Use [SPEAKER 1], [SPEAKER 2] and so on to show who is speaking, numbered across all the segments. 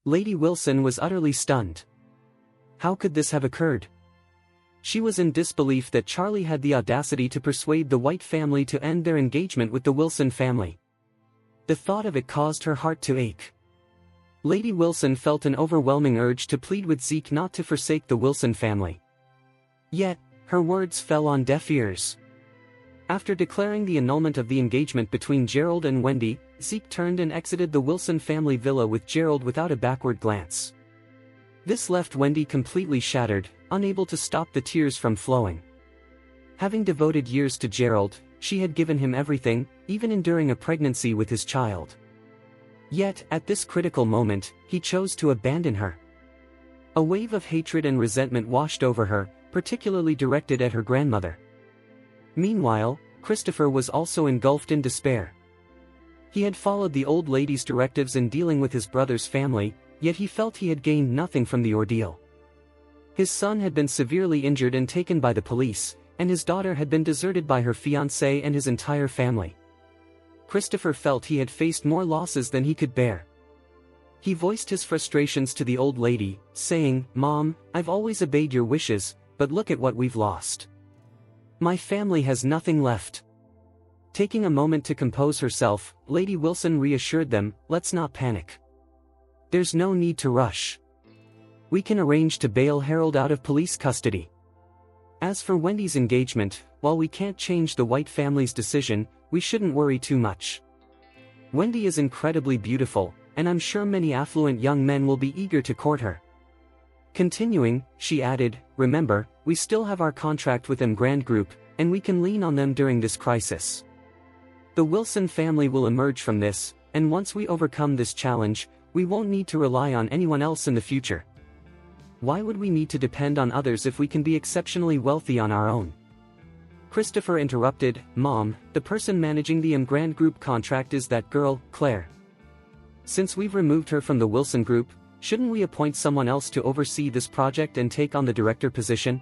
[SPEAKER 1] Lady Wilson was utterly stunned. How could this have occurred? She was in disbelief that Charlie had the audacity to persuade the White family to end their engagement with the Wilson family. The thought of it caused her heart to ache. Lady Wilson felt an overwhelming urge to plead with Zeke not to forsake the Wilson family. Yet, her words fell on deaf ears. After declaring the annulment of the engagement between Gerald and Wendy, Zeke turned and exited the Wilson family villa with Gerald without a backward glance. This left Wendy completely shattered, unable to stop the tears from flowing. Having devoted years to Gerald, she had given him everything, even enduring a pregnancy with his child. Yet, at this critical moment, he chose to abandon her. A wave of hatred and resentment washed over her, particularly directed at her grandmother. Meanwhile, Christopher was also engulfed in despair. He had followed the old lady's directives in dealing with his brother's family, yet he felt he had gained nothing from the ordeal. His son had been severely injured and taken by the police, and his daughter had been deserted by her fiancé and his entire family. Christopher felt he had faced more losses than he could bear. He voiced his frustrations to the old lady, saying, "Mom, I've always obeyed your wishes, but look at what we've lost. My family has nothing left." Taking a moment to compose herself, Lady Wilson reassured them, "Let's not panic. There's no need to rush. We can arrange to bail Harold out of police custody. As for Wendy's engagement, while we can't change the White family's decision, we shouldn't worry too much. Wendy is incredibly beautiful, and I'm sure many affluent young men will be eager to court her." Continuing, she added, "Remember, we still have our contract with Grand Group, and we can lean on them during this crisis. The Wilson family will emerge from this, and once we overcome this challenge, we won't need to rely on anyone else in the future. Why would we need to depend on others if we can be exceptionally wealthy on our own?" Christopher interrupted, "Mom, the person managing the Grand Group contract is that girl, Claire. Since we've removed her from the Wilson Group, shouldn't we appoint someone else to oversee this project and take on the director position?"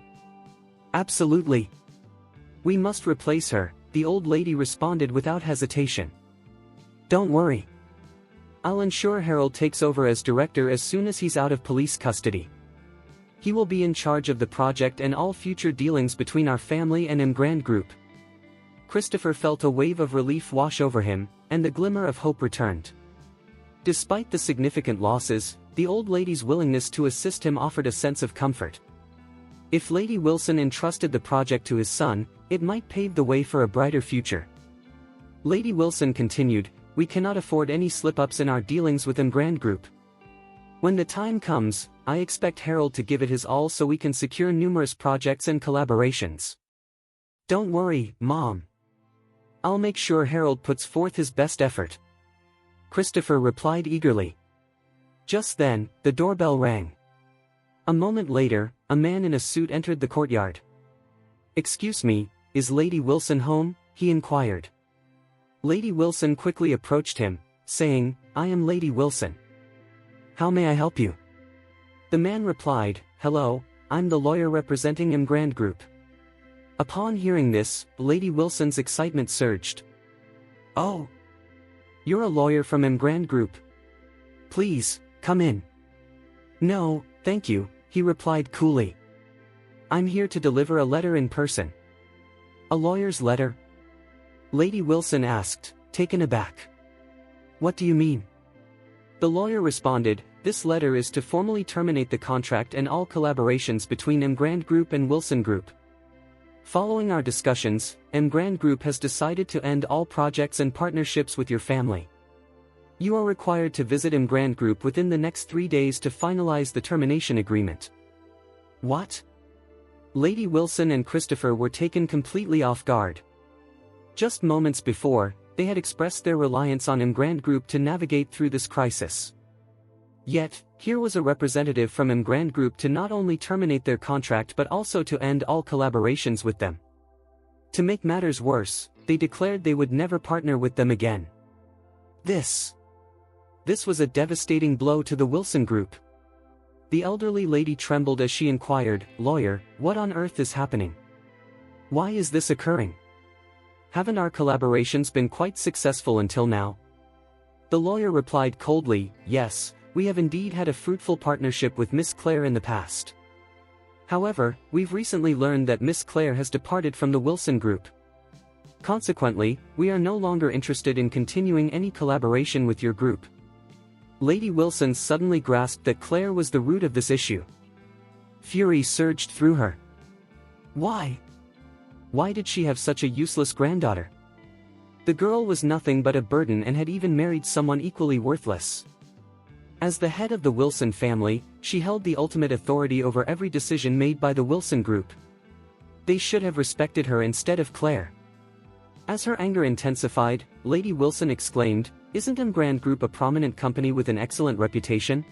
[SPEAKER 1] "Absolutely. We must replace her," the old lady responded without hesitation. "Don't worry. I'll ensure Harold takes over as director as soon as he's out of police custody. He will be in charge of the project and all future dealings between our family and Grand Group." Christopher felt a wave of relief wash over him, and the glimmer of hope returned. Despite the significant losses, the old lady's willingness to assist him offered a sense of comfort. If Lady Wilson entrusted the project to his son, it might pave the way for a brighter future. Lady Wilson continued, "We cannot afford any slip-ups in our dealings with Grand Group. When the time comes, I expect Harold to give it his all so we can secure numerous projects and collaborations. Don't worry, Mom. I'll make sure Harold puts forth his best effort." Christopher replied eagerly. Just then, the doorbell rang. A moment later, a man in a suit entered the courtyard. "Excuse me, is Lady Wilson home?" he inquired. Lady Wilson quickly approached him, saying, "I am Lady Wilson. How may I help you?" The man replied, "Hello, I'm the lawyer representing Grand Group." Upon hearing this, Lady Wilson's excitement surged. "Oh! You're a lawyer from Grand Group. Please, come in." "No, thank you," he replied coolly. "I'm here to deliver a letter in person." "A lawyer's letter?" Lady Wilson asked, taken aback. "What do you mean?" The lawyer responded, "This letter is to formally terminate the contract and all collaborations between Grand Group and Wilson Group. Following our discussions, Grand Group has decided to end all projects and partnerships with your family. You are required to visit Grand Group within the next 3 days to finalize the termination agreement." "What?" Lady Wilson and Christopher were taken completely off guard. Just moments before, they had expressed their reliance on Grand Group to navigate through this crisis. Yet, here was a representative from Grand Group to not only terminate their contract but also to end all collaborations with them. To make matters worse, they declared they would never partner with them again. This was a devastating blow to the Wilson Group. The elderly lady trembled as she inquired, "Lawyer, what on earth is happening? Why is this occurring? Haven't our collaborations been quite successful until now?" The lawyer replied coldly, "Yes, we have indeed had a fruitful partnership with Miss Clare in the past. However, we've recently learned that Miss Clare has departed from the Wilson Group. Consequently, we are no longer interested in continuing any collaboration with your group." Lady Wilson suddenly grasped that Clare was the root of this issue. Fury surged through her. Why? Why did she have such a useless granddaughter? The girl was nothing but a burden and had even married someone equally worthless. As the head of the Wilson family, she held the ultimate authority over every decision made by the Wilson Group. They should have respected her instead of Clare. As her anger intensified, Lady Wilson exclaimed, "Isn't Grand Group a prominent company with an excellent reputation?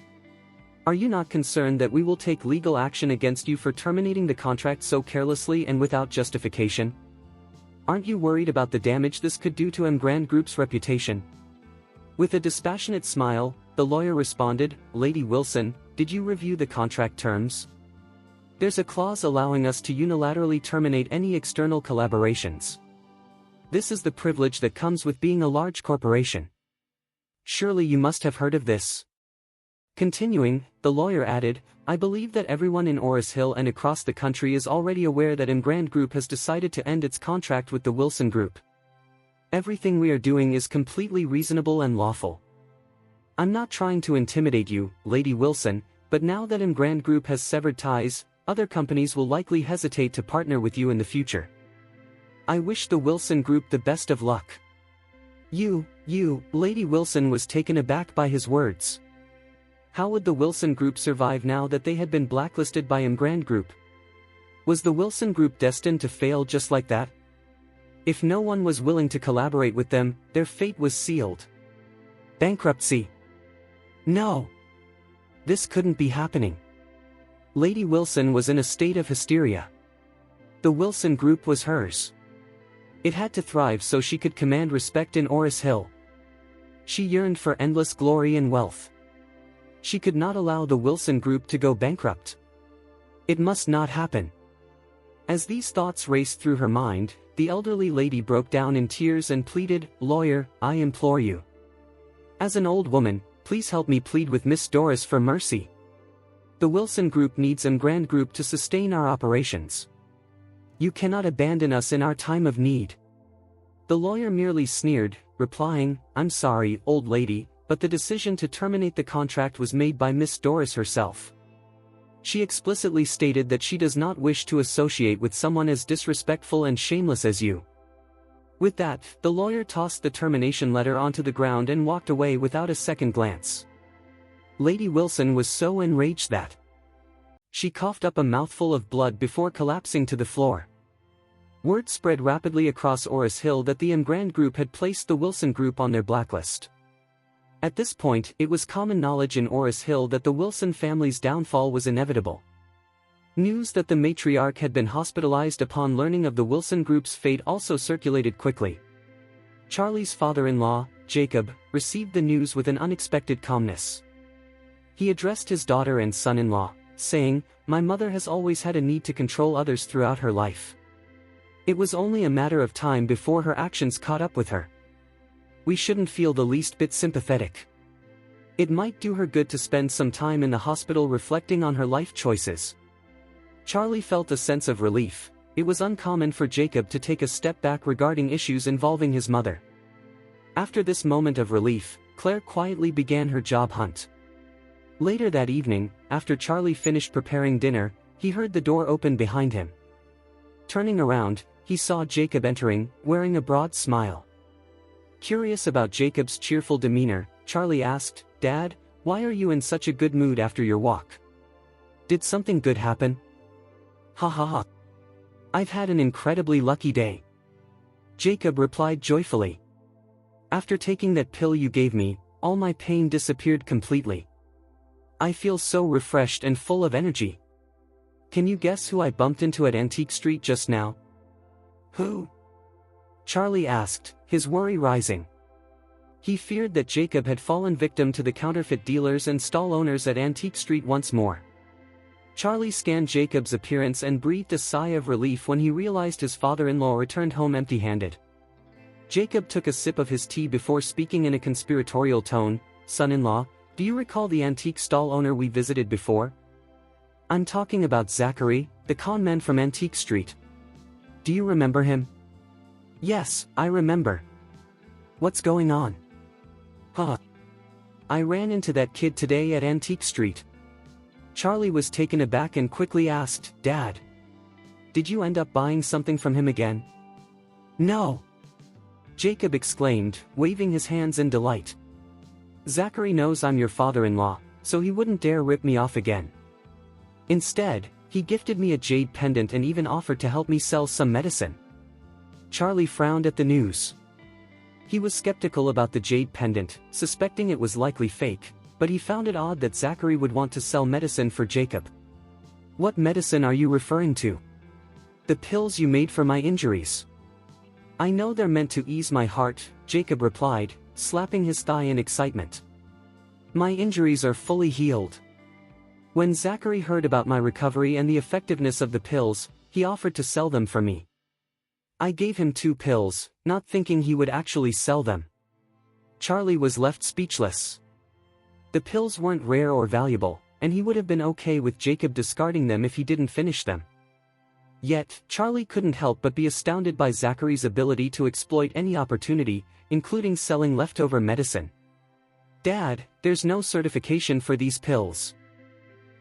[SPEAKER 1] Are you not concerned that we will take legal action against you for terminating the contract so carelessly and without justification? Aren't you worried about the damage this could do to Grand Group's reputation?" With a dispassionate smile, the lawyer responded, "Lady Wilson, did you review the contract terms? There's a clause allowing us to unilaterally terminate any external collaborations. This is the privilege that comes with being a large corporation. Surely you must have heard of this." Continuing, the lawyer added, "I believe that everyone in Oris Hill and across the country is already aware that Grand Group has decided to end its contract with the Wilson Group. Everything we are doing is completely reasonable and lawful. I'm not trying to intimidate you, Lady Wilson, but now that Grand Group has severed ties, other companies will likely hesitate to partner with you in the future. I wish the Wilson Group the best of luck." You, Lady Wilson was taken aback by his words. How would the Wilson Group survive now that they had been blacklisted by Grand Group? Was the Wilson Group destined to fail just like that? If no one was willing to collaborate with them, their fate was sealed. Bankruptcy. No. This couldn't be happening. Lady Wilson was in a state of hysteria. The Wilson Group was hers. It had to thrive so she could command respect in Oris Hill. She yearned for endless glory and wealth. She could not allow the Wilson Group to go bankrupt. It must not happen. As these thoughts raced through her mind, the elderly lady broke down in tears and pleaded, "Lawyer, I implore you. As an old woman, please help me plead with Miss Doris for mercy. The Wilson Group needs Grand Group to sustain our operations. You cannot abandon us in our time of need." The lawyer merely sneered, replying, "I'm sorry, old lady, but the decision to terminate the contract was made by Miss Doris herself. She explicitly stated that she does not wish to associate with someone as disrespectful and shameless as you." With that, the lawyer tossed the termination letter onto the ground and walked away without a second glance. Lady Wilson was so enraged that she coughed up a mouthful of blood before collapsing to the floor. Word spread rapidly across Oris Hill that the Grand Group had placed the Wilson Group on their blacklist. At this point, it was common knowledge in Oris Hill that the Wilson family's downfall was inevitable. News that the matriarch had been hospitalized upon learning of the Wilson Group's fate also circulated quickly. Charlie's father-in-law, Jacob, received the news with an unexpected calmness. He addressed his daughter and son-in-law, saying, "My mother has always had a need to control others throughout her life. It was only a matter of time before her actions caught up with her. We shouldn't feel the least bit sympathetic. It might do her good to spend some time in the hospital reflecting on her life choices." Charlie felt a sense of relief. It was uncommon for Jacob to take a step back regarding issues involving his mother. After this moment of relief, Claire quietly began her job hunt. Later that evening, after Charlie finished preparing dinner, he heard the door open behind him. Turning around, he saw Jacob entering, wearing a broad smile. Curious about Jacob's cheerful demeanor, Charlie asked, "Dad, why are you in such a good mood after your walk? Did something good happen?" "Ha ha ha. I've had an incredibly lucky day," Jacob replied joyfully. "After taking that pill you gave me, all my pain disappeared completely. I feel so refreshed and full of energy. Can you guess who I bumped into at Antique Street just now?" "Who?" Charlie asked, his worry rising. He feared that Jacob had fallen victim to the counterfeit dealers and stall owners at Antique Street once more. Charlie scanned Jacob's appearance and breathed a sigh of relief when he realized his father-in-law returned home empty-handed. Jacob took a sip of his tea before speaking in a conspiratorial tone, "Son-in-law, Do you recall the antique stall owner we visited before? I'm talking about Zachary, the con man from Antique Street. Do you remember him? Yes, I remember. What's going on? Huh. I ran into that kid today at Antique Street. Charlie was taken aback and quickly asked, Dad, did you end up buying something from him again? No. Jacob exclaimed, waving his hands in delight. Zachary knows I'm your father-in-law, so he wouldn't dare rip me off again. Instead, he gifted me a jade pendant and even offered to help me sell some medicine. Charlie frowned at the news. He was skeptical about the jade pendant, suspecting it was likely fake, but he found it odd that Zachary would want to sell medicine for Jacob. What medicine are you referring to? The pills you made for my injuries. I know they're meant to ease my heart, Jacob replied, slapping his thigh in excitement. My injuries are fully healed. When Zachary heard about my recovery and the effectiveness of the pills, he offered to sell them for me. I gave him 2 pills, not thinking he would actually sell them. Charlie was left speechless. The pills weren't rare or valuable, and he would have been okay with Jacob discarding them if he didn't finish them. Yet, Charlie couldn't help but be astounded by Zachary's ability to exploit any opportunity, including selling leftover medicine. Dad, there's no certification for these pills.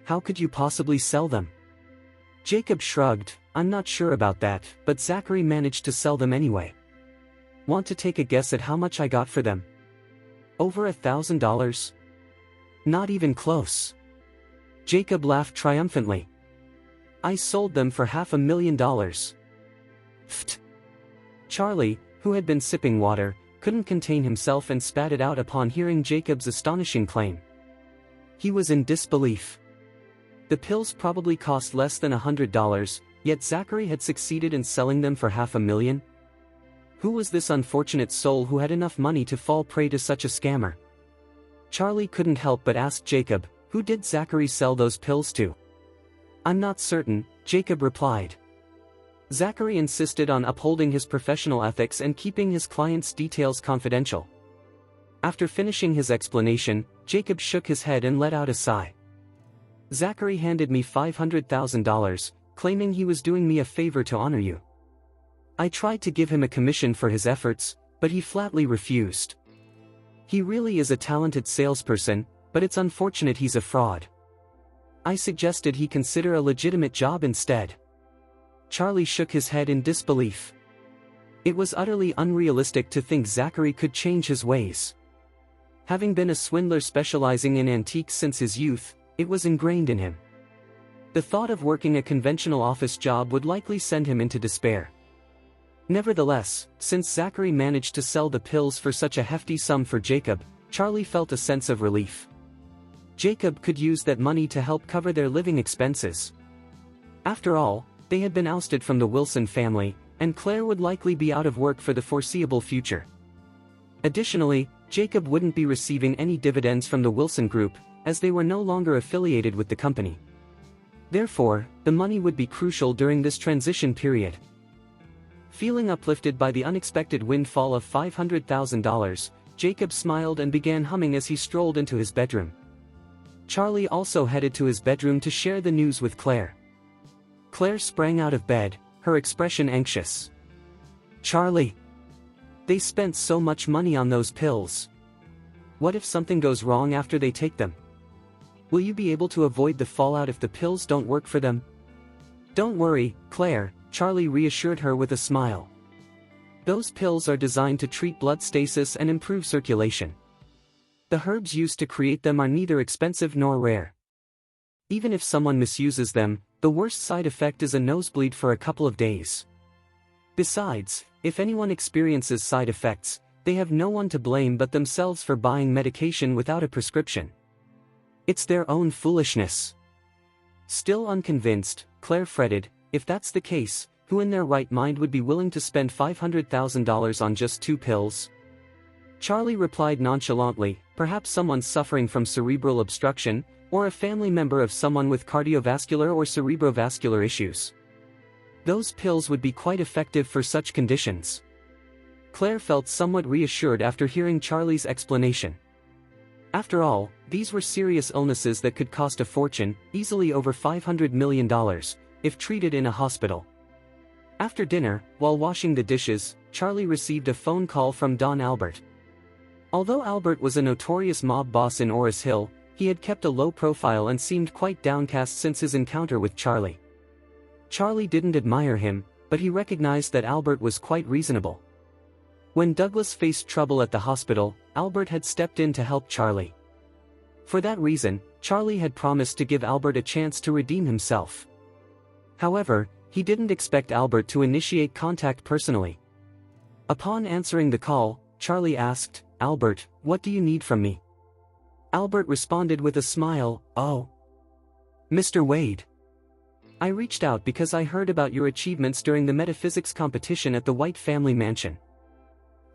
[SPEAKER 1] How could you possibly sell them? Jacob shrugged, I'm not sure about that, but Zachary managed to sell them anyway. Want to take a guess at how much I got for them? Over $1,000? Not even close. Jacob laughed triumphantly. I sold them for $500,000. Pfft. Charlie, who had been sipping water, couldn't contain himself and spat it out upon hearing Jacob's astonishing claim. He was in disbelief. The pills probably cost less than $100, yet Zachary had succeeded in selling them for $500,000? Who was this unfortunate soul who had enough money to fall prey to such a scammer? Charlie couldn't help but ask Jacob, who did Zachary sell those pills to? I'm not certain, Jacob replied. Zachary insisted on upholding his professional ethics and keeping his client's details confidential. After finishing his explanation, Jacob shook his head and let out a sigh. Zachary handed me $500,000, claiming he was doing me a favor to honor you. I tried to give him a commission for his efforts, but he flatly refused. He really is a talented salesperson, but it's unfortunate he's a fraud. I suggested he consider a legitimate job instead. Charlie shook his head in disbelief. It was utterly unrealistic to think Zachary could change his ways. Having been a swindler specializing in antiques since his youth, it was ingrained in him. The thought of working a conventional office job would likely send him into despair. Nevertheless, since Zachary managed to sell the pills for such a hefty sum for Jacob, Charlie felt a sense of relief. Jacob could use that money to help cover their living expenses. After all, they had been ousted from the Wilson family, and Claire would likely be out of work for the foreseeable future. Additionally, Jacob wouldn't be receiving any dividends from the Wilson Group, as they were no longer affiliated with the company. Therefore, the money would be crucial during this transition period. Feeling uplifted by the unexpected windfall of $500,000, Jacob smiled and began humming as he strolled into his bedroom. Charlie also headed to his bedroom to share the news with Claire. Claire sprang out of bed, her expression anxious. Charlie! They spent so much money on those pills. What if something goes wrong after they take them? Will you be able to avoid the fallout if the pills don't work for them? Don't worry, Claire, Charlie reassured her with a smile. Those pills are designed to treat blood stasis and improve circulation. The herbs used to create them are neither expensive nor rare. Even if someone misuses them, the worst side effect is a nosebleed for a couple of days. Besides, if anyone experiences side effects, they have no one to blame but themselves for buying medication without a prescription. It's their own foolishness. Still unconvinced, Claire fretted, if that's the case, who in their right mind would be willing to spend $500,000 on just 2 pills? Charlie replied nonchalantly, perhaps someone suffering from cerebral obstruction, or a family member of someone with cardiovascular or cerebrovascular issues. Those pills would be quite effective for such conditions. Claire felt somewhat reassured after hearing Charlie's explanation. After all, these were serious illnesses that could cost a fortune, easily over $500 million, if treated in a hospital. After dinner, while washing the dishes, Charlie received a phone call from Don Albert. Although Albert was a notorious mob boss in Oris Hill, he had kept a low profile and seemed quite downcast since his encounter with Charlie. Charlie didn't admire him, but he recognized that Albert was quite reasonable. When Douglas faced trouble at the hospital, Albert had stepped in to help Charlie. For that reason, Charlie had promised to give Albert a chance to redeem himself. However, he didn't expect Albert to initiate contact personally. Upon answering the call, Charlie asked, "Albert, what do you need from me?" Albert responded with a smile, "Oh, Mr. Wade. I reached out because I heard about your achievements during the metaphysics competition at the White family mansion.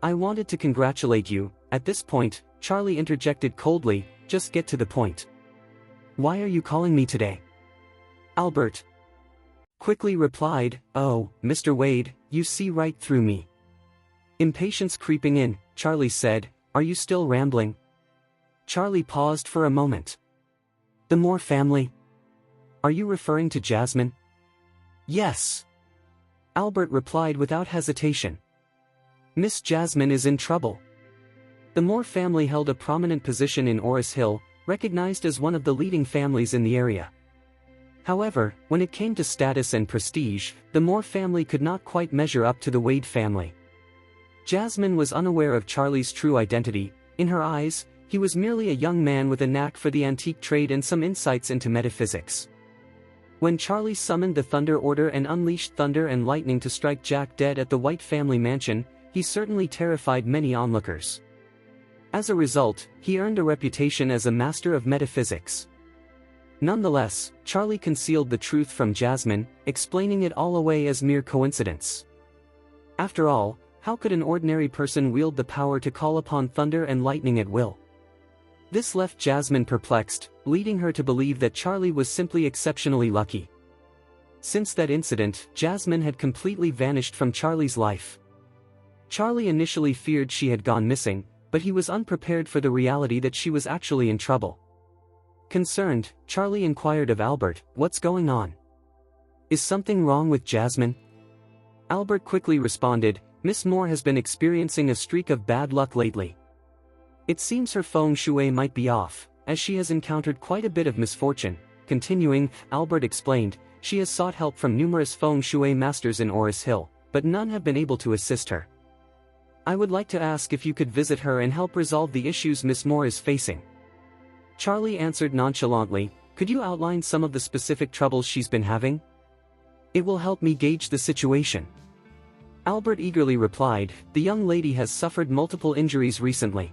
[SPEAKER 1] I wanted to congratulate you." At this point, Charlie interjected coldly, "Just get to the point. Why are you calling me today?" Albert quickly replied, "Oh, Mr. Wade, you see right through me." Impatience creeping in, Charlie said, "Are you still rambling?" Charlie paused for a moment. "The Moore family? Are you referring to Jasmine?" "Yes." Albert replied without hesitation. "Miss Jasmine is in trouble." The Moore family held a prominent position in Oris Hill, recognized as one of the leading families in the area. However, when it came to status and prestige, the Moore family could not quite measure up to the Wade family. Jasmine was unaware of Charlie's true identity. In her eyes, he was merely a young man with a knack for the antique trade and some insights into metaphysics. When Charlie summoned the Thunder Order and unleashed thunder and lightning to strike Jack dead at the White family mansion, he certainly terrified many onlookers. As a result, he earned a reputation as a master of metaphysics. Nonetheless, Charlie concealed the truth from Jasmine, explaining it all away as mere coincidence. After all, how could an ordinary person wield the power to call upon thunder and lightning at will? This left Jasmine perplexed, leading her to believe that Charlie was simply exceptionally lucky. Since that incident, Jasmine had completely vanished from Charlie's life. Charlie initially feared she had gone missing, but he was unprepared for the reality that she was actually in trouble. Concerned, Charlie inquired of Albert, "What's going on? Is something wrong with Jasmine?" Albert quickly responded, "Miss Moore has been experiencing a streak of bad luck lately. It seems her feng shui might be off, as she has encountered quite a bit of misfortune." Continuing, Albert explained, "She has sought help from numerous feng shui masters in Oris Hill, but none have been able to assist her. I would like to ask if you could visit her and help resolve the issues Miss Moore is facing." Charlie answered nonchalantly, "Could you outline some of the specific troubles she's been having? It will help me gauge the situation." Albert eagerly replied, "The young lady has suffered multiple injuries recently.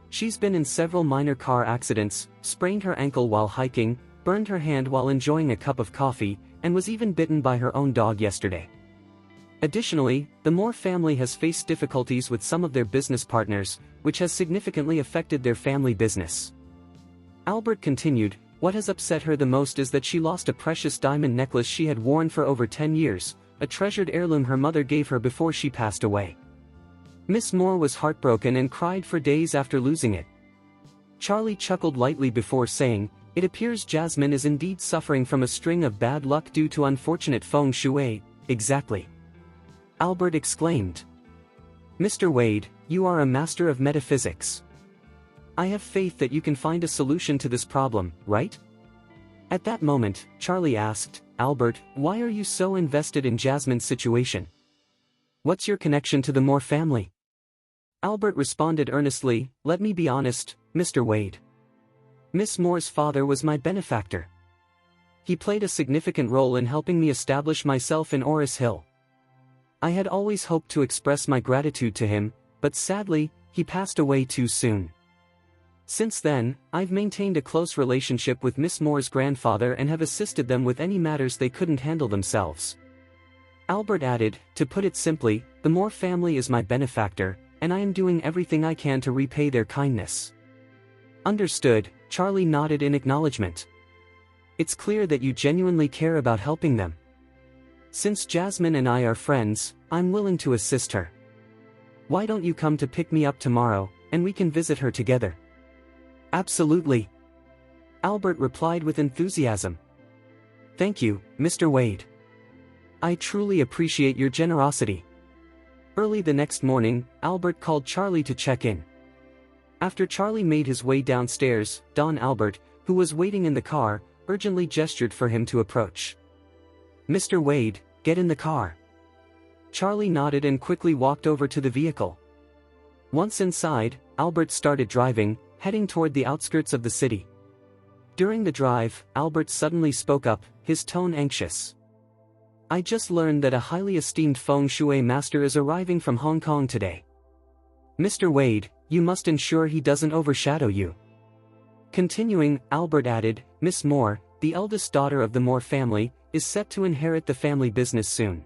[SPEAKER 1] She's been in several minor car accidents, sprained her ankle while hiking, burned her hand while enjoying a cup of coffee, and was even bitten by her own dog yesterday. Additionally, the Moore family has faced difficulties with some of their business partners, which has significantly affected their family business." Albert continued, "What has upset her the most is that she lost a precious diamond necklace she had worn for over 10 years, a treasured heirloom her mother gave her before she passed away. Miss Moore was heartbroken and cried for days after losing it." Charlie chuckled lightly before saying, "It appears Jasmine is indeed suffering from a string of bad luck due to unfortunate feng shui." "Exactly," Albert exclaimed. "Mr. Wade, you are a master of metaphysics. I have faith that you can find a solution to this problem, right?" At that moment, Charlie asked, "Albert, why are you so invested in Jasmine's situation? What's your connection to the Moore family?" Albert responded earnestly, "Let me be honest, Mr. Wade. Miss Moore's father was my benefactor. He played a significant role in helping me establish myself in Oris Hill. I had always hoped to express my gratitude to him, but sadly, he passed away too soon. Since then, I've maintained a close relationship with Miss Moore's grandfather and have assisted them with any matters they couldn't handle themselves." Albert added, "To put it simply, the Moore family is my benefactor, and I am doing everything I can to repay their kindness." "Understood," Charlie nodded in acknowledgement. "It's clear that you genuinely care about helping them. Since Jasmine and I are friends, I'm willing to assist her. Why don't you come to pick me up tomorrow, and we can visit her together?" Absolutely. Albert replied with enthusiasm. Thank you, Mr. Wade. I truly appreciate your generosity. Early the next morning, Albert called Charlie to check in. After Charlie made his way downstairs, Don Albert, who was waiting in the car, urgently gestured for him to approach. Mr. Wade, get in the car. Charlie nodded and quickly walked over to the vehicle. Once inside, Albert started driving, heading toward the outskirts of the city. During the drive, Albert suddenly spoke up, his tone anxious. I just learned that a highly esteemed feng shui master is arriving from Hong Kong today. Mr. Wade, you must ensure he doesn't overshadow you. Continuing, Albert added, Miss Moore, the eldest daughter of the Moore family, is set to inherit the family business soon.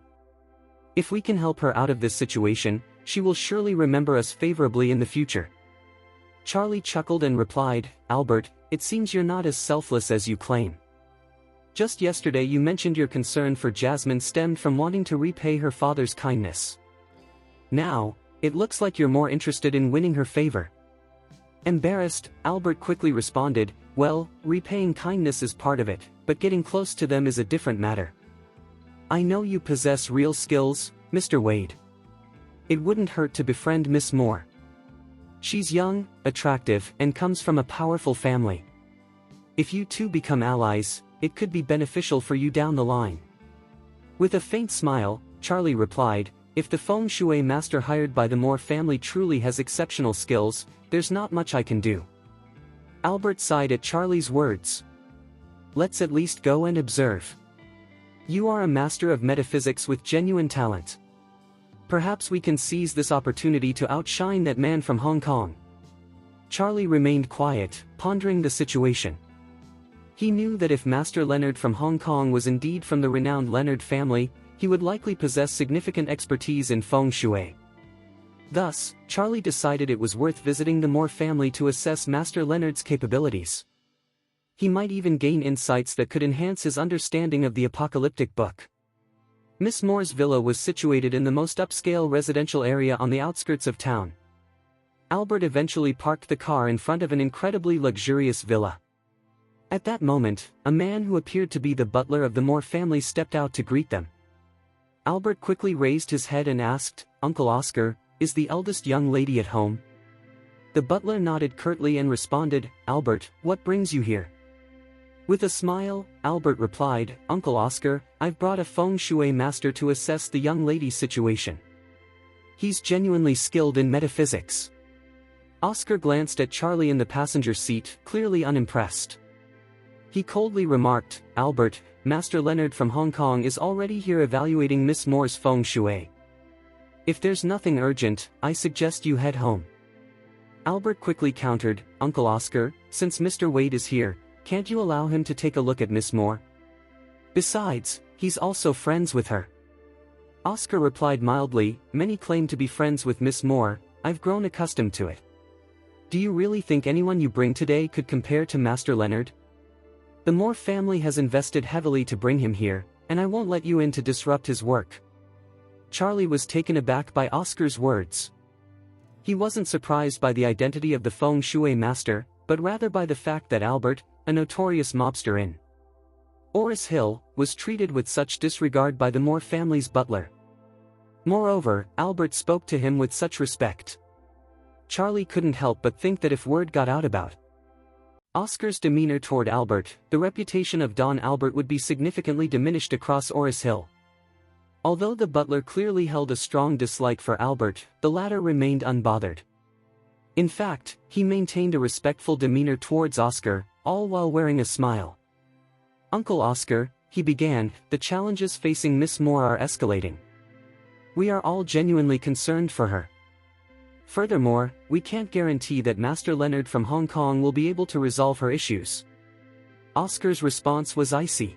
[SPEAKER 1] If we can help her out of this situation, she will surely remember us favorably in the future. Charlie chuckled and replied, Albert, it seems you're not as selfless as you claim. Just yesterday you mentioned your concern for Jasmine stemmed from wanting to repay her father's kindness. Now, it looks like you're more interested in winning her favor. Embarrassed, Albert quickly responded, well, repaying kindness is part of it, but getting close to them is a different matter. I know you possess real skills, Mr. Wade. It wouldn't hurt to befriend Miss Moore. She's young, attractive, and comes from a powerful family. If you two become allies, it could be beneficial for you down the line. With a faint smile, Charlie replied, if the feng shui master hired by the Moore family truly has exceptional skills, there's not much I can do. Albert sighed at Charlie's words. Let's at least go and observe. You are a master of metaphysics with genuine talent. Perhaps we can seize this opportunity to outshine that man from Hong Kong. Charlie remained quiet, pondering the situation. He knew that if Master Leonard from Hong Kong was indeed from the renowned Leonard family, he would likely possess significant expertise in feng shui. Thus, Charlie decided it was worth visiting the Moore family to assess Master Leonard's capabilities. He might even gain insights that could enhance his understanding of the apocalyptic book. Miss Moore's villa was situated in the most upscale residential area on the outskirts of town. Albert eventually parked the car in front of an incredibly luxurious villa. At that moment, a man who appeared to be the butler of the Moore family stepped out to greet them. Albert quickly raised his head and asked, Uncle Oscar, is the eldest young lady at home? The butler nodded curtly and responded, Albert, what brings you here? With a smile, Albert replied, Uncle Oscar, I've brought a feng shui master to assess the young lady's situation. He's genuinely skilled in metaphysics. Oscar glanced at Charlie in the passenger seat, clearly unimpressed. He coldly remarked, Albert, Master Leonard from Hong Kong is already here evaluating Miss Moore's feng shui. If there's nothing urgent, I suggest you head home. Albert quickly countered, Uncle Oscar, since Mr. Wade is here, can't you allow him to take a look at Miss Moore? Besides, he's also friends with her. Oscar replied mildly, many claim to be friends with Miss Moore, I've grown accustomed to it. Do you really think anyone you bring today could compare to Master Leonard? The Moore family has invested heavily to bring him here, and I won't let you in to disrupt his work. Charlie was taken aback by Oscar's words. He wasn't surprised by the identity of the feng shui master, but rather by the fact that Albert, a notorious mobster in Oris Hill, was treated with such disregard by the Moore family's butler. Moreover, Albert spoke to him with such respect. Charlie couldn't help but think that if word got out about Oscar's demeanor toward Albert, the reputation of Don Albert would be significantly diminished across Oris Hill. Although the butler clearly held a strong dislike for Albert, the latter remained unbothered. In fact, he maintained a respectful demeanor towards Oscar, all while wearing a smile. Uncle Oscar, he began, the challenges facing Miss Moore are escalating. We are all genuinely concerned for her. Furthermore, we can't guarantee that Master Leonard from Hong Kong will be able to resolve her issues. Oscar's response was icy.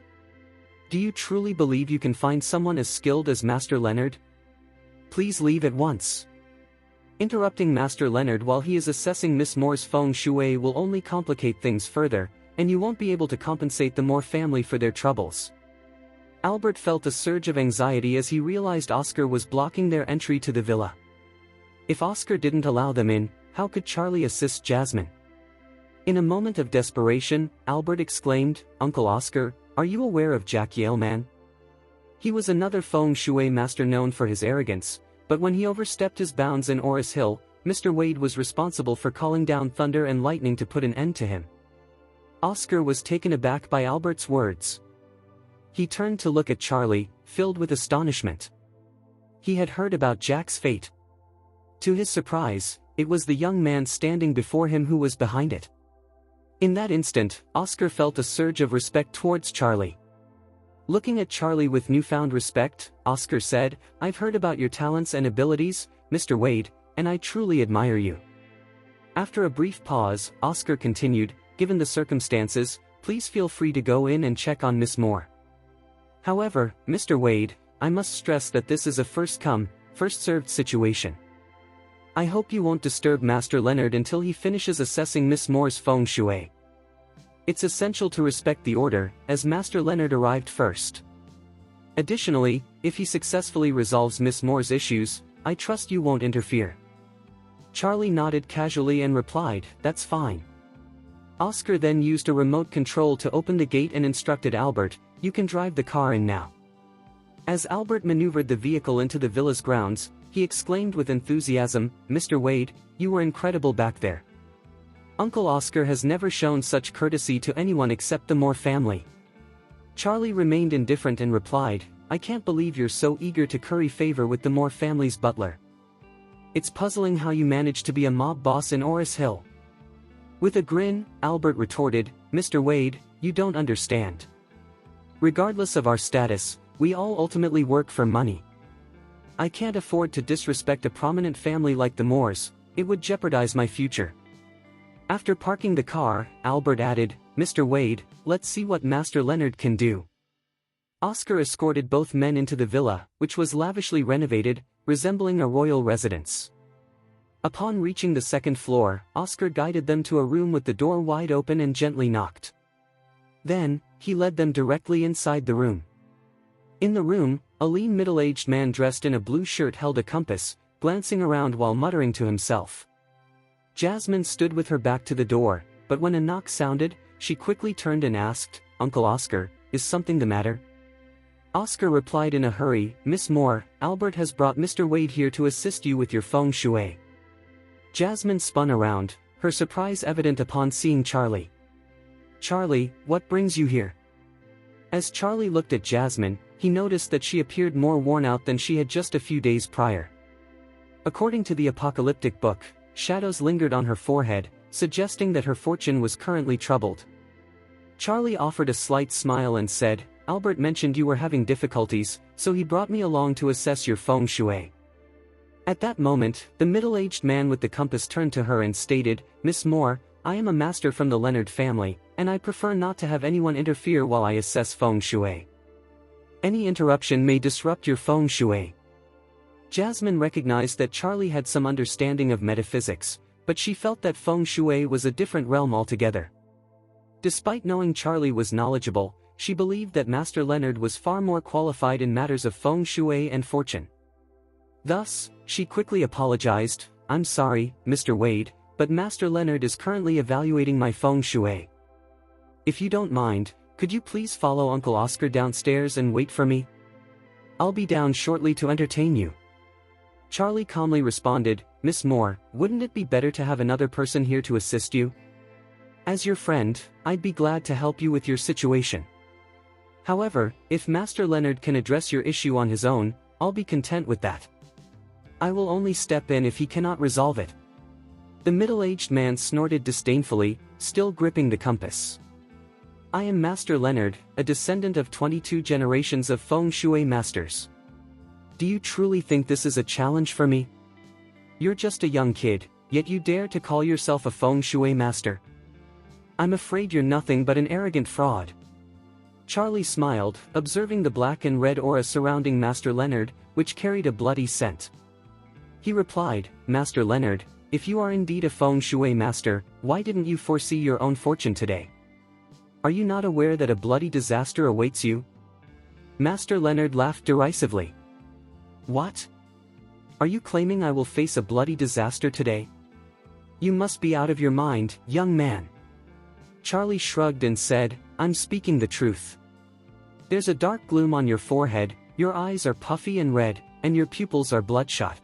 [SPEAKER 1] Do you truly believe you can find someone as skilled as Master Leonard? Please leave at once. Interrupting Master Leonard while he is assessing Miss Moore's feng shui will only complicate things further, and you won't be able to compensate the Moore family for their troubles. Albert felt a surge of anxiety as he realized Oscar was blocking their entry to the villa. If Oscar didn't allow them in, how could Charlie assist Jasmine? In a moment of desperation, Albert exclaimed, "Uncle Oscar, are you aware of Jack Yaleman? He was another feng shui master known for his arrogance, but when he overstepped his bounds in Oris Hill, Mr. Wade was responsible for calling down thunder and lightning to put an end to him." Oscar was taken aback by Albert's words. He turned to look at Charlie, filled with astonishment. He had heard about Jack's fate. To his surprise, it was the young man standing before him who was behind it. In that instant, Oscar felt a surge of respect towards Charlie. Looking at Charlie with newfound respect, Oscar said, "I've heard about your talents and abilities, Mr. Wade, and I truly admire you." After a brief pause, Oscar continued, "Given the circumstances, please feel free to go in and check on Miss Moore. However, Mr. Wade, I must stress that this is a first-come, first-served situation. I hope you won't disturb Master Leonard until he finishes assessing Miss Moore's feng shui. It's essential to respect the order, as Master Leonard arrived first. Additionally, if he successfully resolves Miss Moore's issues, I trust you won't interfere." Charlie nodded casually and replied, "That's fine." Oscar then used a remote control to open the gate and instructed Albert, "You can drive the car in now." As Albert maneuvered the vehicle into the villa's grounds, he exclaimed with enthusiasm, "Mr. Wade, you were incredible back there. Uncle Oscar has never shown such courtesy to anyone except the Moore family." Charlie remained indifferent and replied, "I can't believe you're so eager to curry favor with the Moore family's butler. It's puzzling how you managed to be a mob boss in Oris Hill." With a grin, Albert retorted, "Mr. Wade, you don't understand. Regardless of our status, we all ultimately work for money. I can't afford to disrespect a prominent family like the Moores, it would jeopardize my future." After parking the car, Albert added, "Mr. Wade, let's see what Master Leonard can do." Oscar escorted both men into the villa, which was lavishly renovated, resembling a royal residence. Upon reaching the second floor, Oscar guided them to a room with the door wide open and gently knocked. Then, he led them directly inside the room. In the room, a lean middle-aged man dressed in a blue shirt held a compass, glancing around while muttering to himself. Jasmine stood with her back to the door, but when a knock sounded, she quickly turned and asked, "Uncle Oscar, is something the matter?" Oscar replied in a hurry, "Miss Moore, Albert has brought Mr. Wade here to assist you with your feng shui." Jasmine spun around, her surprise evident upon seeing Charlie. "Charlie, what brings you here?" As Charlie looked at Jasmine, he noticed that she appeared more worn out than she had just a few days prior. According to the apocalyptic book, shadows lingered on her forehead, suggesting that her fortune was currently troubled. Charlie offered a slight smile and said, "Albert mentioned you were having difficulties, so he brought me along to assess your feng shui." At that moment, the middle-aged man with the compass turned to her and stated, "Miss Moore, I am a master from the Leonard family, and I prefer not to have anyone interfere while I assess feng shui. Any interruption may disrupt your feng shui." Jasmine recognized that Charlie had some understanding of metaphysics, but she felt that feng shui was a different realm altogether. Despite knowing Charlie was knowledgeable, she believed that Master Leonard was far more qualified in matters of feng shui and fortune. Thus, she quickly apologized, "I'm sorry, Mr. Wade, but Master Leonard is currently evaluating my feng shui. If you don't mind, could you please follow Uncle Oscar downstairs and wait for me? I'll be down shortly to entertain you." Charlie calmly responded, "Miss Moore, wouldn't it be better to have another person here to assist you? As your friend, I'd be glad to help you with your situation. However, if Master Leonard can address your issue on his own, I'll be content with that. I will only step in if he cannot resolve it." The middle-aged man snorted disdainfully, still gripping the compass. "I am Master Leonard, a descendant of 22 generations of feng shui masters. Do you truly think this is a challenge for me? You're just a young kid, yet you dare to call yourself a feng shui master? I'm afraid you're nothing but an arrogant fraud." Charlie smiled, observing the black and red aura surrounding Master Leonard, which carried a bloody scent. He replied, "Master Leonard, if you are indeed a feng shui master, why didn't you foresee your own fortune today? Are you not aware that a bloody disaster awaits you?" Master Leonard laughed derisively. "What? Are you claiming I will face a bloody disaster today? You must be out of your mind, young man. Charlie shrugged and said, "I'm speaking the truth. There's a dark gloom on your forehead, your eyes are puffy and red, and your pupils are bloodshot.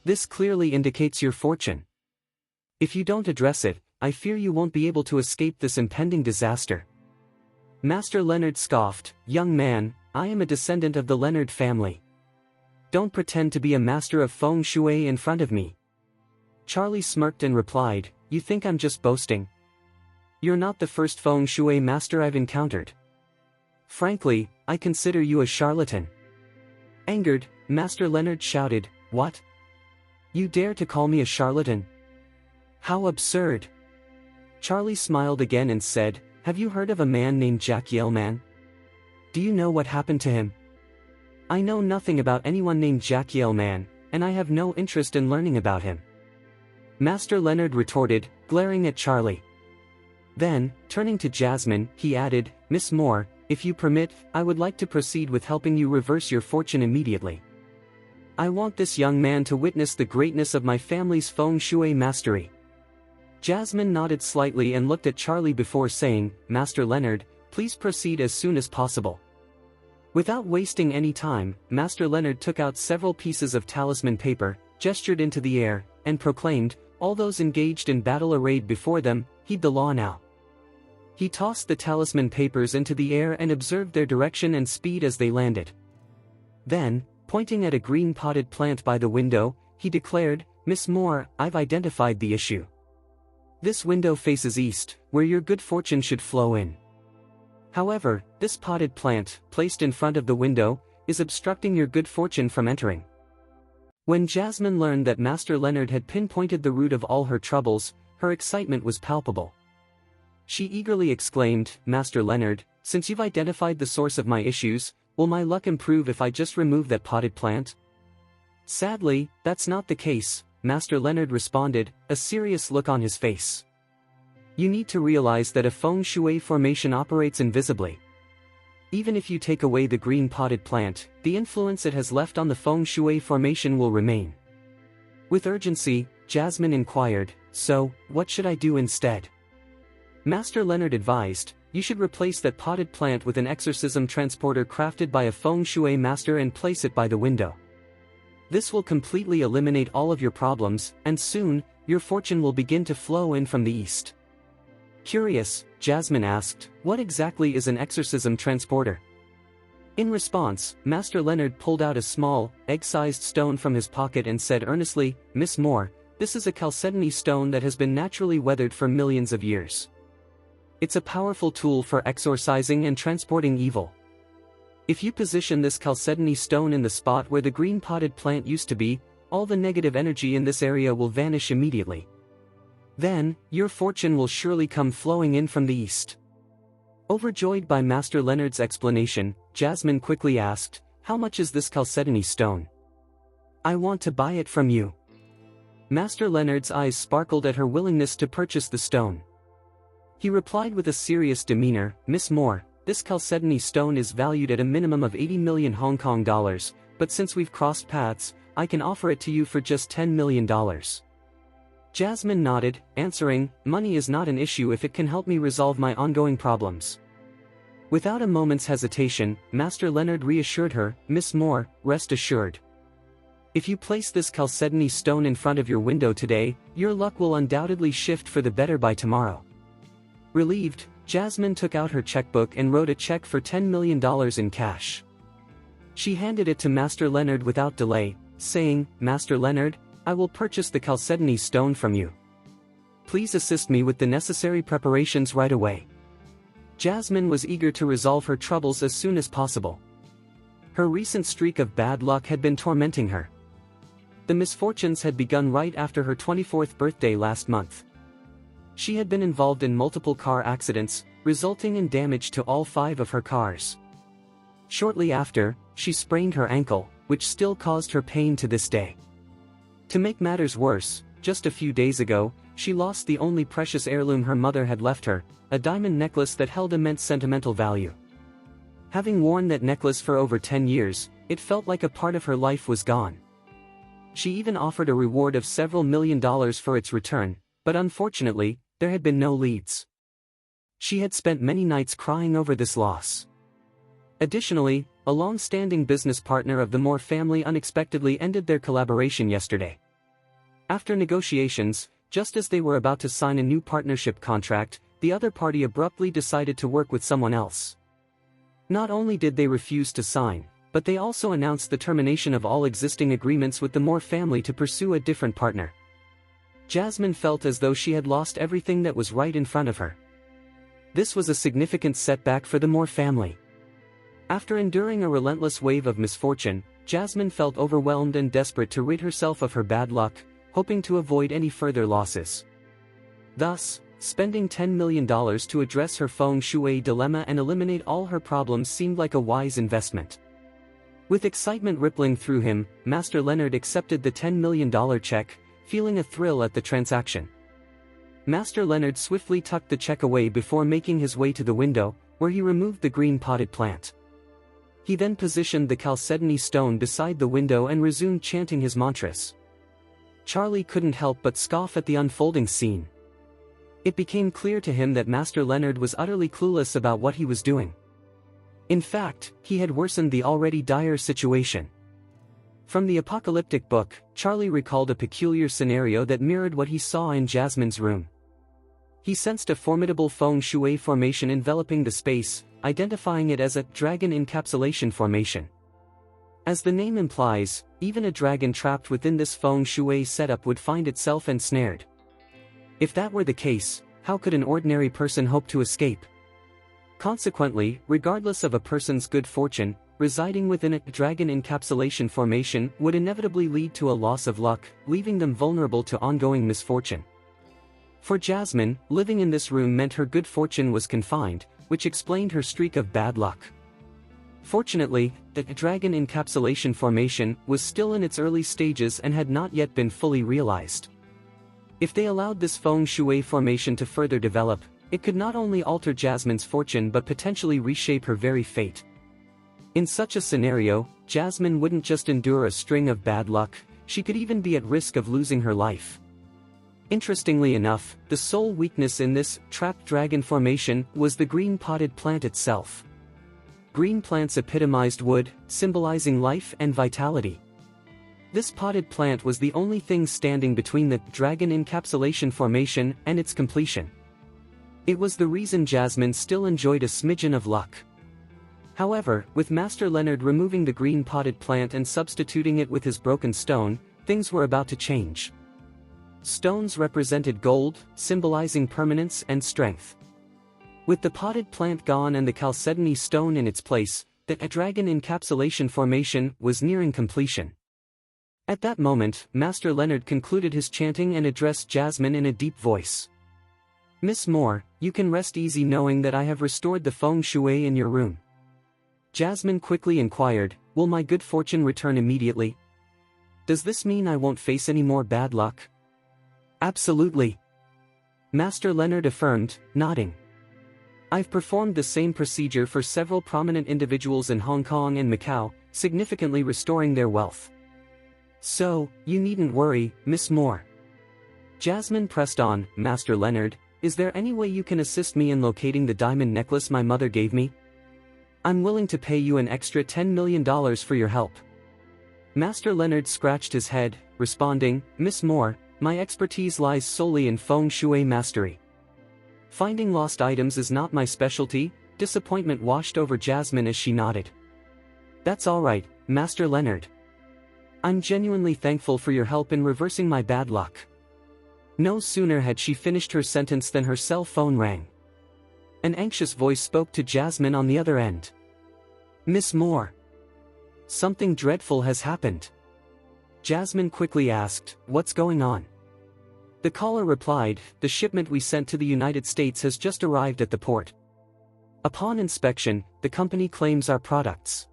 [SPEAKER 1] This clearly indicates your fortune. If you don't address it, I fear you won't be able to escape this impending disaster." Master Leonard scoffed, "Young man, I am a descendant of the Leonard family. Don't pretend to be a master of feng shui in front of me." Charlie smirked and replied, "You think I'm just boasting? You're not the first feng shui master I've encountered. Frankly, I consider you a charlatan." Angered, Master Leonard shouted, "What? You dare to call me a charlatan? How absurd!" Charlie smiled again and said, "Have you heard of a man named Jack Yellman? Do you know what happened to him?" "I know nothing about anyone named Jack Yellman, and I have no interest in learning about him," Master Leonard retorted, glaring at Charlie. Then, turning to Jasmine, he added, "Miss Moore, if you permit, I would like to proceed with helping you reverse your fortune immediately. I want this young man to witness the greatness of my family's feng shui mastery." Jasmine nodded slightly and looked at Charlie before saying, "Master Leonard, please proceed as soon as possible." Without wasting any time, Master Leonard took out several pieces of talisman paper, gestured into the air, and proclaimed, "All those engaged in battle arrayed before them, heed the law now." He tossed the talisman papers into the air and observed their direction and speed as they landed. Then, pointing at a green potted plant by the window, he declared, "Miss Moore, I've identified the issue. This window faces east, where your good fortune should flow in. However, this potted plant, placed in front of the window, is obstructing your good fortune from entering." When Jasmine learned that Master Leonard had pinpointed the root of all her troubles, her excitement was palpable. She eagerly exclaimed, "Master Leonard, since you've identified the source of my issues, will my luck improve if I just remove that potted plant?" "Sadly, that's not the case," Master Leonard responded, a serious look on his face. "You need to realize that a feng shui formation operates invisibly. Even if you take away the green potted plant, the influence it has left on the feng shui formation will remain." With urgency, Jasmine inquired, "So, what should I do instead?" Master Leonard advised, "You should replace that potted plant with an exorcism transporter crafted by a feng shui master and place it by the window. This will completely eliminate all of your problems, and soon, your fortune will begin to flow in from the east." Curious, Jasmine asked, "What exactly is an exorcism transporter?" In response, Master Leonard pulled out a small, egg-sized stone from his pocket and said earnestly, "Miss Moore, this is a chalcedony stone that has been naturally weathered for millions of years. It's a powerful tool for exorcising and transporting evil. If you position this chalcedony stone in the spot where the green potted plant used to be, all the negative energy in this area will vanish immediately. Then, your fortune will surely come flowing in from the east." Overjoyed by Master Leonard's explanation, Jasmine quickly asked, "How much is this chalcedony stone? I want to buy it from you." Master Leonard's eyes sparkled at her willingness to purchase the stone. He replied with a serious demeanor, "Miss Moore, this chalcedony stone is valued at a minimum of 80 million Hong Kong dollars, but since we've crossed paths, I can offer it to you for just $10 million. Jasmine nodded, answering, "Money is not an issue if it can help me resolve my ongoing problems." Without a moment's hesitation, Master Leonard reassured her, "Miss Moore, rest assured. If you place this chalcedony stone in front of your window today, your luck will undoubtedly shift for the better by tomorrow." Relieved, Jasmine took out her checkbook and wrote a check for $10 million in cash. She handed it to Master Leonard without delay, saying, "Master Leonard, I will purchase the chalcedony stone from you. Please assist me with the necessary preparations right away." Jasmine was eager to resolve her troubles as soon as possible. Her recent streak of bad luck had been tormenting her. The misfortunes had begun right after her 24th birthday last month. She had been involved in multiple car accidents, resulting in damage to all 5 of her cars. Shortly after, she sprained her ankle, which still caused her pain to this day. To make matters worse, just a few days ago, she lost the only precious heirloom her mother had left her, a diamond necklace that held immense sentimental value. Having worn that necklace for over 10 years, it felt like a part of her life was gone. She even offered a reward of several $1 million for its return, but unfortunately, there had been no leads. She had spent many nights crying over this loss. Additionally, a long-standing business partner of the Moore family unexpectedly ended their collaboration yesterday. After negotiations, just as they were about to sign a new partnership contract, the other party abruptly decided to work with someone else. Not only did they refuse to sign, but they also announced the termination of all existing agreements with the Moore family to pursue a different partner. Jasmine felt as though she had lost everything that was right in front of her. This was a significant setback for the Moore family. After enduring a relentless wave of misfortune, Jasmine felt overwhelmed and desperate to rid herself of her bad luck, hoping to avoid any further losses. Thus, spending $10 million to address her feng shui dilemma and eliminate all her problems seemed like a wise investment. With excitement rippling through him, Master Leonard accepted the $10 million check, feeling a thrill at the transaction. Master Leonard swiftly tucked the check away before making his way to the window, where he removed the green potted plant. He then positioned the chalcedony stone beside the window and resumed chanting his mantras. Charlie couldn't help but scoff at the unfolding scene. It became clear to him that Master Leonard was utterly clueless about what he was doing. In fact, he had worsened the already dire situation. From the apocalyptic book, Charlie recalled a peculiar scenario that mirrored what he saw in Jasmine's room. He sensed a formidable feng shui formation enveloping the space, identifying it as a dragon encapsulation formation. As the name implies, even a dragon trapped within this feng shui setup would find itself ensnared. If that were the case, how could an ordinary person hope to escape? Consequently, regardless of a person's good fortune, residing within a dragon encapsulation formation would inevitably lead to a loss of luck, leaving them vulnerable to ongoing misfortune. For Jasmine, living in this room meant her good fortune was confined, which explained her streak of bad luck. Fortunately, the dragon encapsulation formation was still in its early stages and had not yet been fully realized. If they allowed this feng shui formation to further develop, it could not only alter Jasmine's fortune but potentially reshape her very fate. In such a scenario, Jasmine wouldn't just endure a string of bad luck, she could even be at risk of losing her life. Interestingly enough, the sole weakness in this trapped dragon formation was the green potted plant itself. Green plants epitomized wood, symbolizing life and vitality. This potted plant was the only thing standing between the dragon encapsulation formation and its completion. It was the reason Jasmine still enjoyed a smidgen of luck. However, with Master Leonard removing the green potted plant and substituting it with his broken stone, things were about to change. Stones represented gold, symbolizing permanence and strength. With the potted plant gone and the chalcedony stone in its place, the dragon encapsulation formation was nearing completion. At that moment, Master Leonard concluded his chanting and addressed Jasmine in a deep voice. "Miss Moore, you can rest easy knowing that I have restored the feng shui in your room." Jasmine quickly inquired, "Will my good fortune return immediately? Does this mean I won't face any more bad luck?" "Absolutely," Master Leonard affirmed, nodding. "I've performed the same procedure for several prominent individuals in Hong Kong and Macau, significantly restoring their wealth. So, you needn't worry, Miss Moore." Jasmine pressed on, "Master Leonard, is there any way you can assist me in locating the diamond necklace my mother gave me? I'm willing to pay you an extra $10 million for your help." Master Leonard scratched his head, responding, "Miss Moore, my expertise lies solely in feng shui mastery. Finding lost items is not my specialty." Disappointment washed over Jasmine as she nodded. "That's all right, Master Leonard. I'm genuinely thankful for your help in reversing my bad luck." No sooner had she finished her sentence than her cell phone rang. An anxious voice spoke to Jasmine on the other end. "Miss Moore, something dreadful has happened." Jasmine quickly asked, "What's going on?" The caller replied, "The shipment we sent to the United States has just arrived at the port. Upon inspection, the company claims our products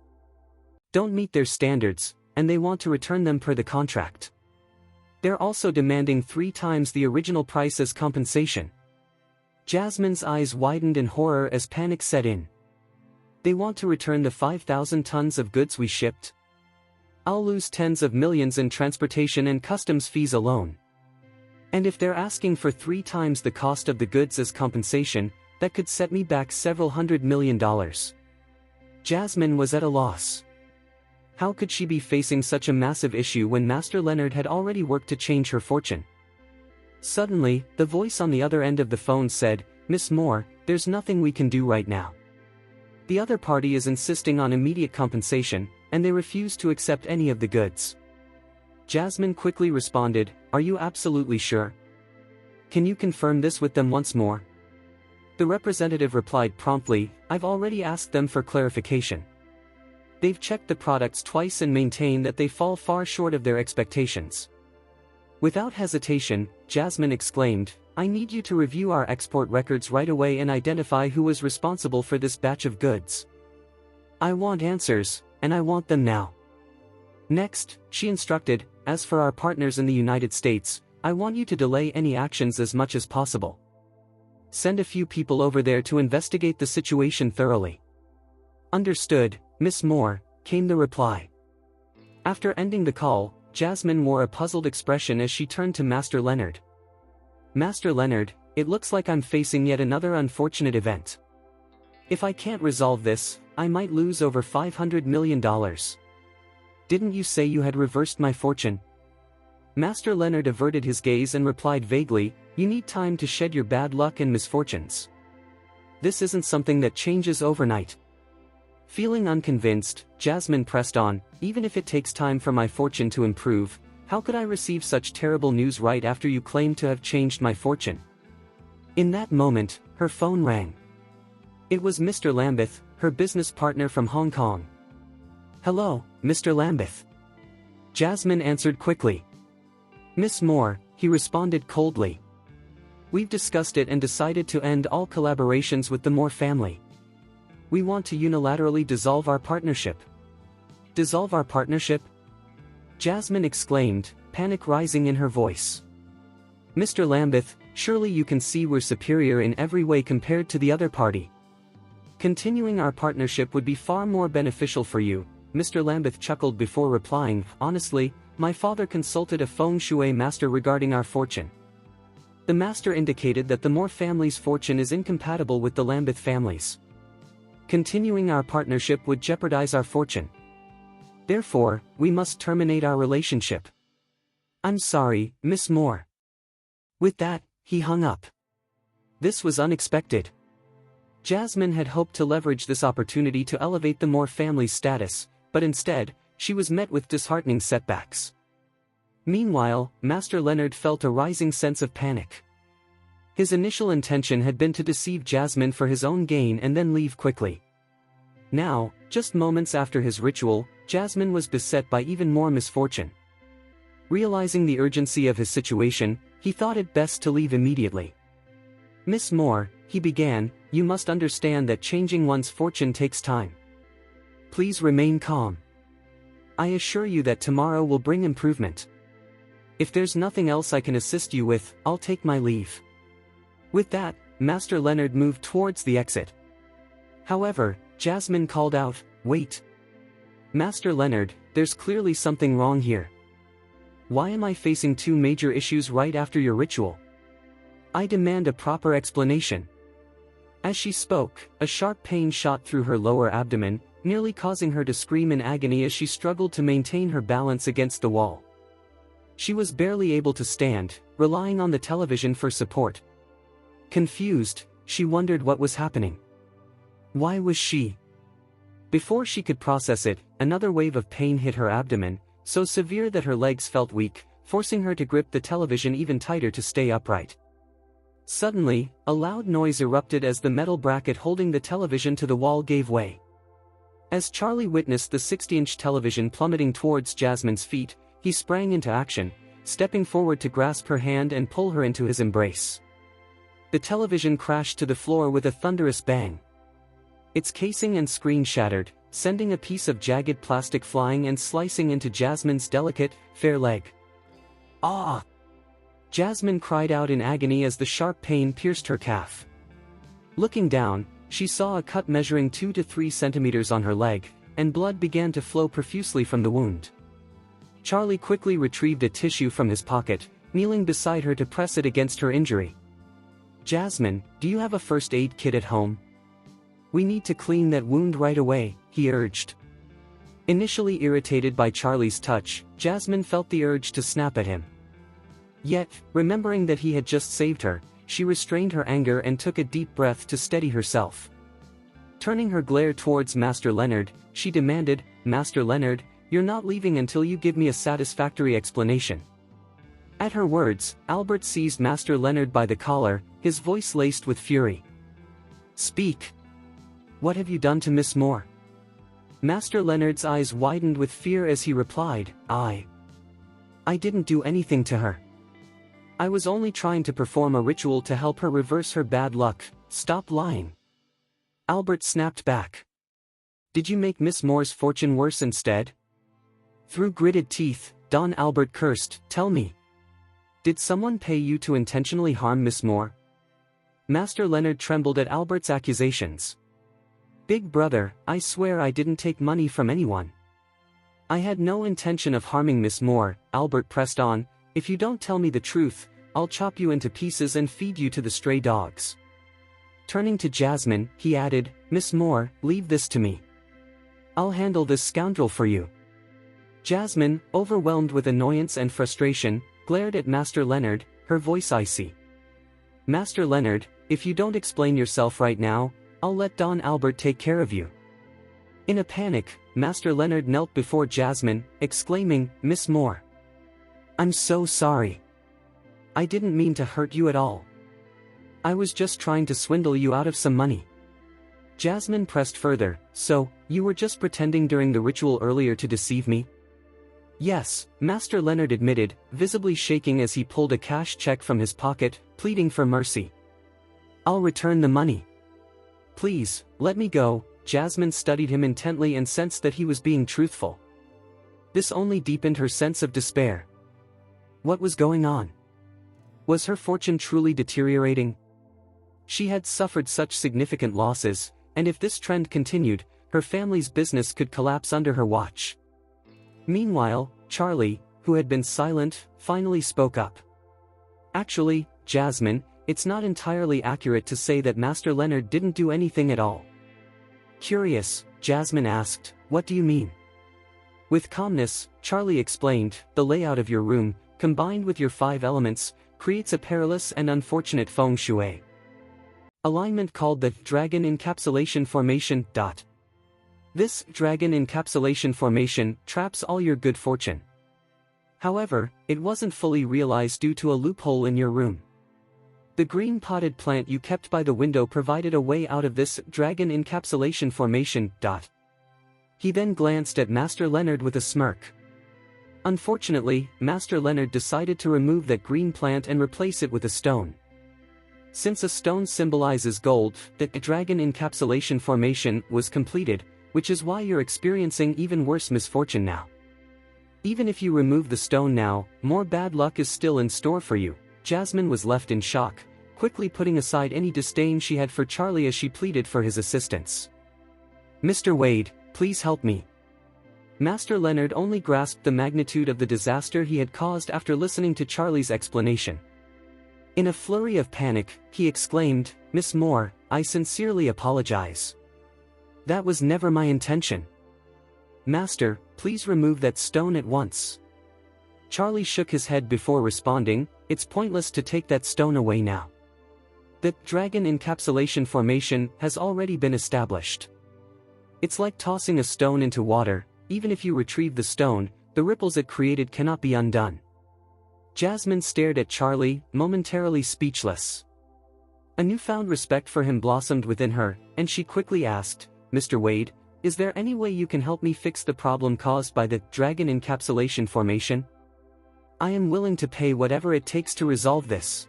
[SPEAKER 1] don't meet their standards, and they want to return them per the contract. They're also demanding 3 times the original price as compensation." Jasmine's eyes widened in horror as panic set in. "They want to return the 5,000 tons of goods we shipped? I'll lose tens of millions in transportation and customs fees alone. And if they're asking for 3 times the cost of the goods as compensation, that could set me back several $100 million. Jasmine was at a loss. How could she be facing such a massive issue when Master Leonard had already worked to change her fortune? Suddenly, the voice on the other end of the phone said, "Miss Moore, there's nothing we can do right now. The other party is insisting on immediate compensation, and they refuse to accept any of the goods." Jasmine quickly responded, "Are you absolutely sure? Can you confirm this with them once more?" The representative replied promptly, "I've already asked them for clarification. They've checked the products twice and maintain that they fall far short of their expectations." Without hesitation, Jasmine exclaimed, "I need you to review our export records right away and identify who was responsible for this batch of goods. I want answers, and I want them now." Next, she instructed, "As for our partners in the United States, I want you to delay any actions as much as possible. Send a few people over there to investigate the situation thoroughly." "Understood, Miss Moore," came the reply. After ending the call, Jasmine wore a puzzled expression as she turned to Master Leonard. "Master Leonard, it looks like I'm facing yet another unfortunate event. If I can't resolve this, I might lose over $500 million. Didn't you say you had reversed my fortune?" Master Leonard averted his gaze and replied vaguely, "You need time to shed your bad luck and misfortunes. This isn't something that changes overnight." Feeling unconvinced, Jasmine pressed on, "Even if it takes time for my fortune to improve, how could I receive such terrible news right after you claimed to have changed my fortune?" In that moment, her phone rang. It was Mr. Lambeth, her business partner from Hong Kong. "Hello, Mr. Lambeth." Jasmine answered quickly. "Miss Moore," he responded coldly. "We've discussed it and decided to end all collaborations with the Moore family. We want to unilaterally dissolve our partnership." "Dissolve our partnership?" Jasmine exclaimed, panic rising in her voice. "Mr. Lambeth, surely you can see we're superior in every way compared to the other party. Continuing our partnership would be far more beneficial for you." Mr. Lambeth chuckled before replying, "Honestly, my father consulted a feng shui master regarding our fortune. The master indicated that the Moore family's fortune is incompatible with the Lambeth family's. Continuing our partnership would jeopardize our fortune. Therefore, we must terminate our relationship. I'm sorry, Miss Moore." With that, he hung up. This was unexpected. Jasmine had hoped to leverage this opportunity to elevate the Moore family's status, but instead, she was met with disheartening setbacks. Meanwhile, Master Leonard felt a rising sense of panic. His initial intention had been to deceive Jasmine for his own gain and then leave quickly. Now, just moments after his ritual, Jasmine was beset by even more misfortune. Realizing the urgency of his situation, he thought it best to leave immediately. "Miss Moore," he began, "you must understand that changing one's fortune takes time. Please remain calm. I assure you that tomorrow will bring improvement. If there's nothing else I can assist you with, I'll take my leave." With that, Master Leonard moved towards the exit. However, Jasmine called out, "Wait. Master Leonard, there's clearly something wrong here. Why am I facing two major issues right after your ritual? I demand a proper explanation." As she spoke, a sharp pain shot through her lower abdomen, nearly causing her to scream in agony as she struggled to maintain her balance against the wall. She was barely able to stand, relying on the television for support. Confused, she wondered what was happening. Why was she? Before she could process it, another wave of pain hit her abdomen, so severe that her legs felt weak, forcing her to grip the television even tighter to stay upright. Suddenly, a loud noise erupted as the metal bracket holding the television to the wall gave way. As Charlie witnessed the 60-inch television plummeting towards Jasmine's feet, he sprang into action, stepping forward to grasp her hand and pull her into his embrace. The television crashed to the floor with a thunderous bang. Its casing and screen shattered, sending a piece of jagged plastic flying and slicing into Jasmine's delicate, fair leg. "Ah!" Jasmine cried out in agony as the sharp pain pierced her calf. Looking down, she saw a cut measuring 2 to 3 centimeters on her leg, and blood began to flow profusely from the wound. Charlie quickly retrieved a tissue from his pocket, kneeling beside her to press it against her injury. Jasmine, do you have a first aid kit at home? We need to clean that wound right away, he urged. Initially irritated by Charlie's touch, Jasmine felt the urge to snap at him. Yet, remembering that he had just saved her, she restrained her anger and took a deep breath to steady herself. Turning her glare towards Master Leonard, she demanded, Master Leonard, you're not leaving until you give me a satisfactory explanation. At her words, Albert seized Master Leonard by the collar, his voice laced with fury. Speak! What have you done to Miss Moore? Master Leonard's eyes widened with fear as he replied, I didn't do anything to her. I was only trying to perform a ritual to help her reverse her bad luck. Stop lying. Albert snapped back. Did you make Miss Moore's fortune worse instead? Through gritted teeth, Don Albert cursed, Tell me. Did someone pay you to intentionally harm Miss Moore? Master Leonard trembled at Albert's accusations. Big brother, I swear I didn't take money from anyone. I had no intention of harming Miss Moore, Albert pressed on. If you don't tell me the truth, I'll chop you into pieces and feed you to the stray dogs. Turning to Jasmine, he added, Miss Moore, leave this to me. I'll handle this scoundrel for you. Jasmine, overwhelmed with annoyance and frustration, glared at Master Leonard, her voice icy. Master Leonard, if you don't explain yourself right now, I'll let Don Albert take care of you. In a panic, Master Leonard knelt before Jasmine, exclaiming, Miss Moore. I'm so sorry. I didn't mean to hurt you at all. I was just trying to swindle you out of some money. Jasmine pressed further, So, you were just pretending during the ritual earlier to deceive me? Yes, Master Leonard admitted, visibly shaking as he pulled a cash check from his pocket, pleading for mercy. I'll return the money. Please, let me go. Jasmine studied him intently and sensed that he was being truthful. This only deepened her sense of despair. What was going on? Was her fortune truly deteriorating? She had suffered such significant losses, and if this trend continued, her family's business could collapse under her watch. Meanwhile, Charlie, who had been silent, finally spoke up. Actually, Jasmine, it's not entirely accurate to say that Master Leonard didn't do anything at all. Curious, Jasmine asked, What do you mean? With calmness, Charlie explained, the layout of your room, combined with your 5 elements, creates a perilous and unfortunate feng shui alignment called the dragon encapsulation formation. This dragon encapsulation formation traps all your good fortune. However, it wasn't fully realized due to a loophole in your room. The green potted plant you kept by the window provided a way out of this dragon encapsulation formation. He then glanced at Master Leonard with a smirk. Unfortunately, Master Leonard decided to remove that green plant and replace it with a stone. Since a stone symbolizes gold, the dragon encapsulation formation was completed, which is why you're experiencing even worse misfortune now. Even if you remove the stone now, more bad luck is still in store for you. Jasmine was left in shock, quickly putting aside any disdain she had for Charlie as she pleaded for his assistance. Mr. Wade, please help me. Master Leonard only grasped the magnitude of the disaster he had caused after listening to Charlie's explanation. In a flurry of panic, he exclaimed, Miss Moore, I sincerely apologize. That was never my intention. Master, please remove that stone at once. Charlie shook his head before responding, It's pointless to take that stone away now. The dragon encapsulation formation has already been established. It's like tossing a stone into water. Even if you retrieve the stone, the ripples it created cannot be undone. Jasmine stared at Charlie, momentarily speechless. A newfound respect for him blossomed within her, and she quickly asked, Mr. Wade, is there any way you can help me fix the problem caused by the dragon encapsulation formation? I am willing to pay whatever it takes to resolve this.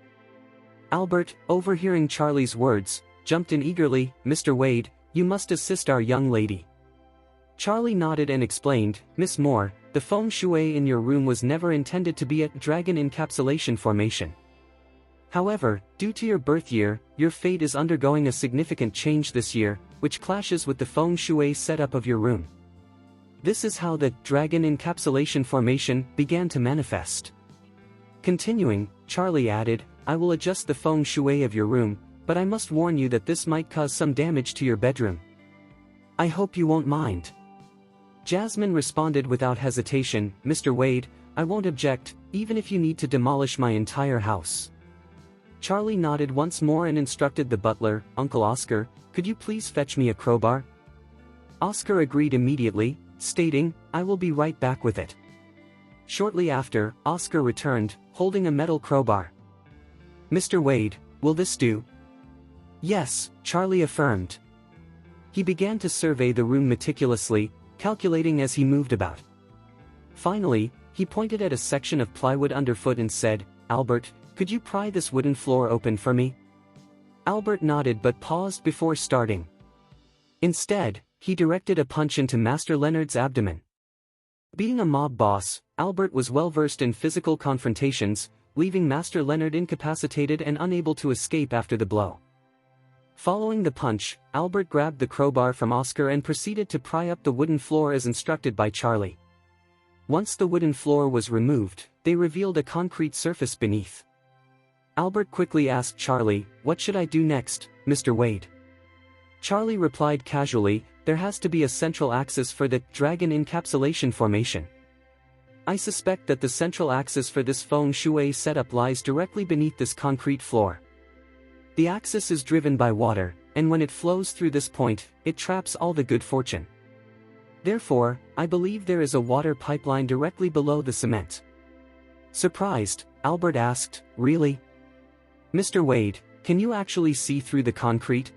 [SPEAKER 1] Albert, overhearing Charlie's words, jumped in eagerly, Mr. Wade, you must assist our young lady. Charlie nodded and explained, Miss Moore, the feng shui in your room was never intended to be a dragon encapsulation formation. However, due to your birth year, your fate is undergoing a significant change this year, which clashes with the feng shui setup of your room. This is how the dragon encapsulation formation began to manifest. Continuing, Charlie added, I will adjust the feng shui of your room, but I must warn you that this might cause some damage to your bedroom. I hope you won't mind." Jasmine responded without hesitation, "Mr. Wade, I won't object, even if you need to demolish my entire house." Charlie nodded once more and instructed the butler, "Uncle Oscar, could you please fetch me a crowbar?" Oscar agreed immediately, stating, "I will be right back with it." Shortly after, Oscar returned, holding a metal crowbar. "Mr. Wade, will this do?" "Yes," Charlie affirmed. He began to survey the room meticulously, calculating as he moved about. Finally, he pointed at a section of plywood underfoot and said, "Albert, could you pry this wooden floor open for me?" Albert nodded but paused before starting. Instead, he directed a punch into Master Leonard's abdomen. Being a mob boss, Albert was well versed in physical confrontations, leaving Master Leonard incapacitated and unable to escape after the blow. Following the punch, Albert grabbed the crowbar from Oscar and proceeded to pry up the wooden floor as instructed by Charlie. Once the wooden floor was removed, they revealed a concrete surface beneath. Albert quickly asked Charlie, "What should I do next, Mr. Wade?" Charlie replied casually, "There has to be a central axis for the dragon encapsulation formation. I suspect that the central axis for this feng shui setup lies directly beneath this concrete floor. The axis is driven by water, and when it flows through this point, it traps all the good fortune. Therefore, I believe there is a water pipeline directly below the cement." Surprised, Albert asked, "Really? Mr. Wade, can you actually see through the concrete?"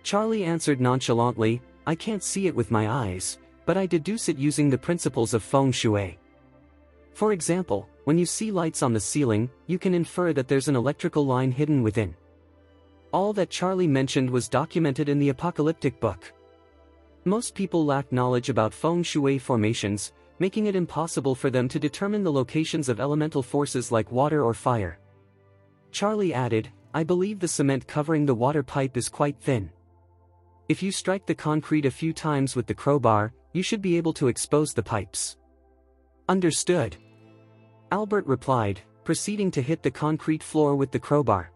[SPEAKER 1] Charlie answered nonchalantly, "I can't see it with my eyes, but I deduce it using the principles of feng shui. For example, when you see lights on the ceiling, you can infer that there's an electrical line hidden within." All that Charlie mentioned was documented in the apocalyptic book. Most people lack knowledge about feng shui formations, making it impossible for them to determine the locations of elemental forces like water or fire. Charlie added, "I believe the cement covering the water pipe is quite thin. If you strike the concrete a few times with the crowbar, you should be able to expose the pipes." "Understood," Albert replied, proceeding to hit the concrete floor with the crowbar.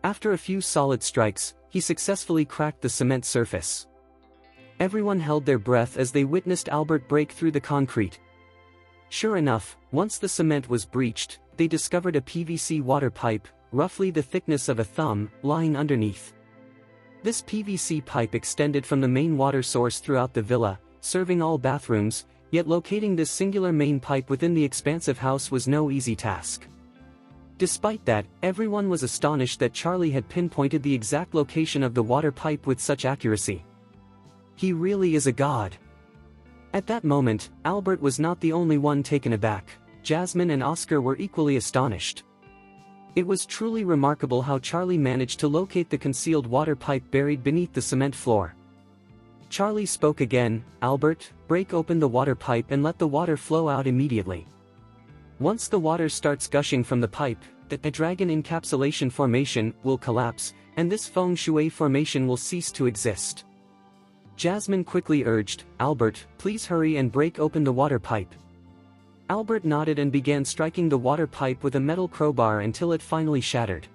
[SPEAKER 1] After a few solid strikes, he successfully cracked the cement surface. Everyone held their breath as they witnessed Albert break through the concrete. Sure enough, once the cement was breached, they discovered a PVC water pipe, roughly the thickness of a thumb, lying underneath. This PVC pipe extended from the main water source throughout the villa, serving all bathrooms, yet locating this singular main pipe within the expansive house was no easy task. Despite that, everyone was astonished that Charlie had pinpointed the exact location of the water pipe with such accuracy. He really is a god. At that moment, Albert was not the only one taken aback. Jasmine and Oscar were equally astonished. It was truly remarkable how Charlie managed to locate the concealed water pipe buried beneath the cement floor. Charlie spoke again, "Albert, break open the water pipe and let the water flow out immediately. Once the water starts gushing from the pipe, the dragon encapsulation formation will collapse, and this feng shui formation will cease to exist." Jasmine quickly urged, "Albert, please hurry and break open the water pipe." Albert nodded and began striking the water pipe with a metal crowbar until it finally shattered.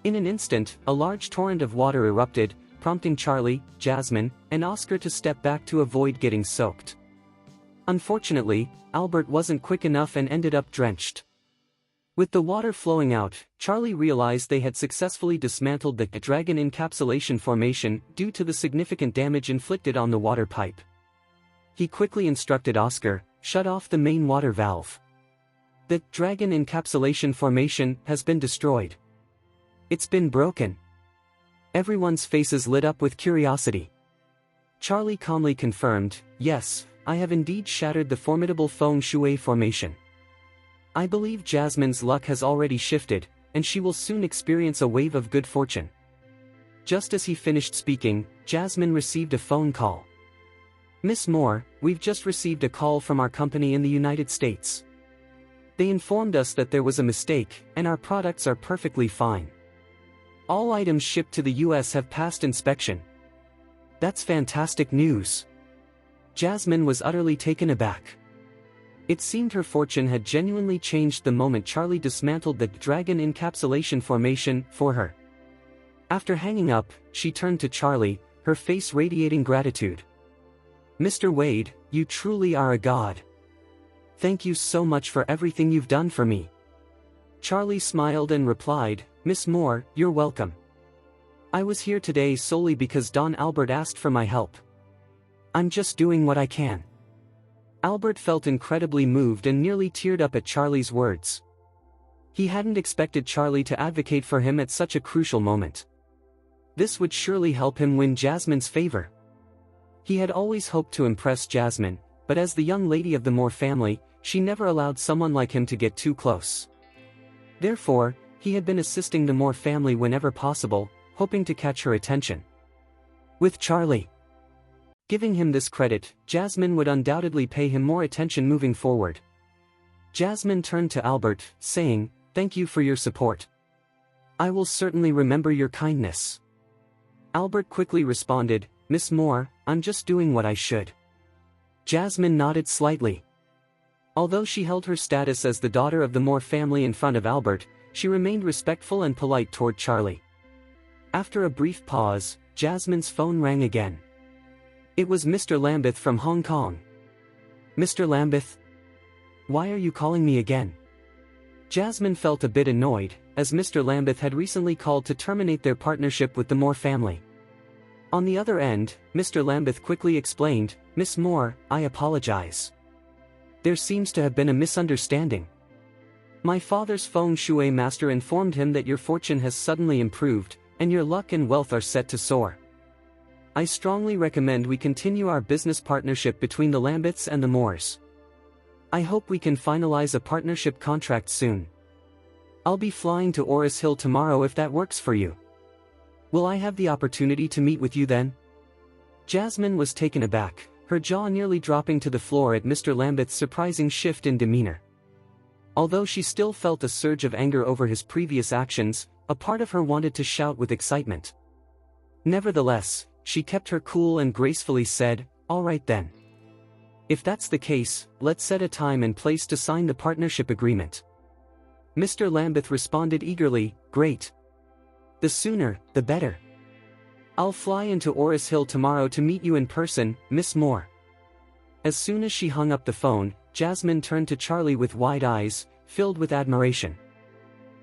[SPEAKER 1] In an instant, a large torrent of water erupted, prompting Charlie, Jasmine, and Oscar to step back to avoid getting soaked. Unfortunately, Albert wasn't quick enough and ended up drenched. With the water flowing out, Charlie realized they had successfully dismantled the dragon encapsulation formation due to the significant damage inflicted on the water pipe. He quickly instructed Oscar, "Shut off the main water valve. The dragon encapsulation formation has been destroyed. It's been broken." Everyone's faces lit up with curiosity. Charlie calmly confirmed, "Yes, I have indeed shattered the formidable feng shui formation. I believe Jasmine's luck has already shifted, and she will soon experience a wave of good fortune." Just as he finished speaking, Jasmine received a phone call. "Miss Moore, we've just received a call from our company in the United States. They informed us that there was a mistake, and our products are perfectly fine. All items shipped to the US have passed inspection." "That's fantastic news." Jasmine was utterly taken aback. It seemed her fortune had genuinely changed the moment Charlie dismantled the dragon encapsulation formation for her. After hanging up, she turned to Charlie, her face radiating gratitude. "Mr. Wade, you truly are a god. Thank you so much for everything you've done for me." Charlie smiled and replied, "Miss Moore, you're welcome. I was here today solely because Don Albert asked for my help. I'm just doing what I can." Albert felt incredibly moved and nearly teared up at Charlie's words. He hadn't expected Charlie to advocate for him at such a crucial moment. This would surely help him win Jasmine's favor. He had always hoped to impress Jasmine, but as the young lady of the Moore family, she never allowed someone like him to get too close. Therefore, he had been assisting the Moore family whenever possible, hoping to catch her attention. With Charlie giving him this credit, Jasmine would undoubtedly pay him more attention moving forward. Jasmine turned to Albert, saying, "Thank you for your support. I will certainly remember your kindness." Albert quickly responded, "Miss Moore, I'm just doing what I should." Jasmine nodded slightly. Although she held her status as the daughter of the Moore family in front of Albert, she remained respectful and polite toward Charlie. After a brief pause, Jasmine's phone rang again. It was Mr. Lambeth from Hong Kong. "Mr. Lambeth? Why are you calling me again?" Jasmine felt a bit annoyed, as Mr. Lambeth had recently called to terminate their partnership with the Moore family. On the other end, Mr. Lambeth quickly explained, "Miss Moore, I apologize. There seems to have been a misunderstanding. My father's feng shui master informed him that your fortune has suddenly improved, and your luck and wealth are set to soar. I strongly recommend we continue our business partnership between the Lambeths and the Moores. I hope we can finalize a partnership contract soon. I'll be flying to Oris Hill tomorrow if that works for you. Will I have the opportunity to meet with you then?" Jasmine was taken aback, her jaw nearly dropping to the floor at Mr. Lambeth's surprising shift in demeanor. Although she still felt a surge of anger over his previous actions, a part of her wanted to shout with excitement. Nevertheless, she kept her cool and gracefully said, "All right then. If that's the case, let's set a time and place to sign the partnership agreement." Mr. Lambeth responded eagerly, "Great. The sooner, the better. I'll fly into Oris Hill tomorrow to meet you in person, Miss Moore." As soon as she hung up the phone, Jasmine turned to Charlie with wide eyes, filled with admiration.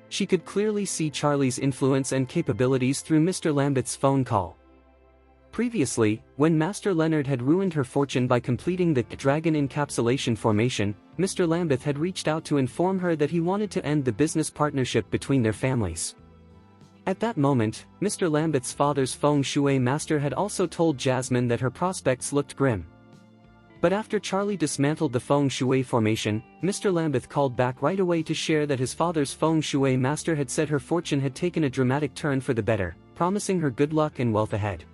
[SPEAKER 1] She could clearly see Charlie's influence and capabilities through Mr. Lambeth's phone call. Previously, when Master Leonard had ruined her fortune by completing the dragon encapsulation formation, Mr. Lambeth had reached out to inform her that he wanted to end the business partnership between their families. At that moment, Mr. Lambeth's father's feng shui master had also told Jasmine that her prospects looked grim. But after Charlie dismantled the feng shui formation, Mr. Lambeth called back right away to share that his father's feng shui master had said her fortune had taken a dramatic turn for the better, promising her good luck and wealth ahead.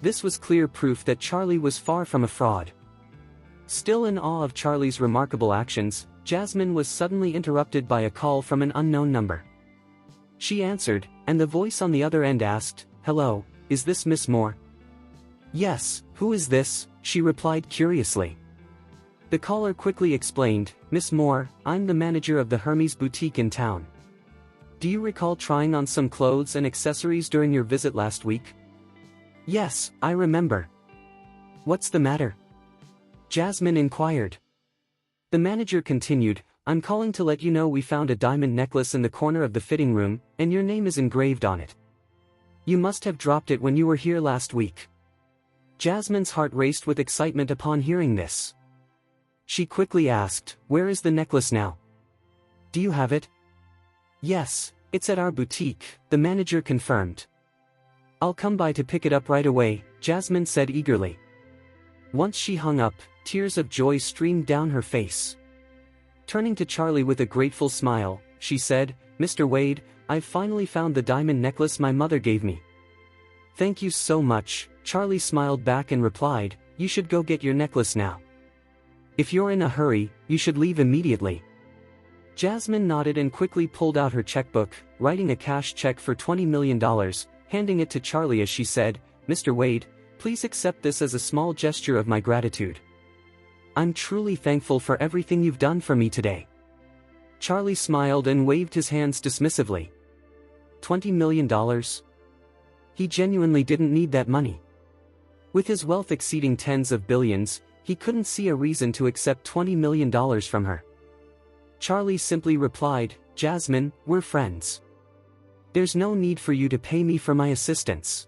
[SPEAKER 1] This was clear proof that Charlie was far from a fraud. Still in awe of Charlie's remarkable actions, Jasmine was suddenly interrupted by a call from an unknown number. She answered, and the voice on the other end asked, "Hello, is this Miss Moore?" "Yes, who is this?" she replied curiously. The caller quickly explained, "Miss Moore, I'm the manager of the Hermes boutique in town. Do you recall trying on some clothes and accessories during your visit last week?" "Yes, I remember. What's the matter?" Jasmine inquired. The manager continued, "I'm calling to let you know we found a diamond necklace in the corner of the fitting room, and your name is engraved on it. You must have dropped it when you were here last week." Jasmine's heart raced with excitement upon hearing this. She quickly asked, "Where is the necklace now? Do you have it?" "Yes, it's at our boutique," the manager confirmed. "I'll come by to pick it up right away," Jasmine said eagerly. Once she hung up, tears of joy streamed down her face. Turning to Charlie with a grateful smile, she said, "Mr. Wade, I've finally found the diamond necklace my mother gave me." "Thank you so much," Charlie smiled back and replied, "You should go get your necklace now. If you're in a hurry, you should leave immediately." Jasmine nodded and quickly pulled out her checkbook, writing a cash check for $20 million, handing it to Charlie as she said, "Mr. Wade, please accept this as a small gesture of my gratitude. I'm truly thankful for everything you've done for me today." Charlie smiled and waved his hands dismissively. $20 million? He genuinely didn't need that money. With his wealth exceeding tens of billions, he couldn't see a reason to accept $20 million from her. Charlie simply replied, "Jasmine, we're friends. There's no need for you to pay me for my assistance."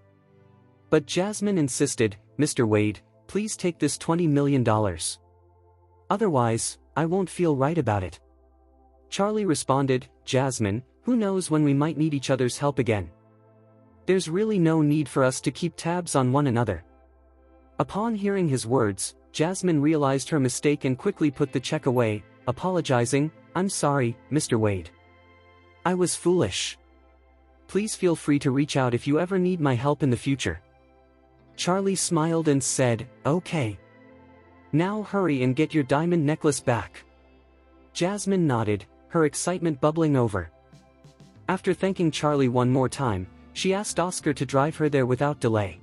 [SPEAKER 1] But Jasmine insisted, "Mr. Wade, please take this $20 million. Otherwise, I won't feel right about it." Charlie responded, "Jasmine, who knows when we might need each other's help again? There's really no need for us to keep tabs on one another." Upon hearing his words, Jasmine realized her mistake and quickly put the check away, apologizing, "I'm sorry, Mr. Wade. I was foolish. Please feel free to reach out if you ever need my help in the future." Charlie smiled and said, "Okay. Now hurry and get your diamond necklace back." Jasmine nodded, her excitement bubbling over. After thanking Charlie one more time, she asked Oscar to drive her there without delay.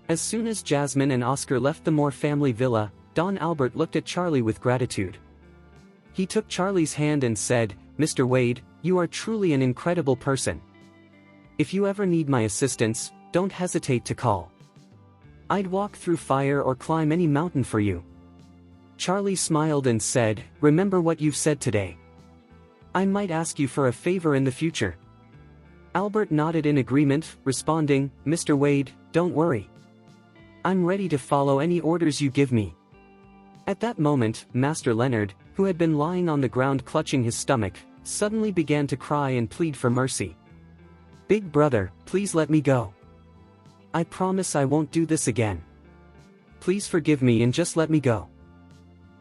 [SPEAKER 1] As soon as Jasmine and Oscar left the Moore family villa, Don Albert looked at Charlie with gratitude. He took Charlie's hand and said, "Mr. Wade, you are truly an incredible person. If you ever need my assistance, don't hesitate to call. I'd walk through fire or climb any mountain for you." Charlie smiled and said, "Remember what you've said today. I might ask you for a favor in the future." Albert nodded in agreement, responding, "Mr. Wade, don't worry. I'm ready to follow any orders you give me." At that moment, Master Leonard, who had been lying on the ground clutching his stomach, suddenly began to cry and plead for mercy. "Big brother, please let me go. I promise I won't do this again. Please forgive me and just let me go."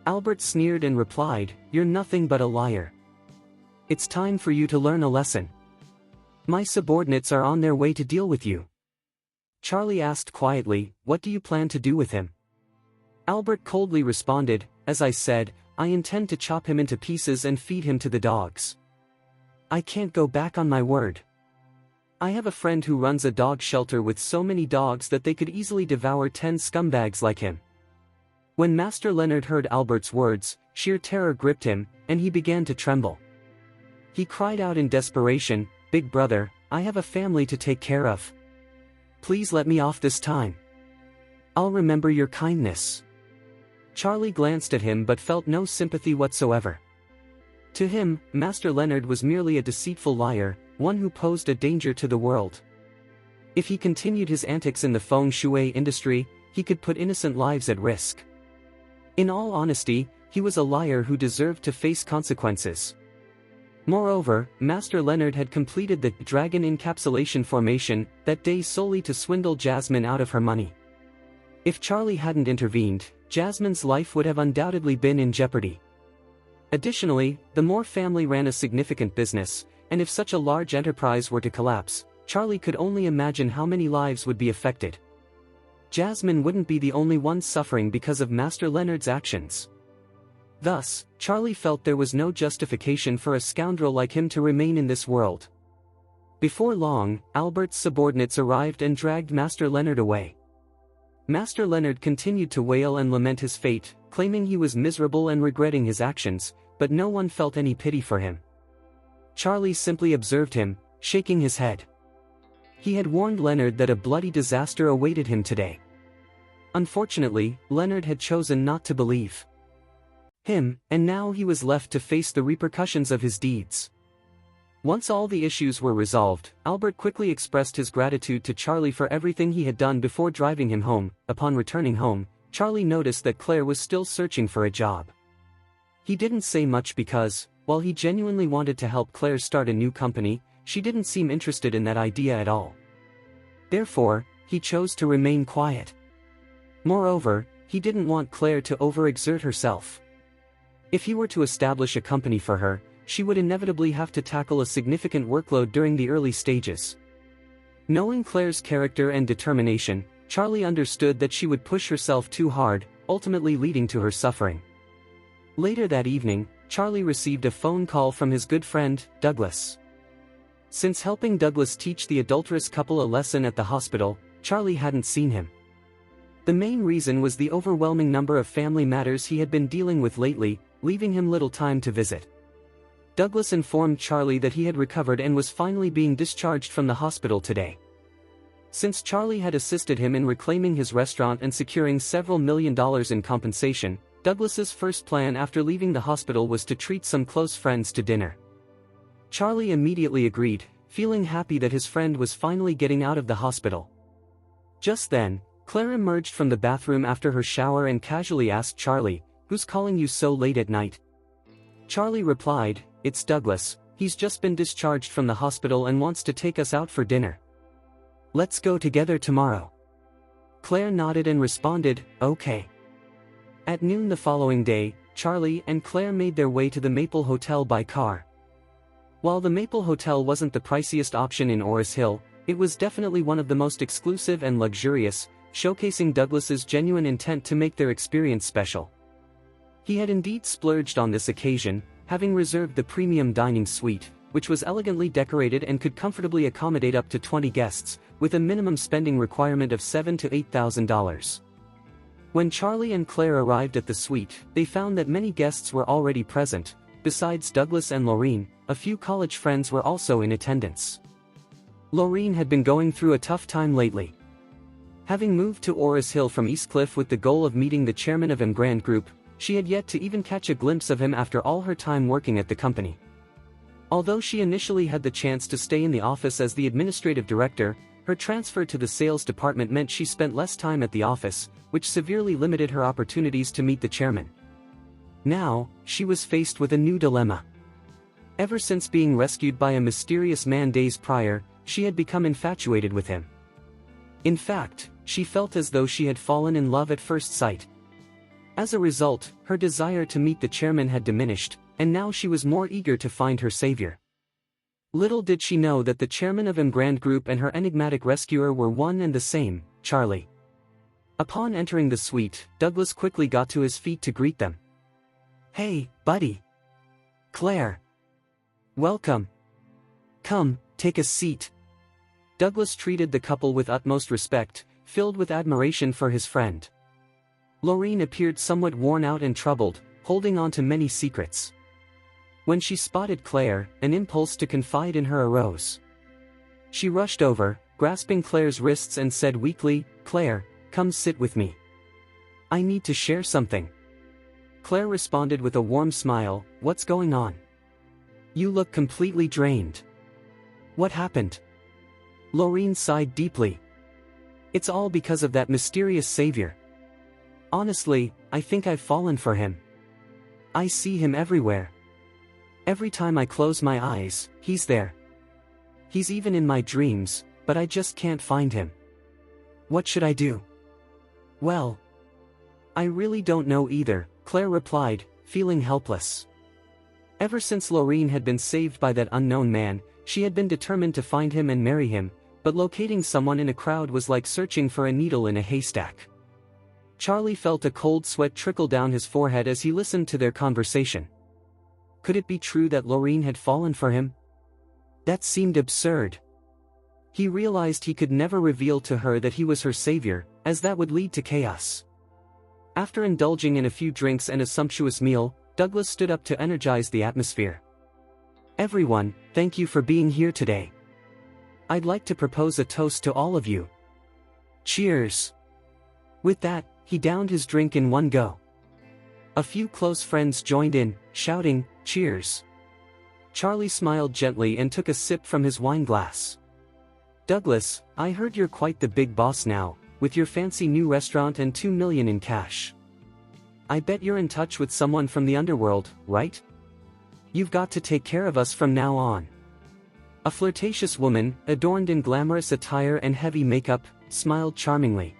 [SPEAKER 1] Albert sneered and replied, "You're nothing but a liar. It's time for you to learn a lesson. My subordinates are on their way to deal with you." Charlie asked quietly, "What do you plan to do with him?" Albert coldly responded, "As I said, I intend to chop him into pieces and feed him to the dogs. I can't go back on my word. I have a friend who runs a dog shelter with so many dogs that they could easily devour 10 scumbags like him." When Master Leonard heard Albert's words, sheer terror gripped him, and he began to tremble. He cried out in desperation, "Big brother, I have a family to take care of. Please let me off this time. I'll remember your kindness." Charlie glanced at him but felt no sympathy whatsoever. To him, Master Leonard was merely a deceitful liar, one who posed a danger to the world. If he continued his antics in the feng shui industry, he could put innocent lives at risk. In all honesty, he was a liar who deserved to face consequences. Moreover, Master Leonard had completed the dragon encapsulation formation that day solely to swindle Jasmine out of her money. If Charlie hadn't intervened, Jasmine's life would have undoubtedly been in jeopardy. Additionally, the Moore family ran a significant business, and if such a large enterprise were to collapse, Charlie could only imagine how many lives would be affected. Jasmine wouldn't be the only one suffering because of Master Leonard's actions. Thus, Charlie felt there was no justification for a scoundrel like him to remain in this world. Before long, Albert's subordinates arrived and dragged Master Leonard away. Master Leonard continued to wail and lament his fate, claiming he was miserable and regretting his actions, but no one felt any pity for him. Charlie simply observed him, shaking his head. He had warned Leonard that a bloody disaster awaited him today. Unfortunately, Leonard had chosen not to believe him, and now he was left to face the repercussions of his deeds. Once all the issues were resolved, Albert quickly expressed his gratitude to Charlie for everything he had done before driving him home. Upon returning home, Charlie noticed that Claire was still searching for a job. He didn't say much because, while he genuinely wanted to help Claire start a new company, she didn't seem interested in that idea at all. Therefore, he chose to remain quiet. Moreover, he didn't want Claire to overexert herself. If he were to establish a company for her, she would inevitably have to tackle a significant workload during the early stages. Knowing Claire's character and determination, Charlie understood that she would push herself too hard, ultimately leading to her suffering. Later that evening, Charlie received a phone call from his good friend, Douglas. Since helping Douglas teach the adulterous couple a lesson at the hospital, Charlie hadn't seen him. The main reason was the overwhelming number of family matters he had been dealing with lately, leaving him little time to visit. Douglas informed Charlie that he had recovered and was finally being discharged from the hospital today. Since Charlie had assisted him in reclaiming his restaurant and securing several $1 million in compensation, Douglas's first plan after leaving the hospital was to treat some close friends to dinner. Charlie immediately agreed, feeling happy that his friend was finally getting out of the hospital. Just then, Claire emerged from the bathroom after her shower and casually asked Charlie, "Who's calling you so late at night?" Charlie replied, "It's Douglas, he's just been discharged from the hospital and wants to take us out for dinner. Let's go together tomorrow." Claire nodded and responded, "Okay." At noon the following day, Charlie and Claire made their way to the Maple Hotel by car. While the Maple Hotel wasn't the priciest option in Oris Hill, it was definitely one of the most exclusive and luxurious, showcasing Douglas's genuine intent to make their experience special. He had indeed splurged on this occasion, having reserved the premium dining suite, which was elegantly decorated and could comfortably accommodate up to 20 guests, with a minimum spending requirement of $7,000 to $8,000. When Charlie and Claire arrived at the suite, they found that many guests were already present. Besides Douglas and Laureen, a few college friends were also in attendance. Laureen had been going through a tough time lately. Having moved to Oris Hill from East Cliff with the goal of meeting the chairman of Emgrand Group, she had yet to even catch a glimpse of him after all her time working at the company. Although she initially had the chance to stay in the office as the administrative director, her transfer to the sales department meant she spent less time at the office, which severely limited her opportunities to meet the chairman. Now, she was faced with a new dilemma. Ever since being rescued by a mysterious man days prior, she had become infatuated with him. In fact, she felt as though she had fallen in love at first sight. As a result, her desire to meet the chairman had diminished, and now she was more eager to find her savior. Little did she know that the chairman of Emgrand Group and her enigmatic rescuer were one and the same, Charlie. Upon entering the suite, Douglas quickly got to his feet to greet them. "Hey, buddy. Claire. Welcome. Come, take a seat." Douglas treated the couple with utmost respect, filled with admiration for his friend. Laureen appeared somewhat worn out and troubled, holding on to many secrets. When she spotted Claire, an impulse to confide in her arose. She rushed over, grasping Claire's wrists and said weakly, "Claire, come sit with me. I need to share something." Claire responded with a warm smile, "What's going on? You look completely drained. What happened?" Laureen sighed deeply. "It's all because of that mysterious savior. Honestly, I think I've fallen for him. I see him everywhere. Every time I close my eyes, he's there. He's even in my dreams, but I just can't find him. What should I do?" "Well, I really don't know either," Claire replied, feeling helpless. Ever since Laureen had been saved by that unknown man, she had been determined to find him and marry him, but locating someone in a crowd was like searching for a needle in a haystack. Charlie felt a cold sweat trickle down his forehead as he listened to their conversation. Could it be true that Laureen had fallen for him? That seemed absurd. He realized he could never reveal to her that he was her savior, as that would lead to chaos. After indulging in a few drinks and a sumptuous meal, Douglas stood up to energize the atmosphere. "Everyone, thank you for being here today. I'd like to propose a toast to all of you. Cheers." With that, he downed his drink in one go. A few close friends joined in, shouting, "Cheers." Charlie smiled gently and took a sip from his wine glass. "Douglas, I heard you're quite the big boss now, with your fancy new restaurant and $2 million in cash. I bet you're in touch with someone from the underworld, right? You've got to take care of us from now on." A flirtatious woman, adorned in glamorous attire and heavy makeup, smiled charmingly.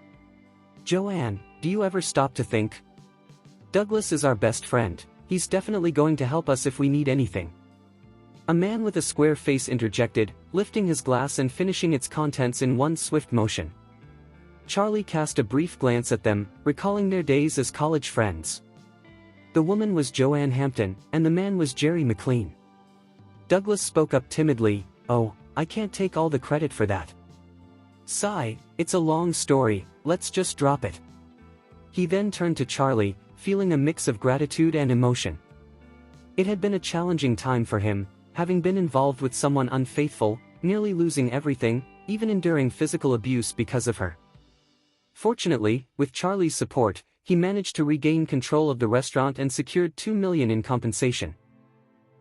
[SPEAKER 1] "Joanne, do you ever stop to think? Douglas is our best friend, he's definitely going to help us if we need anything." A man with a square face interjected, lifting his glass and finishing its contents in one swift motion. Charlie cast a brief glance at them, recalling their days as college friends. The woman was Joanne Hampton, and the man was Jerry McLean. Douglas spoke up timidly, "Oh, I can't take all the credit for that. Sigh, it's a long story, let's just drop it." He then turned to Charlie, feeling a mix of gratitude and emotion. It had been a challenging time for him, having been involved with someone unfaithful, nearly losing everything, even enduring physical abuse because of her. Fortunately, with Charlie's support, he managed to regain control of the restaurant and secured $2 million in compensation.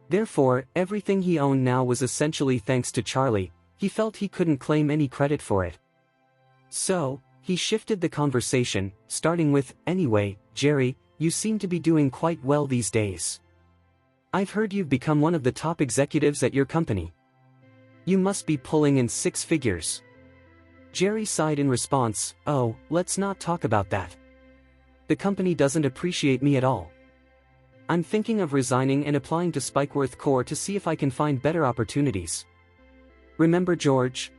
[SPEAKER 1] Therefore, everything he owned now was essentially thanks to Charlie. He felt he couldn't claim any credit for it. So, he shifted the conversation, starting with, "Anyway, Jerry, you seem to be doing quite well these days. I've heard you've become one of the top executives at your company. You must be pulling in 6 figures." Jerry sighed in response, "Oh, let's not talk about that. The company doesn't appreciate me at all. I'm thinking of resigning and applying to Spikeworth Corp to see if I can find better opportunities. Remember George?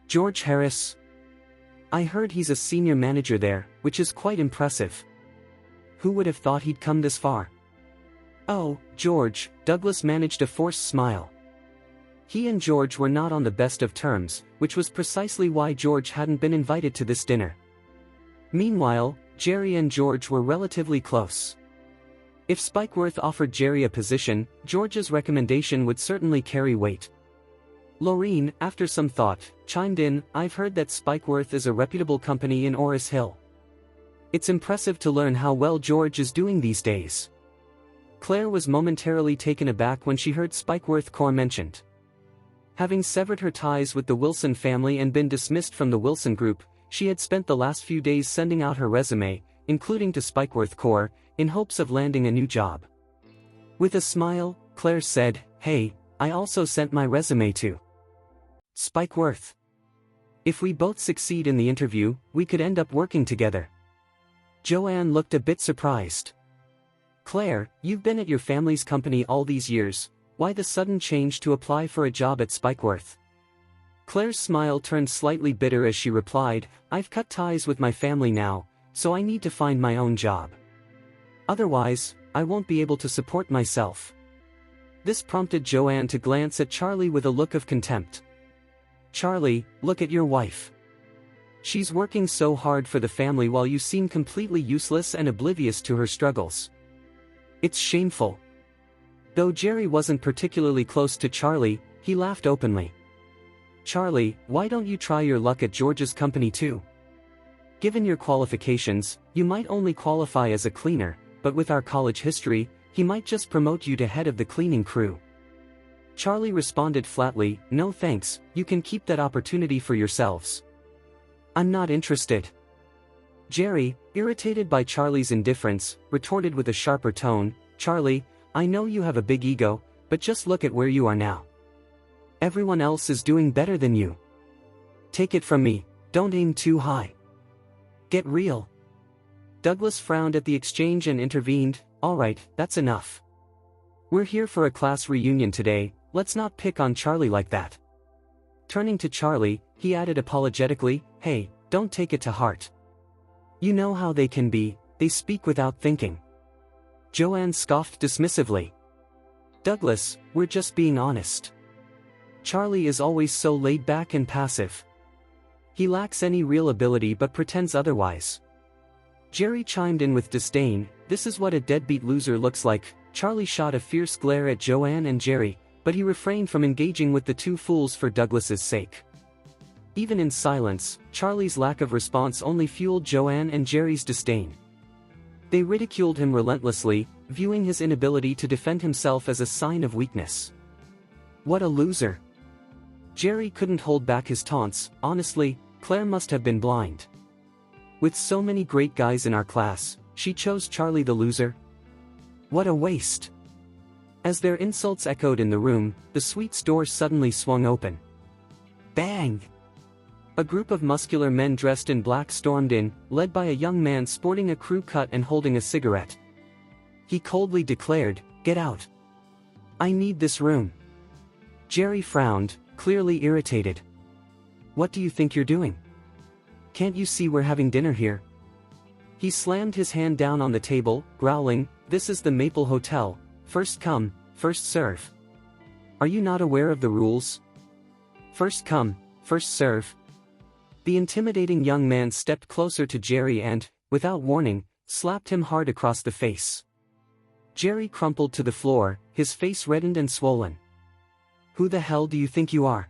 [SPEAKER 1] George Harris? I heard he's a senior manager there, which is quite impressive. Who would have thought he'd come this far?" "Oh, George," Douglas managed a forced smile. He and George were not on the best of terms, which was precisely why George hadn't been invited to this dinner. Meanwhile, Jerry and George were relatively close. If Spikeworth offered Jerry a position, George's recommendation would certainly carry weight. Lorene, after some thought, chimed in, "I've heard that Spikeworth is a reputable company in Oris Hill. It's impressive to learn how well George is doing these days." Claire was momentarily taken aback when she heard Spikeworth Corp mentioned. Having severed her ties with the Wilson family and been dismissed from the Wilson Group, she had spent the last few days sending out her resume, including to Spikeworth Corp, in hopes of landing a new job. With a smile, Claire said, "Hey, I also sent my resume to Spikeworth. If we both succeed in the interview, we could end up working together." Joanne looked a bit surprised. "Claire, you've been at your family's company all these years, why the sudden change to apply for a job at Spikeworth?" Claire's smile turned slightly bitter as she replied, "I've cut ties with my family now, so I need to find my own job. Otherwise, I won't be able to support myself." This prompted Joanne to glance at Charlie with a look of contempt. "Charlie, look at your wife. She's working so hard for the family while you seem completely useless and oblivious to her struggles. It's shameful." Though Jerry wasn't particularly close to Charlie, he laughed openly. "Charlie, why don't you try your luck at George's company too? Given your qualifications, you might only qualify as a cleaner, but with our college history, he might just promote you to head of the cleaning crew." Charlie responded flatly, "No thanks, you can keep that opportunity for yourselves. I'm not interested." Jerry, irritated by Charlie's indifference, retorted with a sharper tone, "Charlie, I know you have a big ego, but just look at where you are now. Everyone else is doing better than you. Take it from me, don't aim too high. Get real." Douglas frowned at the exchange and intervened, "All right, that's enough. We're here for a class reunion today, let's not pick on Charlie like that." Turning to Charlie, he added apologetically, "Hey, don't take it to heart. You know how they can be, they speak without thinking." Joanne scoffed dismissively. "Douglas, we're just being honest. Charlie is always so laid back and passive. He lacks any real ability but pretends otherwise." Jerry chimed in with disdain, "This is what a deadbeat loser looks like." Charlie shot a fierce glare at Joanne and Jerry, but he refrained from engaging with the two fools for Douglas's sake. Even in silence, Charlie's lack of response only fueled Joanne and Jerry's disdain. They ridiculed him relentlessly, viewing his inability to defend himself as a sign of weakness. What a loser. Jerry couldn't hold back his taunts. "Honestly, Claire must have been blind. With so many great guys in our class, she chose Charlie the loser? What a waste." As their insults echoed in the room, the suite's door suddenly swung open. Bang! A group of muscular men dressed in black stormed in, led by a young man sporting a crew cut and holding a cigarette. He coldly declared, "Get out. I need this room." Jerry frowned, clearly irritated. "What do you think you're doing? Can't you see we're having dinner here?" He slammed his hand down on the table, growling, "This is the Maple Hotel, first come, first serve. Are you not aware of the rules? First come, first serve." The intimidating young man stepped closer to Jerry and, without warning, slapped him hard across the face. Jerry crumpled to the floor, his face reddened and swollen. "Who the hell do you think you are?"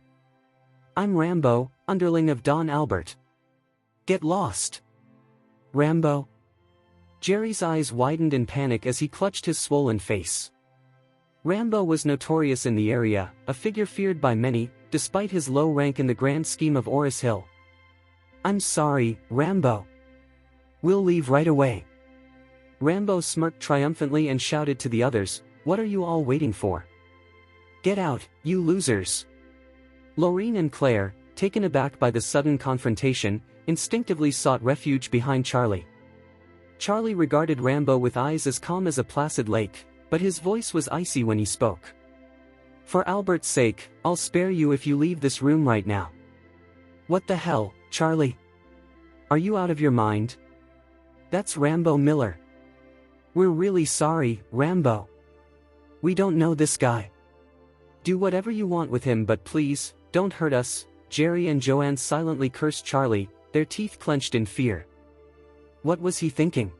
[SPEAKER 1] "I'm Rambo, underling of Don Albert." "Get lost." "Rambo?" Jerry's eyes widened in panic as he clutched his swollen face. Rambo was notorious in the area, a figure feared by many, despite his low rank in the grand scheme of Oris Hill. "I'm sorry, Rambo. We'll leave right away." Rambo smirked triumphantly and shouted to the others, "What are you all waiting for? Get out, you losers." Lorene and Claire, taken aback by the sudden confrontation, instinctively sought refuge behind Charlie. Charlie regarded Rambo with eyes as calm as a placid lake, but his voice was icy when he spoke. "For Albert's sake, I'll spare you if you leave this room right now." "What the hell, Charlie? Are you out of your mind? That's Rambo Miller." "We're really sorry, Rambo. We don't know this guy. Do whatever you want with him, but please, don't hurt us." Jerry and Joanne silently cursed Charlie, their teeth clenched in fear. What was he thinking?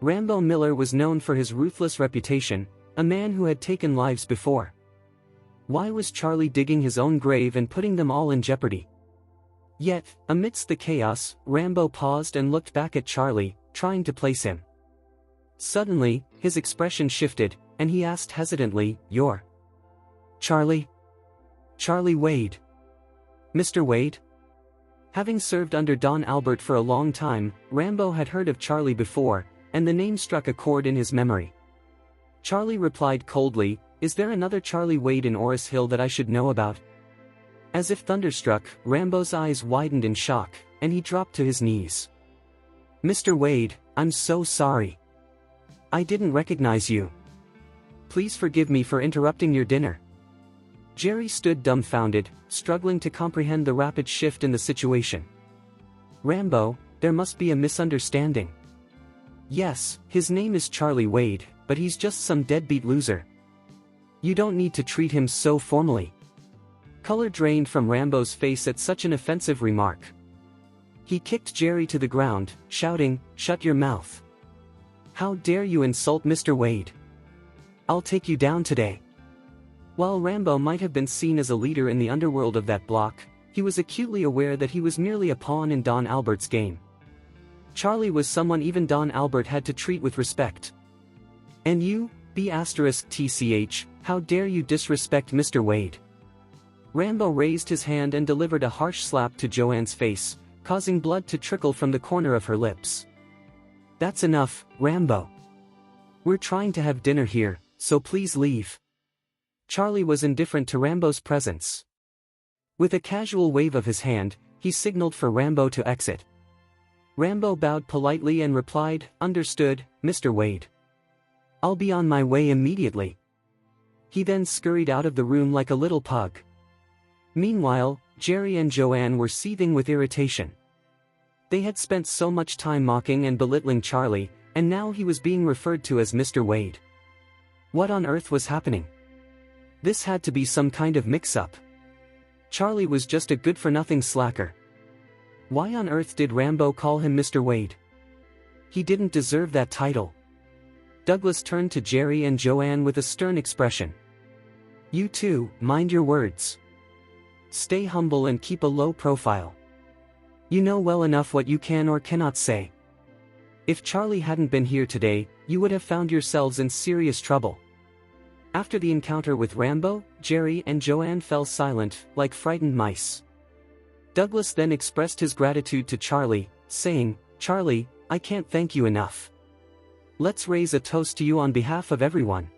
[SPEAKER 1] Rambo Miller was known for his ruthless reputation, a man who had taken lives before. Why was Charlie digging his own grave and putting them all in jeopardy? Yet, amidst the chaos, Rambo paused and looked back at Charlie, trying to place him. Suddenly, his expression shifted, and he asked hesitantly, "You're Charlie? Charlie Wade? Mr. Wade?" Having served under Don Albert for a long time, Rambo had heard of Charlie before, and the name struck a chord in his memory. Charlie replied coldly, "Is there another Charlie Wade in Oris Hill that I should know about?" As if thunderstruck, Rambo's eyes widened in shock, and he dropped to his knees. "Mr. Wade, I'm so sorry. I didn't recognize you. Please forgive me for interrupting your dinner." Jerry stood dumbfounded, struggling to comprehend the rapid shift in the situation. "Rambo, there must be a misunderstanding. Yes, his name is Charlie Wade, but he's just some deadbeat loser. You don't need to treat him so formally." Color drained from Rambo's face at such an offensive remark. He kicked Jerry to the ground, shouting, "Shut your mouth. How dare you insult Mr. Wade? I'll take you down today." While Rambo might have been seen as a leader in the underworld of that block, he was acutely aware that he was merely a pawn in Don Albert's game. Charlie was someone even Don Albert had to treat with respect. "And you, B*TCH, how dare you disrespect Mr. Wade?" Rambo raised his hand and delivered a harsh slap to Joanne's face, causing blood to trickle from the corner of her lips. "That's enough, Rambo. We're trying to have dinner here, so please leave." Charlie was indifferent to Rambo's presence. With a casual wave of his hand, he signaled for Rambo to exit. Rambo bowed politely and replied, "Understood, Mr. Wade. I'll be on my way immediately." He then scurried out of the room like a little pug. Meanwhile, Jerry and Joanne were seething with irritation. They had spent so much time mocking and belittling Charlie, and now he was being referred to as Mr. Wade. What on earth was happening? This had to be some kind of mix-up. Charlie was just a good-for-nothing slacker. Why on earth did Rambo call him Mr. Wade? He didn't deserve that title. Douglas turned to Jerry and Joanne with a stern expression. "You two, mind your words. Stay humble and keep a low profile. You know well enough what you can or cannot say. If Charlie hadn't been here today, you would have found yourselves in serious trouble." After the encounter with Rambo, Jerry and Joanne fell silent, like frightened mice. Douglas then expressed his gratitude to Charlie, saying, "Charlie, I can't thank you enough. Let's raise a toast to you on behalf of everyone."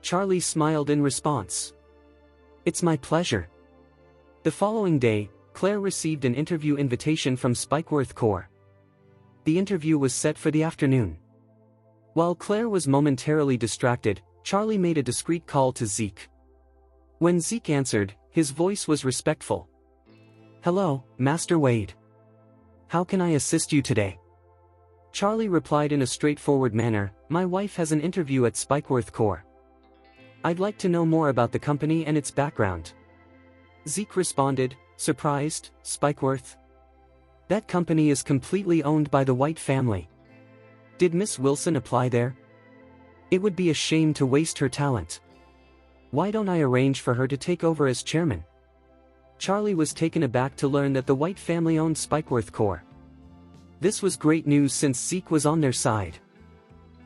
[SPEAKER 1] Charlie smiled in response. "It's my pleasure." The following day, Claire received an interview invitation from Spikeworth Corps. The interview was set for the afternoon. While Claire was momentarily distracted, Charlie made a discreet call to Zeke. When Zeke answered, his voice was respectful. "Hello, Master Wade. How can I assist you today?" Charlie replied in a straightforward manner, "My wife has an interview at Spikeworth Corps. I'd like to know more about the company and its background." Zeke responded, surprised, "Spikeworth? That company is completely owned by the White family. Did Miss Wilson apply there? It would be a shame to waste her talent. Why don't I arrange for her to take over as chairman? Charlie was taken aback to learn that the White family owned Spikeworth Corp. This was great news since Zeke was on their side.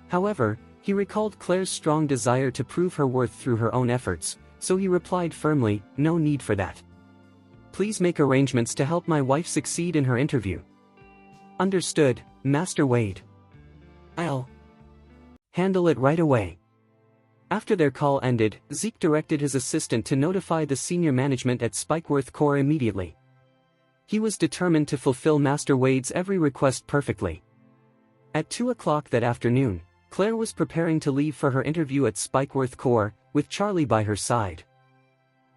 [SPEAKER 1] However, he recalled Claire's strong desire to prove her worth through her own efforts, so he replied firmly, "No need for that. Please make arrangements to help my wife succeed in her interview." "Understood, Master Wade. I'll handle it right away." After their call ended, Zeke directed his assistant to notify the senior management at Spikeworth Corp immediately. He was determined to fulfill Master Wade's every request perfectly. At 2 o'clock that afternoon, Claire was preparing to leave for her interview at Spikeworth Corp, with Charlie by her side.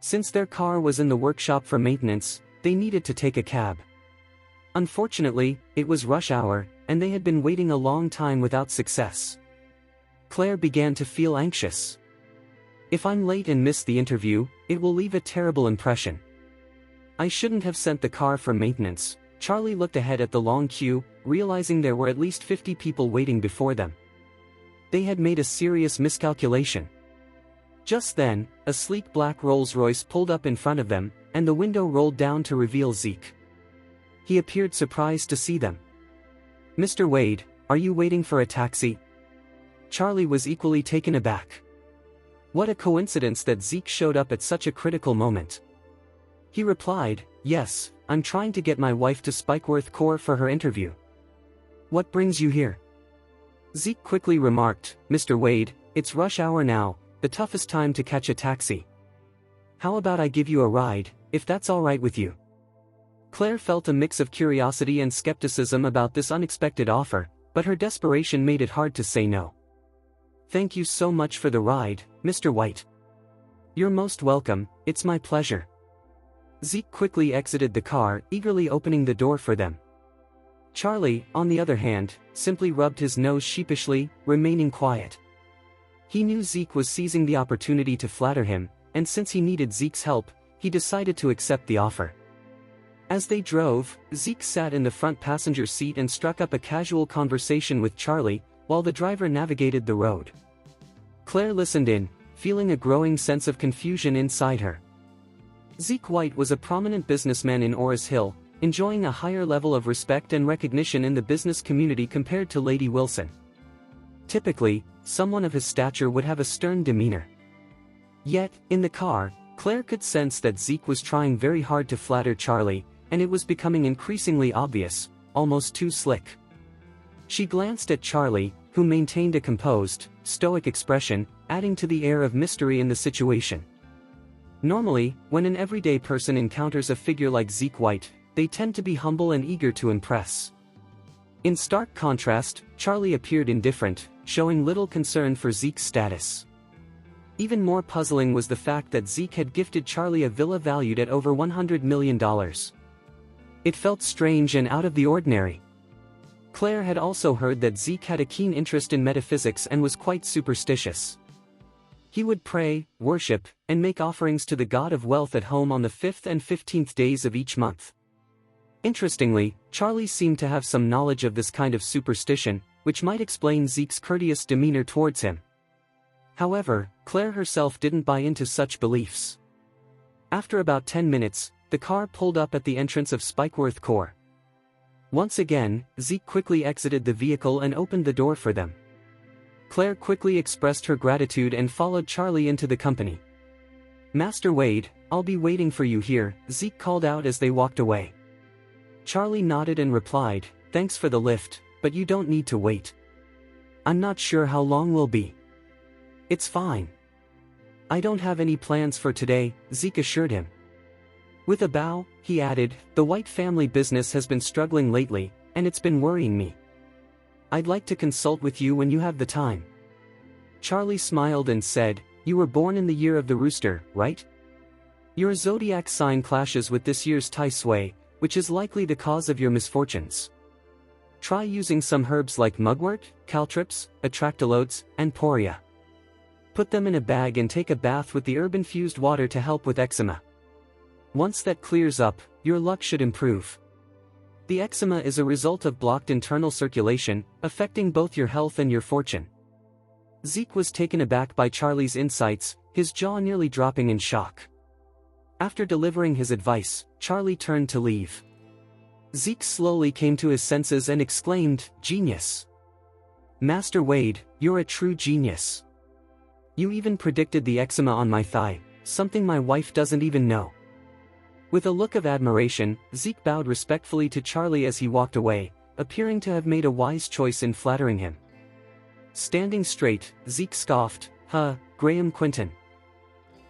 [SPEAKER 1] Since their car was in the workshop for maintenance, they needed to take a cab. Unfortunately, it was rush hour, and they had been waiting a long time without success. Claire began to feel anxious. "If I'm late and miss the interview, it will leave a terrible impression. I shouldn't have sent the car for maintenance." Charlie looked ahead at the long queue, realizing there were at least 50 people waiting before them. They had made a serious miscalculation. Just then, a sleek black Rolls-Royce pulled up in front of them, and the window rolled down to reveal Zeke. He appeared surprised to see them. "Mr. Wade, are you waiting for a taxi?" Charlie was equally taken aback. What a coincidence that Zeke showed up at such a critical moment. He replied, "Yes, I'm trying to get my wife to Spikeworth Corp for her interview." "What brings you here?" Zeke quickly remarked, "Mr. Wade, it's rush hour now, the toughest time to catch a taxi. How about I give you a ride, if that's all right with you?" Claire felt a mix of curiosity and skepticism about this unexpected offer, but her desperation made it hard to say no. "Thank you so much for the ride, Mr. White." "You're most welcome, it's my pleasure." Zeke quickly exited the car, eagerly opening the door for them. Charlie, on the other hand, simply rubbed his nose sheepishly, remaining quiet. He knew Zeke was seizing the opportunity to flatter him, and since he needed Zeke's help, he decided to accept the offer. As they drove, Zeke sat in the front passenger seat and struck up a casual conversation with Charlie, while the driver navigated the road. Claire listened in, feeling a growing sense of confusion inside her. Zeke White was a prominent businessman in Orris Hill, enjoying a higher level of respect and recognition in the business community compared to Lady Wilson. Typically, someone of his stature would have a stern demeanor. Yet, in the car, Claire could sense that Zeke was trying very hard to flatter Charlie, and it was becoming increasingly obvious, almost too slick. She glanced at Charlie, who maintained a composed, stoic expression, adding to the air of mystery in the situation. Normally, when an everyday person encounters a figure like Zeke White, they tend to be humble and eager to impress. In stark contrast, Charlie appeared indifferent, showing little concern for Zeke's status. Even more puzzling was the fact that Zeke had gifted Charlie a villa valued at over $100 million. It felt strange and out of the ordinary. Claire had also heard that Zeke had a keen interest in metaphysics and was quite superstitious. He would pray, worship, and make offerings to the god of wealth at home on the 5th and 15th days of each month. Interestingly, Charlie seemed to have some knowledge of this kind of superstition, which might explain Zeke's courteous demeanor towards him. However, Claire herself didn't buy into such beliefs. After about 10 minutes, the car pulled up at the entrance of Spikeworth Corp. Once again, Zeke quickly exited the vehicle and opened the door for them. Claire quickly expressed her gratitude and followed Charlie into the company. "Master Wade, I'll be waiting for you here," Zeke called out as they walked away. Charlie nodded and replied, "Thanks for the lift, but you don't need to wait. I'm not sure how long we'll be." "It's fine. I don't have any plans for today," Zeke assured him. With a bow, he added, "The White family business has been struggling lately, and it's been worrying me. I'd like to consult with you when you have the time." Charlie smiled and said, "You were born in the year of the rooster, right? Your zodiac sign clashes with this year's Tai Sui, which is likely the cause of your misfortunes. Try using some herbs like mugwort, caltrips, atractalodes, and poria. Put them in a bag and take a bath with the herb-infused water to help with eczema. Once that clears up, your luck should improve." The eczema is a result of blocked internal circulation, affecting both your health and your fortune. Zeke was taken aback by Charlie's insights, his jaw nearly dropping in shock. After delivering his advice, Charlie turned to leave. Zeke slowly came to his senses and exclaimed, "Genius! Master Wade, you're a true genius. You even predicted the eczema on my thigh, something my wife doesn't even know." With a look of admiration, Zeke bowed respectfully to Charlie as he walked away, appearing to have made a wise choice in flattering him. Standing straight, Zeke scoffed, Graham Quinton.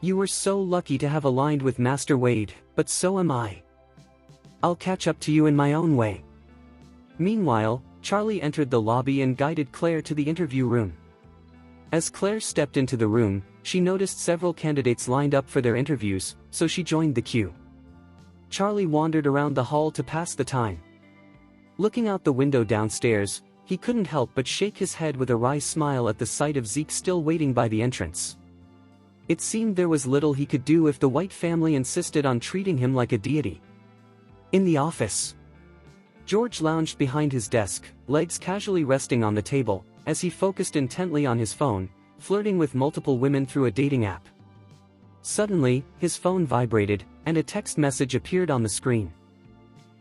[SPEAKER 1] You were so lucky to have aligned with Master Wade, but so am I. I'll catch up to you in my own way." Meanwhile, Charlie entered the lobby and guided Claire to the interview room. As Claire stepped into the room, she noticed several candidates lined up for their interviews, so she joined the queue. Charlie wandered around the hall to pass the time. Looking out the window downstairs, he couldn't help but shake his head with a wry smile at the sight of Zeke still waiting by the entrance. It seemed there was little he could do if the White family insisted on treating him like a deity. In the office, George lounged behind his desk, legs casually resting on the table, as he focused intently on his phone, flirting with multiple women through a dating app. Suddenly, his phone vibrated, and a text message appeared on the screen.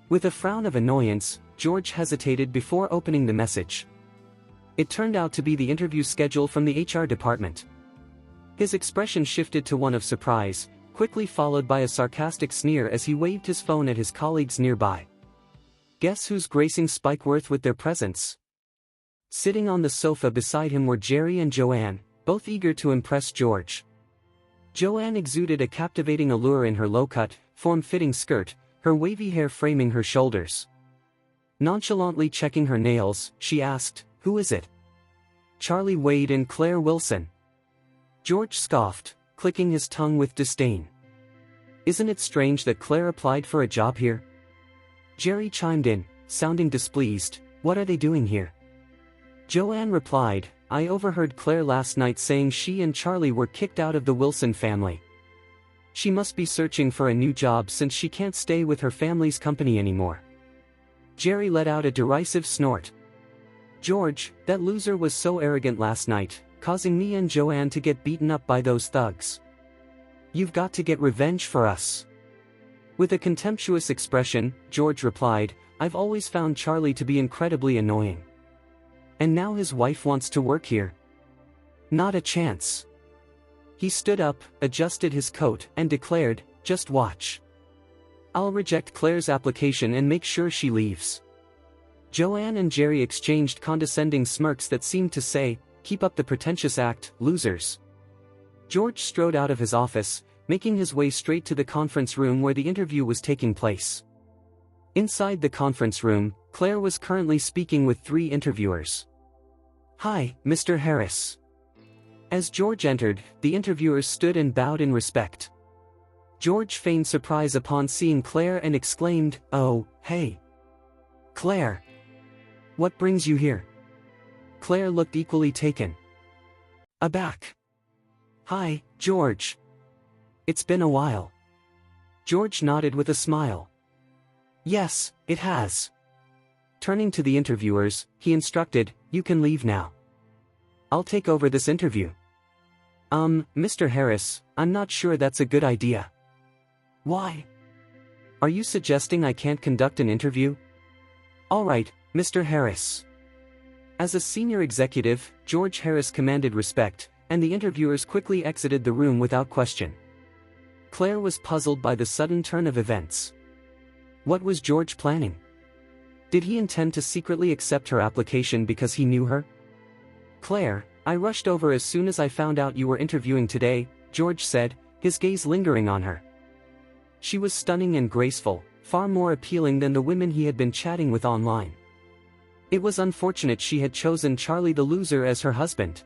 [SPEAKER 1] With a frown of annoyance, George hesitated before opening the message. It turned out to be the interview schedule from the HR department. His expression shifted to one of surprise, quickly followed by a sarcastic sneer as he waved his phone at his colleagues nearby. Guess who's gracing Spikeworth with their presence? Sitting on the sofa beside him were Jerry and Joanne, both eager to impress George. Joanne exuded a captivating allure in her low-cut, form-fitting skirt, her wavy hair framing her shoulders. Nonchalantly checking her nails, she asked, "Who is it?" "Charlie Wade and Claire Wilson." George scoffed, clicking his tongue with disdain. "Isn't it strange that Claire applied for a job here?" Jerry chimed in, sounding displeased, "What are they doing here?" Joanne replied, "I overheard Claire last night saying she and Charlie were kicked out of the Wilson family. She must be searching for a new job since she can't stay with her family's company anymore." Jerry let out a derisive snort. "George, that loser was so arrogant last night, causing me and Joanne to get beaten up by those thugs. You've got to get revenge for us." With a contemptuous expression, George replied, "I've always found Charlie to be incredibly annoying. And now his wife wants to work here? Not a chance." He stood up, adjusted his coat, and declared, "Just watch. I'll reject Claire's application and make sure she leaves." Joanne and Jerry exchanged condescending smirks that seemed to say, "Keep up the pretentious act, losers." George strode out of his office, making his way straight to the conference room where the interview was taking place. Inside the conference room, Claire was currently speaking with 3 interviewers. "Hi, Mr. Harris." As George entered, the interviewers stood and bowed in respect. George feigned surprise upon seeing Claire and exclaimed, "Oh, hey. Claire. What brings you here?" Claire looked equally taken aback. "Hi, George. It's been a while." George nodded with a smile. "Yes, it has." Turning to the interviewers, he instructed, "You can leave now. I'll take over this interview." Mr. Harris, I'm not sure that's a good idea." "Why? Are you suggesting I can't conduct an interview?" "All right, Mr. Harris." As a senior executive, George Harris commanded respect, and the interviewers quickly exited the room without question. Claire was puzzled by the sudden turn of events. What was George planning? Did he intend to secretly accept her application because he knew her? "Claire, I rushed over as soon as I found out you were interviewing today," George said, his gaze lingering on her. She was stunning and graceful, far more appealing than the women he had been chatting with online. It was unfortunate she had chosen Charlie the loser as her husband.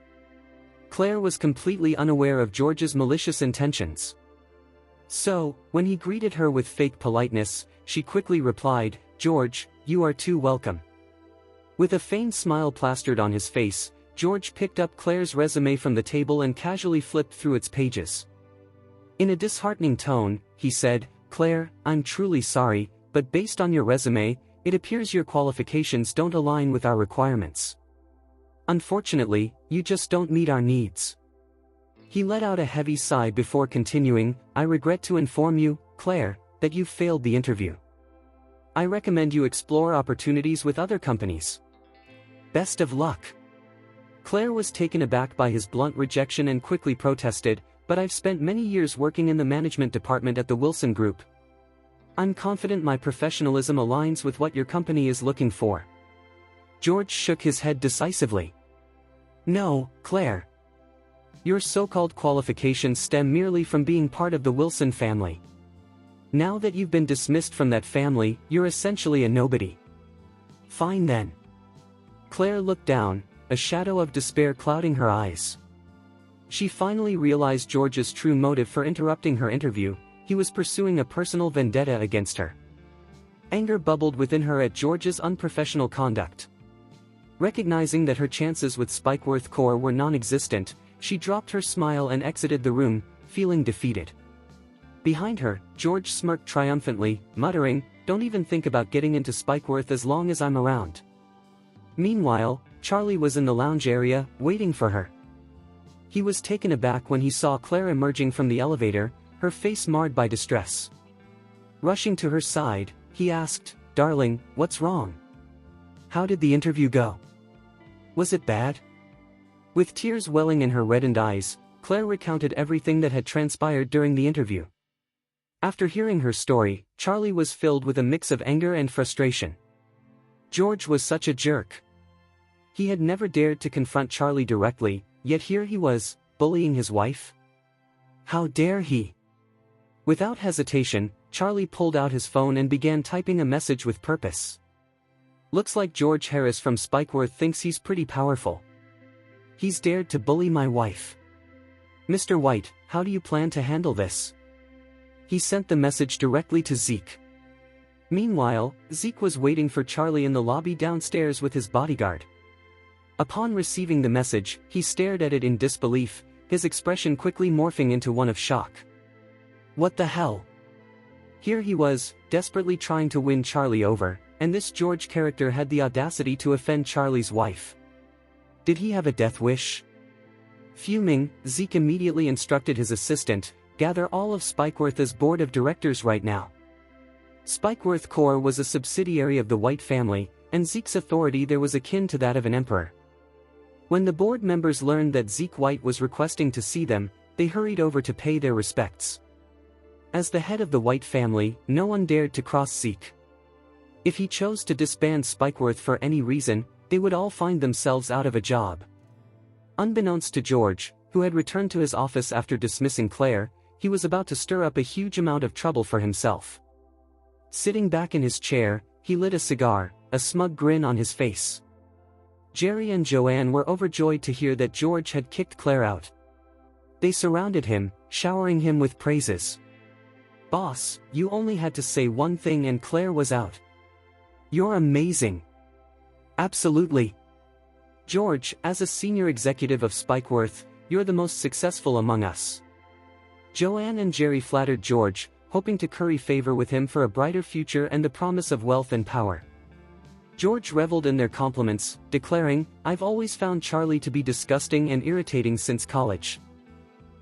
[SPEAKER 1] Claire was completely unaware of George's malicious intentions. So, when he greeted her with fake politeness, she quickly replied, "George, you are too welcome." With a feigned smile plastered on his face, George picked up Claire's resume from the table and casually flipped through its pages. In a disheartening tone, he said, "Claire, I'm truly sorry, but based on your resume, it appears your qualifications don't align with our requirements. Unfortunately, you just don't meet our needs." He let out a heavy sigh before continuing, "I regret to inform you, Claire, that you've failed the interview. I recommend you explore opportunities with other companies. Best of luck." Claire was taken aback by his blunt rejection and quickly protested, "But I've spent many years working in the management department at the Wilson Group. I'm confident my professionalism aligns with what your company is looking for." George shook his head decisively. "No, Claire. Your so-called qualifications stem merely from being part of the Wilson family. Now that you've been dismissed from that family, you're essentially a nobody." "Fine then." Claire looked down, a shadow of despair clouding her eyes. She finally realized George's true motive for interrupting her interview. He was pursuing a personal vendetta against her. Anger bubbled within her at George's unprofessional conduct. Recognizing that her chances with Spikeworth Core were non-existent, she dropped her smile and exited the room, feeling defeated. Behind her, George smirked triumphantly, muttering, "Don't even think about getting into Spikeworth as long as I'm around." Meanwhile, Charlie was in the lounge area, waiting for her. He was taken aback when he saw Claire emerging from the elevator, her face marred by distress. Rushing to her side, he asked, "Darling, what's wrong? How did the interview go? Was it bad?" With tears welling in her reddened eyes, Claire recounted everything that had transpired during the interview. After hearing her story, Charlie was filled with a mix of anger and frustration. George was such a jerk. He had never dared to confront Charlie directly, yet here he was, bullying his wife. How dare he? Without hesitation, Charlie pulled out his phone and began typing a message with purpose. "Looks like George Harris from Spikeworth thinks he's pretty powerful. He's dared to bully my wife. Mr. White, how do you plan to handle this?" He sent the message directly to Zeke. Meanwhile, Zeke was waiting for Charlie in the lobby downstairs with his bodyguard. Upon receiving the message, he stared at it in disbelief, his expression quickly morphing into one of shock. What the hell? Here he was, desperately trying to win Charlie over, and this George character had the audacity to offend Charlie's wife. Did he have a death wish? Fuming, Zeke immediately instructed his assistant, "Gather all of Spikeworth's board of directors right now." Spikeworth Core was a subsidiary of the White family, and Zeke's authority there was akin to that of an emperor. When the board members learned that Zeke White was requesting to see them, they hurried over to pay their respects. As the head of the White family, no one dared to cross Zeke. If he chose to disband Spikeworth for any reason, they would all find themselves out of a job. Unbeknownst to George, who had returned to his office after dismissing Claire, he was about to stir up a huge amount of trouble for himself. Sitting back in his chair, he lit a cigar, a smug grin on his face. Jerry and Joanne were overjoyed to hear that George had kicked Claire out. They surrounded him, showering him with praises. "Boss, you only had to say one thing and Claire was out. You're amazing." "Absolutely. George, as a senior executive of Spikeworth, you're the most successful among us." Joanne and Jerry flattered George, hoping to curry favor with him for a brighter future and the promise of wealth and power. George reveled in their compliments, declaring, "I've always found Charlie to be disgusting and irritating since college.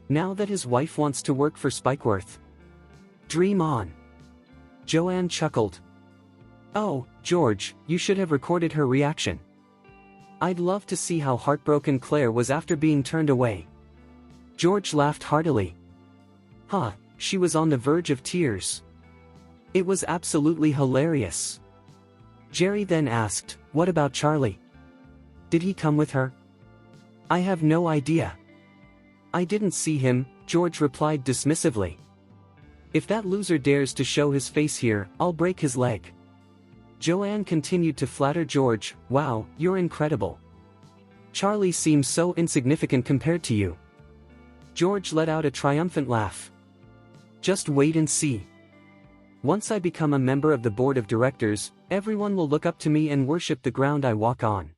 [SPEAKER 1] Now that his wife wants to work for Spikeworth. Dream on." Joanne chuckled. "Oh, George, you should have recorded her reaction. I'd love to see how heartbroken Claire was after being turned away." George laughed heartily. "Huh, she was on the verge of tears. It was absolutely hilarious." Jerry then asked, "What about Charlie? Did he come with her?" "I have no idea. I didn't see him," George replied dismissively. "If that loser dares to show his face here, I'll break his leg." Joanne continued to flatter George, "Wow, you're incredible. Charlie seems so insignificant compared to you." George let out a triumphant laugh. "Just wait and see. Once I become a member of the board of directors, everyone will look up to me and worship the ground I walk on."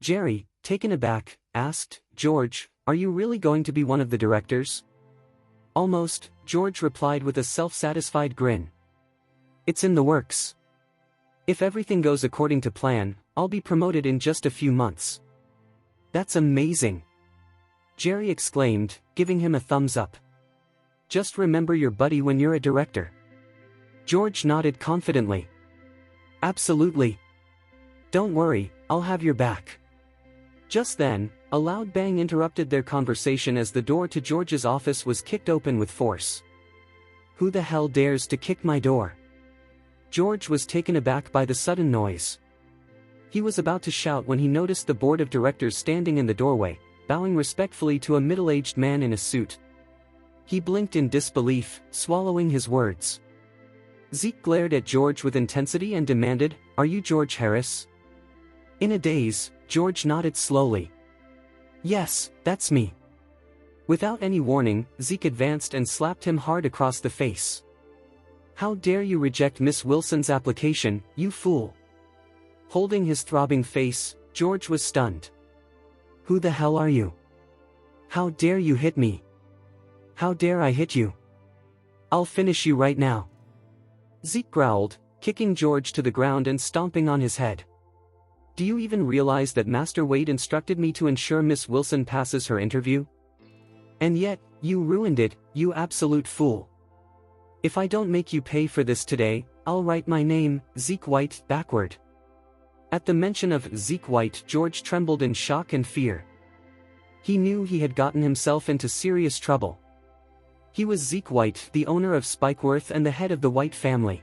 [SPEAKER 1] Jerry, taken aback, asked, "George, are you really going to be one of the directors?" "Almost," George replied with a self-satisfied grin. "It's in the works." If everything goes according to plan, I'll be promoted in just a few months. That's amazing! Jerry exclaimed, giving him a thumbs up. Just remember your buddy when you're a director. George nodded confidently. Absolutely. Don't worry, I'll have your back. Just then, a loud bang interrupted their conversation as the door to George's office was kicked open with force. Who the hell dares to kick my door? George was taken aback by the sudden noise. He was about to shout when he noticed the board of directors standing in the doorway, bowing respectfully to a middle-aged man in a suit. He blinked in disbelief, swallowing his words. Zeke glared at George with intensity and demanded, "Are you George Harris?" In a daze, George nodded slowly. "Yes, that's me." Without any warning, Zeke advanced and slapped him hard across the face. "How dare you reject Miss Wilson's application, you fool!" Holding his throbbing face, George was stunned. "Who the hell are you? How dare you hit me? How dare I hit you? I'll finish you right now." Zeke growled, kicking George to the ground and stomping on his head. "Do you even realize that Master Wade instructed me to ensure Miss Wilson passes her interview? And yet, you ruined it, you absolute fool. If I don't make you pay for this today, I'll write my name, Zeke White, backward." At the mention of Zeke White, George trembled in shock and fear. He knew he had gotten himself into serious trouble. He was Zeke White, the owner of Spikeworth and the head of the White family.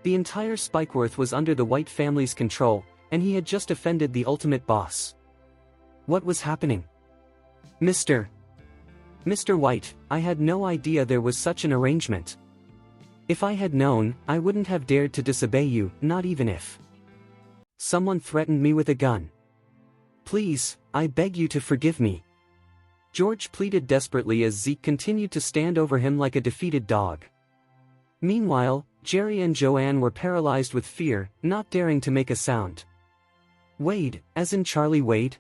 [SPEAKER 1] The entire Spikeworth was under the White family's control, and he had just offended the ultimate boss. What was happening? Mr. White, I had no idea there was such an arrangement. If I had known, I wouldn't have dared to disobey you, not even if someone threatened me with a gun. Please, I beg you to forgive me. George pleaded desperately as Zeke continued to stand over him like a defeated dog. Meanwhile, Jerry and Joanne were paralyzed with fear, not daring to make a sound. Wade, as in Charlie Wade?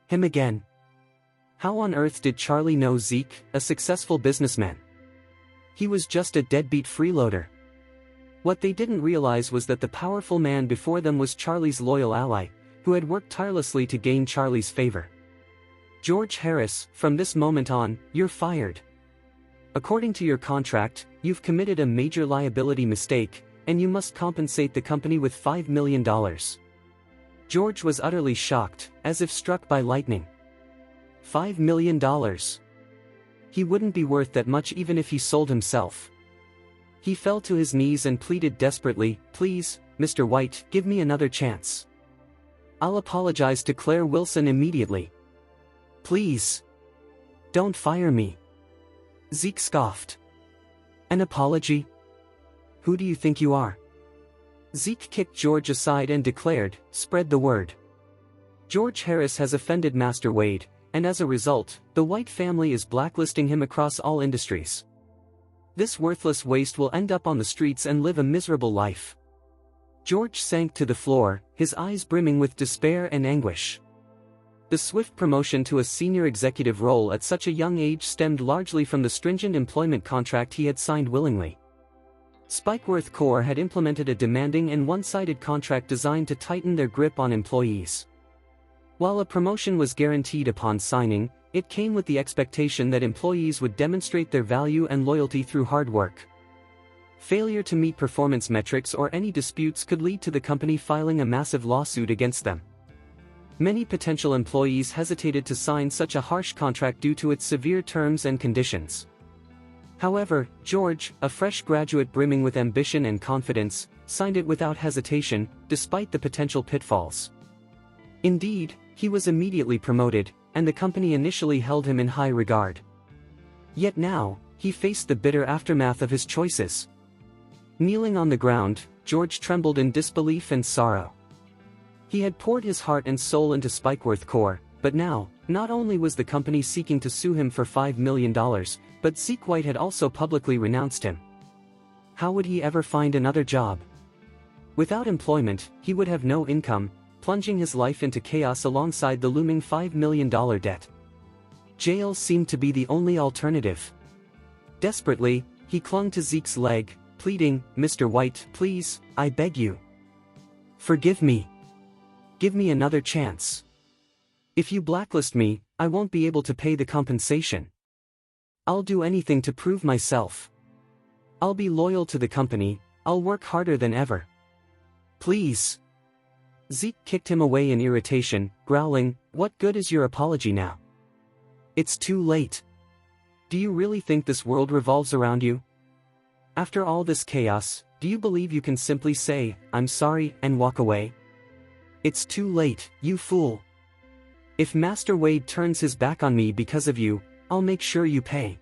[SPEAKER 1] Him again. How on earth did Charlie know Zeke, a successful businessman? He was just a deadbeat freeloader. What they didn't realize was that the powerful man before them was Charlie's loyal ally, who had worked tirelessly to gain Charlie's favor. "George Harris, from this moment on, you're fired. According to your contract, you've committed a major liability mistake, and you must compensate the company with $5 million. George was utterly shocked, as if struck by lightning. $5 million. He wouldn't be worth that much even if he sold himself. He fell to his knees and pleaded desperately, "Please, Mr. White, give me another chance. I'll apologize to Claire Wilson immediately. Please. Don't fire me." Zeke scoffed. "An apology? Who do you think you are?" Zeke kicked George aside and declared, "Spread the word. George Harris has offended Master Wade, and as a result, the White family is blacklisting him across all industries. This worthless waste will end up on the streets and live a miserable life." George sank to the floor, his eyes brimming with despair and anguish. The swift promotion to a senior executive role at such a young age stemmed largely from the stringent employment contract he had signed willingly. Spikeworth Corp had implemented a demanding and one-sided contract designed to tighten their grip on employees. While a promotion was guaranteed upon signing, it came with the expectation that employees would demonstrate their value and loyalty through hard work. Failure to meet performance metrics or any disputes could lead to the company filing a massive lawsuit against them. Many potential employees hesitated to sign such a harsh contract due to its severe terms and conditions. However, George, a fresh graduate brimming with ambition and confidence, signed it without hesitation, despite the potential pitfalls. Indeed, he was immediately promoted, and the company initially held him in high regard. Yet now, he faced the bitter aftermath of his choices. Kneeling on the ground, George trembled in disbelief and sorrow. He had poured his heart and soul into Spikeworth Corp, but now, not only was the company seeking to sue him for $5 million, but Zeke White had also publicly renounced him. How would he ever find another job? Without employment, he would have no income, plunging his life into chaos alongside the looming $5 million debt. Jail seemed to be the only alternative. Desperately, he clung to Zeke's leg, pleading, "Mr. White, please, I beg you. Forgive me. Give me another chance. If you blacklist me, I won't be able to pay the compensation. I'll do anything to prove myself. I'll be loyal to the company, I'll work harder than ever. Please. Zeke kicked him away in irritation, growling, "What good is your apology now? It's too late. Do you really think this world revolves around you? After all this chaos, do you believe you can simply say, 'I'm sorry,' and walk away? It's too late, you fool. If Master Wade turns his back on me because of you, I'll make sure you pay."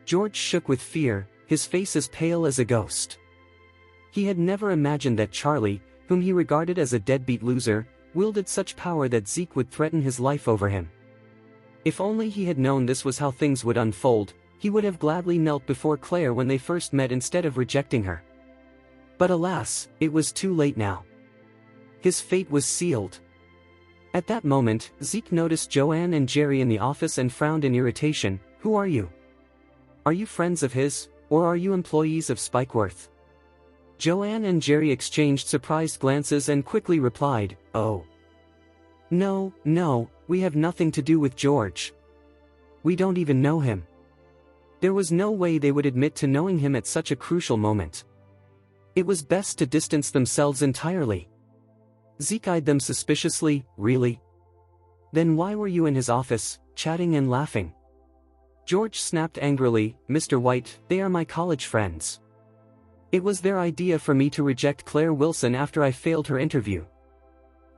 [SPEAKER 1] George shook with fear, his face as pale as a ghost. He had never imagined that Charlie, whom he regarded as a deadbeat loser, wielded such power that Zeke would threaten his life over him. If only he had known this was how things would unfold, he would have gladly knelt before Claire when they first met instead of rejecting her. But alas, it was too late now. His fate was sealed. At that moment, Zeke noticed Joanne and Jerry in the office and frowned in irritation. "Who are you? Are you friends of his, or are you employees of Spikeworth?" Joanne and Jerry exchanged surprised glances and quickly replied, "Oh. No, we have nothing to do with George. We don't even know him." There was no way they would admit to knowing him at such a crucial moment. It was best to distance themselves entirely. Zeke eyed them suspiciously. "Really? Then why were you in his office, chatting and laughing?" George snapped angrily, "Mr. White, they are my college friends. It was their idea for me to reject Claire Wilson after I failed her interview."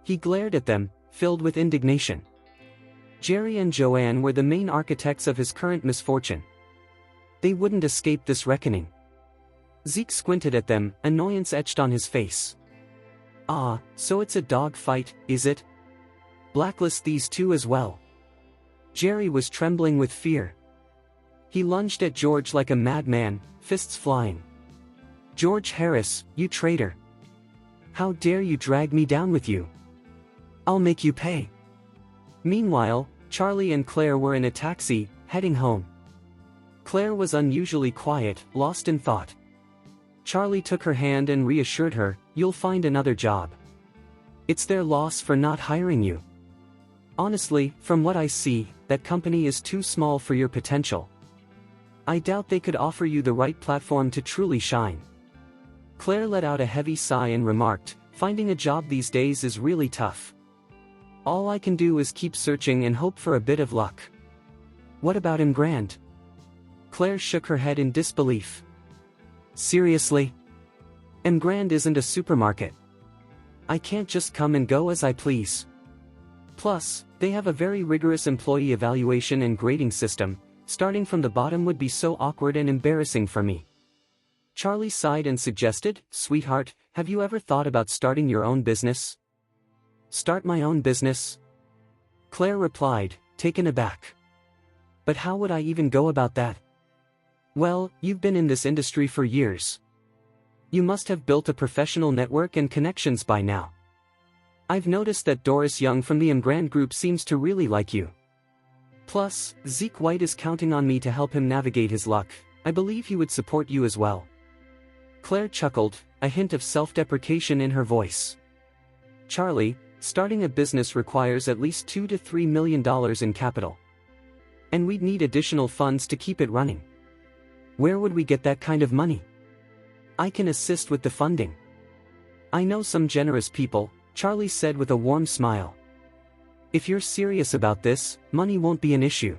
[SPEAKER 1] He glared at them, filled with indignation. Jerry and Joanne were the main architects of his current misfortune. They wouldn't escape this reckoning. Zeke squinted at them, annoyance etched on his face. "Ah, so it's a dog fight, is it? Blacklist these two as well." Jerry was trembling with fear. He lunged at George like a madman, fists flying. "George Harris, you traitor! How dare you drag me down with you? I'll make you pay." Meanwhile, Charlie and Claire were in a taxi, heading home. Claire was unusually quiet, lost in thought. Charlie took her hand and reassured her, "You'll find another job. It's their loss for not hiring you. Honestly, from what I see, that company is too small for your potential. I doubt they could offer you the right platform to truly shine." Claire let out a heavy sigh and remarked, "Finding a job these days is really tough. All I can do is keep searching and hope for a bit of luck." "What about him, Grant?" Claire shook her head in disbelief. "Seriously? Grand isn't a supermarket. I can't just come and go as I please. Plus, they have a very rigorous employee evaluation and grading system. Starting from the bottom would be so awkward and embarrassing for me." Charlie sighed and suggested, "Sweetheart, have you ever thought about starting your own business?" "Start my own business?" Claire replied, taken aback. "But how would I even go about that?" "Well, you've been in this industry for years. You must have built a professional network and connections by now. I've noticed that Doris Young from the Grand Group seems to really like you. Plus, Zeke White is counting on me to help him navigate his luck. I believe he would support you as well." Claire chuckled, a hint of self-deprecation in her voice. "Charlie, starting a business requires at least $2 to $3 million in capital. And we'd need additional funds to keep it running. Where would we get that kind of money? I can assist with the funding. I know some generous people," Charlie said with a warm smile. "If you're serious about this, money won't be an issue."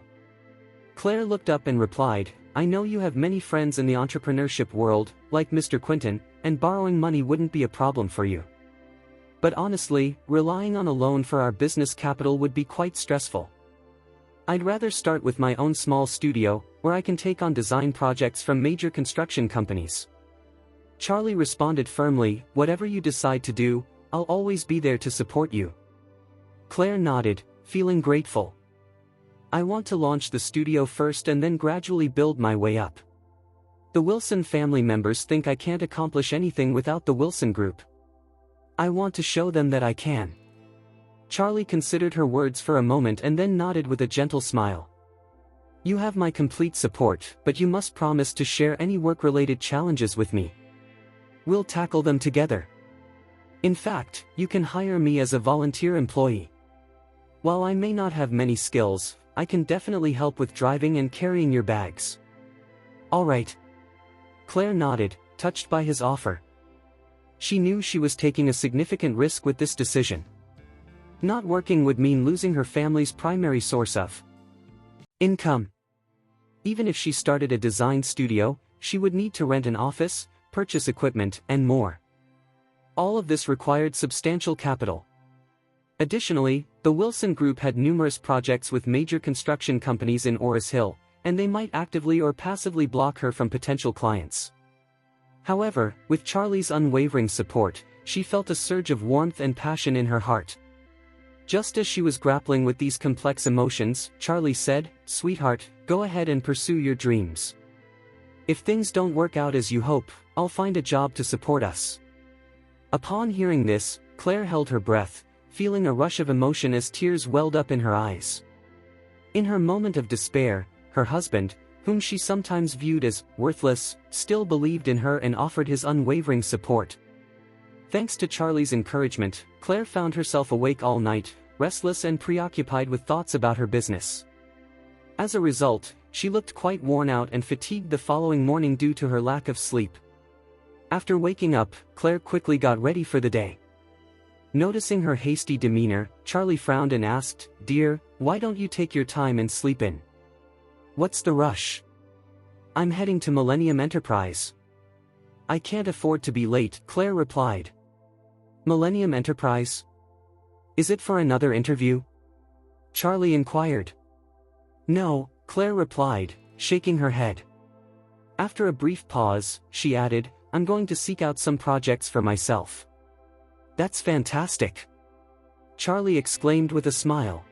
[SPEAKER 1] Claire looked up and replied, "I know you have many friends in the entrepreneurship world, like Mr. Quinton, and borrowing money wouldn't be a problem for you. But honestly, relying on a loan for our business capital would be quite stressful. I'd rather start with my own small studio, where I can take on design projects from major construction companies." Charlie responded firmly, "Whatever you decide to do, I'll always be there to support you." Claire nodded, feeling grateful. "I want to launch the studio first and then gradually build my way up. The Wilson family members think I can't accomplish anything without the Wilson Group. I want to show them that I can." Charlie considered her words for a moment and then nodded with a gentle smile. "You have my complete support, but you must promise to share any work-related challenges with me. We'll tackle them together." In fact, you can hire me as a volunteer employee. While I may not have many skills, I can definitely help with driving and carrying your bags. All right. Claire nodded, touched by his offer. She knew she was taking a significant risk with this decision. Not working would mean losing her family's primary source of income. Even if she started a design studio, she would need to rent an office, purchase equipment, and more. All of this required substantial capital. Additionally, the Wilson Group had numerous projects with major construction companies in Orris Hill, and they might actively or passively block her from potential clients. However, with Charlie's unwavering support, she felt a surge of warmth and passion in her heart. Just as she was grappling with these complex emotions, Charlie said, "Sweetheart, go ahead and pursue your dreams. If things don't work out as you hope, I'll find a job to support us." Upon hearing this, Claire held her breath, feeling a rush of emotion as tears welled up in her eyes. In her moment of despair, her husband, whom she sometimes viewed as worthless, still believed in her and offered his unwavering support. Thanks to Charlie's encouragement, Claire found herself awake all night, restless and preoccupied with thoughts about her business. As a result, she looked quite worn out and fatigued the following morning due to her lack of sleep. After waking up, Claire quickly got ready for the day. Noticing her hasty demeanor, Charlie frowned and asked, "Dear, why don't you take your time and sleep in? What's the rush?" "I'm heading to Millennium Enterprise." "I can't afford to be late," Claire replied. "Millennium Enterprise? Is it for another interview?" Charlie inquired. "No," Claire replied, shaking her head. After a brief pause, she added, "I'm going to seek out some projects for myself." "That's fantastic!" Charlie exclaimed with a smile.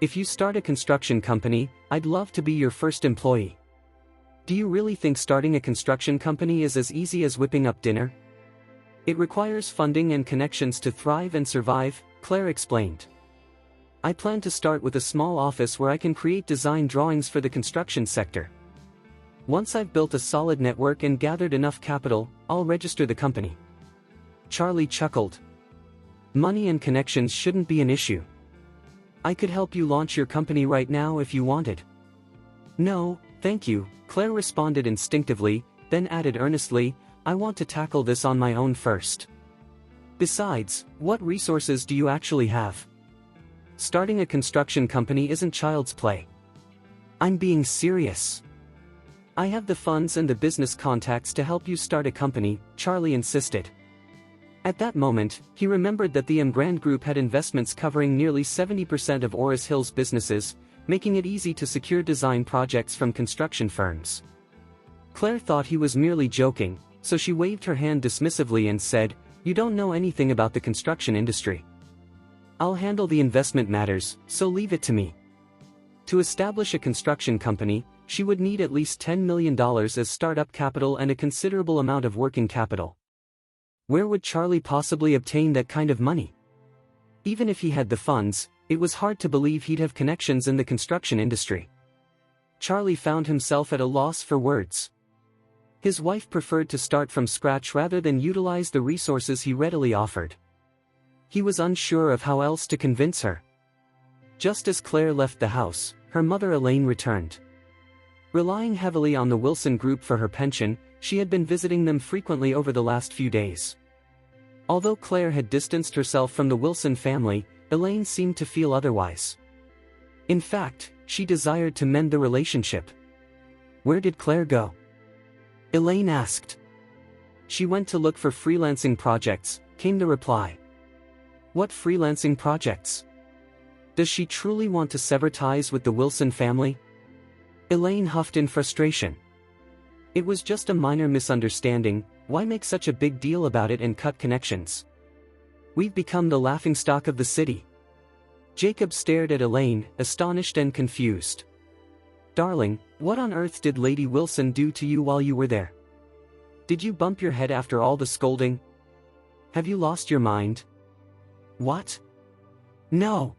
[SPEAKER 1] "If you start a construction company, I'd love to be your first employee." "Do you really think starting a construction company is as easy as whipping up dinner?" "It requires funding and connections to thrive and survive," Claire explained. "I plan to start with a small office where I can create design drawings for the construction sector. Once I've built a solid network and gathered enough capital, I'll register the company." Charlie chuckled. "Money and connections shouldn't be an issue. I could help you launch your company right now if you wanted." "No, thank you," Claire responded instinctively, then added earnestly, "I want to tackle this on my own first. Besides, what resources do you actually have? Starting a construction company isn't child's play." "I'm being serious. I have the funds and the business contacts to help you start a company," Charlie insisted. At that moment, he remembered that the Grand Group had investments covering nearly 70% of Orris Hill's businesses, making it easy to secure design projects from construction firms. Claire thought he was merely joking, so she waved her hand dismissively and said, "You don't know anything about the construction industry. I'll handle the investment matters, so leave it to me." To establish a construction company, she would need at least $10 million as startup capital and a considerable amount of working capital. Where would Charlie possibly obtain that kind of money? Even if he had the funds, it was hard to believe he'd have connections in the construction industry. Charlie found himself at a loss for words. His wife preferred to start from scratch rather than utilize the resources he readily offered. He was unsure of how else to convince her. Just as Claire left the house, her mother Elaine returned. Relying heavily on the Wilson Group for her pension, she had been visiting them frequently over the last few days. Although Claire had distanced herself from the Wilson family, Elaine seemed to feel otherwise. In fact, she desired to mend the relationship. "Where did Claire go?" Elaine asked. "She went to look for freelancing projects," came the reply. "What freelancing projects? Does she truly want to sever ties with the Wilson family?" Elaine huffed in frustration. "It was just a minor misunderstanding, why make such a big deal about it and cut connections? We've become the laughingstock of the city." Jacob stared at Elaine, astonished and confused. "Darling, what on earth did Lady Wilson do to you while you were there? Did you bump your head after all the scolding? Have you lost your mind?" "What? No.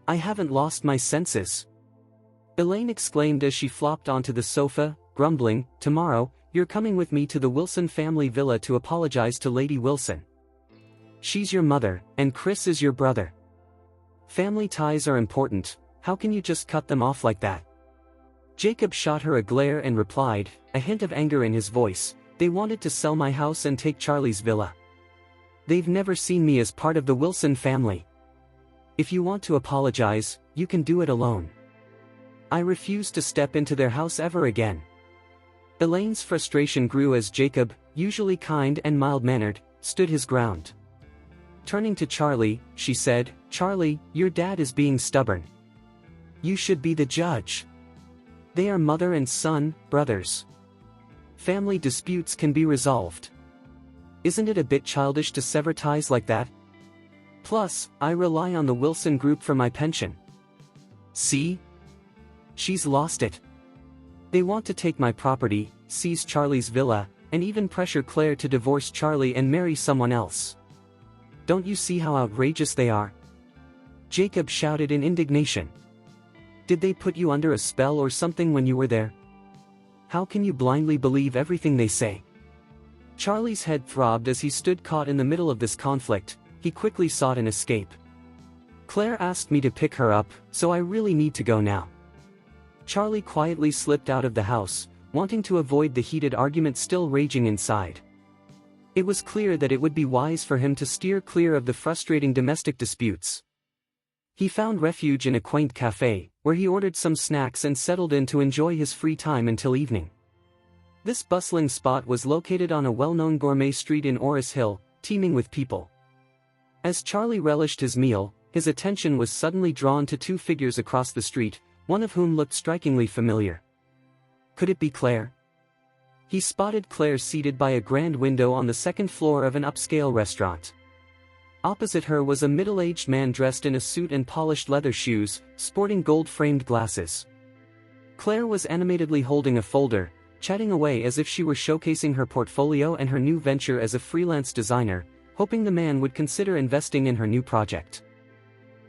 [SPEAKER 1] I haven't lost my senses," Elaine exclaimed as she flopped onto the sofa, grumbling, "Tomorrow, you're coming with me to the Wilson family villa to apologize to Lady Wilson." She's your mother, and Chris is your brother. Family ties are important, how can you just cut them off like that? Jacob shot her a glare and replied, a hint of anger in his voice, they wanted to sell my house and take Charlie's villa. They've never seen me as part of the Wilson family. If you want to apologize, you can do it alone. I refuse to step into their house ever again. Elaine's frustration grew as Jacob, usually kind and mild-mannered, stood his ground. Turning to Charlie, she said, Charlie, your dad is being stubborn. You should be the judge. They are mother and son, brothers. Family disputes can be resolved. Isn't it a bit childish to sever ties like that? Plus, I rely on the Wilson group for my pension. See? She's lost it. They want to take my property, seize Charlie's villa, and even pressure Claire to divorce Charlie and marry someone else. Don't you see how outrageous they are? Jacob shouted in indignation. Did they put you under a spell or something when you were there? How can you blindly believe everything they say? Charlie's head throbbed as he stood caught in the middle of this conflict. He quickly sought an escape. Claire asked me to pick her up, so I really need to go now. Charlie quietly slipped out of the house, wanting to avoid the heated argument still raging inside. It was clear that it would be wise for him to steer clear of the frustrating domestic disputes. He found refuge in a quaint cafe, where he ordered some snacks and settled in to enjoy his free time until evening. This bustling spot was located on a well-known gourmet street in Orris Hill, teeming with people. As Charlie relished his meal, his attention was suddenly drawn to two figures across the street, one of whom looked strikingly familiar. Could it be Claire? He spotted Claire seated by a grand window on the second floor of an upscale restaurant. Opposite her was a middle-aged man dressed in a suit and polished leather shoes, sporting gold-framed glasses. Claire was animatedly holding a folder, chatting away as if she were showcasing her portfolio and her new venture as a freelance designer, hoping the man would consider investing in her new project.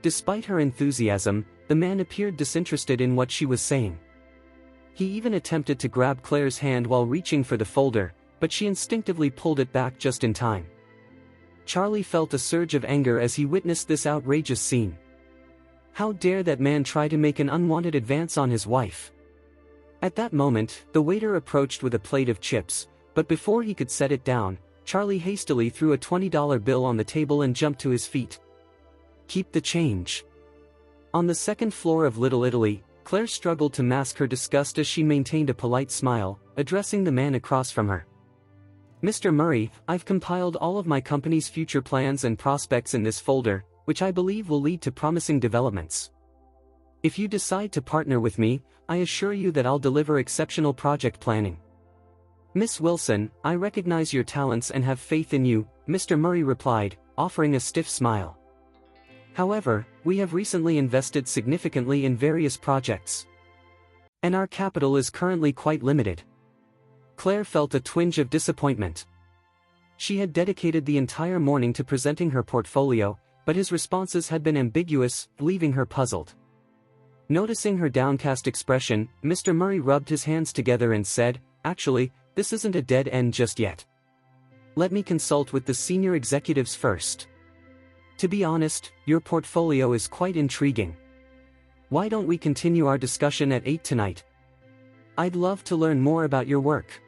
[SPEAKER 1] Despite her enthusiasm, the man appeared disinterested in what she was saying. He even attempted to grab Claire's hand while reaching for the folder, but she instinctively pulled it back just in time. Charlie felt a surge of anger as he witnessed this outrageous scene. How dare that man try to make an unwanted advance on his wife? At that moment, the waiter approached with a plate of chips, but before he could set it down, Charlie hastily threw a $20 bill on the table and jumped to his feet. Keep the change. On the second floor of Little Italy, Claire struggled to mask her disgust as she maintained a polite smile, addressing the man across from her. Mr. Murray, I've compiled all of my company's future plans and prospects in this folder, which I believe will lead to promising developments. If you decide to partner with me, I assure you that I'll deliver exceptional project planning. Miss Wilson, I recognize your talents and have faith in you, Mr. Murray replied, offering a stiff smile. However, we have recently invested significantly in various projects. And our capital is currently quite limited. Claire felt a twinge of disappointment. She had dedicated the entire morning to presenting her portfolio, but his responses had been ambiguous, leaving her puzzled. Noticing her downcast expression, Mr. Murray rubbed his hands together and said, Actually, this isn't a dead end just yet. Let me consult with the senior executives first. To be honest, your portfolio is quite intriguing. Why don't we continue our discussion at 8 tonight? I'd love to learn more about your work.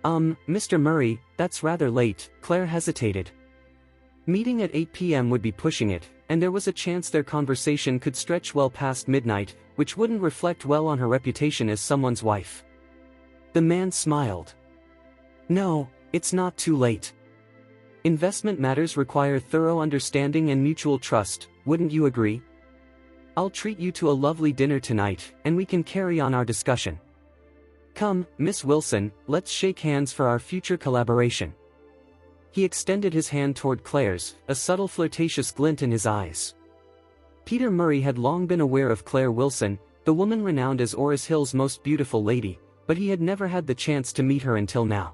[SPEAKER 1] Mr. Murray, that's rather late, Claire hesitated. Meeting at 8 p.m. would be pushing it, and there was a chance their conversation could stretch well past midnight, which wouldn't reflect well on her reputation as someone's wife. The man smiled. No, it's not too late. Investment matters require thorough understanding and mutual trust, wouldn't you agree? I'll treat you to a lovely dinner tonight, and we can carry on our discussion. Come, Miss Wilson, let's shake hands for our future collaboration. He extended his hand toward Claire's, a subtle flirtatious glint in his eyes. Peter Murray had long been aware of Claire Wilson, the woman renowned as Orris Hill's most beautiful lady, but he had never had the chance to meet her until now.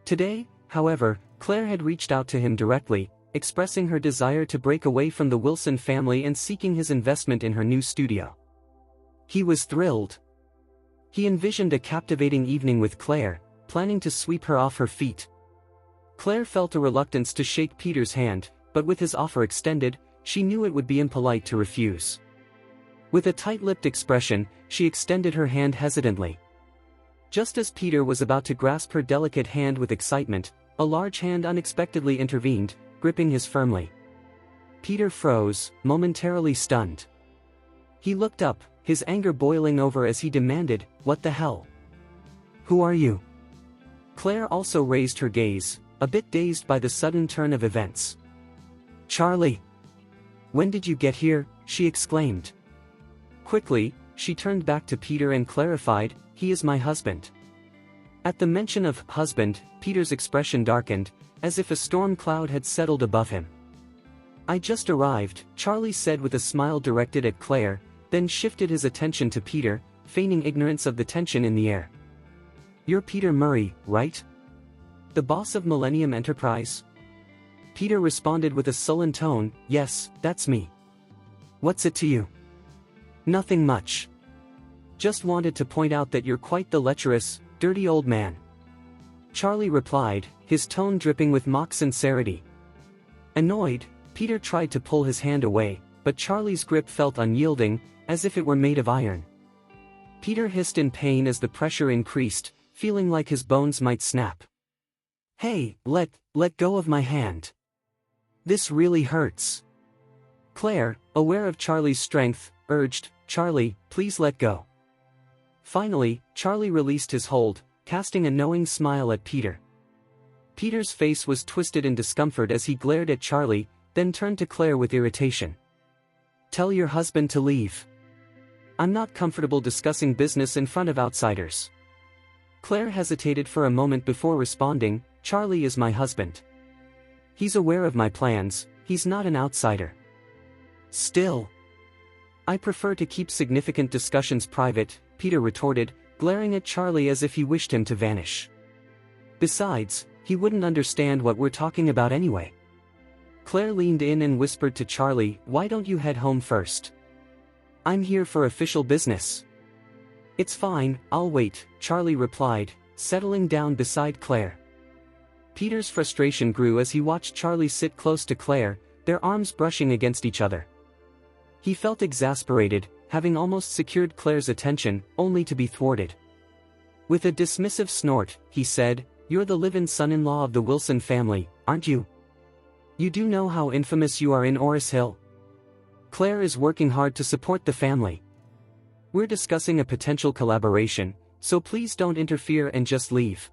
[SPEAKER 1] Today, however, Claire had reached out to him directly, expressing her desire to break away from the Wilson family and seeking his investment in her new studio. He was thrilled. He envisioned a captivating evening with Claire, planning to sweep her off her feet. Claire felt a reluctance to shake Peter's hand, but with his offer extended, she knew it would be impolite to refuse. With a tight-lipped expression, she extended her hand hesitantly. Just as Peter was about to grasp her delicate hand with excitement, a large hand unexpectedly intervened, gripping his firmly. Peter froze, momentarily stunned. He looked up, his anger boiling over as he demanded, "What the hell? Who are you?" Claire also raised her gaze, a bit dazed by the sudden turn of events. "Charlie! When did you get here?" she exclaimed. Quickly, she turned back to Peter and clarified, "He is my husband." At the mention of husband, Peter's expression darkened, as if a storm cloud had settled above him. "I just arrived," Charlie said with a smile directed at Claire, then shifted his attention to Peter, feigning ignorance of the tension in the air. "You're Peter Murray, right? The boss of Millennium Enterprise?" Peter responded with a sullen tone, "Yes, that's me. What's it to you?" "Nothing much. Just wanted to point out that you're quite the lecherous, dirty old man," Charlie replied, his tone dripping with mock sincerity. Annoyed, Peter tried to pull his hand away, but Charlie's grip felt unyielding, as if it were made of iron. Peter hissed in pain as the pressure increased, feeling like his bones might snap. "Hey, let go of my hand. This really hurts." Claire, aware of Charlie's strength, urged, "Charlie, please let go." Finally, Charlie released his hold, casting a knowing smile at Peter. Peter's face was twisted in discomfort as he glared at Charlie, then turned to Claire with irritation. "Tell your husband to leave. I'm not comfortable discussing business in front of outsiders." Claire hesitated for a moment before responding, "Charlie is my husband. He's aware of my plans, he's not an outsider." "Still, I prefer to keep significant discussions private," Peter retorted, glaring at Charlie as if he wished him to vanish. "Besides, he wouldn't understand what we're talking about anyway." Claire leaned in and whispered to Charlie, "Why don't you head home first? I'm here for official business." "It's fine, I'll wait," Charlie replied, settling down beside Claire. Peter's frustration grew as he watched Charlie sit close to Claire, their arms brushing against each other. He felt exasperated, having almost secured Claire's attention, only to be thwarted. With a dismissive snort, he said, "You're the live-in son-in-law of the Wilson family, aren't you? You do know how infamous you are in Oris Hill? Claire is working hard to support the family. We're discussing a potential collaboration, so please don't interfere and just leave."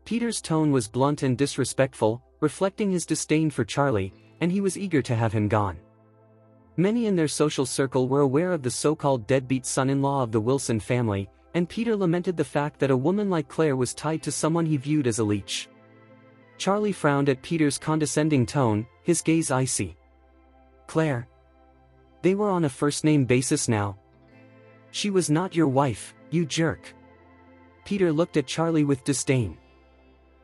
[SPEAKER 1] Peter's tone was blunt and disrespectful, reflecting his disdain for Charlie, and he was eager to have him gone. Many in their social circle were aware of the so-called deadbeat son-in-law of the Wilson family, and Peter lamented the fact that a woman like Claire was tied to someone he viewed as a leech. Charlie frowned at Peter's condescending tone, his gaze icy. "Claire? They were on a first-name basis now. She was not your wife, you jerk." Peter looked at Charlie with disdain.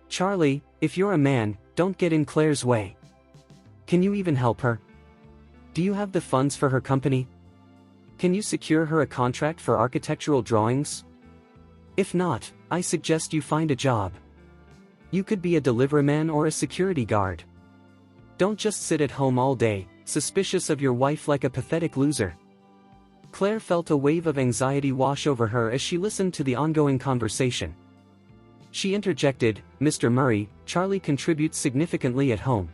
[SPEAKER 1] "Charlie, if you're a man, don't get in Claire's way. Can you even help her? Do you have the funds for her company? Can you secure her a contract for architectural drawings? If not, I suggest you find a job. You could be a deliveryman or a security guard. Don't just sit at home all day, suspicious of your wife like a pathetic loser." Claire felt a wave of anxiety wash over her as she listened to the ongoing conversation. She interjected, "Mr. Murray, Charlie contributes significantly at home.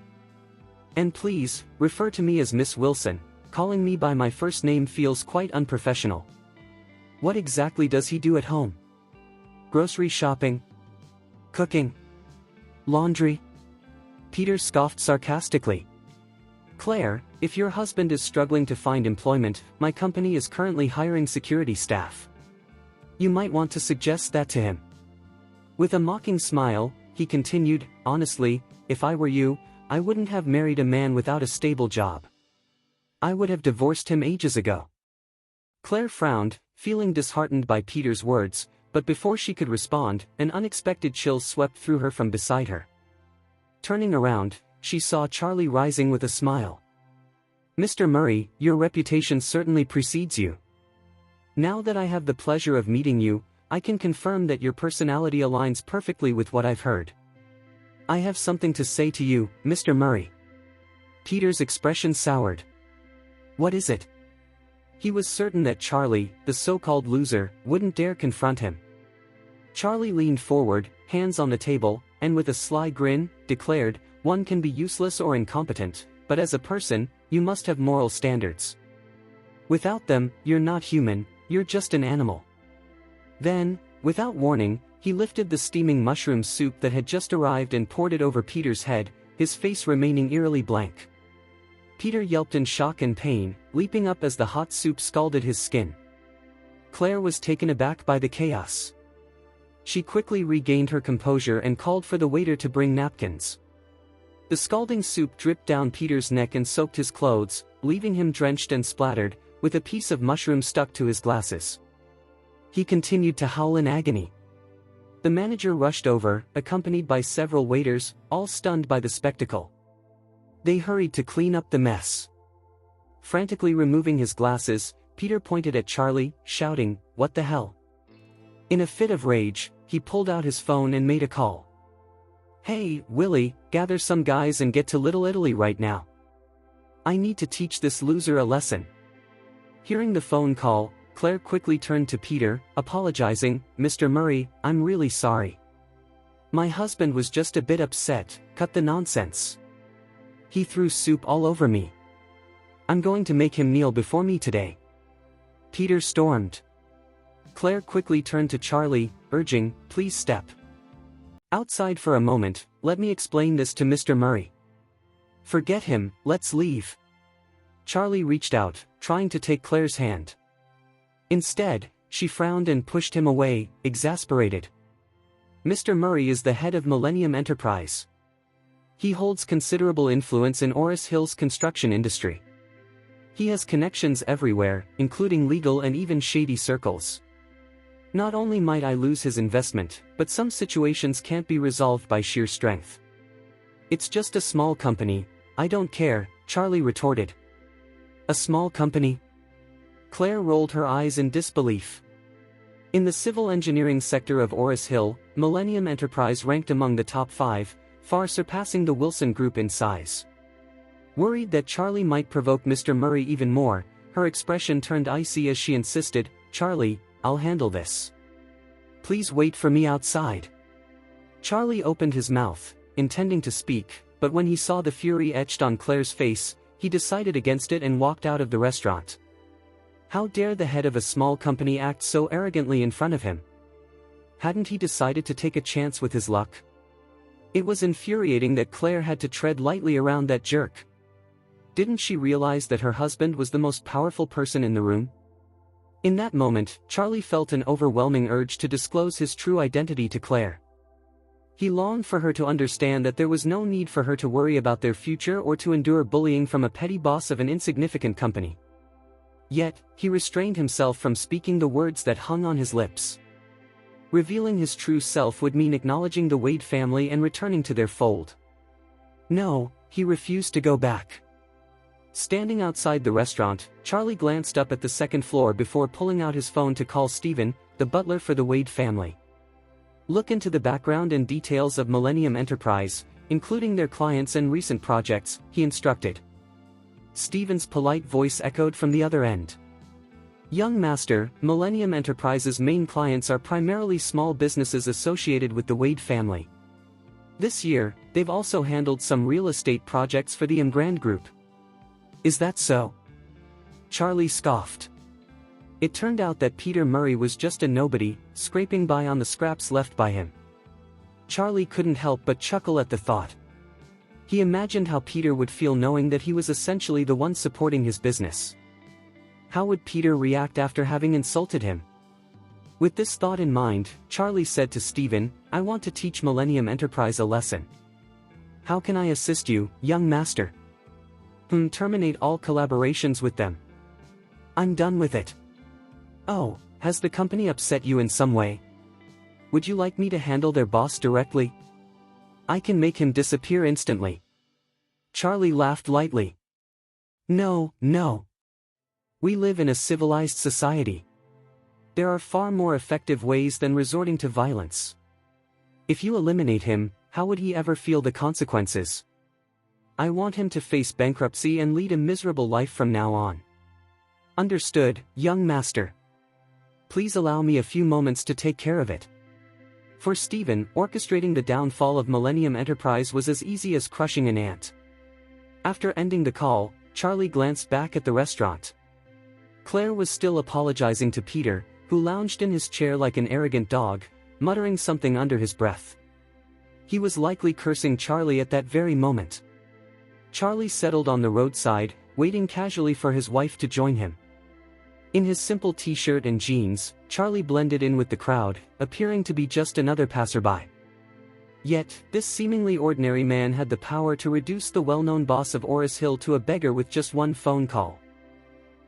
[SPEAKER 1] And please, refer to me as Miss Wilson, calling me by my first name feels quite unprofessional. What exactly does he do at home? Grocery shopping? Cooking? Laundry?" Peter scoffed sarcastically. "Claire, if your husband is struggling to find employment, my company is currently hiring security staff. You might want to suggest that to him." With a mocking smile, he continued, "Honestly, if I were you, I wouldn't have married a man without a stable job. I would have divorced him ages ago." Claire frowned, feeling disheartened by Peter's words, but before she could respond, an unexpected chill swept through her from beside her. Turning around, she saw Charlie rising with a smile. "Mr. Murray, your reputation certainly precedes you. Now that I have the pleasure of meeting you, I can confirm that your personality aligns perfectly with what I've heard." I have something to say to you, Mr. Murray. Peter's expression soured. What is it? He was certain that Charlie, the so-called loser, wouldn't dare confront him. Charlie leaned forward, hands on the table, and with a sly grin, declared, one can be useless or incompetent, but as a person, you must have moral standards. Without them, you're not human, you're just an animal. Then, without warning, he lifted the steaming mushroom soup that had just arrived and poured it over Peter's head, his face remaining eerily blank. Peter yelped in shock and pain, leaping up as the hot soup scalded his skin. Claire was taken aback by the chaos. She quickly regained her composure and called for the waiter to bring napkins. The scalding soup dripped down Peter's neck and soaked his clothes, leaving him drenched and splattered, with a piece of mushroom stuck to his glasses. He continued to howl in agony. The manager rushed over, accompanied by several waiters, all stunned by the spectacle. They hurried to clean up the mess. Frantically removing his glasses, Peter pointed at Charlie, shouting, "What the hell?" In a fit of rage, he pulled out his phone and made a call. "Hey, Willie, gather some guys and get to Little Italy right now. I need to teach this loser a lesson." Hearing the phone call, Claire quickly turned to Peter, apologizing, "Mr. Murray, I'm really sorry. My husband was just a bit upset, cut the nonsense. He threw soup all over me. I'm going to make him kneel before me today." Peter stormed. Claire quickly turned to Charlie, urging, "Please step outside for a moment, let me explain this to Mr. Murray." "Forget him, let's leave." Charlie reached out, trying to take Claire's hand. Instead, she frowned and pushed him away, exasperated. "Mr. Murray is the head of Millennium Enterprise. He holds considerable influence in Oris Hill's construction industry. He has connections everywhere, including legal and even shady circles. Not only might I lose his investment, but some situations can't be resolved by sheer strength." "It's just a small company, I don't care," Charlie retorted. "A small company?" Claire rolled her eyes in disbelief. In the civil engineering sector of Oris Hill, Millennium Enterprise ranked among the top 5, far surpassing the Wilson Group in size. Worried that Charlie might provoke Mr. Murray even more, her expression turned icy as she insisted, "Charlie, I'll handle this. Please wait for me outside." Charlie opened his mouth, intending to speak, but when he saw the fury etched on Claire's face, he decided against it and walked out of the restaurant. How dare the head of a small company act so arrogantly in front of him? Hadn't he decided to take a chance with his luck? It was infuriating that Claire had to tread lightly around that jerk. Didn't she realize that her husband was the most powerful person in the room? In that moment, Charlie felt an overwhelming urge to disclose his true identity to Claire. He longed for her to understand that there was no need for her to worry about their future or to endure bullying from a petty boss of an insignificant company. Yet, he restrained himself from speaking the words that hung on his lips. Revealing his true self would mean acknowledging the Wade family and returning to their fold. No, he refused to go back. Standing outside the restaurant, Charlie glanced up at the second floor before pulling out his phone to call Stephen, the butler for the Wade family. "Look into the background and details of Millennium Enterprise, including their clients and recent projects," he instructed. Stephen's polite voice echoed from the other end. "Young Master, Millennium Enterprise's main clients are primarily small businesses associated with the Wade family. This year, they've also handled some real estate projects for the Grand Group." "Is that so?" Charlie scoffed. It turned out that Peter Murray was just a nobody, scraping by on the scraps left by him. Charlie couldn't help but chuckle at the thought. He imagined how Peter would feel knowing that he was essentially the one supporting his business. How would Peter react after having insulted him? With this thought in mind, Charlie said to Stephen, "I want to teach Millennium Enterprise a lesson. How can I assist you, young master?" Terminate all collaborations with them. I'm done with it." "Oh, has the company upset you in some way? Would you like me to handle their boss directly? I can make him disappear instantly." Charlie laughed lightly. No. We live in a civilized society. There are far more effective ways than resorting to violence. If you eliminate him, How would he ever feel the consequences? I want him to face bankruptcy and lead a miserable life from now on. Understood, young master. Please allow me a few moments to take care of it. For Stephen, orchestrating the downfall of Millennium Enterprise was as easy as crushing an ant. After ending the call, Charlie glanced back at the restaurant. Claire was still apologizing to Peter, who lounged in his chair like an arrogant dog, muttering something under his breath. He was likely cursing Charlie at that very moment. Charlie settled on the roadside, waiting casually for his wife to join him. In his simple t-shirt and jeans, Charlie blended in with the crowd, appearing to be just another passerby. Yet, this seemingly ordinary man had the power to reduce the well-known boss of Oris Hill to a beggar with just one phone call.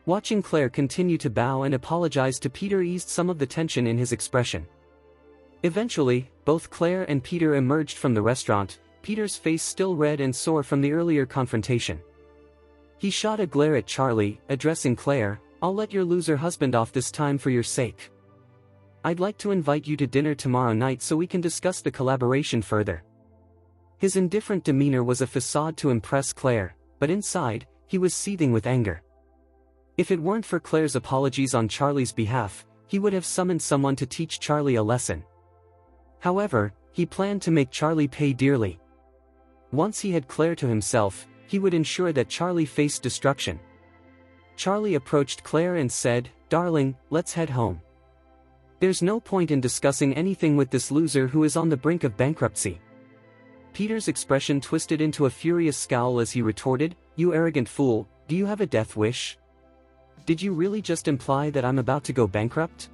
[SPEAKER 1] Watching Claire continue to bow and apologize to Peter eased some of the tension in his expression. Eventually, both Claire and Peter emerged from the restaurant, Peter's face still red and sore from the earlier confrontation. He shot a glare at Charlie, addressing Claire, "I'll let your loser husband off this time for your sake. I'd like to invite you to dinner tomorrow night so we can discuss the collaboration further." His indifferent demeanor was a facade to impress Claire, but inside, he was seething with anger. If it weren't for Claire's apologies on Charlie's behalf, he would have summoned someone to teach Charlie a lesson. However, he planned to make Charlie pay dearly. Once he had Claire to himself, he would ensure that Charlie faced destruction. Charlie approached Claire and said, "Darling, let's head home. There's no point in discussing anything with this loser who is on the brink of bankruptcy." Peter's expression twisted into a furious scowl as he retorted, "You arrogant fool, do you have a death wish? Did you really just imply that I'm about to go bankrupt?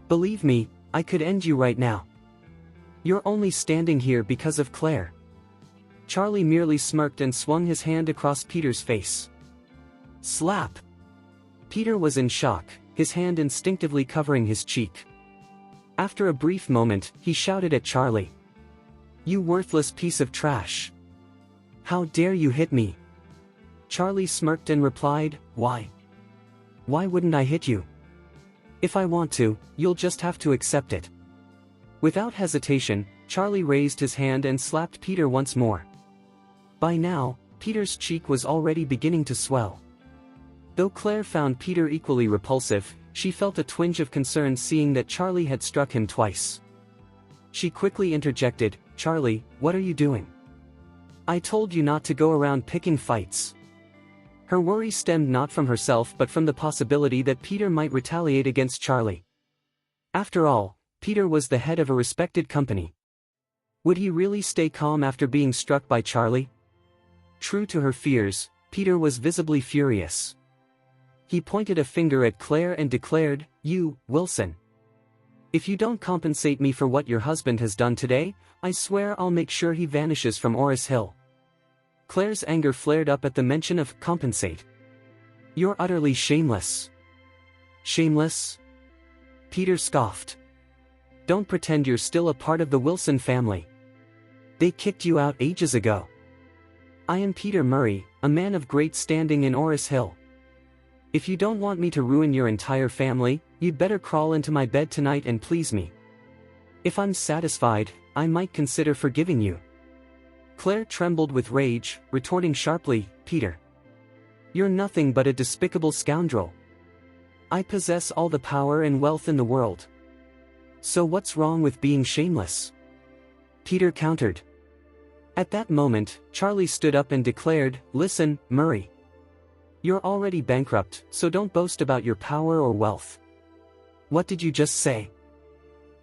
[SPEAKER 1] Believe me, I could end you right now. You're only standing here because of Claire." Charlie merely smirked and swung his hand across Peter's face. Slap! Peter was in shock, his hand instinctively covering his cheek. After a brief moment, he shouted at Charlie. "You worthless piece of trash! How dare you hit me?" Charlie smirked and replied, "Why? Why wouldn't I hit you? If I want to, you'll just have to accept it." Without hesitation, Charlie raised his hand and slapped Peter once more. By now, Peter's cheek was already beginning to swell. Though Claire found Peter equally repulsive, she felt a twinge of concern seeing that Charlie had struck him twice. She quickly interjected, "Charlie, what are you doing? I told you not to go around picking fights." Her worry stemmed not from herself but from the possibility that Peter might retaliate against Charlie. After all, Peter was the head of a respected company. Would he really stay calm after being struck by Charlie? True to her fears, Peter was visibly furious. He pointed a finger at Claire and declared, "You, Wilson. If you don't compensate me for what your husband has done today, I swear I'll make sure he vanishes from Oris Hill." Claire's anger flared up at the mention of compensate. "You're utterly shameless." "Shameless?" Peter scoffed. "Don't pretend you're still a part of the Wilson family. They kicked you out ages ago. I am Peter Murray, a man of great standing in Oris Hill. If you don't want me to ruin your entire family, you'd better crawl into my bed tonight and please me. If I'm satisfied, I might consider forgiving you." Claire trembled with rage, retorting sharply, "Peter. You're nothing but a despicable scoundrel. I possess all the power and wealth in the world. So what's wrong with being shameless?" Peter countered. At that moment, Charlie stood up and declared, "Listen, Murray. You're already bankrupt, so don't boast about your power or wealth." "What did you just say?"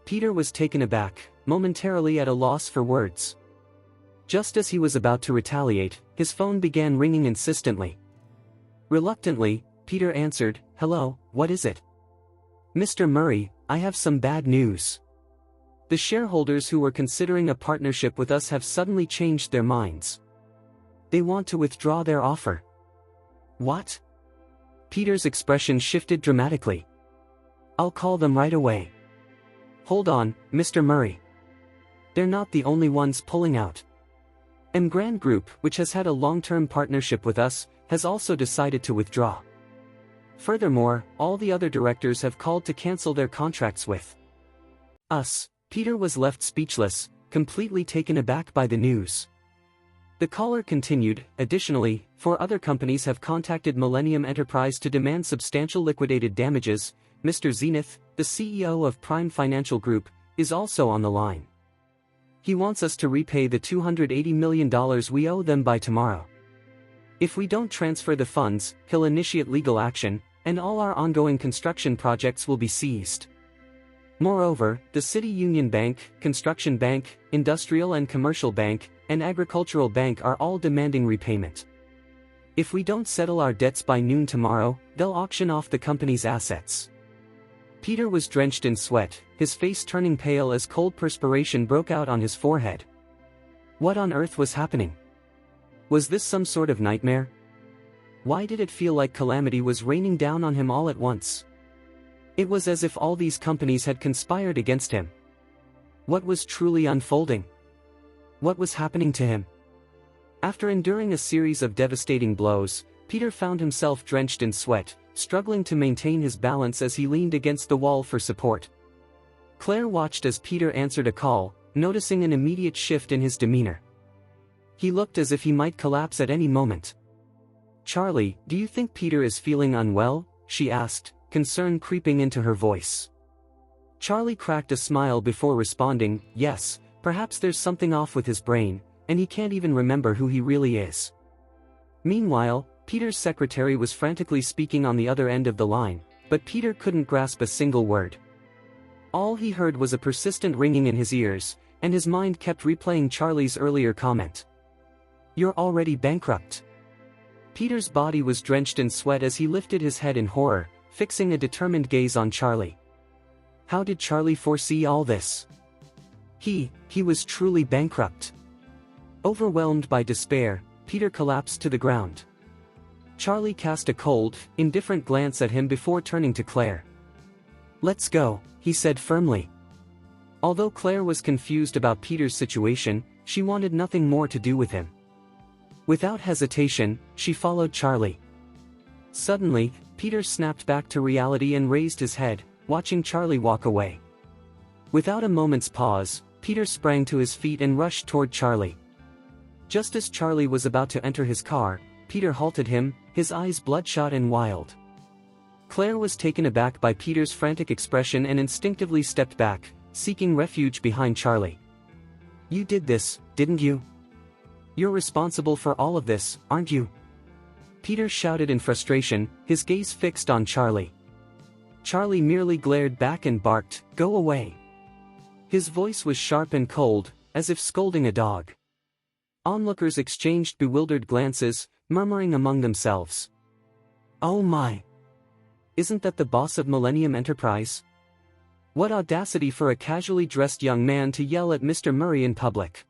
[SPEAKER 1] Peter was taken aback, momentarily at a loss for words. Just as he was about to retaliate, his phone began ringing insistently. Reluctantly, Peter answered, "Hello, what is it?" "Mr. Murray, I have some bad news. The shareholders who were considering a partnership with us have suddenly changed their minds. They want to withdraw their offer." "What?" Peter's expression shifted dramatically. "I'll call them right away." "Hold on, Mr. Murray. They're not the only ones pulling out. Grand Group, which has had a long-term partnership with us, has also decided to withdraw. Furthermore, all the other directors have called to cancel their contracts with us." Peter was left speechless, completely taken aback by the news. The caller continued, "Additionally, 4 other companies have contacted Millennium Enterprise to demand substantial liquidated damages. Mr. Zenith, the CEO of Prime Financial Group, is also on the line. He wants us to repay the $280 million we owe them by tomorrow. If we don't transfer the funds, he'll initiate legal action, and all our ongoing construction projects will be seized. Moreover, the City Union Bank, Construction Bank, Industrial and Commercial Bank, and Agricultural Bank are all demanding repayment. If we don't settle our debts by noon tomorrow, they'll auction off the company's assets." Peter was drenched in sweat, his face turning pale as cold perspiration broke out on his forehead. What on earth was happening? Was this some sort of nightmare? Why did it feel like calamity was raining down on him all at once? It was as if all these companies had conspired against him. What was truly unfolding? What was happening to him? After enduring a series of devastating blows, Peter found himself drenched in sweat, struggling to maintain his balance as he leaned against the wall for support. Claire watched as Peter answered a call, noticing an immediate shift in his demeanor. He looked as if he might collapse at any moment. "Charlie, do you think Peter is feeling unwell?" she asked, concern creeping into her voice. Charlie cracked a smile before responding, "Yes, perhaps there's something off with his brain, and he can't even remember who he really is." Meanwhile, Peter's secretary was frantically speaking on the other end of the line, but Peter couldn't grasp a single word. All he heard was a persistent ringing in his ears, and his mind kept replaying Charlie's earlier comment. "You're already bankrupt." Peter's body was drenched in sweat as he lifted his head in horror, fixing a determined gaze on Charlie. How did Charlie foresee all this? He was truly bankrupt. Overwhelmed by despair, Peter collapsed to the ground. Charlie cast a cold, indifferent glance at him before turning to Claire. "Let's go," he said firmly. Although Claire was confused about Peter's situation, she wanted nothing more to do with him. Without hesitation, she followed Charlie. Suddenly, Peter snapped back to reality and raised his head, watching Charlie walk away. Without a moment's pause, Peter sprang to his feet and rushed toward Charlie. Just as Charlie was about to enter his car, Peter halted him, his eyes bloodshot and wild. Claire was taken aback by Peter's frantic expression and instinctively stepped back, seeking refuge behind Charlie. "You did this, didn't you? You're responsible for all of this, aren't you?" Peter shouted in frustration, his gaze fixed on Charlie. Charlie merely glared back and barked, "Go away." His voice was sharp and cold, as if scolding a dog. Onlookers exchanged bewildered glances, murmuring among themselves. "Oh my! Isn't that the boss of Millennium Enterprise? What audacity for a casually dressed young man to yell at Mr. Murray in public!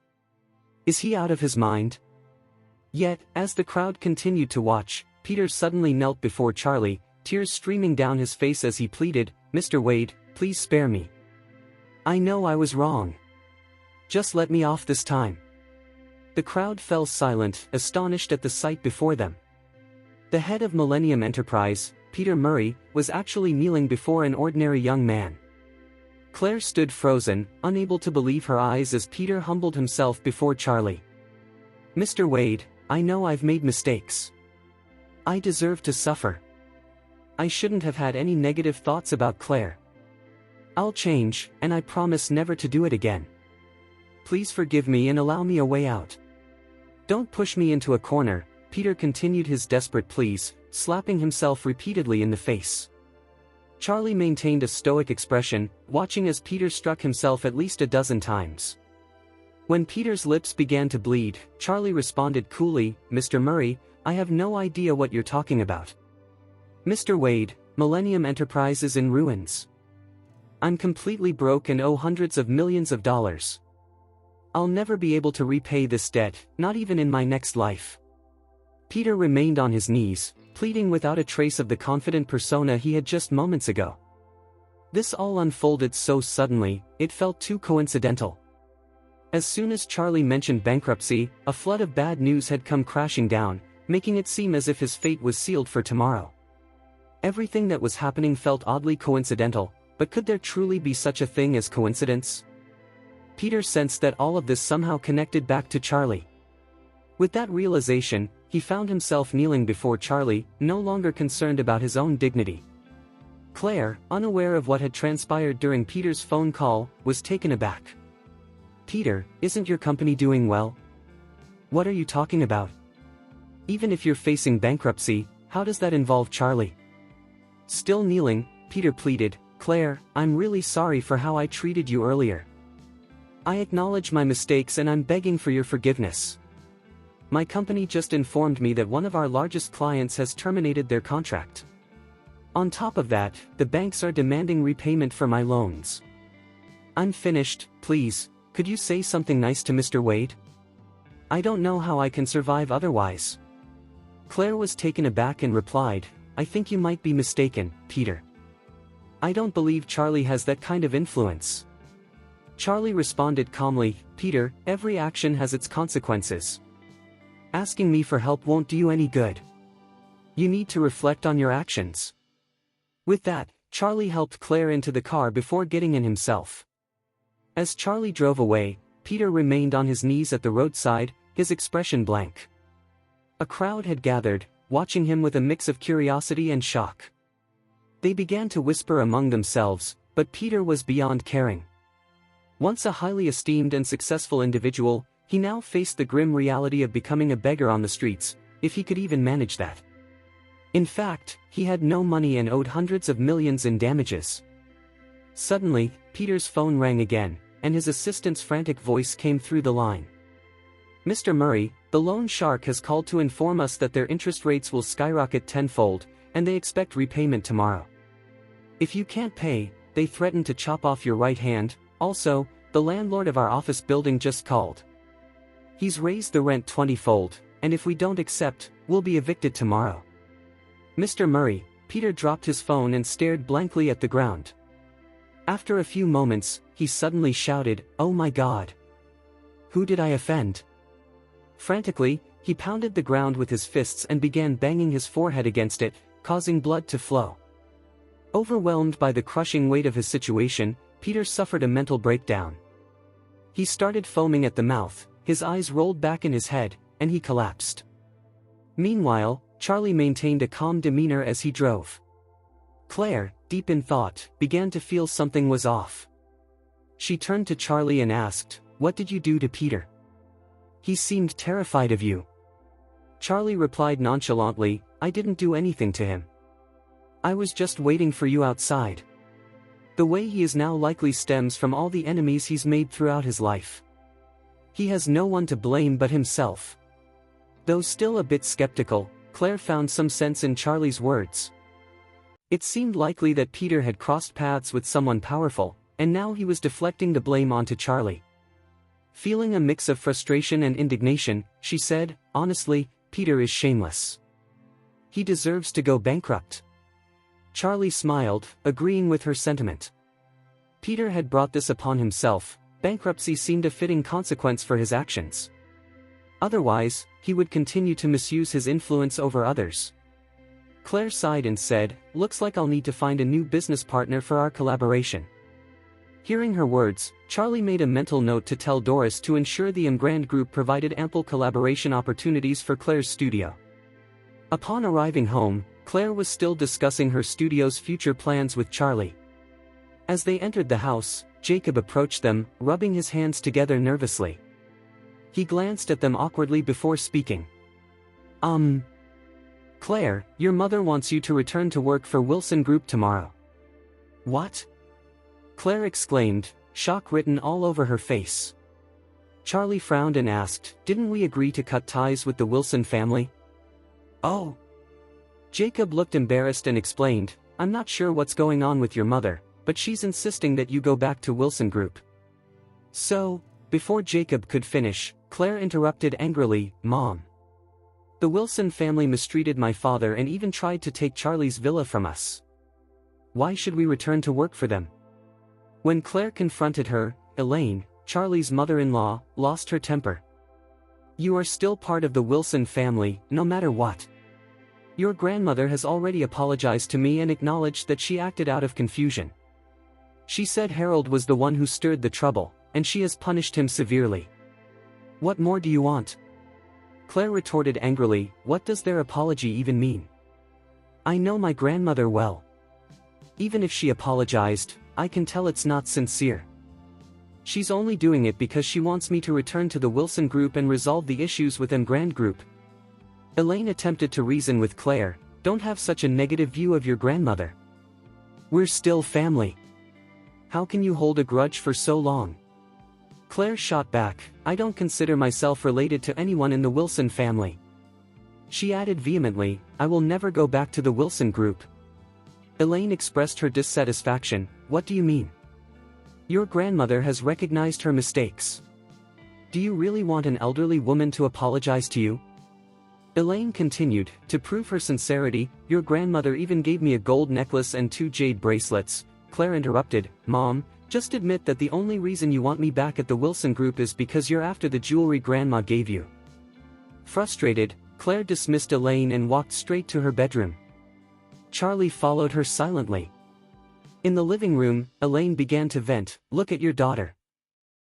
[SPEAKER 1] Is he out of his mind?" Yet, as the crowd continued to watch, Peter suddenly knelt before Charlie, tears streaming down his face as he pleaded, "Mr. Wade, please spare me. I know I was wrong. Just let me off this time." The crowd fell silent, astonished at the sight before them. The head of Millennium Enterprise, Peter Murray, was actually kneeling before an ordinary young man. Claire stood frozen, unable to believe her eyes as Peter humbled himself before Charlie. "Mr. Wade, I know I've made mistakes. I deserve to suffer. I shouldn't have had any negative thoughts about Claire. I'll change, and I promise never to do it again. Please forgive me and allow me a way out. Don't push me into a corner." Peter continued his desperate pleas, slapping himself repeatedly in the face. Charlie maintained a stoic expression, watching as Peter struck himself at least a dozen times. When Peter's lips began to bleed, Charlie responded coolly, "Mr. Murray, I have no idea what you're talking about. Mr. Wade, Millennium Enterprise is in ruins. I'm completely broke and owe hundreds of millions of dollars. I'll never be able to repay this debt, not even in my next life." Peter remained on his knees, pleading without a trace of the confident persona he had just moments ago. This all unfolded so suddenly, it felt too coincidental. As soon as Charlie mentioned bankruptcy, a flood of bad news had come crashing down, making it seem as if his fate was sealed for tomorrow. Everything that was happening felt oddly coincidental, but could there truly be such a thing as coincidence? Peter sensed that all of this somehow connected back to Charlie. With that realization, he found himself kneeling before Charlie, no longer concerned about his own dignity. Claire, unaware of what had transpired during Peter's phone call, was taken aback. "Peter, isn't your company doing well? What are you talking about? Even if you're facing bankruptcy, how does that involve Charlie?" Still kneeling, Peter pleaded, "Claire, I'm really sorry for how I treated you earlier. I acknowledge my mistakes and I'm begging for your forgiveness. My company just informed me that one of our largest clients has terminated their contract. On top of that, the banks are demanding repayment for my loans. I'm finished, please, could you say something nice to Mr. Wade? I don't know how I can survive otherwise." Claire was taken aback and replied, "I think you might be mistaken, Peter. I don't believe Charlie has that kind of influence." Charlie responded calmly, "Peter, every action has its consequences. Asking me for help won't do you any good. You need to reflect on your actions." With that, Charlie helped Claire into the car before getting in himself. As Charlie drove away, Peter remained on his knees at the roadside, his expression blank. A crowd had gathered, watching him with a mix of curiosity and shock. They began to whisper among themselves, but Peter was beyond caring. Once a highly esteemed and successful individual, he now faced the grim reality of becoming a beggar on the streets, if he could even manage that. In fact, he had no money and owed hundreds of millions in damages. Suddenly, Peter's phone rang again, and his assistant's frantic voice came through the line. "Mr. Murray, the loan shark has called to inform us that their interest rates will skyrocket tenfold, and they expect repayment tomorrow. If you can't pay, they threaten to chop off your right hand. Also, the landlord of our office building just called. He's raised the rent 20-fold, and if we don't accept, we'll be evicted tomorrow." "Mr. Murray," Peter dropped his phone and stared blankly at the ground. After a few moments, he suddenly shouted, "Oh my God! Who did I offend?" Frantically, he pounded the ground with his fists and began banging his forehead against it, causing blood to flow. Overwhelmed by the crushing weight of his situation, Peter suffered a mental breakdown. He started foaming at the mouth, his eyes rolled back in his head, and he collapsed. Meanwhile, Charlie maintained a calm demeanor as he drove. Claire, deep in thought, began to feel something was off. She turned to Charlie and asked, "What did you do to Peter? He seemed terrified of you." Charlie replied nonchalantly, "I didn't do anything to him. I was just waiting for you outside. The way he is now likely stems from all the enemies he's made throughout his life. He has no one to blame but himself." Though still a bit skeptical, Claire found some sense in Charlie's words. It seemed likely that Peter had crossed paths with someone powerful, and now he was deflecting the blame onto Charlie. Feeling a mix of frustration and indignation, she said, "Honestly, Peter is shameless. He deserves to go bankrupt." Charlie smiled, agreeing with her sentiment. Peter had brought this upon himself. Bankruptcy seemed a fitting consequence for his actions. Otherwise, he would continue to misuse his influence over others. Claire sighed and said, "Looks like I'll need to find a new business partner for our collaboration." Hearing her words, Charlie made a mental note to tell Doris to ensure the Grand Group provided ample collaboration opportunities for Claire's studio. Upon arriving home, Claire was still discussing her studio's future plans with Charlie. As they entered the house, Jacob approached them, rubbing his hands together nervously. He glanced at them awkwardly before speaking. Claire, your mother wants you to return to work for Wilson Group tomorrow." "What?" Claire exclaimed, shock written all over her face. Charlie frowned and asked, "Didn't we agree to cut ties with the Wilson family?" "Oh." Jacob looked embarrassed and explained, "I'm not sure what's going on with your mother, but she's insisting that you go back to Wilson Group." "So," before Jacob could finish, Claire interrupted angrily, "Mom. The Wilson family mistreated my father and even tried to take Charlie's villa from us. Why should we return to work for them?" When Claire confronted her, Elaine, Charlie's mother-in-law, lost her temper. "You are still part of the Wilson family, no matter what. Your grandmother has already apologized to me and acknowledged that she acted out of confusion. She said Harold was the one who stirred the trouble, and she has punished him severely. What more do you want? Claire retorted angrily, what does their apology even mean? I know my grandmother well. Even if she apologized, I can tell it's not sincere. She's only doing it because she wants me to return to the Wilson group and resolve the issues with them grand group. Elaine attempted to reason with Claire, don't have such a negative view of your grandmother. We're still family. How can you hold a grudge for so long? Claire shot back, I don't consider myself related to anyone in the Wilson family. She added vehemently, I will never go back to the Wilson group. Elaine expressed her dissatisfaction, what do you mean? Your grandmother has recognized her mistakes. Do you really want an elderly woman to apologize to you? Elaine continued, to prove her sincerity, your grandmother even gave me a gold necklace and 2 jade bracelets. Claire interrupted, Mom, just admit that the only reason you want me back at the Wilson group is because you're after the jewelry Grandma gave you. Frustrated, Claire dismissed Elaine and walked straight to her bedroom. Charlie followed her silently. In the living room, Elaine began to vent, look at your daughter.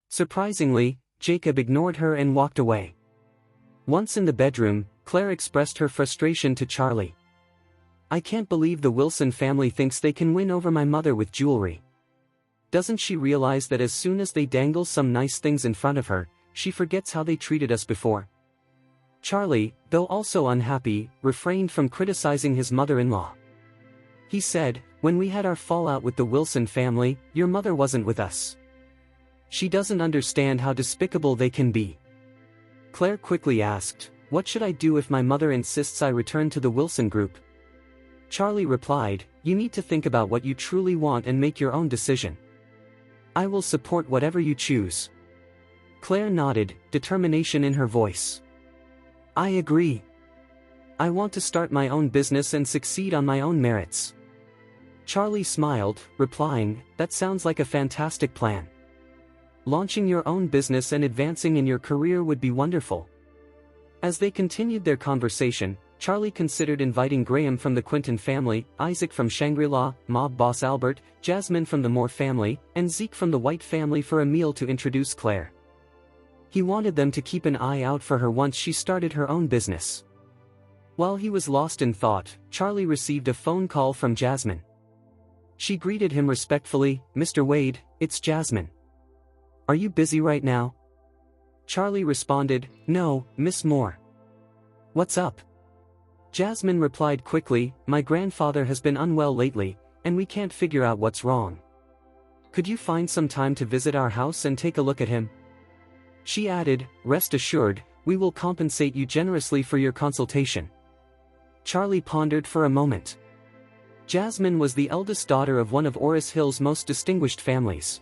[SPEAKER 1] Surprisingly, Jacob ignored her and walked away. Once in the bedroom, Claire expressed her frustration to Charlie. I can't believe the Wilson family thinks they can win over my mother with jewelry. Doesn't she realize that as soon as they dangle some nice things in front of her, she forgets how they treated us before? Charlie, though also unhappy, refrained from criticizing his mother-in-law. He said, when we had our fallout with the Wilson family, your mother wasn't with us. She doesn't understand how despicable they can be. Claire quickly asked, what should I do if my mother insists I return to the Wilson group? Charlie replied, you need to think about what you truly want and make your own decision. I will support whatever you choose. Claire nodded, determination in her voice. I agree. I want to start my own business and succeed on my own merits. Charlie smiled, replying, that sounds like a fantastic plan. Launching your own business and advancing in your career would be wonderful. As they continued their conversation, Charlie considered inviting Graham from the Quinton family, Isaac from Shangri-La, mob boss Albert, Jasmine from the Moore family, and Zeke from the White family for a meal to introduce Claire. He wanted them to keep an eye out for her once she started her own business. While he was lost in thought, Charlie received a phone call from Jasmine. She greeted him respectfully, Mr. Wade, it's Jasmine. Are you busy right now? Charlie responded, no, Miss Moore. What's up? Jasmine replied quickly, my grandfather has been unwell lately, and we can't figure out what's wrong. Could you find some time to visit our house and take a look at him? She added, rest assured, we will compensate you generously for your consultation. Charlie pondered for a moment. Jasmine was the eldest daughter of one of Oris Hill's most distinguished families.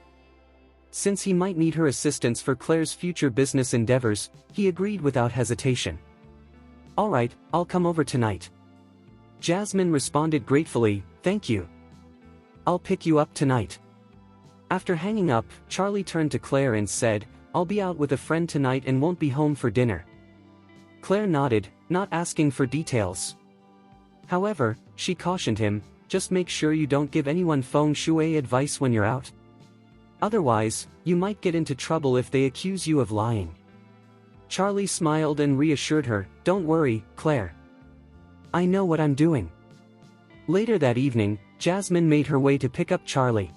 [SPEAKER 1] Since he might need her assistance for Claire's future business endeavors, he agreed without hesitation. All right, I'll come over tonight. Jasmine responded gratefully, thank you. I'll pick you up tonight. After hanging up, Charlie turned to Claire and said, I'll be out with a friend tonight and won't be home for dinner. Claire nodded, not asking for details. However, she cautioned him, just make sure you don't give anyone feng shui advice when you're out. Otherwise, you might get into trouble if they accuse you of lying. Charlie smiled and reassured her, don't worry, Claire. I know what I'm doing. Later that evening, Jasmine made her way to pick up Charlie.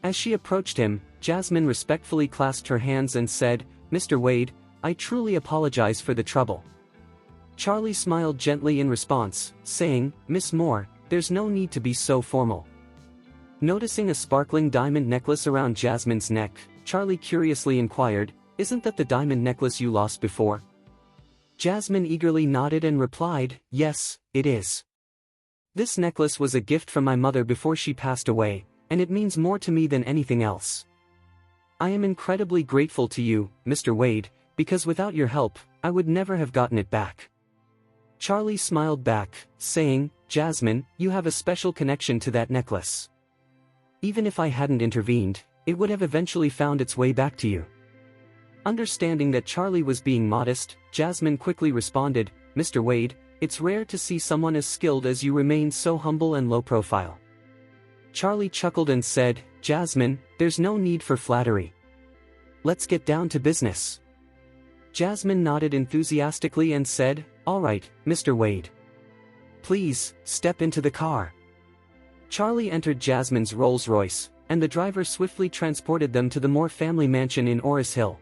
[SPEAKER 1] As she approached him, Jasmine respectfully clasped her hands and said, Mr. Wade, I truly apologize for the trouble. Charlie smiled gently in response, saying, Miss Moore, there's no need to be so formal. Noticing a sparkling diamond necklace around Jasmine's neck, Charlie curiously inquired, isn't that the diamond necklace you lost before? Jasmine eagerly nodded and replied, yes, it is. This necklace was a gift from my mother before she passed away, and it means more to me than anything else. I am incredibly grateful to you, Mr. Wade, because without your help, I would never have gotten it back. Charlie smiled back, saying, Jasmine, you have a special connection to that necklace. Even if I hadn't intervened, it would have eventually found its way back to you. Understanding that Charlie was being modest, Jasmine quickly responded, Mr. Wade, it's rare to see someone as skilled as you remain so humble and low profile. Charlie chuckled and said, Jasmine, there's no need for flattery. Let's get down to business." Jasmine nodded enthusiastically and said, "All right, Mr. Wade. Please, step into the car." Charlie entered Jasmine's Rolls-Royce, and the driver swiftly transported them to the Moore family mansion in Orris Hill.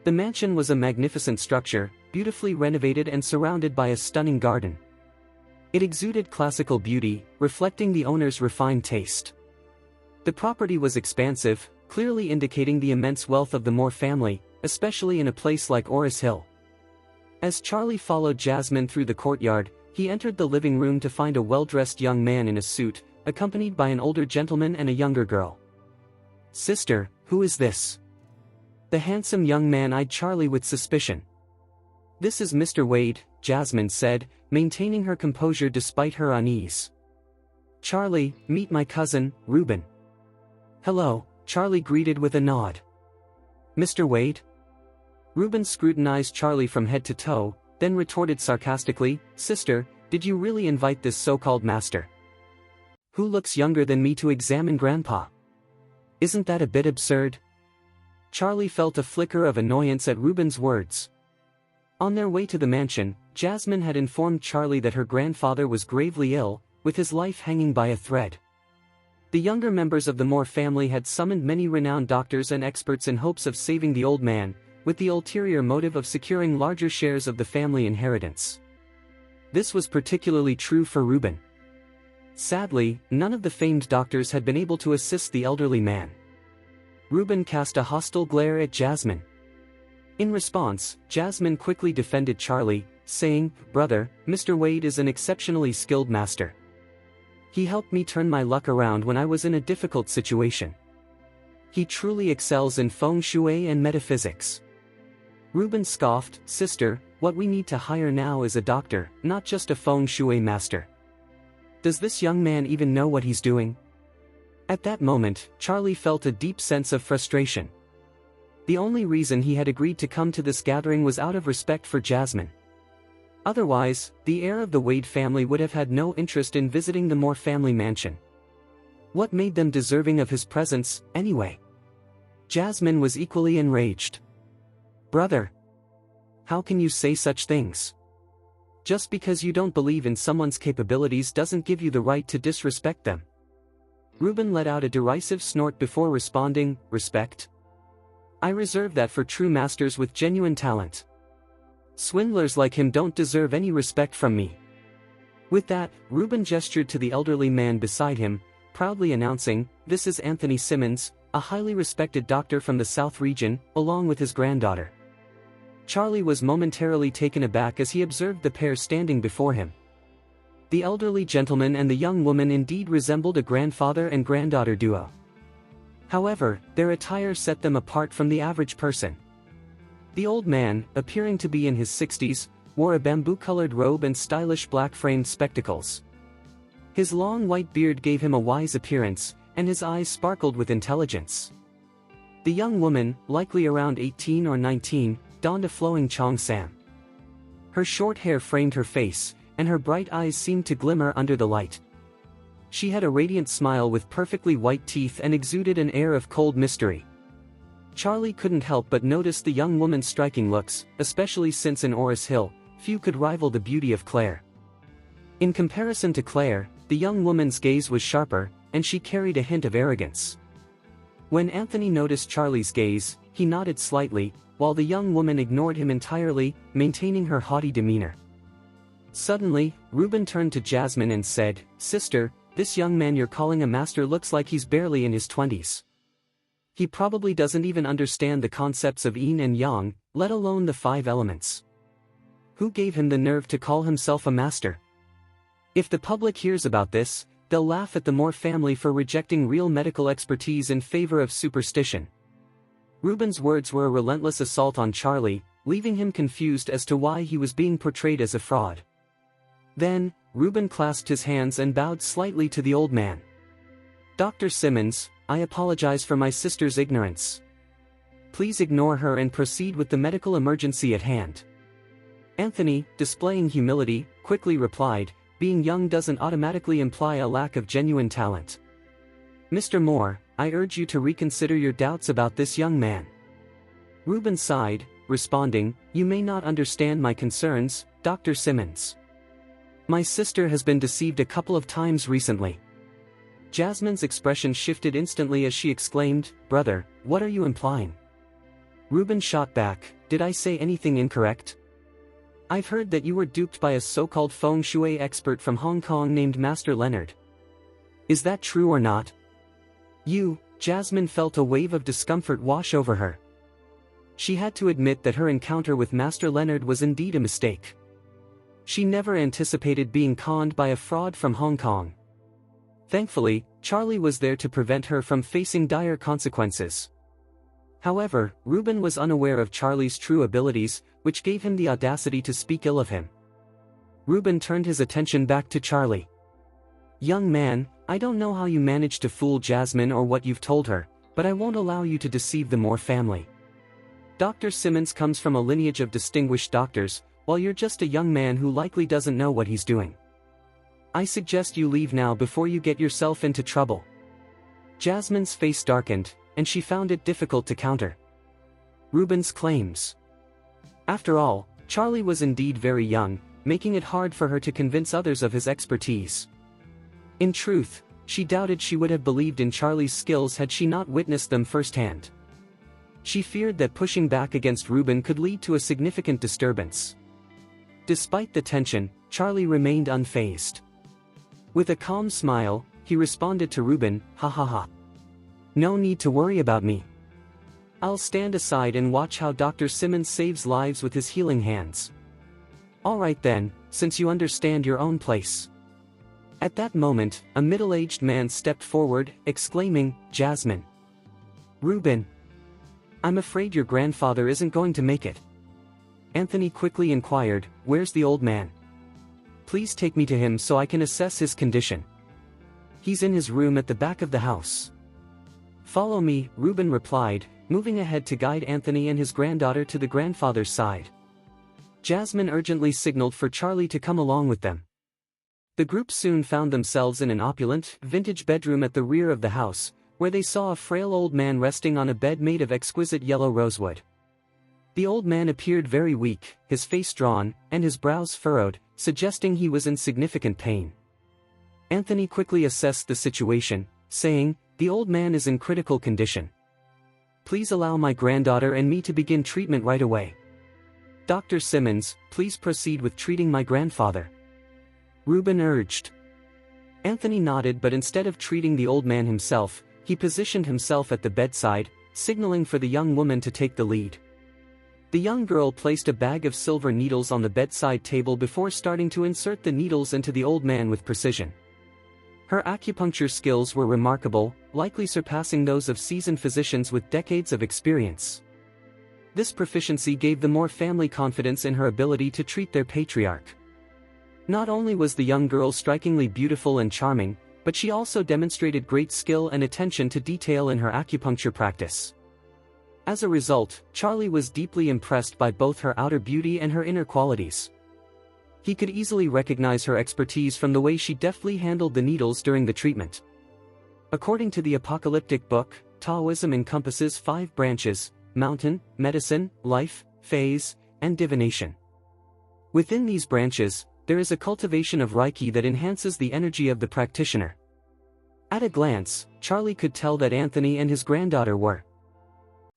[SPEAKER 1] The mansion was a magnificent structure, beautifully renovated and surrounded by a stunning garden. It exuded classical beauty, reflecting the owner's refined taste. The property was expansive, clearly indicating the immense wealth of the Moore family, especially in a place like Orris Hill. As Charlie followed Jasmine through the courtyard, he entered the living room to find a well-dressed young man in a suit, accompanied by an older gentleman and a younger girl. "Sister, who is this?" The handsome young man eyed Charlie with suspicion. "This is Mr. Wade," Jasmine said, maintaining her composure despite her unease. "Charlie, meet my cousin, Reuben." "Hello," Charlie greeted with a nod. "Mr. Wade?" Reuben scrutinized Charlie from head to toe, then retorted sarcastically, "Sister, did you really invite this so-called master? Who looks younger than me to examine Grandpa? Isn't that a bit absurd?" Charlie felt a flicker of annoyance at Reuben's words. On their way to the mansion, Jasmine had informed Charlie that her grandfather was gravely ill, with his life hanging by a thread. The younger members of the Moore family had summoned many renowned doctors and experts in hopes of saving the old man, with the ulterior motive of securing larger shares of the family inheritance. This was particularly true for Reuben. Sadly, none of the famed doctors had been able to assist the elderly man. Reuben cast a hostile glare at Jasmine. In response, Jasmine quickly defended Charlie, saying, "Brother, Mr. Wade is an exceptionally skilled master. He helped me turn my luck around when I was in a difficult situation. He truly excels in feng shui and metaphysics." Reuben scoffed, "Sister, what we need to hire now is a doctor, not just a feng shui master. Does this young man even know what he's doing?" At that moment, Charlie felt a deep sense of frustration. The only reason he had agreed to come to this gathering was out of respect for Jasmine. Otherwise, the heir of the Wade family would have had no interest in visiting the Moore family mansion. What made them deserving of his presence, anyway? Jasmine was equally enraged. "Brother, how can you say such things? Just because you don't believe in someone's capabilities doesn't give you the right to disrespect them." Reuben let out a derisive snort before responding, "Respect? I reserve that for true masters with genuine talent. Swindlers like him don't deserve any respect from me." With that, Reuben gestured to the elderly man beside him, proudly announcing, "This is Anthony Simmons, a highly respected doctor from the South region, along with his granddaughter." Charlie was momentarily taken aback as he observed the pair standing before him. The elderly gentleman and the young woman indeed resembled a grandfather and granddaughter duo. However, their attire set them apart from the average person. The old man, appearing to be in his 60s, wore a bamboo-colored robe and stylish black-framed spectacles. His long white beard gave him a wise appearance, and his eyes sparkled with intelligence. The young woman, likely around 18 or 19, donned a flowing cheongsam. Her short hair framed her face, and her bright eyes seemed to glimmer under the light. She had a radiant smile with perfectly white teeth and exuded an air of cold mystery. Charlie couldn't help but notice the young woman's striking looks, especially since in Orris Hill, few could rival the beauty of Claire. In comparison to Claire, the young woman's gaze was sharper, and she carried a hint of arrogance. When Anthony noticed Charlie's gaze, he nodded slightly, while the young woman ignored him entirely, maintaining her haughty demeanor. Suddenly, Reuben turned to Jasmine and said, "Sister, this young man you're calling a master looks like he's barely in his 20s. He probably doesn't even understand the concepts of yin and yang, let alone the 5 elements. Who gave him the nerve to call himself a master? If the public hears about this, they'll laugh at the Moore family for rejecting real medical expertise in favor of superstition." Reuben's words were a relentless assault on Charlie, leaving him confused as to why he was being portrayed as a fraud. Then, Reuben clasped his hands and bowed slightly to the old man. "Dr. Simmons, I apologize for my sister's ignorance. Please ignore her and proceed with the medical emergency at hand." Anthony, displaying humility, quickly replied, "Being young doesn't automatically imply a lack of genuine talent. Mr. Moore, I urge you to reconsider your doubts about this young man. Reuben sighed, responding, "You may not understand my concerns, Dr. Simmons. My sister has been deceived a couple of times recently." Jasmine's expression shifted instantly as she exclaimed, "Brother, what are you implying?" Reuben shot back, "Did I say anything incorrect? I've heard that you were duped by a so-called feng shui expert from Hong Kong named Master Leonard. Is that true or not?" Jasmine felt a wave of discomfort wash over her. She had to admit that her encounter with Master Leonard was indeed a mistake. She never anticipated being conned by a fraud from Hong Kong. Thankfully, Charlie was there to prevent her from facing dire consequences. However, Reuben was unaware of Charlie's true abilities, which gave him the audacity to speak ill of him. Reuben turned his attention back to Charlie. "Young man, I don't know how you managed to fool Jasmine or what you've told her, but I won't allow you to deceive the Moore family. Dr. Simmons comes from a lineage of distinguished doctors, while you're just a young man who likely doesn't know what he's doing. I suggest you leave now before you get yourself into trouble." Jasmine's face darkened, and she found it difficult to counter Reuben's claims. After all, Charlie was indeed very young, making it hard for her to convince others of his expertise. In truth, she doubted she would have believed in Charlie's skills had she not witnessed them firsthand. She feared that pushing back against Reuben could lead to a significant disturbance. Despite the tension, Charlie remained unfazed. With a calm smile, he responded to Reuben, "Ha ha ha. No need to worry about me. I'll stand aside and watch how Dr. Simmons saves lives with his healing hands. All right then, since you understand your own place." At that moment, a middle-aged man stepped forward, exclaiming, "Jasmine. Reuben. I'm afraid your grandfather isn't going to make it." Anthony quickly inquired, "Where's the old man? Please take me to him so I can assess his condition." "He's in his room at the back of the house." "Follow me," Reuben replied, moving ahead to guide Anthony and his granddaughter to the grandfather's side. Jasmine urgently signaled for Charlie to come along with them. The group soon found themselves in an opulent, vintage bedroom at the rear of the house, where they saw a frail old man resting on a bed made of exquisite yellow rosewood. The old man appeared very weak, his face drawn, and his brows furrowed, suggesting he was in significant pain. Anthony quickly assessed the situation, saying, "The old man is in critical condition. Please allow my granddaughter and me to begin treatment right away. Dr. Simmons, please proceed with treating my grandfather," Reuben urged. Anthony nodded, but instead of treating the old man himself, he positioned himself at the bedside, signaling for the young woman to take the lead. The young girl placed a bag of silver needles on the bedside table before starting to insert the needles into the old man with precision. Her acupuncture skills were remarkable, likely surpassing those of seasoned physicians with decades of experience. This proficiency gave the Moore family confidence in her ability to treat their patriarch. Not only was the young girl strikingly beautiful and charming, but she also demonstrated great skill and attention to detail in her acupuncture practice. As a result, Charlie was deeply impressed by both her outer beauty and her inner qualities. He could easily recognize her expertise from the way she deftly handled the needles during the treatment. According to the apocalyptic book, Taoism encompasses 5 branches: mountain, medicine, life, phase, and divination. Within these branches, there is a cultivation of Reiki that enhances the energy of the practitioner. At a glance, Charlie could tell that Anthony and his granddaughter were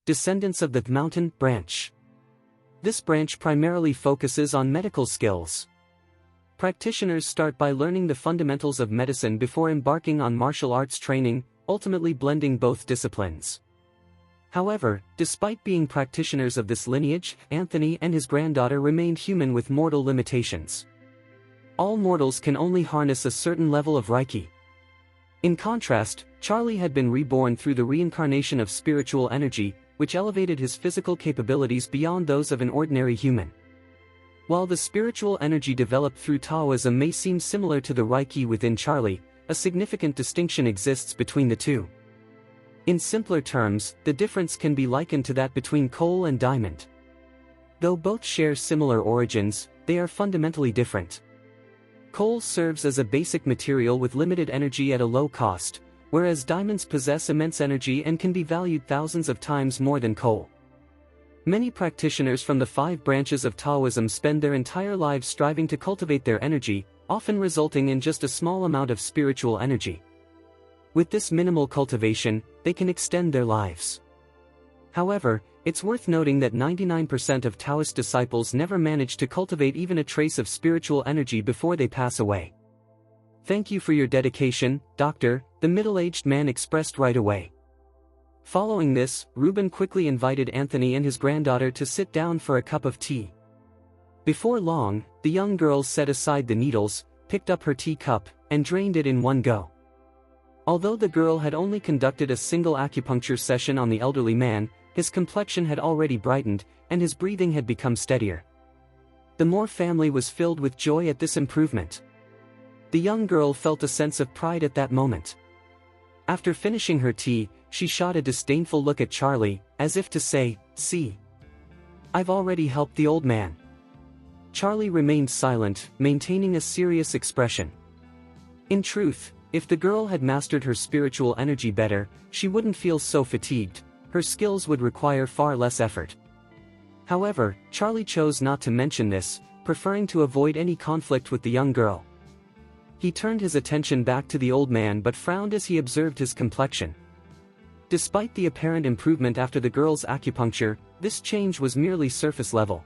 [SPEAKER 1] descendants of the mountain branch. This branch primarily focuses on medical skills. Practitioners start by learning the fundamentals of medicine before embarking on martial arts training, ultimately blending both disciplines. However, despite being practitioners of this lineage, Anthony and his granddaughter remained human with mortal limitations. All mortals can only harness a certain level of Reiki. In contrast, Charlie had been reborn through the reincarnation of spiritual energy, which elevated his physical capabilities beyond those of an ordinary human. While the spiritual energy developed through Taoism may seem similar to the Reiki within Charlie, a significant distinction exists between the two. In simpler terms, the difference can be likened to that between coal and diamond. Though both share similar origins, they are fundamentally different. Coal serves as a basic material with limited energy at a low cost, whereas diamonds possess immense energy and can be valued thousands of times more than coal. Many practitioners from the 5 branches of Taoism spend their entire lives striving to cultivate their energy, often resulting in just a small amount of spiritual energy. With this minimal cultivation, they can extend their lives. However, it's worth noting that 99% of Taoist disciples never manage to cultivate even a trace of spiritual energy before they pass away. "Thank you for your dedication, Doctor," the middle-aged man expressed right away. Following this, Reuben quickly invited Anthony and his granddaughter to sit down for a cup of tea. Before long, the young girl set aside the needles, picked up her teacup, and drained it in one go. Although the girl had only conducted a single acupuncture session on the elderly man, his complexion had already brightened, and his breathing had become steadier. The Moore family was filled with joy at this improvement. The young girl felt a sense of pride at that moment. After finishing her tea, she shot a disdainful look at Charlie, as if to say, "See? I've already helped the old man." Charlie remained silent, maintaining a serious expression. In truth, if the girl had mastered her spiritual energy better, she wouldn't feel so fatigued. Her skills would require far less effort. However, Charlie chose not to mention this, preferring to avoid any conflict with the young girl. He turned his attention back to the old man but frowned as he observed his complexion. Despite the apparent improvement after the girl's acupuncture, this change was merely surface level.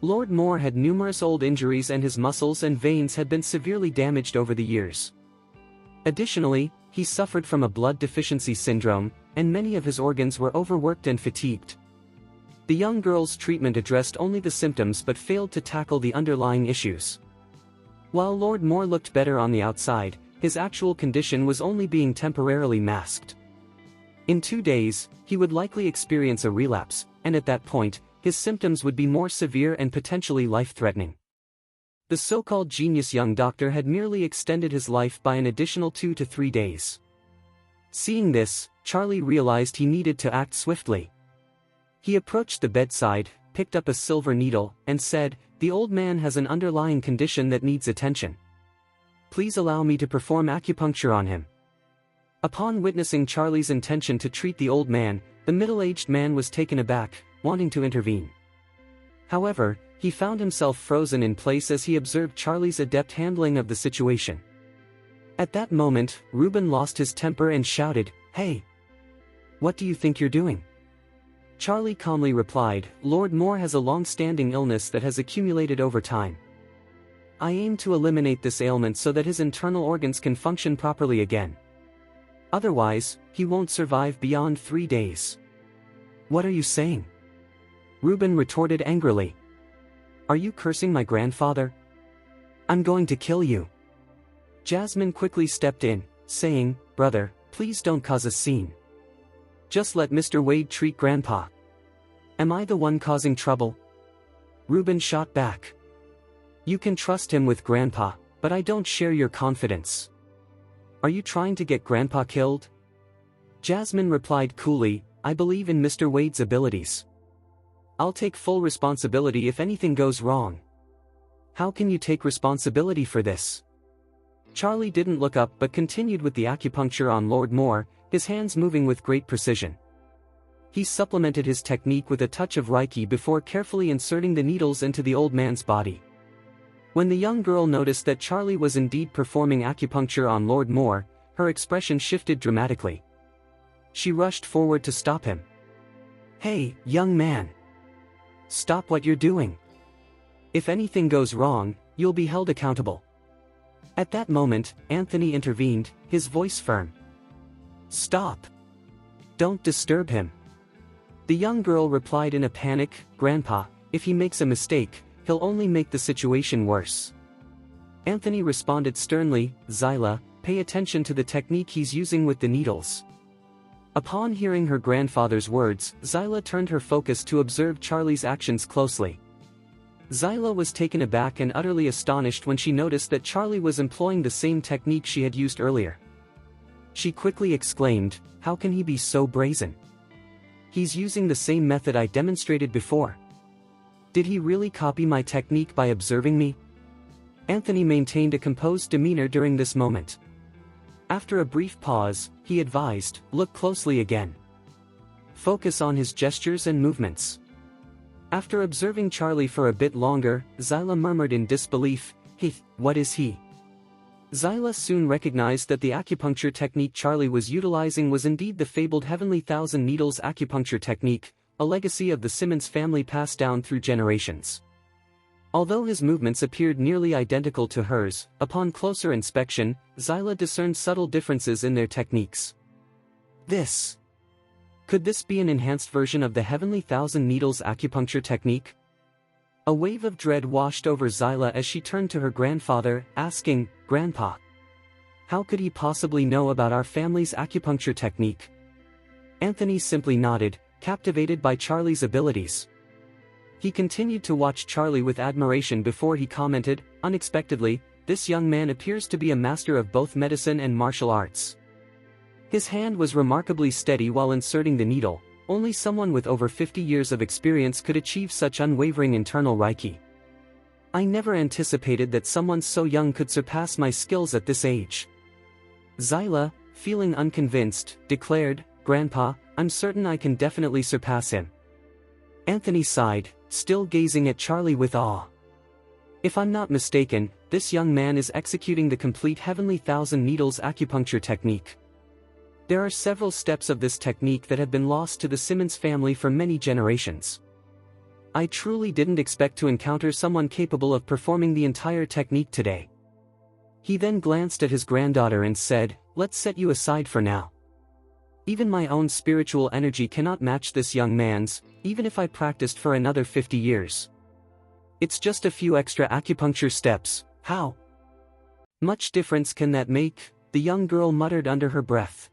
[SPEAKER 1] Lord Moore had numerous old injuries and his muscles and veins had been severely damaged over the years. Additionally, he suffered from a blood deficiency syndrome, and many of his organs were overworked and fatigued. The young girl's treatment addressed only the symptoms but failed to tackle the underlying issues. While Lord Moore looked better on the outside, his actual condition was only being temporarily masked. In 2 days, he would likely experience a relapse, and at that point, his symptoms would be more severe and potentially life-threatening. The so-called genius young doctor had merely extended his life by an additional 2 to 3 days. Seeing this, Charlie realized he needed to act swiftly. He approached the bedside, picked up a silver needle, and said, "The old man has an underlying condition that needs attention. Please allow me to perform acupuncture on him." Upon witnessing Charlie's intention to treat the old man, the middle-aged man was taken aback, wanting to intervene. However, he found himself frozen in place as he observed Charlie's adept handling of the situation. At that moment, Reuben lost his temper and shouted, "Hey! What do you think you're doing?" Charlie calmly replied, "Lord Moore has a long-standing illness that has accumulated over time. I aim to eliminate this ailment so that his internal organs can function properly again. Otherwise, he won't survive beyond 3 days." "What are you saying?" Reuben retorted angrily. "Are you cursing my grandfather? I'm going to kill you." Jasmine quickly stepped in, saying, "Brother, please don't cause a scene. Just let Mr. Wade treat Grandpa. Am I the one causing trouble?" Reuben shot back. "You can trust him with Grandpa, but I don't share your confidence. Are you trying to get Grandpa killed?" Jasmine replied coolly, "I believe in Mr. Wade's abilities. I'll take full responsibility if anything goes wrong." "How can you take responsibility for this?" Charlie didn't look up but continued with the acupuncture on Lord Moore, his hands moving with great precision. He supplemented his technique with a touch of Reiki before carefully inserting the needles into the old man's body. When the young girl noticed that Charlie was indeed performing acupuncture on Lord Moore, her expression shifted dramatically. She rushed forward to stop him. "Hey, young man! Stop what you're doing. If anything goes wrong, you'll be held accountable." At that moment, Anthony intervened, his voice firm. "Stop! Don't disturb him." The young girl replied in a panic, "Grandpa, if he makes a mistake, he'll only make the situation worse." Anthony responded sternly, "Zyla, pay attention to the technique he's using with the needles." Upon hearing her grandfather's words, Zyla turned her focus to observe Charlie's actions closely. Zyla was taken aback and utterly astonished when she noticed that Charlie was employing the same technique she had used earlier. She quickly exclaimed, "How can he be so brazen? He's using the same method I demonstrated before. Did he really copy my technique by observing me?" Anthony maintained a composed demeanor during this moment. After a brief pause, he advised, "Look closely again. Focus on his gestures and movements. After observing Charlie for a bit longer, Zyla murmured in disbelief, what is he? Zyla soon recognized that the acupuncture technique Charlie was utilizing was indeed the fabled Heavenly Thousand Needles acupuncture technique, a legacy of the Simmons family passed down through generations. Although his movements appeared nearly identical to hers, upon closer inspection, Zyla discerned subtle differences in their techniques. Could this be an enhanced version of the Heavenly Thousand Needles acupuncture technique? A wave of dread washed over Zyla as she turned to her grandfather, asking, "Grandpa, how could he possibly know about our family's acupuncture technique?" Anthony simply nodded, captivated by Charlie's abilities. He continued to watch Charlie with admiration before he commented, unexpectedly, "This young man appears to be a master of both medicine and martial arts." His hand was remarkably steady while inserting the needle. Only someone with over 50 years of experience could achieve such unwavering internal Reiki. "I never anticipated that someone so young could surpass my skills at this age." Zyla, feeling unconvinced, declared, "Grandpa, I'm certain I can definitely surpass him." Anthony sighed, still gazing at Charlie with awe. "If I'm not mistaken, this young man is executing the complete Heavenly Thousand Needles acupuncture technique. There are several steps of this technique that have been lost to the Simmons family for many generations. I truly didn't expect to encounter someone capable of performing the entire technique today." He then glanced at his granddaughter and said, "Let's set you aside for now. Even my own spiritual energy cannot match this young man's, even if I practiced for another 50 years. It's just a few extra acupuncture steps, how much difference can that make?" the young girl muttered under her breath.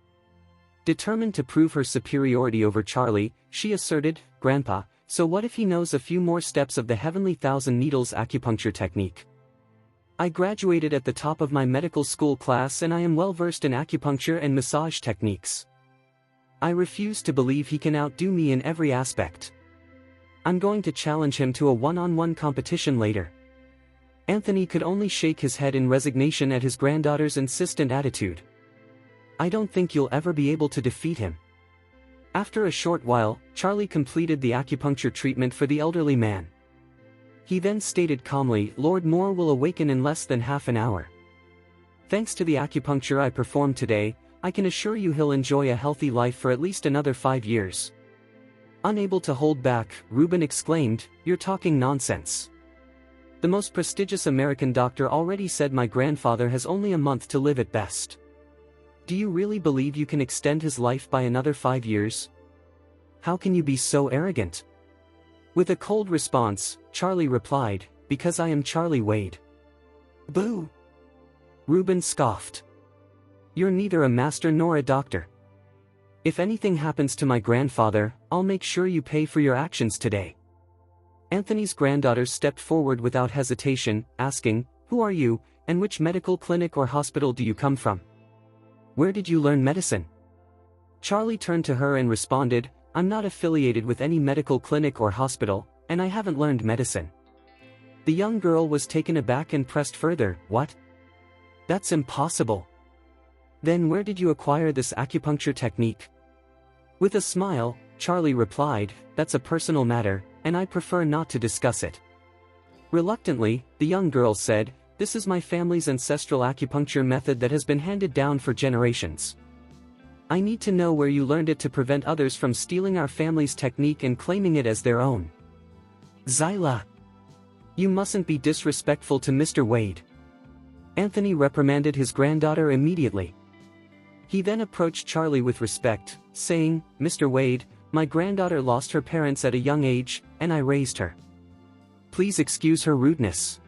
[SPEAKER 1] Determined to prove her superiority over Charlie, she asserted, "Grandpa, so what if he knows a few more steps of the Heavenly Thousand Needles acupuncture technique? I graduated at the top of my medical school class and I am well versed in acupuncture and massage techniques. I refuse to believe he can outdo me in every aspect. I'm going to challenge him to a one-on-one competition later." Anthony could only shake his head in resignation at his granddaughter's insistent attitude. "I don't think you'll ever be able to defeat him." After a short while, Charlie completed the acupuncture treatment for the elderly man. He then stated calmly, "Lord Moore will awaken in less than half an hour. Thanks to the acupuncture I performed today, I can assure you he'll enjoy a healthy life for at least another 5 years." Unable to hold back, Reuben exclaimed, "You're talking nonsense. The most prestigious American doctor already said my grandfather has only a month to live at best. Do you really believe you can extend his life by another 5 years? How can you be so arrogant?" With a cold response, Charlie replied, "Because I am Charlie Wade." "Boo!" Reuben scoffed. "You're neither a master nor a doctor. If anything happens to my grandfather, I'll make sure you pay for your actions today." Anthony's granddaughter stepped forward without hesitation, asking, "Who are you, and which medical clinic or hospital do you come from? Where did you learn medicine?" Charlie turned to her and responded, "I'm not affiliated with any medical clinic or hospital, and I haven't learned medicine." The young girl was taken aback and pressed further, "What? That's impossible. Then where did you acquire this acupuncture technique?" With a smile, Charlie replied, "That's a personal matter, and I prefer not to discuss it." Reluctantly, the young girl said, "This is my family's ancestral acupuncture method that has been handed down for generations. I need to know where you learned it to prevent others from stealing our family's technique and claiming it as their own." "Zyla! You mustn't be disrespectful to Mr. Wade." Anthony reprimanded his granddaughter immediately. He then approached Charlie with respect, saying, "Mr. Wade, my granddaughter lost her parents at a young age, and I raised her. Please excuse her rudeness."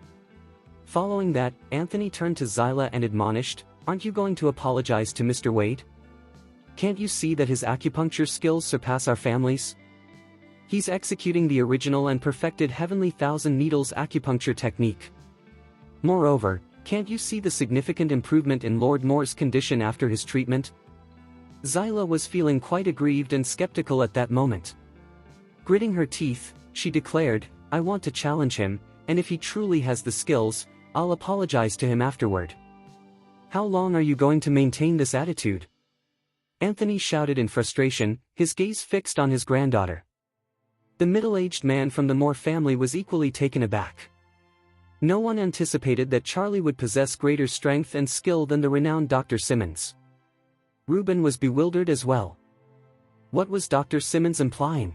[SPEAKER 1] Following that, Anthony turned to Zyla and admonished, "Aren't you going to apologize to Mr. Wade? Can't you see that his acupuncture skills surpass our family's? He's executing the original and perfected Heavenly Thousand Needles acupuncture technique. Moreover, can't you see the significant improvement in Lord Moore's condition after his treatment?" Zyla was feeling quite aggrieved and skeptical at that moment. Gritting her teeth, she declared, "I want to challenge him, and if he truly has the skills, I'll apologize to him afterward." "How long are you going to maintain this attitude?" Anthony shouted in frustration, his gaze fixed on his granddaughter. The middle-aged man from the Moore family was equally taken aback. No one anticipated that Charlie would possess greater strength and skill than the renowned Dr. Simmons. Reuben was bewildered as well. What was Dr. Simmons implying?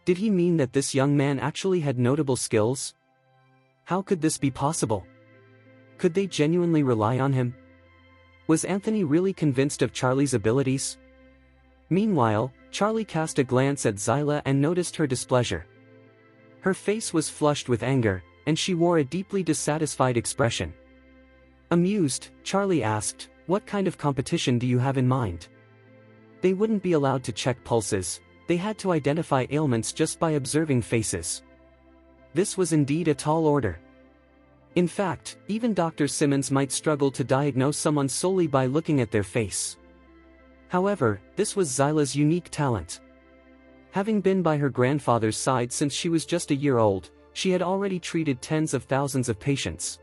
[SPEAKER 1] Did he mean that this young man actually had notable skills? How could this be possible? Could they genuinely rely on him? Was Anthony really convinced of Charlie's abilities? Meanwhile, Charlie cast a glance at Zyla and noticed her displeasure. Her face was flushed with anger, and she wore a deeply dissatisfied expression. Amused, Charlie asked, "What kind of competition do you have in mind?" They wouldn't be allowed to check pulses, they had to identify ailments just by observing faces. This was indeed a tall order. In fact, even Dr. Simmons might struggle to diagnose someone solely by looking at their face. However, this was Zyla's unique talent. Having been by her grandfather's side since she was just a year old, she had already treated tens of thousands of patients.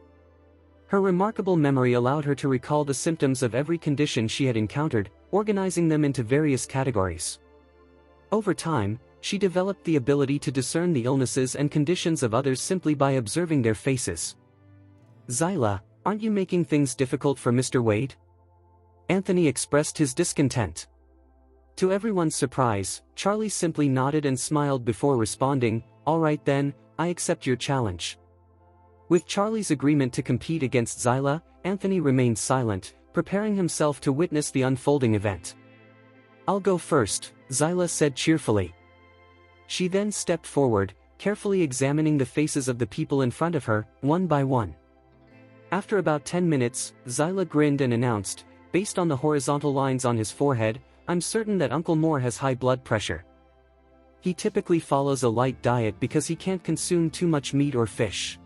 [SPEAKER 1] Her remarkable memory allowed her to recall the symptoms of every condition she had encountered, organizing them into various categories. Over time, she developed the ability to discern the illnesses and conditions of others simply by observing their faces. "Zyla, aren't you making things difficult for Mr. Wade?" Anthony expressed his discontent. To everyone's surprise, Charlie simply nodded and smiled before responding, "All right then, I accept your challenge." With Charlie's agreement to compete against Zyla, Anthony remained silent, preparing himself to witness the unfolding event. "I'll go first," Zyla said cheerfully. She then stepped forward, carefully examining the faces of the people in front of her, one by one. After about 10 minutes, Zyla grinned and announced, "Based on the horizontal lines on his forehead, I'm certain that Uncle Moore has high blood pressure. He typically follows a light diet because he can't consume too much meat or fish."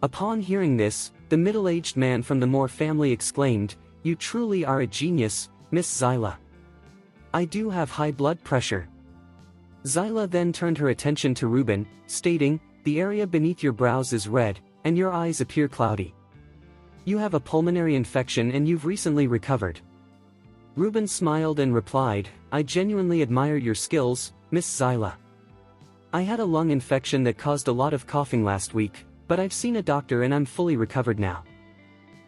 [SPEAKER 1] Upon hearing this, the middle-aged man from the Moore family exclaimed, "You truly are a genius, Miss Zyla. I do have high blood pressure." Zyla then turned her attention to Reuben, stating, "The area beneath your brows is red, and your eyes appear cloudy. You have a pulmonary infection and you've recently recovered." Reuben smiled and replied, "I genuinely admire your skills, Miss Zyla. I had a lung infection that caused a lot of coughing last week, but I've seen a doctor and I'm fully recovered now."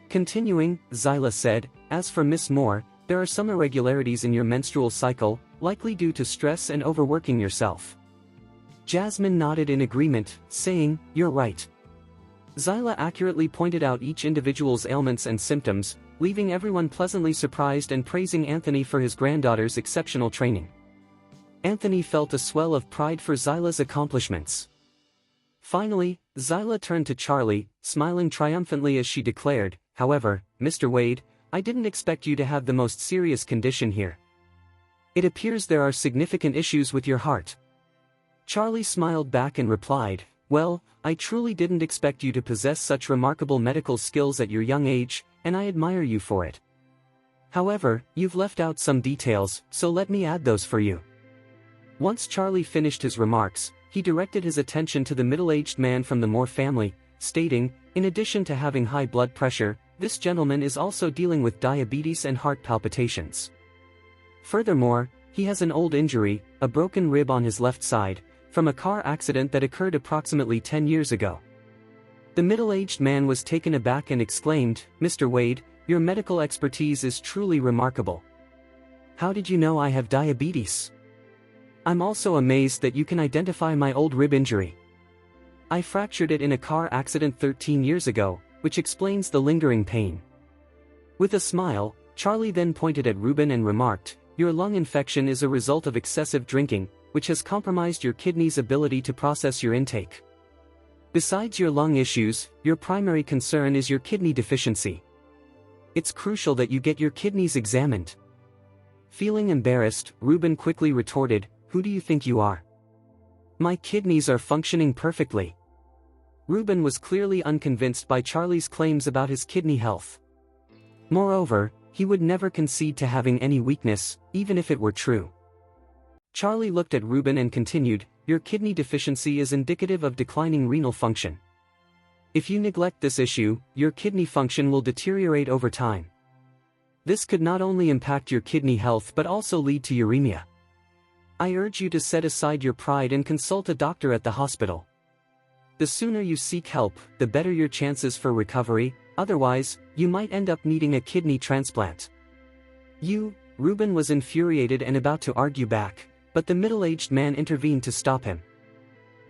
[SPEAKER 1] Continuing, Zyla said, "As for Miss Moore, there are some irregularities in your menstrual cycle, likely due to stress and overworking yourself." Jasmine nodded in agreement, saying, "You're right." Zyla accurately pointed out each individual's ailments and symptoms, leaving everyone pleasantly surprised and praising Anthony for his granddaughter's exceptional training. Anthony felt a swell of pride for Zyla's accomplishments. Finally, Zyla turned to Charlie, smiling triumphantly as she declared, "However, Mr. Wade, I didn't expect you to have the most serious condition here. It appears there are significant issues with your heart." Charlie smiled back and replied, "Well, I truly didn't expect you to possess such remarkable medical skills at your young age, and I admire you for it. However, you've left out some details, so let me add those for you." Once Charlie finished his remarks, he directed his attention to the middle-aged man from the Moore family, stating, "In addition to having high blood pressure, this gentleman is also dealing with diabetes and heart palpitations. Furthermore, he has an old injury, a broken rib on his left side, from a car accident that occurred approximately 10 years ago." The middle-aged man was taken aback and exclaimed, "Mr. Wade, your medical expertise is truly remarkable. How did you know I have diabetes? I'm also amazed that you can identify my old rib injury. I fractured it in a car accident 13 years ago, which explains the lingering pain." With a smile, Charlie then pointed at Reuben and remarked, "Your lung infection is a result of excessive drinking, which has compromised your kidney's ability to process your intake. Besides your lung issues, your primary concern is your kidney deficiency. It's crucial that you get your kidneys examined." Feeling embarrassed, Reuben quickly retorted, "Who do you think you are? My kidneys are functioning perfectly." Reuben was clearly unconvinced by Charlie's claims about his kidney health. Moreover, he would never concede to having any weakness, even if it were true. Charlie looked at Reuben and continued, "Your kidney deficiency is indicative of declining renal function. If you neglect this issue, your kidney function will deteriorate over time. This could not only impact your kidney health but also lead to uremia. I urge you to set aside your pride and consult a doctor at the hospital. The sooner you seek help, the better your chances for recovery, otherwise, you might end up needing a kidney transplant. Reuben was infuriated and about to argue back, but the middle-aged man intervened to stop him.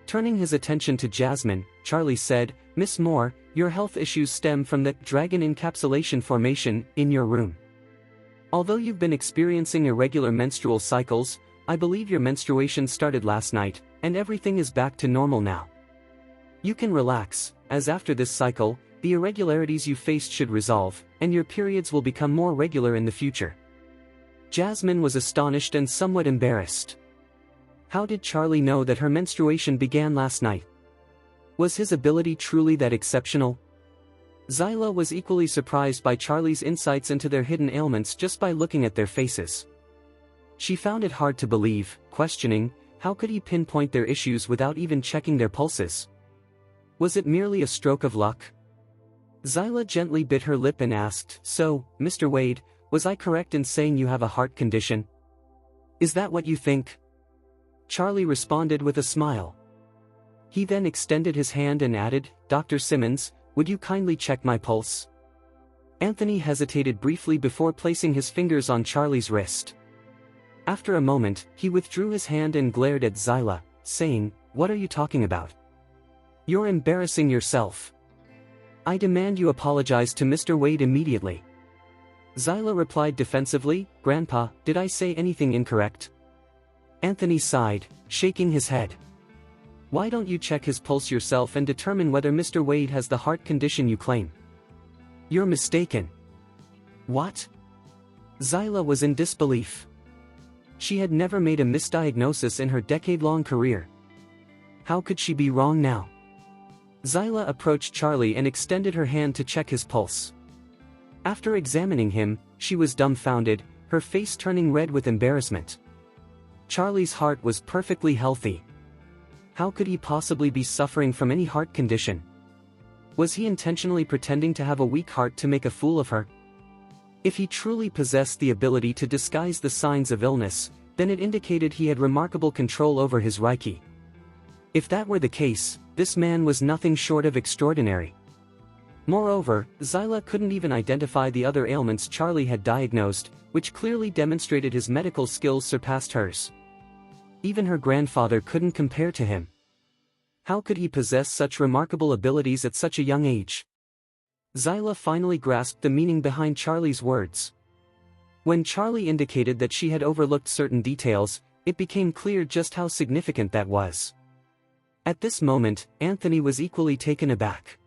[SPEAKER 1] Turning his attention to Jasmine, Charlie said, "Miss Moore, your health issues stem from that dragon encapsulation formation in your room. Although you've been experiencing irregular menstrual cycles, I believe your menstruation started last night, and everything is back to normal now. You can relax, as after this cycle, the irregularities you faced should resolve, and your periods will become more regular in the future." Jasmine was astonished and somewhat embarrassed. How did Charlie know that her menstruation began last night? Was his ability truly that exceptional? Zyla was equally surprised by Charlie's insights into their hidden ailments just by looking at their faces. She found it hard to believe, questioning, how could he pinpoint their issues without even checking their pulses? Was it merely a stroke of luck? Zyla gently bit her lip and asked, "So, Mr. Wade, was I correct in saying you have a heart condition? Is that what you think?" Charlie responded with a smile. He then extended his hand and added, "Dr. Simmons, would you kindly check my pulse?" Anthony hesitated briefly before placing his fingers on Charlie's wrist. After a moment, he withdrew his hand and glared at Zyla, saying, "What are you talking about? You're embarrassing yourself. I demand you apologize to Mr. Wade immediately." Zyla replied defensively, "Grandpa, did I say anything incorrect?" Anthony sighed, shaking his head. "Why don't you check his pulse yourself and determine whether Mr. Wade has the heart condition you claim?" "You're mistaken." "What?" Zyla was in disbelief. She had never made a misdiagnosis in her decade-long career. How could she be wrong now? Zyla approached Charlie and extended her hand to check his pulse. After examining him, she was dumbfounded, her face turning red with embarrassment. Charlie's heart was perfectly healthy. How could he possibly be suffering from any heart condition? Was he intentionally pretending to have a weak heart to make a fool of her? If he truly possessed the ability to disguise the signs of illness, then it indicated he had remarkable control over his Reiki. If that were the case, this man was nothing short of extraordinary. Moreover, Zyla couldn't even identify the other ailments Charlie had diagnosed, which clearly demonstrated his medical skills surpassed hers. Even her grandfather couldn't compare to him. How could he possess such remarkable abilities at such a young age? Zyla finally grasped the meaning behind Charlie's words. When Charlie indicated that she had overlooked certain details, it became clear just how significant that was. At this moment, Anthony was equally taken aback.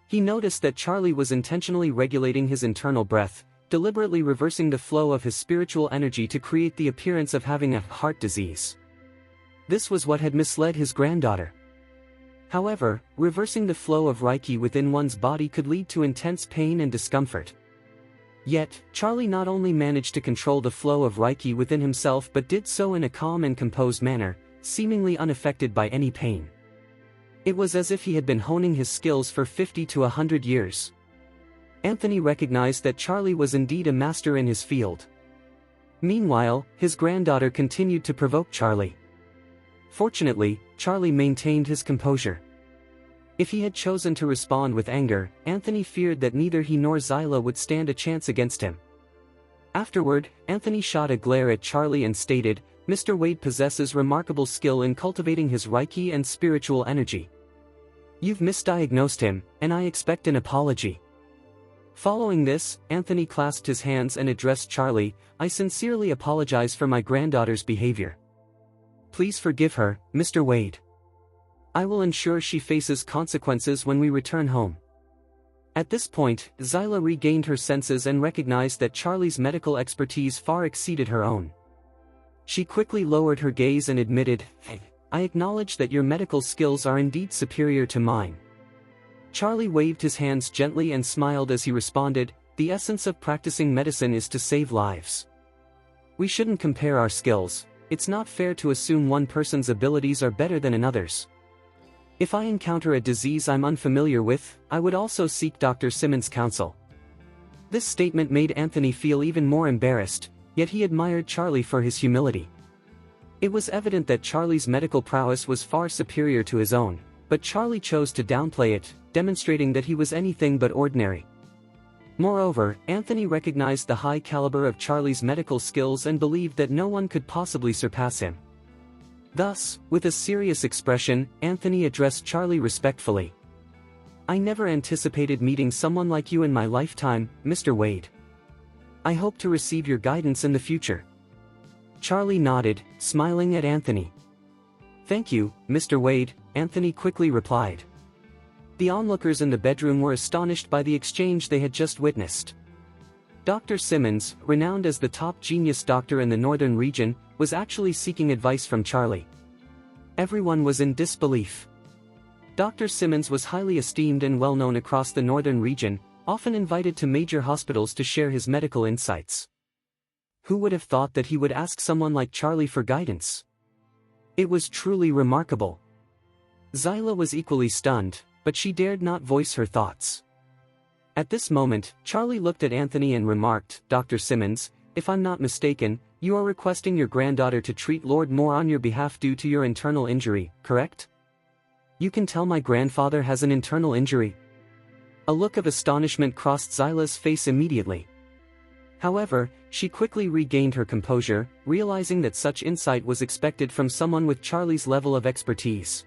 [SPEAKER 1] He noticed that Charlie was intentionally regulating his internal breath, deliberately reversing the flow of his spiritual energy to create the appearance of having a heart disease. This was what had misled his granddaughter. However, reversing the flow of Reiki within one's body could lead to intense pain and discomfort. Yet, Charlie not only managed to control the flow of Reiki within himself but did so in a calm and composed manner, seemingly unaffected by any pain. It was as if he had been honing his skills for 50 to 100 years. Anthony recognized that Charlie was indeed a master in his field. Meanwhile, his granddaughter continued to provoke Charlie. Fortunately, Charlie maintained his composure. If he had chosen to respond with anger, Anthony feared that neither he nor Zyla would stand a chance against him. Afterward, Anthony shot a glare at Charlie and stated, "Mr. Wade possesses remarkable skill in cultivating his Reiki and spiritual energy. You've misdiagnosed him, and I expect an apology." Following this, Anthony clasped his hands and addressed Charlie, "I sincerely apologize for my granddaughter's behavior. Please forgive her, Mr. Wade. I will ensure she faces consequences when we return home." At this point, Zyla regained her senses and recognized that Charlie's medical expertise far exceeded her own. She quickly lowered her gaze and admitted, "I acknowledge that your medical skills are indeed superior to mine." Charlie waved his hands gently and smiled as he responded, "The essence of practicing medicine is to save lives. We shouldn't compare our skills. It's not fair to assume one person's abilities are better than another's. If I encounter a disease I'm unfamiliar with, I would also seek Dr. Simmons' counsel." This statement made Anthony feel even more embarrassed, yet he admired Charlie for his humility. It was evident that Charlie's medical prowess was far superior to his own, but Charlie chose to downplay it, demonstrating that he was anything but ordinary. Moreover, Anthony recognized the high caliber of Charlie's medical skills and believed that no one could possibly surpass him. Thus, with a serious expression, Anthony addressed Charlie respectfully. "I never anticipated meeting someone like you in my lifetime, Mr. Wade. I hope to receive your guidance in the future." Charlie nodded, smiling at Anthony. "Thank you, Mr. Wade," Anthony quickly replied. The onlookers in the bedroom were astonished by the exchange they had just witnessed. Dr. Simmons, renowned as the top genius doctor in the northern region, was actually seeking advice from Charlie. Everyone was in disbelief. Dr. Simmons was highly esteemed and well known across the northern region, often invited to major hospitals to share his medical insights. Who would have thought that he would ask someone like Charlie for guidance? It was truly remarkable. Zyla was equally stunned, but she dared not voice her thoughts. At this moment, Charlie looked at Anthony and remarked, "Dr. Simmons, if I'm not mistaken, you are requesting your granddaughter to treat Lord Moore on your behalf due to your internal injury, correct?" "You can tell my grandfather has an internal injury?" A look of astonishment crossed Zyla's face immediately. However, she quickly regained her composure, realizing that such insight was expected from someone with Charlie's level of expertise.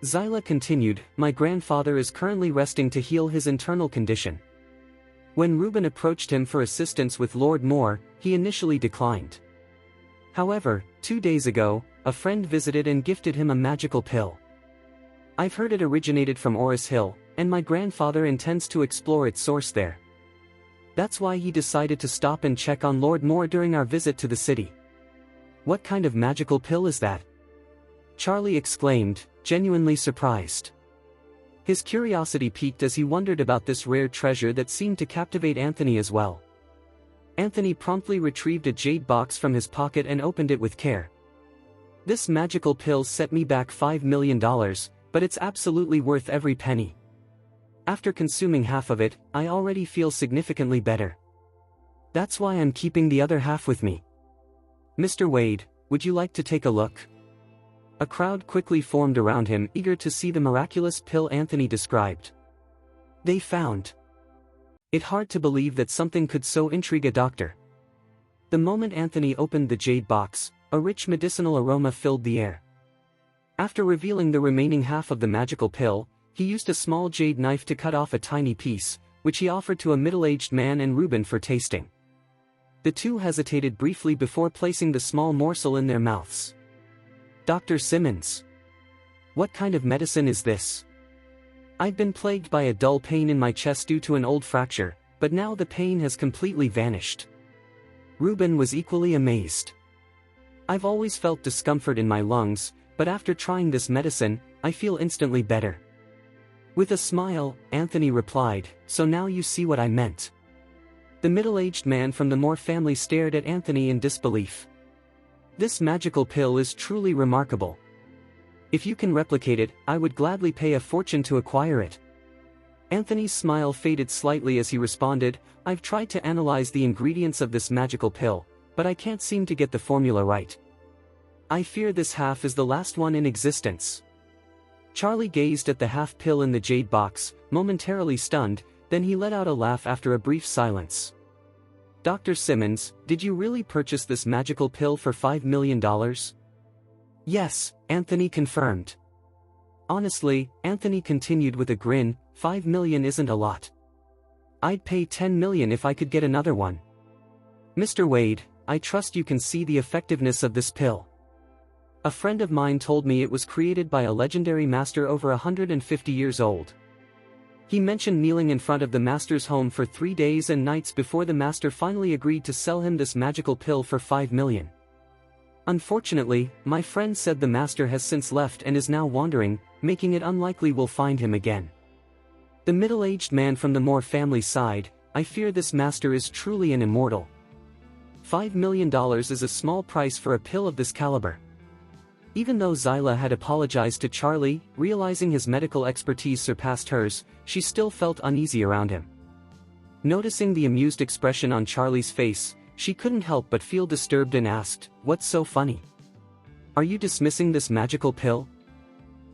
[SPEAKER 1] Zyla continued, "My grandfather is currently resting to heal his internal condition. When Reuben approached him for assistance with Lord Moore, he initially declined. However, 2 days ago, a friend visited and gifted him a magical pill. I've heard it originated from Oris Hill, and my grandfather intends to explore its source there. That's why he decided to stop and check on Lord Moore during our visit to the city." "What kind of magical pill is that?" Charlie exclaimed, genuinely surprised. His curiosity piqued as he wondered about this rare treasure that seemed to captivate Anthony as well. Anthony promptly retrieved a jade box from his pocket and opened it with care. "This magical pill set me back $5 million, but it's absolutely worth every penny. After consuming half of it, I already feel significantly better. That's why I'm keeping the other half with me. Mr. Wade, would you like to take a look?" A crowd quickly formed around him, eager to see the miraculous pill Anthony described. They found it hard to believe that something could so intrigue a doctor. The moment Anthony opened the jade box, a rich medicinal aroma filled the air. After revealing the remaining half of the magical pill, he used a small jade knife to cut off a tiny piece, which he offered to a middle-aged man and Reuben for tasting. The two hesitated briefly before placing the small morsel in their mouths. "Dr. Simmons, what kind of medicine is this? I've been plagued by a dull pain in my chest due to an old fracture, but now the pain has completely vanished." Reuben was equally amazed. "I've always felt discomfort in my lungs, but after trying this medicine, I feel instantly better." With a smile, Anthony replied, "So now you see what I meant." The middle-aged man from the Moore family stared at Anthony in disbelief. "This magical pill is truly remarkable. If you can replicate it, I would gladly pay a fortune to acquire it." Anthony's smile faded slightly as he responded, "I've tried to analyze the ingredients of this magical pill, but I can't seem to get the formula right. I fear this half is the last one in existence." Charlie gazed at the half pill in the jade box, momentarily stunned, then he let out a laugh after a brief silence. "Dr. Simmons, did you really purchase this magical pill for $5 million? "Yes," Anthony confirmed. Honestly, Anthony continued with a grin, $5 million isn't a lot. I'd pay $10 million if I could get another one. "Mr. Wade, I trust you can see the effectiveness of this pill. A friend of mine told me it was created by a legendary master over 150 years old. He mentioned kneeling in front of the master's home for 3 days and nights before the master finally agreed to sell him this magical pill for $5 million. Unfortunately, my friend said the master has since left and is now wandering, making it unlikely we'll find him again." The middle-aged man from the Moore family sighed, "I fear this master is truly an immortal. $5 million is a small price for a pill of this caliber." Even though Zyla had apologized to Charlie, realizing his medical expertise surpassed hers, she still felt uneasy around him. Noticing the amused expression on Charlie's face, she couldn't help but feel disturbed and asked, "What's so funny?" Are you dismissing this magical pill?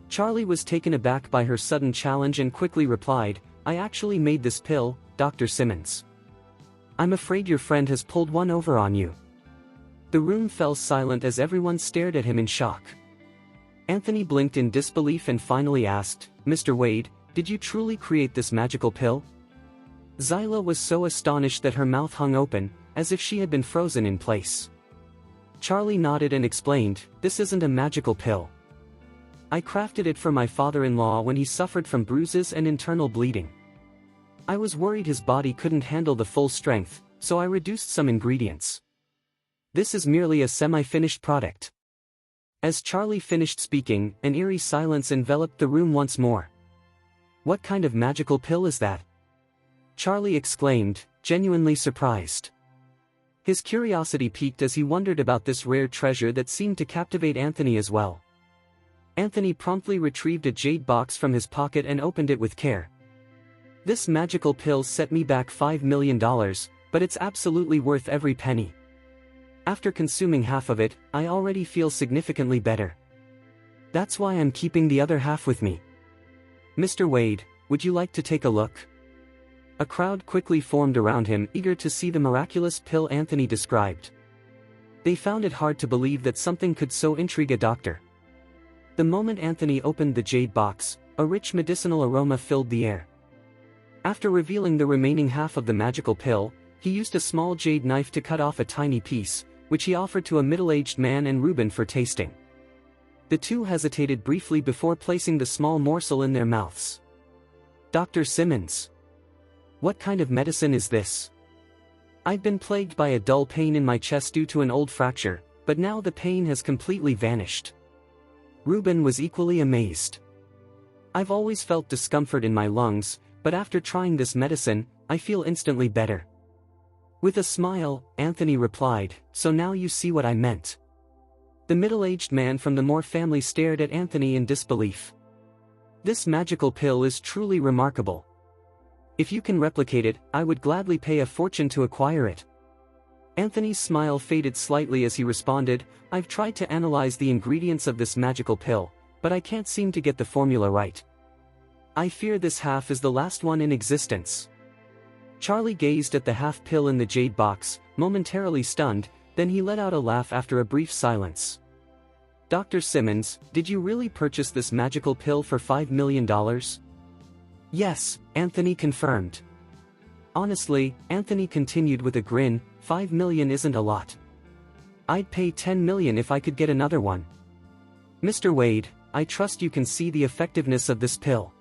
[SPEAKER 1] Charlie was taken aback by her sudden challenge and quickly replied, I actually made this pill, Dr. Simmons. I'm afraid your friend has pulled one over on you. The room fell silent as everyone stared at him in shock. Anthony blinked in disbelief and finally asked, Mr. Wade, did you truly create this magical pill? Zyla was so astonished that her mouth hung open, as if she had been frozen in place. Charlie nodded and explained, this isn't a magical pill. I crafted it for my father-in-law when he suffered from bruises and internal bleeding. I was worried his body couldn't handle the full strength, so I reduced some ingredients. This is merely a semi-finished product. As Charlie finished speaking, an eerie silence enveloped the room once more. What kind of magical pill is that? Charlie exclaimed, genuinely surprised. His curiosity piqued as he wondered about this rare treasure that seemed to captivate Anthony as well. Anthony promptly retrieved a jade box from his pocket and opened it with care. This magical pill set me back $5 million, but it's absolutely worth every penny. After consuming half of it, I already feel significantly better. That's why I'm keeping the other half with me. Mr. Wade, would you like to take a look? A crowd quickly formed around him, eager to see the miraculous pill Anthony described. They found it hard to believe that something could so intrigue a doctor. The moment Anthony opened the jade box, a rich medicinal aroma filled the air. After revealing the remaining half of the magical pill, he used a small jade knife to cut off a tiny piece, which he offered to a middle-aged man and Reuben for tasting. The two hesitated briefly before placing the small morsel in their mouths. Dr. Simmons. What kind of medicine is this? I've been plagued by a dull pain in my chest due to an old fracture, but now the pain has completely vanished. Reuben was equally amazed. I've always felt discomfort in my lungs, but after trying this medicine, I feel instantly better. With a smile, Anthony replied, so now you see what I meant. The middle-aged man from the Moore family stared at Anthony in disbelief. This magical pill is truly remarkable. If you can replicate it, I would gladly pay a fortune to acquire it. Anthony's smile faded slightly as he responded, I've tried to analyze the ingredients of this magical pill, but I can't seem to get the formula right. I fear this half is the last one in existence. Charlie gazed at the half pill in the jade box, momentarily stunned, then he let out a laugh after a brief silence. Dr. Simmons, did you really purchase this magical pill for $5 million? Yes, Anthony confirmed. Honestly, Anthony continued with a grin, $5 million isn't a lot. I'd pay $10 million if I could get another one. Mr. Wade, I trust you can see the effectiveness of this pill.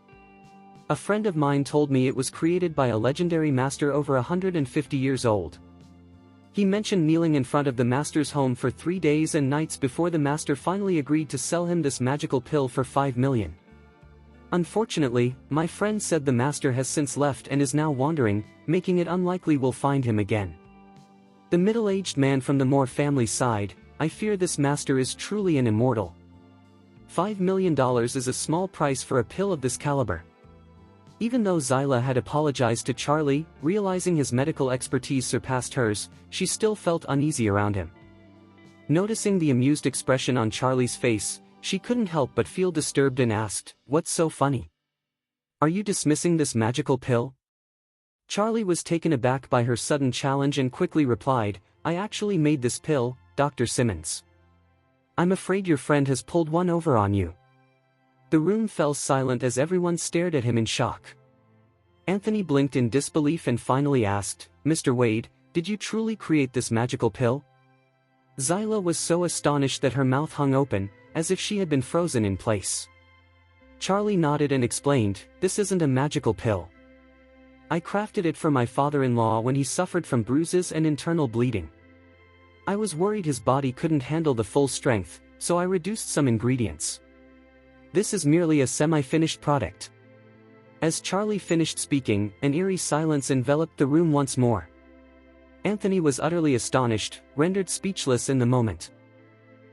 [SPEAKER 1] A friend of mine told me it was created by a legendary master over 150 years old. He mentioned kneeling in front of the master's home for 3 days and nights before the master finally agreed to sell him this magical pill for $5 million. Unfortunately, my friend said the master has since left and is now wandering, making it unlikely we'll find him again. The middle-aged man from the Moore family sighed, I fear this master is truly an immortal. $5 million is a small price for a pill of this caliber. Even though Zyla had apologized to Charlie, realizing his medical expertise surpassed hers, she still felt uneasy around him. Noticing the amused expression on Charlie's face, she couldn't help but feel disturbed and asked, what's so funny? Are you dismissing this magical pill? Charlie was taken aback by her sudden challenge and quickly replied, I actually made this pill, Dr. Simmons. I'm afraid your friend has pulled one over on you. The room fell silent as everyone stared at him in shock. Anthony blinked in disbelief and finally asked, Mr. Wade, did you truly create this magical pill? Zyla was so astonished that her mouth hung open, as if she had been frozen in place. Charlie nodded and explained, this isn't a magical pill. I crafted it for my father-in-law when he suffered from bruises and internal bleeding. I was worried his body couldn't handle the full strength, so I reduced some ingredients. This is merely a semi-finished product. As Charlie finished speaking, an eerie silence enveloped the room once more. Anthony was utterly astonished, rendered speechless in the moment.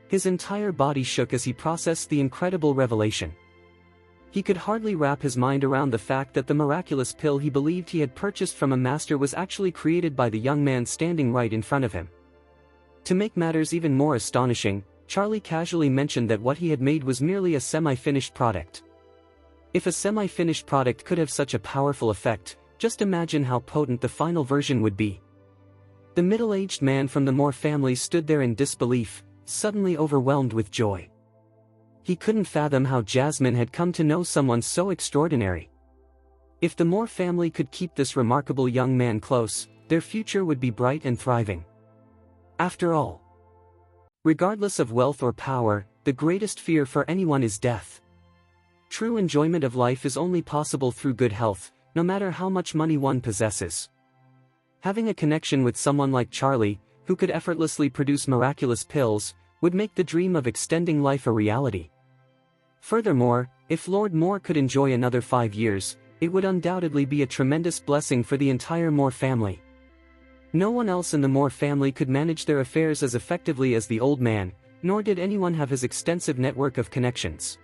[SPEAKER 1] His entire body shook as he processed the incredible revelation. He could hardly wrap his mind around the fact that the miraculous pill he believed he had purchased from a master was actually created by the young man standing right in front of him. To make matters even more astonishing, Charlie casually mentioned that what he had made was merely a semi-finished product. If a semi-finished product could have such a powerful effect, just imagine how potent the final version would be. The middle-aged man from the Moore family stood there in disbelief, suddenly overwhelmed with joy. He couldn't fathom how Jasmine had come to know someone so extraordinary. If the Moore family could keep this remarkable young man close, their future would be bright and thriving. After all, regardless of wealth or power, the greatest fear for anyone is death. True enjoyment of life is only possible through good health, no matter how much money one possesses. Having a connection with someone like Charlie, who could effortlessly produce miraculous pills, would make the dream of extending life a reality. Furthermore, if Lord Moore could enjoy another 5 years, it would undoubtedly be a tremendous blessing for the entire Moore family. No one else in the Moore family could manage their affairs as effectively as the old man, nor did anyone have his extensive network of connections.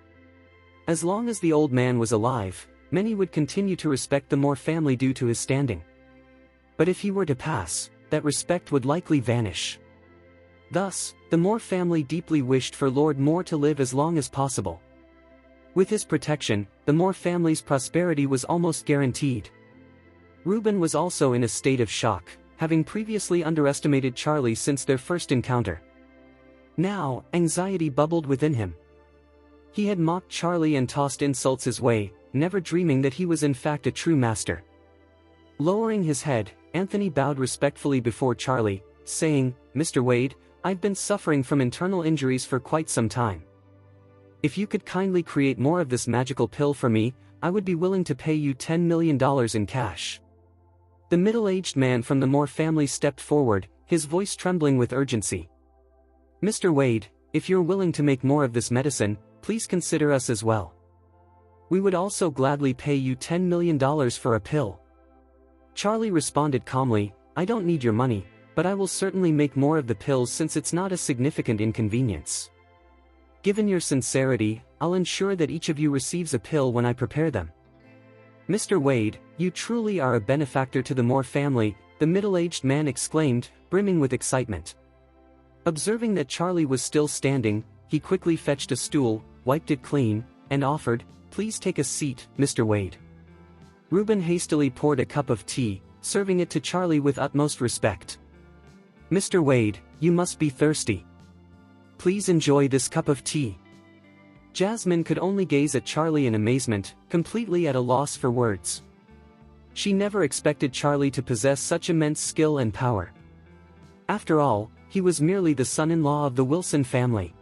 [SPEAKER 1] As long as the old man was alive, many would continue to respect the Moore family due to his standing. But if he were to pass, that respect would likely vanish. Thus, the Moore family deeply wished for Lord Moore to live as long as possible. With his protection, the Moore family's prosperity was almost guaranteed. Reuben was also in a state of shock, having previously underestimated Charlie since their first encounter. Now, anxiety bubbled within him. He had mocked Charlie and tossed insults his way, never dreaming that he was in fact a true master. Lowering his head, Anthony bowed respectfully before Charlie, saying, "Mr. Wade, I've been suffering from internal injuries for quite some time. If you could kindly create more of this magical pill for me, I would be willing to pay you $10 million in cash." The middle-aged man from the Moore family stepped forward, his voice trembling with urgency. "Mr. Wade, if you're willing to make more of this medicine, please consider us as well. We would also gladly pay you $10 million for a pill." Charlie responded calmly, "I don't need your money, but I will certainly make more of the pills since it's not a significant inconvenience. Given your sincerity, I'll ensure that each of you receives a pill when I prepare them." "Mr. Wade, you truly are a benefactor to the Moore family," the middle-aged man exclaimed, brimming with excitement. Observing that Charlie was still standing, he quickly fetched a stool, wiped it clean, and offered, "Please take a seat, Mr. Wade." Reuben hastily poured a cup of tea, serving it to Charlie with utmost respect. "Mr. Wade, you must be thirsty. Please enjoy this cup of tea." Jasmine could only gaze at Charlie in amazement, completely at a loss for words. She never expected Charlie to possess such immense skill and power. After all, he was merely the son-in-law of the Wilson family.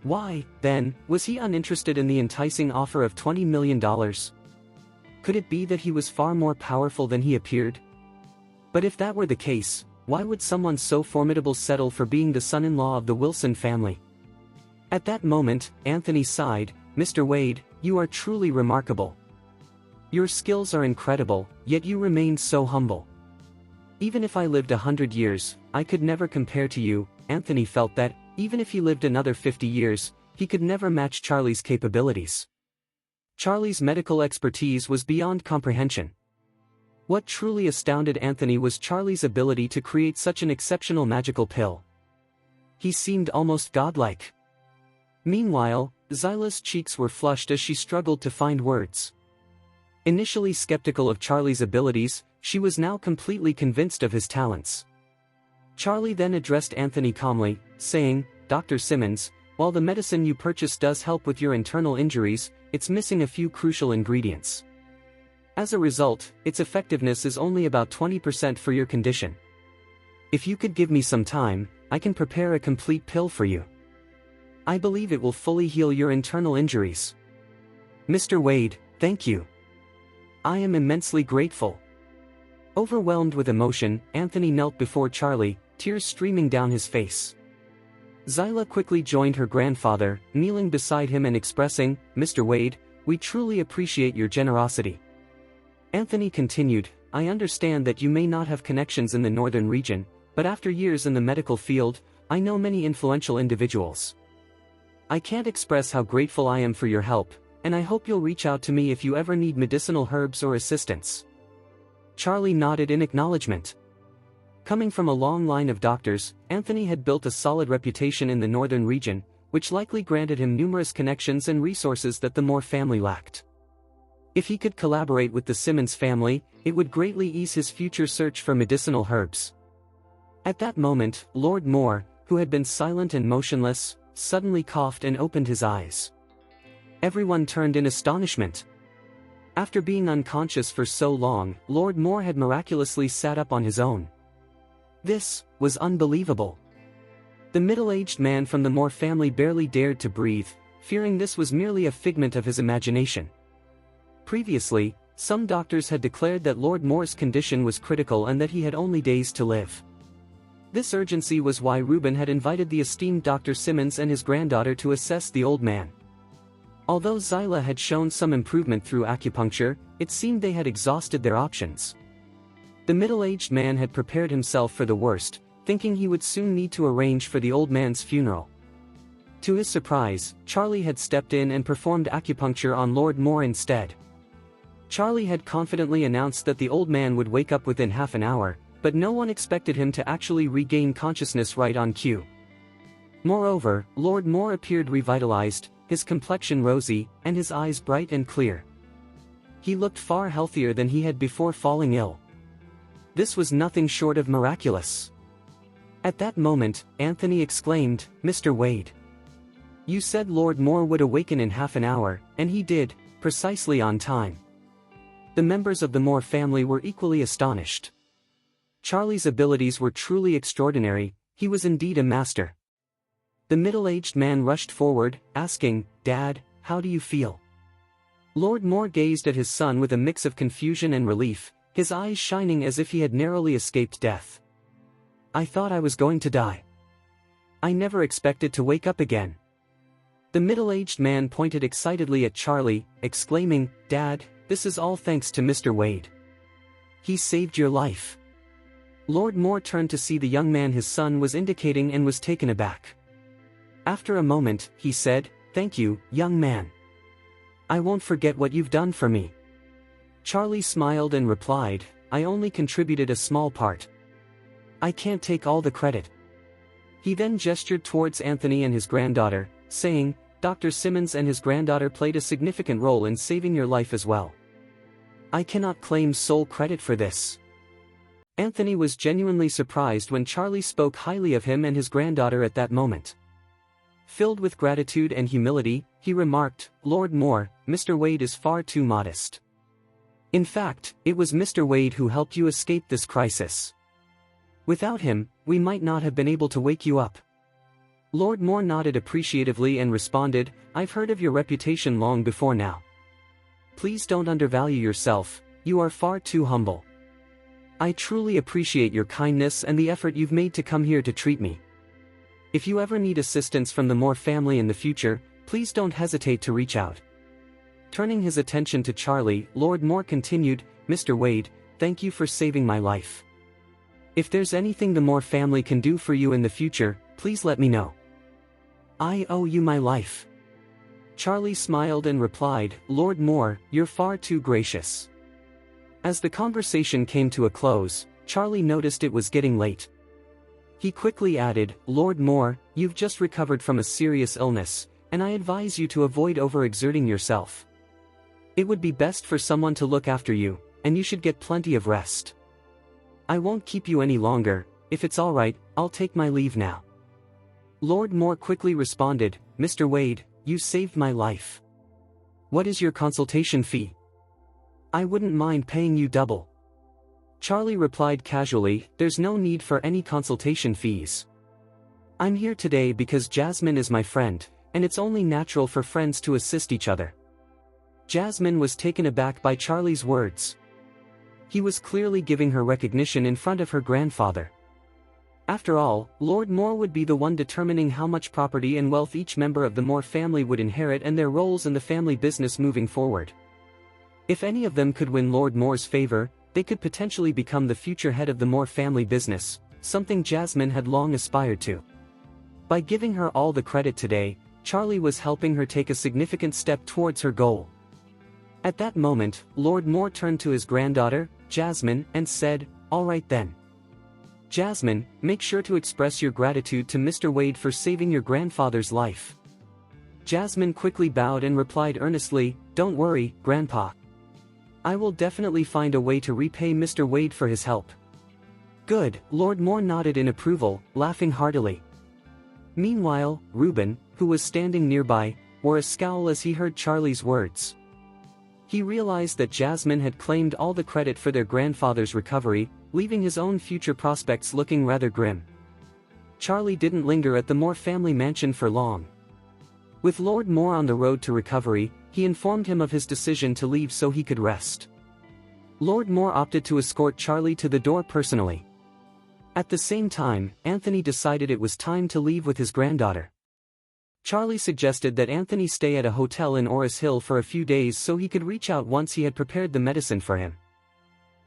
[SPEAKER 1] Why, then, was he uninterested in the enticing offer of $20 million? Could it be that he was far more powerful than he appeared? But if that were the case, why would someone so formidable settle for being the son-in-law of the Wilson family? At that moment, Anthony sighed, "Mr. Wade, you are truly remarkable. Your skills are incredible, yet you remain so humble. Even if I lived 100 years, I could never compare to you." Anthony felt that, even if he lived another 50 years, he could never match Charlie's capabilities. Charlie's medical expertise was beyond comprehension. What truly astounded Anthony was Charlie's ability to create such an exceptional magical pill. He seemed almost godlike. Meanwhile, Zyla's cheeks were flushed as she struggled to find words. Initially skeptical of Charlie's abilities, she was now completely convinced of his talents. Charlie then addressed Anthony calmly, saying, "Dr. Simmons, while the medicine you purchased does help with your internal injuries, it's missing a few crucial ingredients. As a result, its effectiveness is only about 20% for your condition. If you could give me some time, I can prepare a complete pill for you. I believe it will fully heal your internal injuries." "Mr. Wade, thank you. I am immensely grateful." Overwhelmed with emotion, Anthony knelt before Charlie, tears streaming down his face. Zyla quickly joined her grandfather, kneeling beside him and expressing, "Mr. Wade, we truly appreciate your generosity." Anthony continued, "I understand that you may not have connections in the northern region, but after years in the medical field, I know many influential individuals. I can't express how grateful I am for your help, and I hope you'll reach out to me if you ever need medicinal herbs or assistance." Charlie nodded in acknowledgement. Coming from a long line of doctors, Anthony had built a solid reputation in the northern region, which likely granted him numerous connections and resources that the Moore family lacked. If he could collaborate with the Simmons family, it would greatly ease his future search for medicinal herbs. At that moment, Lord Moore, who had been silent and motionless, suddenly coughed and opened his eyes. Everyone turned in astonishment. After being unconscious for so long, Lord Moore had miraculously sat up on his own. This was unbelievable. The middle-aged man from the Moore family barely dared to breathe, fearing this was merely a figment of his imagination. Previously, some doctors had declared that Lord Moore's condition was critical and that he had only days to live. This urgency was why Reuben had invited the esteemed Dr. Simmons and his granddaughter to assess the old man. Although Zyla had shown some improvement through acupuncture, it seemed they had exhausted their options. The middle-aged man had prepared himself for the worst, thinking he would soon need to arrange for the old man's funeral. To his surprise, Charlie had stepped in and performed acupuncture on Lord Moore instead. Charlie had confidently announced that the old man would wake up within half an hour, but no one expected him to actually regain consciousness right on cue. Moreover, Lord Moore appeared revitalized, his complexion rosy, and his eyes bright and clear. He looked far healthier than he had before falling ill. This was nothing short of miraculous. At that moment, Anthony exclaimed, "Mr. Wade. You said Lord Moore would awaken in half an hour, and he did, precisely on time." The members of the Moore family were equally astonished. Charlie's abilities were truly extraordinary, he was indeed a master. The middle-aged man rushed forward, asking, "Dad, how do you feel?" Lord Moore gazed at his son with a mix of confusion and relief, his eyes shining as if he had narrowly escaped death. "I thought I was going to die. I never expected to wake up again." The middle-aged man pointed excitedly at Charlie, exclaiming, "Dad, this is all thanks to Mr. Wade. He saved your life." Lord Moore turned to see the young man his son was indicating and was taken aback. After a moment, he said, "Thank you, young man. I won't forget what you've done for me." Charlie smiled and replied, "I only contributed a small part. I can't take all the credit." He then gestured towards Anthony and his granddaughter, saying, "Dr. Simmons and his granddaughter played a significant role in saving your life as well. I cannot claim sole credit for this." Anthony was genuinely surprised when Charlie spoke highly of him and his granddaughter at that moment. Filled with gratitude and humility, he remarked, "Lord Moore, Mr. Wade is far too modest. In fact, it was Mr. Wade who helped you escape this crisis. Without him, we might not have been able to wake you up." Lord Moore nodded appreciatively and responded, "I've heard of your reputation long before now. Please don't undervalue yourself, you are far too humble. I truly appreciate your kindness and the effort you've made to come here to treat me. If you ever need assistance from the Moore family in the future, please don't hesitate to reach out." Turning his attention to Charlie, Lord Moore continued, "Mr. Wade, thank you for saving my life. If there's anything the Moore family can do for you in the future, please let me know. I owe you my life." Charlie smiled and replied, "Lord Moore, you're far too gracious." As the conversation came to a close, Charlie noticed it was getting late. He quickly added, "Lord Moore, you've just recovered from a serious illness, and I advise you to avoid overexerting yourself. It would be best for someone to look after you, and you should get plenty of rest. I won't keep you any longer. If it's all right, I'll take my leave now." Lord Moore quickly responded, "Mr. Wade, you saved my life. What is your consultation fee? I wouldn't mind paying you double." Charlie replied casually, "There's no need for any consultation fees. I'm here today because Jasmine is my friend, and it's only natural for friends to assist each other." Jasmine was taken aback by Charlie's words. He was clearly giving her recognition in front of her grandfather. After all, Lord Moore would be the one determining how much property and wealth each member of the Moore family would inherit and their roles in the family business moving forward. If any of them could win Lord Moore's favor, they could potentially become the future head of the Moore family business, something Jasmine had long aspired to. By giving her all the credit today, Charlie was helping her take a significant step towards her goal. At that moment, Lord Moore turned to his granddaughter, Jasmine, and said, "All right then." Jasmine, make sure to express your gratitude to Mr. Wade for saving your grandfather's life. Jasmine quickly bowed and replied earnestly, "Don't worry, Grandpa. I will definitely find a way to repay Mr. Wade for his help." "Good," Lord Moore nodded in approval, laughing heartily. Meanwhile, Reuben, who was standing nearby, wore a scowl as he heard Charlie's words. He realized that Jasmine had claimed all the credit for their grandfather's recovery, leaving his own future prospects looking rather grim. Charlie didn't linger at the Moore family mansion for long. With Lord Moore on the road to recovery, he informed him of his decision to leave so he could rest. Lord Moore opted to escort Charlie to the door personally. At the same time, Anthony decided it was time to leave with his granddaughter. Charlie suggested that Anthony stay at a hotel in Orris Hill for a few days so he could reach out once he had prepared the medicine for him.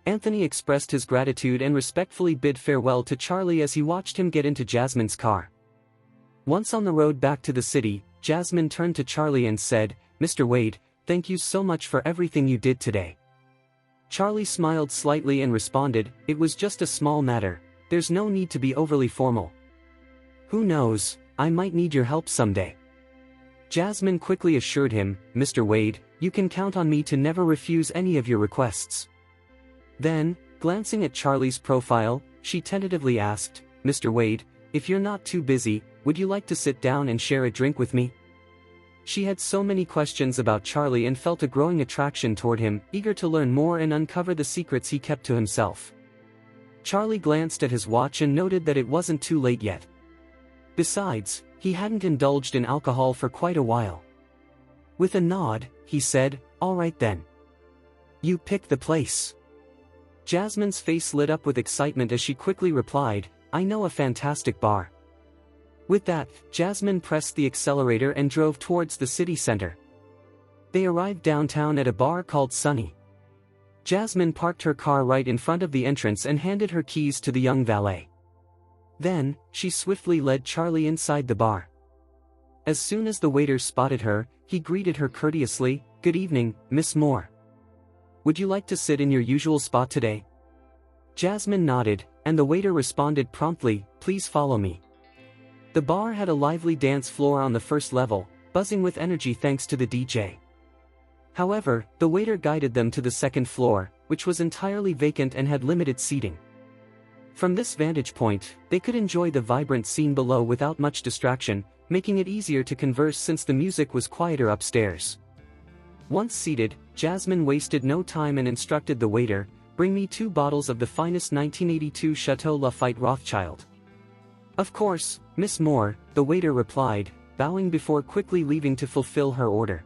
[SPEAKER 1] Anthony expressed his gratitude and respectfully bid farewell to Charlie as he watched him get into Jasmine's car. Once on the road back to the city, Jasmine turned to Charlie and said, "Mr. Wade, thank you so much for everything you did today." Charlie smiled slightly and responded, "It was just a small matter, there's no need to be overly formal. Who knows, I might need your help someday." Jasmine quickly assured him, "Mr. Wade, you can count on me to never refuse any of your requests." Then, glancing at Charlie's profile, she tentatively asked, "Mr. Wade, if you're not too busy, would you like to sit down and share a drink with me?" She had so many questions about Charlie and felt a growing attraction toward him, eager to learn more and uncover the secrets he kept to himself. Charlie glanced at his watch and noted that it wasn't too late yet. Besides, he hadn't indulged in alcohol for quite a while. With a nod, he said, "All right then. You pick the place." Jasmine's face lit up with excitement as she quickly replied, "I know a fantastic bar." With that, Jasmine pressed the accelerator and drove towards the city center. They arrived downtown at a bar called Sunny. Jasmine parked her car right in front of the entrance and handed her keys to the young valet. Then, she swiftly led Charlie inside the bar. As soon as the waiter spotted her, he greeted her courteously, "Good evening, Miss Moore. Would you like to sit in your usual spot today?" Jasmine nodded, and the waiter responded promptly, "Please follow me." The bar had a lively dance floor on the first level, buzzing with energy thanks to the DJ. However, the waiter guided them to the second floor, which was entirely vacant and had limited seating. From this vantage point, they could enjoy the vibrant scene below without much distraction, making it easier to converse since the music was quieter upstairs. Once seated, Jasmine wasted no time and instructed the waiter, "Bring me 2 bottles of the finest 1982 Chateau Lafite Rothschild." "Of course, Miss Moore," the waiter replied, bowing before quickly leaving to fulfill her order.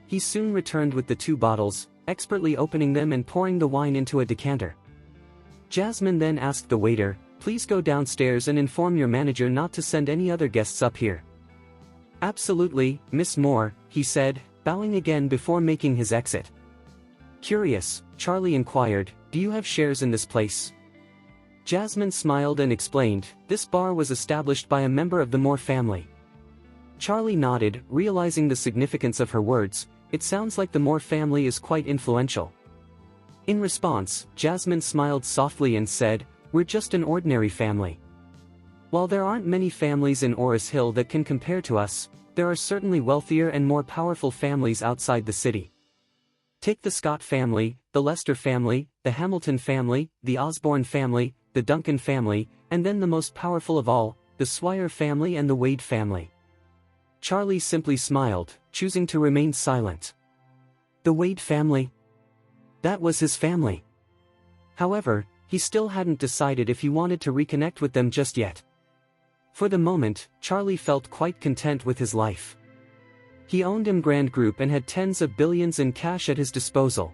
[SPEAKER 1] He soon returned with the 2 bottles, expertly opening them and pouring the wine into a decanter. Jasmine then asked the waiter, "Please go downstairs and inform your manager not to send any other guests up here." "Absolutely, Miss Moore," he said, bowing again before making his exit. Curious, Charlie inquired, "Do you have shares in this place?" Jasmine smiled and explained, "This bar was established by a member of the Moore family." Charlie nodded, realizing the significance of her words. "It sounds like the Moore family is quite influential." In response, Jasmine smiled softly and said, "We're just an ordinary family. While there aren't many families in Orris Hill that can compare to us, there are certainly wealthier and more powerful families outside the city. Take the Scott family, the Lester family, the Hamilton family, the Osborne family, the Duncan family, and then the most powerful of all, the Swire family and the Wade family." Charlie simply smiled, choosing to remain silent. The Wade family? That was his family. However, he still hadn't decided if he wanted to reconnect with them just yet. For the moment, Charlie felt quite content with his life. He owned Grand Group and had tens of billions in cash at his disposal.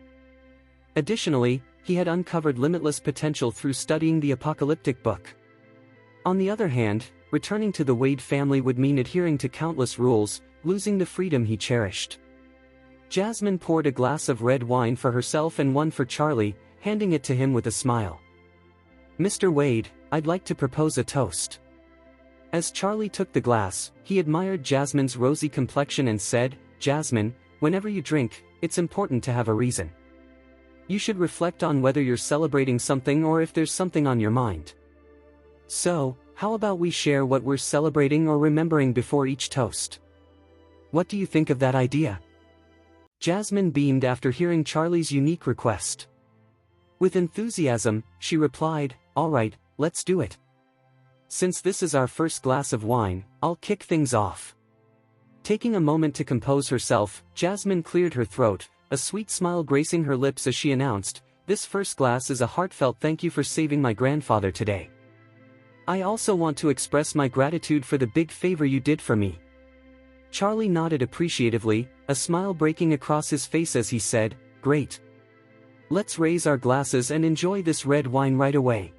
[SPEAKER 1] Additionally, he had uncovered limitless potential through studying the apocalyptic book. On the other hand, returning to the Wade family would mean adhering to countless rules, losing the freedom he cherished. Jasmine poured a glass of red wine for herself and one for Charlie, handing it to him with a smile. "Mr. Wade, I'd like to propose a toast." As Charlie took the glass, he admired Jasmine's rosy complexion and said, "Jasmine, whenever you drink, it's important to have a reason. You should reflect on whether you're celebrating something or if there's something on your mind. So, how about we share what we're celebrating or remembering before each toast? What do you think of that idea? Jasmine beamed after hearing Charlie's unique request. With enthusiasm, she replied, "All right, let's do it. Since this is our first glass of wine, I'll kick things off." Taking a moment to compose herself, Jasmine cleared her throat, a sweet smile gracing her lips as she announced, "This first glass is a heartfelt thank you for saving my grandfather today. I also want to express my gratitude for the big favor you did for me." Charlie nodded appreciatively, a smile breaking across his face as he said, "Great. Let's raise our glasses and enjoy this red wine right away."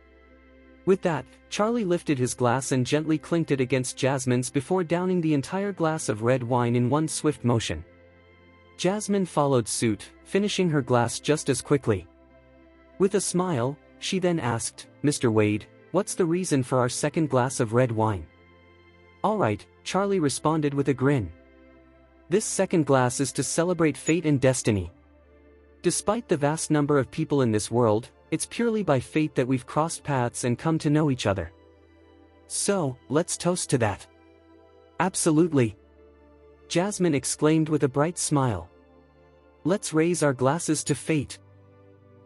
[SPEAKER 1] With that, Charlie lifted his glass and gently clinked it against Jasmine's before downing the entire glass of red wine in one swift motion. Jasmine followed suit, finishing her glass just as quickly. With a smile, she then asked, "Mr. Wade, what's the reason for our second glass of red wine?" "All right," Charlie responded with a grin. "This second glass is to celebrate fate and destiny. Despite the vast number of people in this world, it's purely by fate that we've crossed paths and come to know each other. So, let's toast to that." "Absolutely," Jasmine exclaimed with a bright smile. "Let's raise our glasses to fate."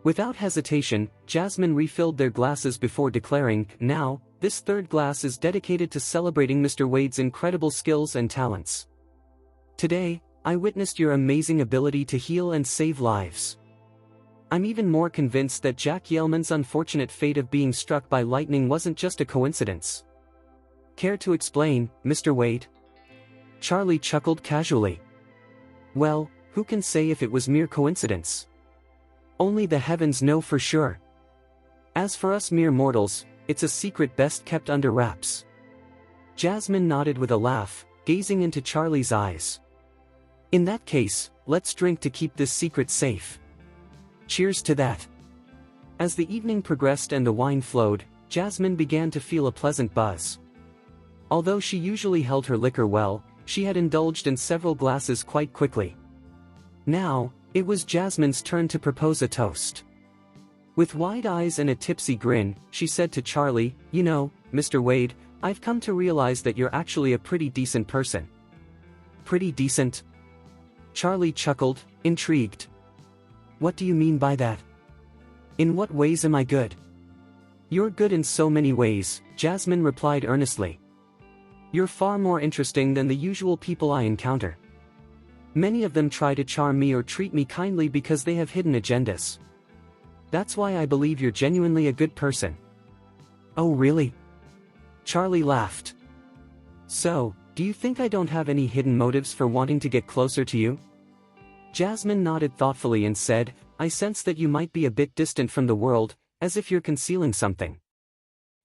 [SPEAKER 1] Without hesitation, Jasmine refilled their glasses before declaring, "Now, this third glass is dedicated to celebrating Mr. Wade's incredible skills and talents. Today, I witnessed your amazing ability to heal and save lives. I'm even more convinced that Jack Yellman's unfortunate fate of being struck by lightning wasn't just a coincidence. Care to explain, Mr. Wade?" Charlie chuckled casually. "Well, who can say if it was mere coincidence? Only the heavens know for sure. As for us mere mortals, it's a secret best kept under wraps." Jasmine nodded with a laugh, gazing into Charlie's eyes. "In that case, let's drink to keep this secret safe. Cheers to that." As the evening progressed and the wine flowed, Jasmine began to feel a pleasant buzz. Although she usually held her liquor well, she had indulged in several glasses quite quickly. Now, it was Jasmine's turn to propose a toast. With wide eyes and a tipsy grin, she said to Charlie, "You know, Mr. Wade, I've come to realize that you're actually a pretty decent person." "Pretty decent?" Charlie chuckled, intrigued. "What do you mean by that? In what ways am I good?" "You're good in so many ways," Jasmine replied earnestly. "You're far more interesting than the usual people I encounter. Many of them try to charm me or treat me kindly because they have hidden agendas. That's why I believe you're genuinely a good person." "Oh really?" Charlie laughed. "So, do you think I don't have any hidden motives for wanting to get closer to you?" Jasmine nodded thoughtfully and said, "I sense that you might be a bit distant from the world, as if you're concealing something."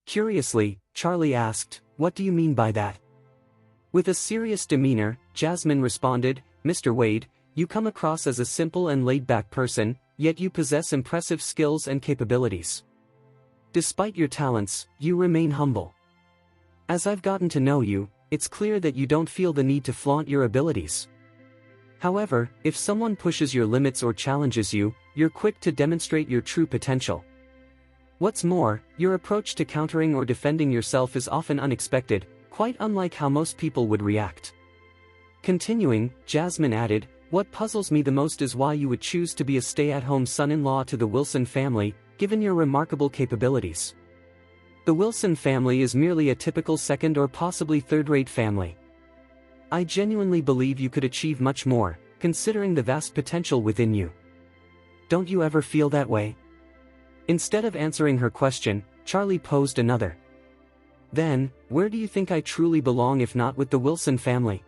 [SPEAKER 1] Curiously, Charlie asked, "What do you mean by that?" With a serious demeanor, Jasmine responded, "Mr. Wade, you come across as a simple and laid-back person, yet you possess impressive skills and capabilities. Despite your talents, you remain humble. As I've gotten to know you, it's clear that you don't feel the need to flaunt your abilities. However, if someone pushes your limits or challenges you, you're quick to demonstrate your true potential. What's more, your approach to countering or defending yourself is often unexpected, quite unlike how most people would react." Continuing, Jasmine added, "What puzzles me the most is why you would choose to be a stay-at-home son-in-law to the Wilson family, given your remarkable capabilities. The Wilson family is merely a typical second or possibly third-rate family. I genuinely believe you could achieve much more, considering the vast potential within you. Don't you ever feel that way?" Instead of answering her question, Charlie posed another. "Then, where do you think I truly belong if not with the Wilson family?"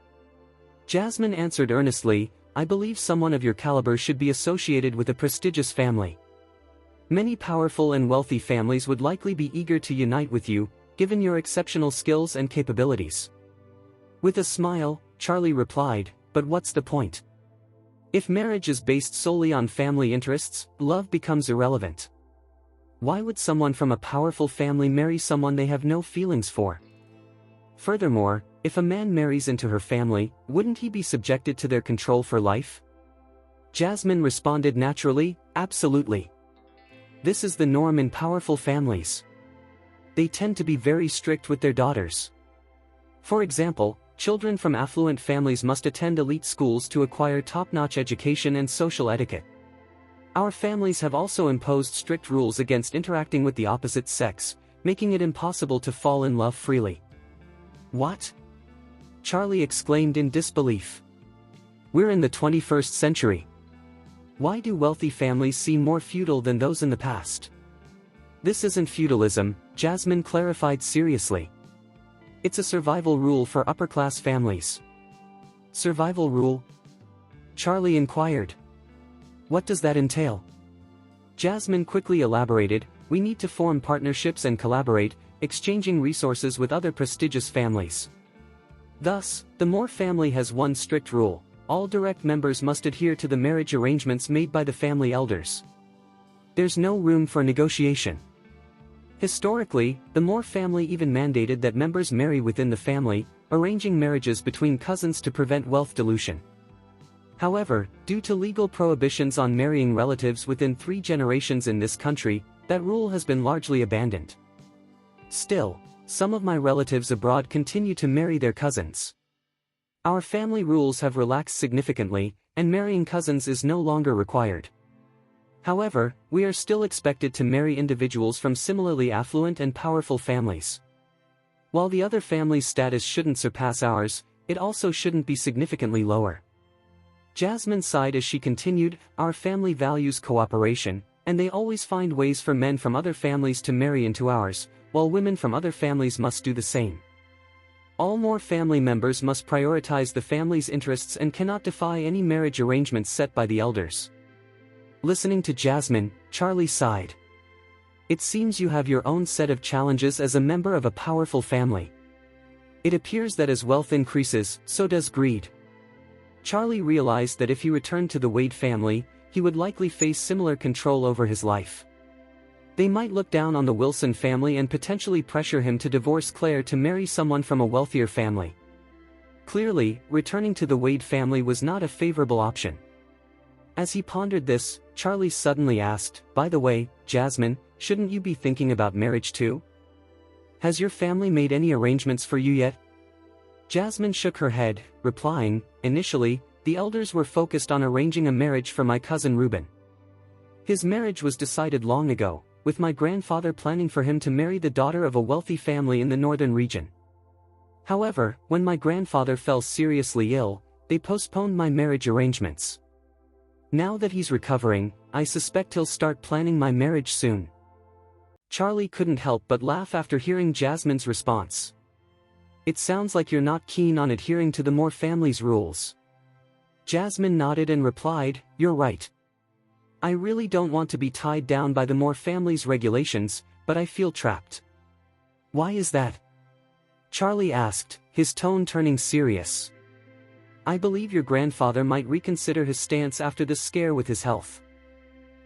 [SPEAKER 1] Jasmine answered earnestly, "I believe someone of your caliber should be associated with a prestigious family. Many powerful and wealthy families would likely be eager to unite with you, given your exceptional skills and capabilities." With a smile, Charlie replied, "But what's the point? If marriage is based solely on family interests, love becomes irrelevant. Why would someone from a powerful family marry someone they have no feelings for? Furthermore, if a man marries into her family, wouldn't he be subjected to their control for life?" Jasmine responded naturally, "Absolutely. This is the norm in powerful families. they tend to be very strict with their daughters. For example, children from affluent families must attend elite schools to acquire top-notch education and social etiquette. Our families have also imposed strict rules against interacting with the opposite sex, making it impossible to fall in love freely. What? Charlie exclaimed in disbelief. We're in the 21st century. Why do wealthy families seem more feudal than those in the past? This isn't feudalism, Jasmine clarified seriously. It's a survival rule for upper-class families. Survival rule? Charlie inquired. What does that entail? Jasmine quickly elaborated, we need to form partnerships and collaborate, exchanging resources with other prestigious families. Thus, the Moore family has one strict rule: all direct members must adhere to the marriage arrangements made by the family elders. There's no room for negotiation. Historically, the Moore family even mandated that members marry within the family, arranging marriages between cousins to prevent wealth dilution. However, due to legal prohibitions on marrying relatives within 3 generations in this country, that rule has been largely abandoned. Still, some of my relatives abroad continue to marry their cousins. Our family rules have relaxed significantly, and marrying cousins is no longer required. However, we are still expected to marry individuals from similarly affluent and powerful families. While the other family's status shouldn't surpass ours, it also shouldn't be significantly lower. Jasmine sighed as she continued, our family values cooperation, and they always find ways for men from other families to marry into ours, while women from other families must do the same. All Moore family members must prioritize the family's interests and cannot defy any marriage arrangements set by the elders. Listening to Jasmine, Charlie sighed. It seems you have your own set of challenges as a member of a powerful family. It appears that as wealth increases, so does greed. Charlie realized that if he returned to the Wade family, he would likely face similar control over his life. They might look down on the Wilson family and potentially pressure him to divorce Claire to marry someone from a wealthier family. Clearly, returning to the Wade family was not a favorable option. As he pondered this, Charlie suddenly asked, by the way, Jasmine, shouldn't you be thinking about marriage too? Has your family made any arrangements for you yet? Jasmine shook her head, replying, initially, the elders were focused on arranging a marriage for my cousin Reuben. His marriage was decided long ago, with my grandfather planning for him to marry the daughter of a wealthy family in the northern region. However, when my grandfather fell seriously ill, they postponed my marriage arrangements. Now that he's recovering, I suspect he'll start planning my marriage soon. Charlie couldn't help but laugh after hearing Jasmine's response. It sounds like you're not keen on adhering to the Moore family's rules. Jasmine nodded and replied, you're right. I really don't want to be tied down by the Moore family's regulations, but I feel trapped. Why is that? Charlie asked, his tone turning serious. I believe your grandfather might reconsider his stance after the scare with his health.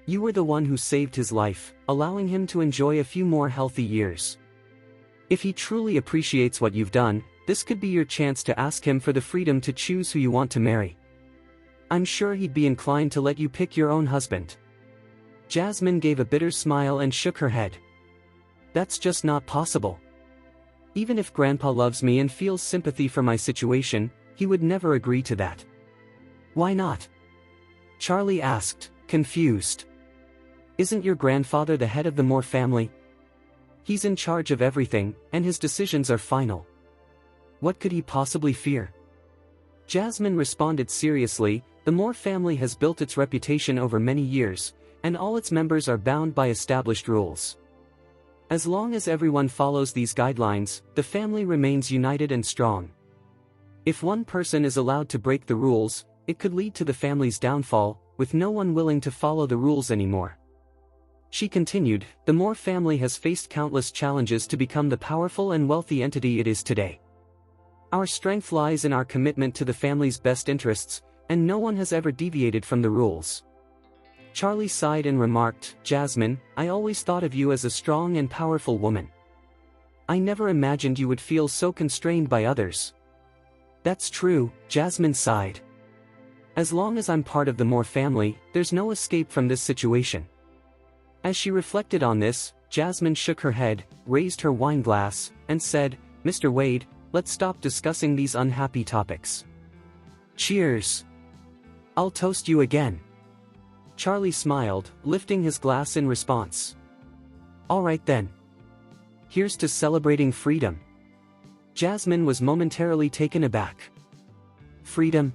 [SPEAKER 1] You were the one who saved his life, allowing him to enjoy a few more healthy years. If he truly appreciates what you've done, this could be your chance to ask him for the freedom to choose who you want to marry. I'm sure he'd be inclined to let you pick your own husband. Jasmine gave a bitter smile and shook her head. That's just not possible. Even if Grandpa loves me and feels sympathy for my situation, he would never agree to that. Why not? Charlie asked, confused. Isn't your grandfather the head of the Moore family? He's in charge of everything, and his decisions are final. What could he possibly fear? Jasmine responded seriously, the Moore family has built its reputation over many years, and all its members are bound by established rules. As long as everyone follows these guidelines, the family remains united and strong. If one person is allowed to break the rules, it could lead to the family's downfall, with no one willing to follow the rules anymore. She continued, the Moore family has faced countless challenges to become the powerful and wealthy entity it is today. Our strength lies in our commitment to the family's best interests, and no one has ever deviated from the rules. Charlie sighed and remarked, Jasmine, I always thought of you as a strong and powerful woman. I never imagined you would feel so constrained by others. That's true, Jasmine sighed. As long as I'm part of the Moore family, there's no escape from this situation. As she reflected on this, Jasmine shook her head, raised her wine glass, and said, "Mr. Wade, let's stop discussing these unhappy topics. Cheers. I'll toast you again." Charlie smiled, lifting his glass in response. "All right then. Here's to celebrating freedom." Jasmine was momentarily taken aback. Freedom?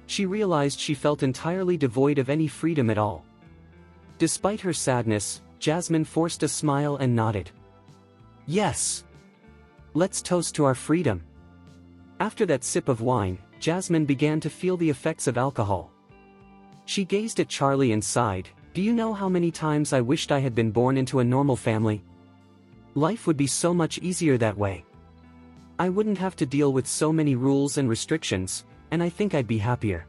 [SPEAKER 1] She realized she felt entirely devoid of any freedom at all. Despite her sadness, Jasmine forced a smile and nodded. "Yes. Let's toast to our freedom." After that sip of wine, Jasmine began to feel the effects of alcohol. She gazed at Charlie and sighed, "Do you know how many times I wished I had been born into a normal family? Life would be so much easier that way. I wouldn't have to deal with so many rules and restrictions, and I think I'd be happier.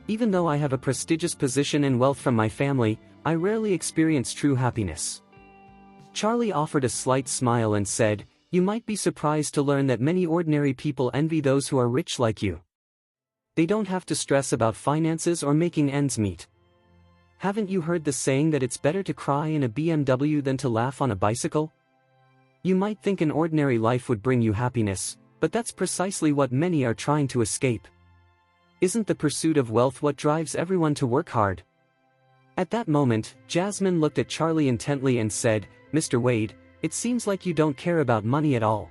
[SPEAKER 1] Even though I have a prestigious position and wealth from my family, I rarely experience true happiness." Charlie offered a slight smile and said, "You might be surprised to learn that many ordinary people envy those who are rich like you. They don't have to stress about finances or making ends meet. Haven't you heard the saying that it's better to cry in a BMW than to laugh on a bicycle? You might think an ordinary life would bring you happiness, but that's precisely what many are trying to escape. Isn't the pursuit of wealth what drives everyone to work hard?" At that moment, Jasmine looked at Charlie intently and said, "Mr. Wade, it seems like you don't care about money at all.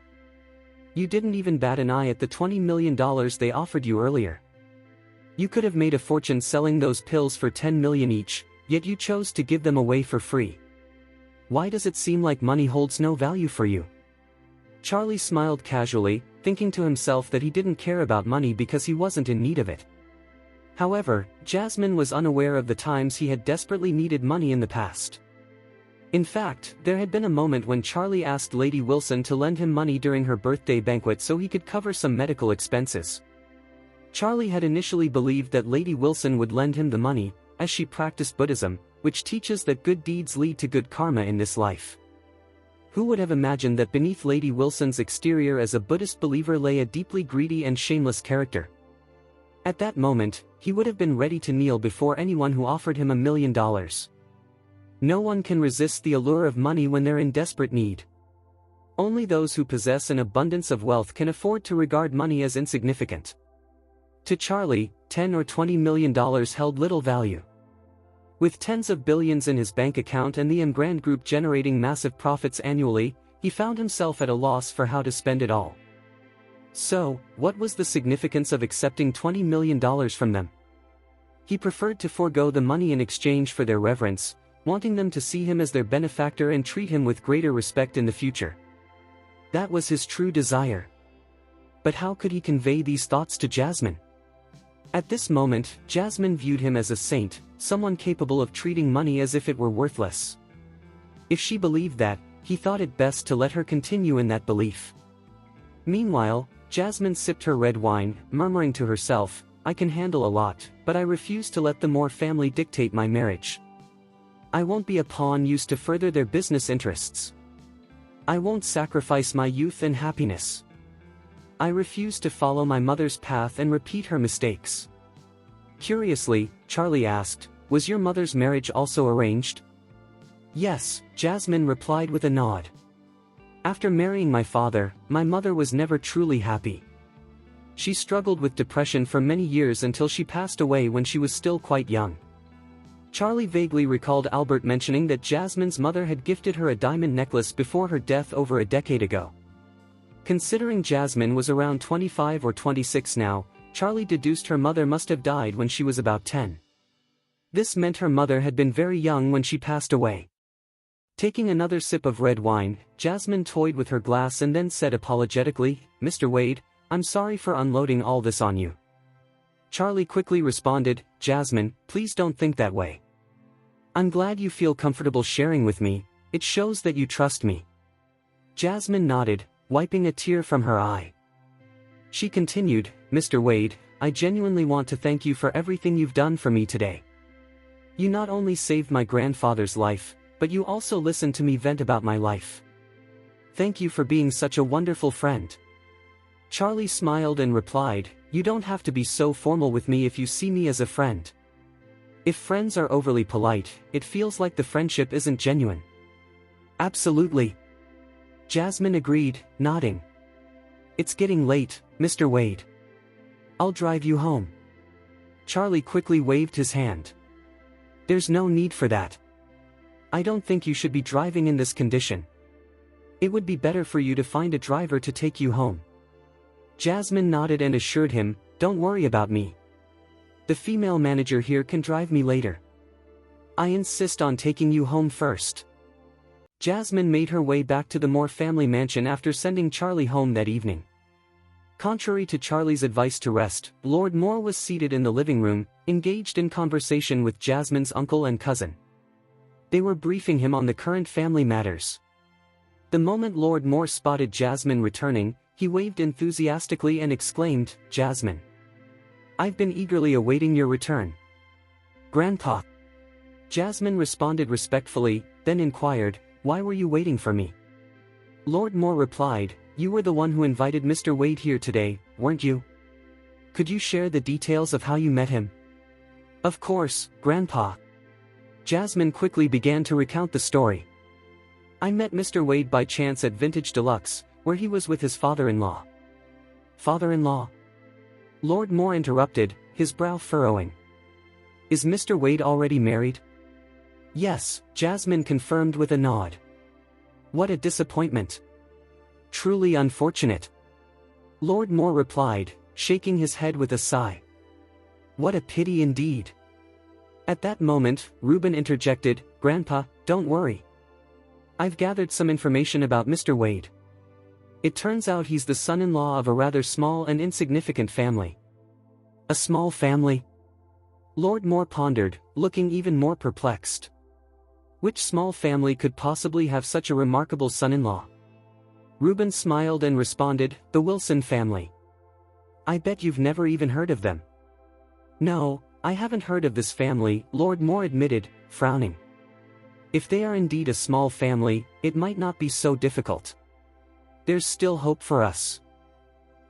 [SPEAKER 1] You didn't even bat an eye at the $20 million they offered you earlier. You could have made a fortune selling those pills for $10 million each, yet you chose to give them away for free. Why does it seem like money holds no value for you?" Charlie smiled casually, thinking to himself that he didn't care about money because he wasn't in need of it. However, Jasmine was unaware of the times he had desperately needed money in the past. In fact, there had been a moment when Charlie asked Lady Wilson to lend him money during her birthday banquet so he could cover some medical expenses. Charlie had initially believed that Lady Wilson would lend him the money, as she practiced Buddhism, which teaches that good deeds lead to good karma in this life. Who would have imagined that beneath Lady Wilson's exterior as a Buddhist believer lay a deeply greedy and shameless character? At that moment, he would have been ready to kneel before anyone who offered him $1 million. No one can resist the allure of money when they're in desperate need. Only those who possess an abundance of wealth can afford to regard money as insignificant. To Charlie, $10 or $20 million held little value. With tens of billions in his bank account and the Emgrand Group generating massive profits annually, he found himself at a loss for how to spend it all. So, what was the significance of accepting $20 million from them? He preferred to forego the money in exchange for their reverence, wanting them to see him as their benefactor and treat him with greater respect in the future. That was his true desire. But how could he convey these thoughts to Jasmine? At this moment, Jasmine viewed him as a saint, someone capable of treating money as if it were worthless. If she believed that, he thought it best to let her continue in that belief. Meanwhile, Jasmine sipped her red wine, murmuring to herself, "I can handle a lot, but I refuse to let the Moore family dictate my marriage. I won't be a pawn used to further their business interests. I won't sacrifice my youth and happiness. I refuse to follow my mother's path and repeat her mistakes." Curiously, Charlie asked, "Was your mother's marriage also arranged?" "Yes," Jasmine replied with a nod. "After marrying my father, my mother was never truly happy. She struggled with depression for many years until she passed away when she was still quite young." Charlie vaguely recalled Albert mentioning that Jasmine's mother had gifted her a diamond necklace before her death over a decade ago. Considering Jasmine was around 25 or 26 now, Charlie deduced her mother must have died when she was about 10. This meant her mother had been very young when she passed away. Taking another sip of red wine, Jasmine toyed with her glass and then said apologetically, "Mr. Wade, I'm sorry for unloading all this on you." Charlie quickly responded, "Jasmine, please don't think that way. I'm glad you feel comfortable sharing with me, it shows that you trust me." Jasmine nodded, wiping a tear from her eye. She continued, "Mr. Wade, I genuinely want to thank you for everything you've done for me today. You not only saved my grandfather's life, but you also listened to me vent about my life. Thank you for being such a wonderful friend." Charlie smiled and replied, "You don't have to be so formal with me if you see me as a friend. If friends are overly polite, it feels like the friendship isn't genuine. Absolutely. Jasmine agreed, nodding. It's getting late, Mr. Wade. I'll drive you home. Charlie quickly waved his hand. There's no need for that. I don't think you should be driving in this condition. It would be better for you to find a driver to take you home. Jasmine nodded and assured him, don't worry about me. The female manager here can drive me later. I insist on taking you home first. Jasmine made her way back to the Moore family mansion after sending Charlie home that evening. Contrary to Charlie's advice to rest, Lord Moore was seated in the living room, engaged in conversation with Jasmine's uncle and cousin. They were briefing him on the current family matters. The moment Lord Moore spotted Jasmine returning, he waved enthusiastically and exclaimed, Jasmine. I've been eagerly awaiting your return. Grandpa. Jasmine responded respectfully, then inquired, why were you waiting for me? Lord Moore replied, you were the one who invited Mr. Wade here today, weren't you? Could you share the details of how you met him? Of course, Grandpa. Jasmine quickly began to recount the story. I met Mr. Wade by chance at Vintage Deluxe, where he was with his father-in-law. Father-in-law? Lord Moore interrupted, his brow furrowing. Is Mr. Wade already married? Yes, Jasmine confirmed with a nod. What a disappointment. Truly unfortunate. Lord Moore replied, shaking his head with a sigh. What a pity indeed. At that moment, Reuben interjected, Grandpa, don't worry. I've gathered some information about Mr. Wade. It turns out he's the son-in-law of a rather small and insignificant family. A small family? Lord Moore pondered, looking even more perplexed. Which small family could possibly have such a remarkable son-in-law? Reuben smiled and responded, the Wilson family. I bet you've never even heard of them. No, I haven't heard of this family, Lord Moore admitted, frowning. If they are indeed a small family, it might not be so difficult. There's still hope for us.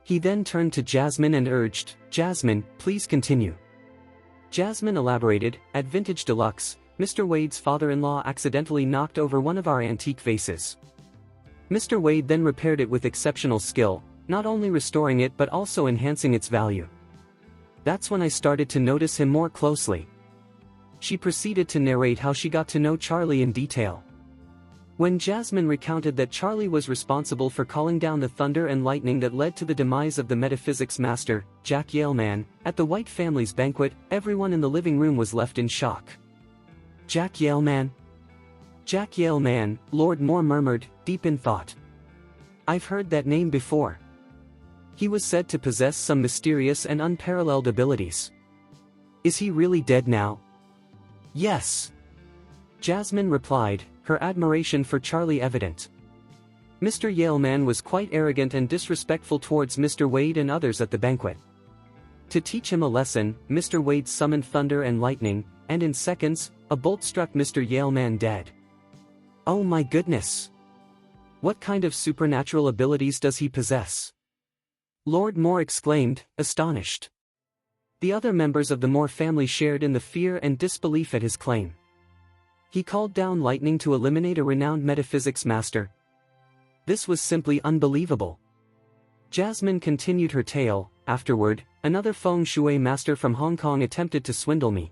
[SPEAKER 1] He then turned to Jasmine and urged, Jasmine, please continue. Jasmine elaborated, at Vintage Deluxe, Mr. Wade's father-in-law accidentally knocked over one of our antique vases. Mr. Wade then repaired it with exceptional skill, not only restoring it but also enhancing its value. That's when I started to notice him more closely. She proceeded to narrate how she got to know Charlie in detail. When Jasmine recounted that Charlie was responsible for calling down the thunder and lightning that led to the demise of the metaphysics master, Jack Yaleman, at the White family's banquet, everyone in the living room was left in shock. Jack Yaleman? Jack Yaleman, Lord Moore murmured, deep in thought. I've heard that name before. He was said to possess some mysterious and unparalleled abilities. Is he really dead now? Yes. Jasmine replied, her admiration for Charlie evident. Mr. Yaleman was quite arrogant and disrespectful towards Mr. Wade and others at the banquet. To teach him a lesson, Mr. Wade summoned thunder and lightning, and in seconds, a bolt struck Mr. Yaleman dead. Oh my goodness! What kind of supernatural abilities does he possess? Lord Moore exclaimed, astonished. The other members of the Moore family shared in the fear and disbelief at his claim. He called down lightning to eliminate a renowned metaphysics master. This was simply unbelievable. Jasmine continued her tale, afterward, another feng shui master from Hong Kong attempted to swindle me.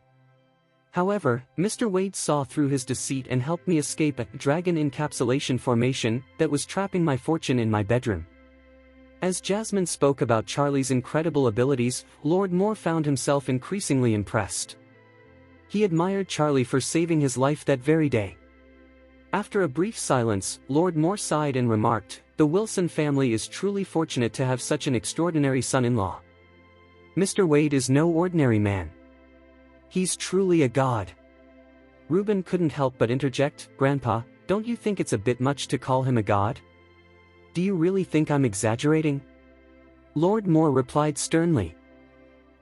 [SPEAKER 1] However, Mr. Wade saw through his deceit and helped me escape a dragon encapsulation formation that was trapping my fortune in my bedroom. As Jasmine spoke about Charlie's incredible abilities, Lord Moore found himself increasingly impressed. He admired Charlie for saving his life that very day. After a brief silence, Lord Moore sighed and remarked, the Wilson family is truly fortunate to have such an extraordinary son-in-law. Mr. Wade is no ordinary man. He's truly a god. Reuben couldn't help but interject, Grandpa, don't you think it's a bit much to call him a god? Do you really think I'm exaggerating? Lord Moore replied sternly.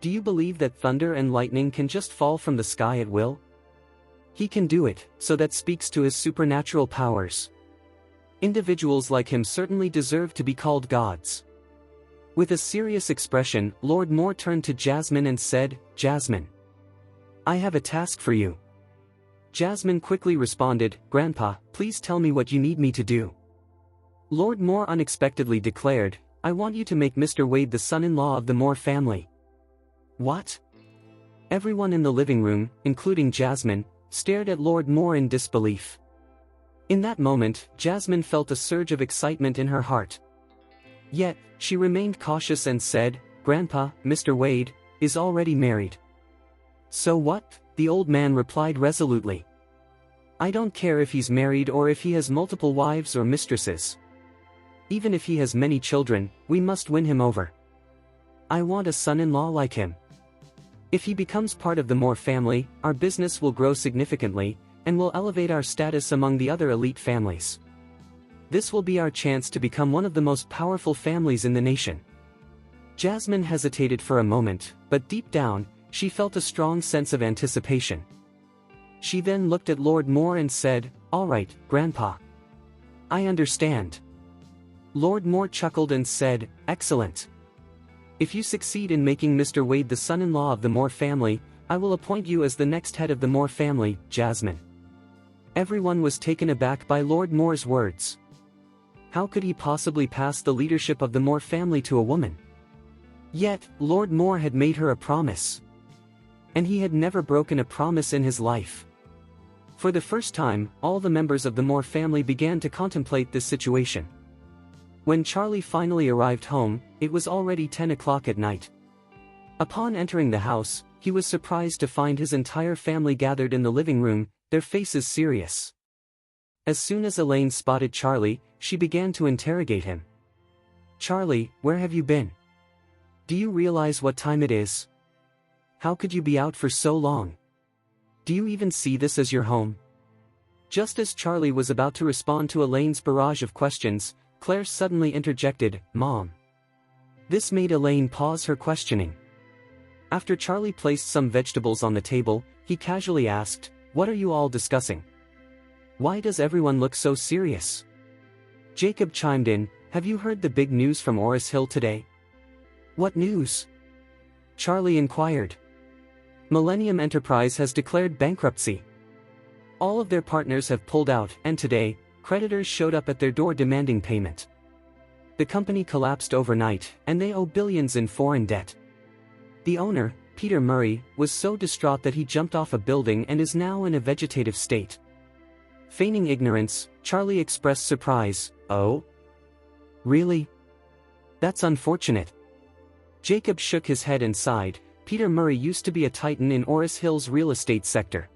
[SPEAKER 1] Do you believe that thunder and lightning can just fall from the sky at will? He can do it, so that speaks to his supernatural powers. Individuals like him certainly deserve to be called gods. With a serious expression, Lord Moore turned to Jasmine and said, Jasmine. I have a task for you. Jasmine quickly responded, Grandpa, please tell me what you need me to do. Lord Moore unexpectedly declared, I want you to make Mr. Wade the son-in-law of the Moore family. What? Everyone in the living room, including Jasmine, stared at Lord Moore in disbelief. In that moment, Jasmine felt a surge of excitement in her heart. Yet, she remained cautious and said, Grandpa, Mr. Wade, is already married. So what? The old man replied resolutely. I don't care if he's married or if he has multiple wives or mistresses. Even if he has many children, we must win him over. I want a son-in-law like him. If he becomes part of the Moore family, our business will grow significantly, and will elevate our status among the other elite families. This will be our chance to become one of the most powerful families in the nation. Jasmine hesitated for a moment, but deep down, she felt a strong sense of anticipation. She then looked at Lord Moore and said, All right, Grandpa. I understand. Lord Moore chuckled and said, Excellent. If you succeed in making Mr. Wade the son-in-law of the Moore family, I will appoint you as the next head of the Moore family, Jasmine. Everyone was taken aback by Lord Moore's words. How could he possibly pass the leadership of the Moore family to a woman? Yet, Lord Moore had made her a promise. And he had never broken a promise in his life. For the first time, all the members of the Moore family began to contemplate this situation. When Charlie finally arrived home, it was already 10 o'clock at night. Upon entering the house, he was surprised to find his entire family gathered in the living room, their faces serious. As soon as Elaine spotted Charlie, she began to interrogate him. Charlie, where have you been? Do you realize what time it is? How could you be out for so long? Do you even see this as your home? Just as Charlie was about to respond to Elaine's barrage of questions, Claire suddenly interjected, Mom. This made Elaine pause her questioning. After Charlie placed some vegetables on the table, he casually asked, What are you all discussing? Why does everyone look so serious? Jacob chimed in, Have you heard the big news from Oris Hill today? What news? Charlie inquired. Millennium Enterprise has declared bankruptcy. All of their partners have pulled out, and today, creditors showed up at their door demanding payment. The company collapsed overnight, and they owe billions in foreign debt. The owner, Peter Murray, was so distraught that he jumped off a building and is now in a vegetative state. Feigning ignorance, Charlie expressed surprise, Oh? Really? That's unfortunate. Jacob shook his head and sighed. Peter Murray used to be a titan in Oris Hill's real estate sector.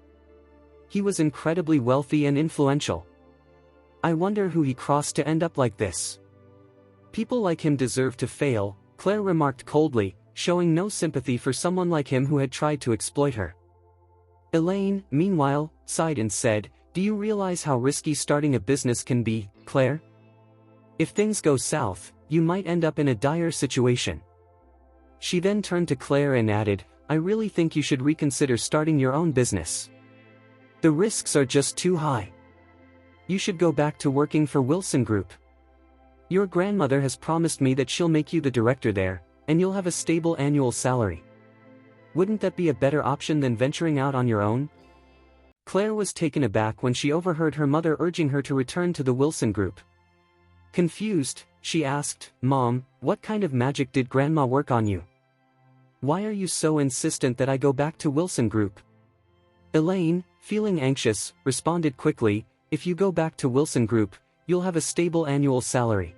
[SPEAKER 1] He was incredibly wealthy and influential. I wonder who he crossed to end up like this. People like him deserve to fail, Claire remarked coldly, showing no sympathy for someone like him who had tried to exploit her. Elaine, meanwhile, sighed and said, Do you realize how risky starting a business can be, Claire? If things go south, you might end up in a dire situation. She then turned to Claire and added, I really think you should reconsider starting your own business. The risks are just too high. You should go back to working for Wilson Group. Your grandmother has promised me that she'll make you the director there, and you'll have a stable annual salary. Wouldn't that be a better option than venturing out on your own? Claire was taken aback when she overheard her mother urging her to return to the Wilson Group. Confused, she asked, Mom, what kind of magic did Grandma work on you? Why are you so insistent that I go back to Wilson Group? Elaine, feeling anxious, responded quickly, If you go back to Wilson Group, you'll have a stable annual salary.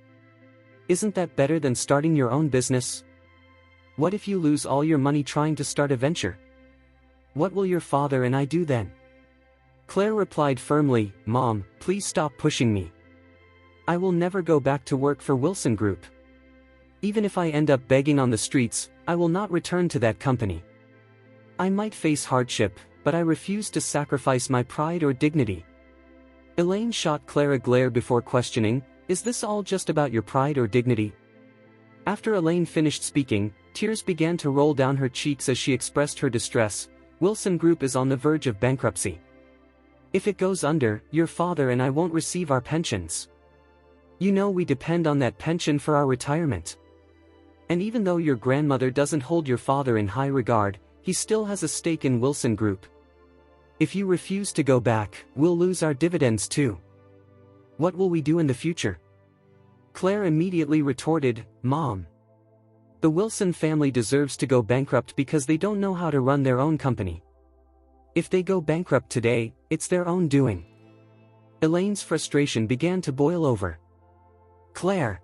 [SPEAKER 1] Isn't that better than starting your own business? What if you lose all your money trying to start a venture? What will your father and I do then? Claire replied firmly, Mom, please stop pushing me. I will never go back to work for Wilson Group. Even if I end up begging on the streets, I will not return to that company. I might face hardship, but I refuse to sacrifice my pride or dignity. Elaine shot Claire a glare before questioning, Is this all just about your pride or dignity? After Elaine finished speaking, tears began to roll down her cheeks as she expressed her distress. Wilson Group is on the verge of bankruptcy. If it goes under, your father and I won't receive our pensions. You know we depend on that pension for our retirement. And even though your grandmother doesn't hold your father in high regard, He still has a stake in Wilson Group. If you refuse to go back, we'll lose our dividends too. What will we do in the future? Claire immediately retorted, Mom. The Wilson family deserves to go bankrupt because they don't know how to run their own company. If they go bankrupt today, it's their own doing. Elaine's frustration began to boil over. Claire!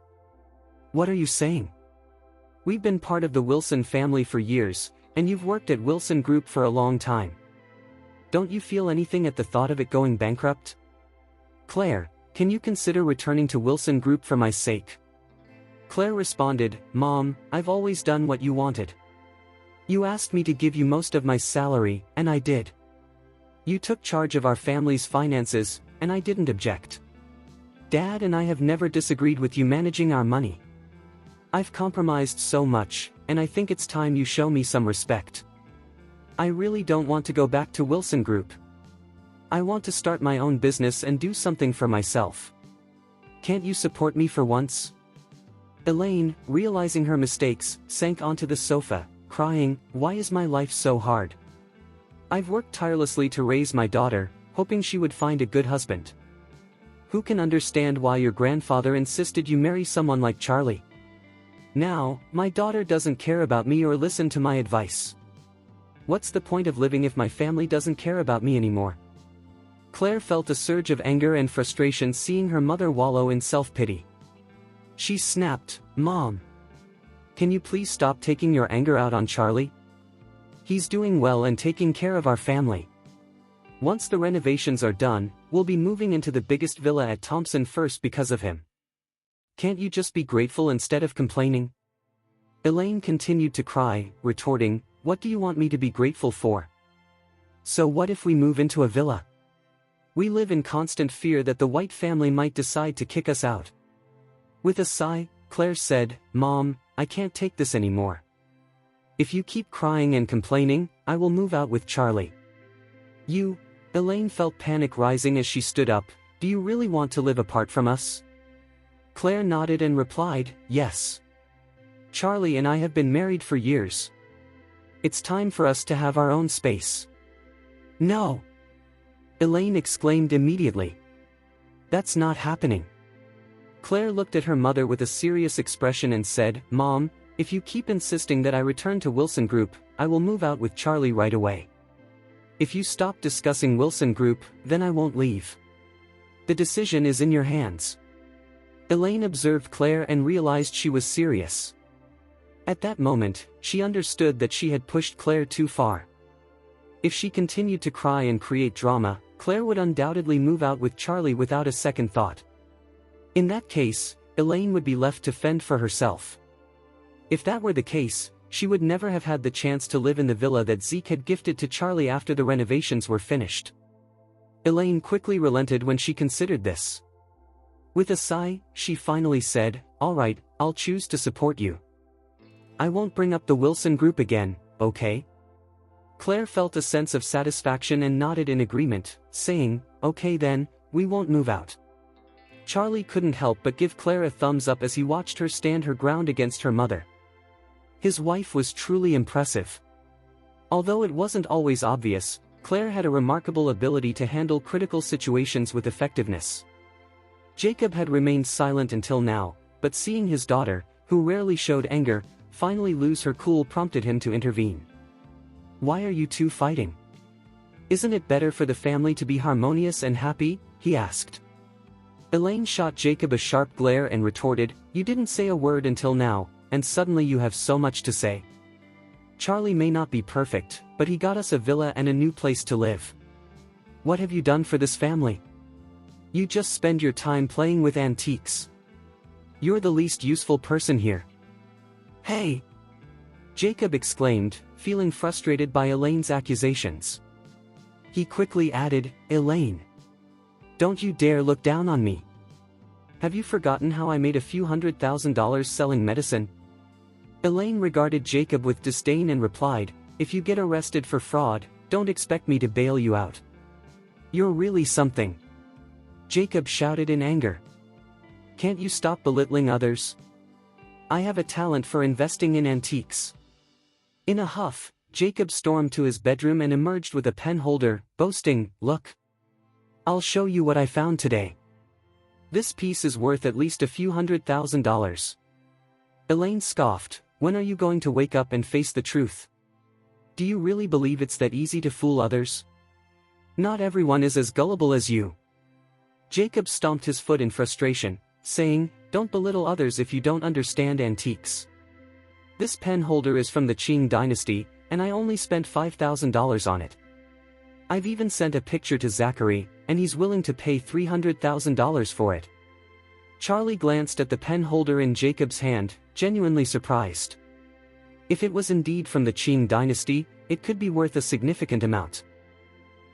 [SPEAKER 1] What are you saying? We've been part of the Wilson family for years, and you've worked at Wilson Group for a long time. Don't you feel anything at the thought of it going bankrupt? Claire, can you consider returning to Wilson Group for my sake? Claire responded, Mom, I've always done what you wanted. You asked me to give you most of my salary, and I did. You took charge of our family's finances, and I didn't object. Dad and I have never disagreed with you managing our money. I've compromised so much, and I think it's time you show me some respect. I really don't want to go back to Wilson Group. I want to start my own business and do something for myself. Can't you support me for once? Elaine, realizing her mistakes, sank onto the sofa, crying, Why is my life so hard? I've worked tirelessly to raise my daughter, hoping she would find a good husband. Who can understand why your grandfather insisted you marry someone like Charlie? Now, my daughter doesn't care about me or listen to my advice. What's the point of living if my family doesn't care about me anymore? Claire felt a surge of anger and frustration seeing her mother wallow in self-pity. She snapped, Mom! Can you please stop taking your anger out on Charlie? He's doing well and taking care of our family. Once the renovations are done, we'll be moving into the biggest villa at Thompson First because of him. Can't you just be grateful instead of complaining? Elaine continued to cry, retorting, What do you want me to be grateful for? So what if we move into a villa? We live in constant fear that the White family might decide to kick us out. With a sigh, Claire said, Mom, I can't take this anymore. If you keep crying and complaining, I will move out with Charlie. You? Elaine felt panic rising as she stood up. Do you really want to live apart from us? Claire nodded and replied, Yes. Charlie and I have been married for years. It's time for us to have our own space. No! Elaine exclaimed immediately. That's not happening. Claire looked at her mother with a serious expression and said, Mom, if you keep insisting that I return to Wilson Group, I will move out with Charlie right away. If you stop discussing Wilson Group, then I won't leave. The decision is in your hands. Elaine observed Claire and realized she was serious. At that moment, she understood that she had pushed Claire too far. If she continued to cry and create drama, Claire would undoubtedly move out with Charlie without a second thought. In that case, Elaine would be left to fend for herself. If that were the case, she would never have had the chance to live in the villa that Zeke had gifted to Charlie after the renovations were finished. Elaine quickly relented when she considered this. With a sigh, she finally said, All right, I'll choose to support you. I won't bring up the Wilson Group again, okay? Claire felt a sense of satisfaction and nodded in agreement, saying, Okay then, we won't move out. Charlie couldn't help but give Claire a thumbs up as he watched her stand her ground against her mother. His wife was truly impressive. Although it wasn't always obvious, Claire had a remarkable ability to handle critical situations with effectiveness. Jacob had remained silent until now, but seeing his daughter, who rarely showed anger, finally lose her cool prompted him to intervene. Why are you two fighting? Isn't it better for the family to be harmonious and happy? He asked. Elaine shot Jacob a sharp glare and retorted, You didn't say a word until now, and suddenly you have so much to say. Charlie may not be perfect, but he got us a villa and a new place to live. What have you done for this family? You just spend your time playing with antiques. You're the least useful person here. Hey! Jacob exclaimed, feeling frustrated by Elaine's accusations. He quickly added, Elaine. Don't you dare look down on me. Have you forgotten how I made a few $100,000 selling medicine? Elaine regarded Jacob with disdain and replied, If you get arrested for fraud, don't expect me to bail you out. You're really something. Jacob shouted in anger. Can't you stop belittling others? I have a talent for investing in antiques. In a huff, Jacob stormed to his bedroom and emerged with a pen holder, boasting, "Look. I'll show you what I found today. This piece is worth at least a few $100,000. Elaine scoffed, "When are you going to wake up and face the truth? Do you really believe it's that easy to fool others? Not everyone is as gullible as you." Jacob stomped his foot in frustration, saying, "Don't belittle others if you don't understand antiques. This pen holder is from the Qing dynasty, and I only spent $5,000 on it. I've even sent a picture to Zachary, and he's willing to pay $300,000 for it." Charlie glanced at the pen holder in Jacob's hand, genuinely surprised. If it was indeed from the Qing dynasty, it could be worth a significant amount.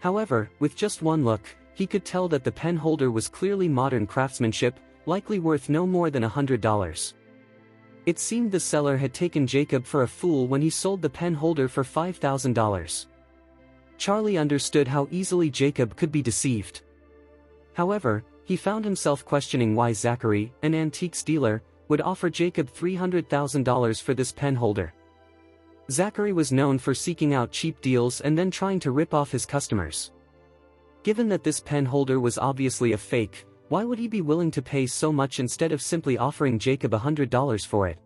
[SPEAKER 1] However, with just one look, he could tell that the pen holder was clearly modern craftsmanship, likely worth no more than $100. It seemed the seller had taken Jacob for a fool when he sold the pen holder for $5,000. Charlie understood how easily Jacob could be deceived. However, he found himself questioning why Zachary, an antiques dealer, would offer Jacob $300,000 for this pen holder. Zachary was known for seeking out cheap deals and then trying to rip off his customers. Given that this pen holder was obviously a fake, why would he be willing to pay so much instead of simply offering Jacob $100 for it?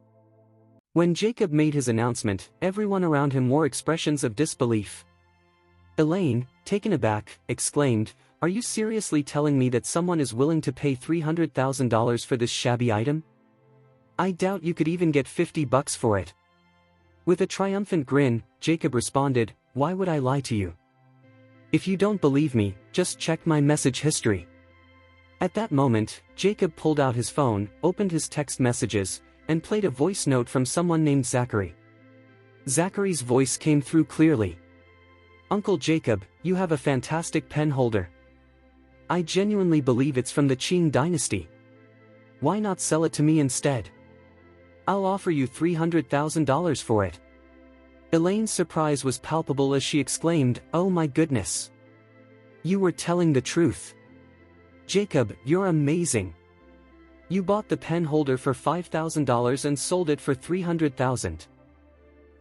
[SPEAKER 1] When Jacob made his announcement, everyone around him wore expressions of disbelief. Elaine, taken aback, exclaimed, "Are you seriously telling me that someone is willing to pay $300,000 for this shabby item? I doubt you could even get $50 for it." With a triumphant grin, Jacob responded, "Why would I lie to you? If you don't believe me, just check my message history." At that moment, Jacob pulled out his phone, opened his text messages, and played a voice note from someone named Zachary. Zachary's voice came through clearly. "Uncle Jacob, you have a fantastic pen holder. I genuinely believe it's from the Qing dynasty. Why not sell it to me instead? I'll offer you $300,000 for it." Elaine's surprise was palpable as she exclaimed, "Oh my goodness. You were telling the truth. Jacob, you're amazing. You bought the pen holder for $5,000 and sold it for $300,000.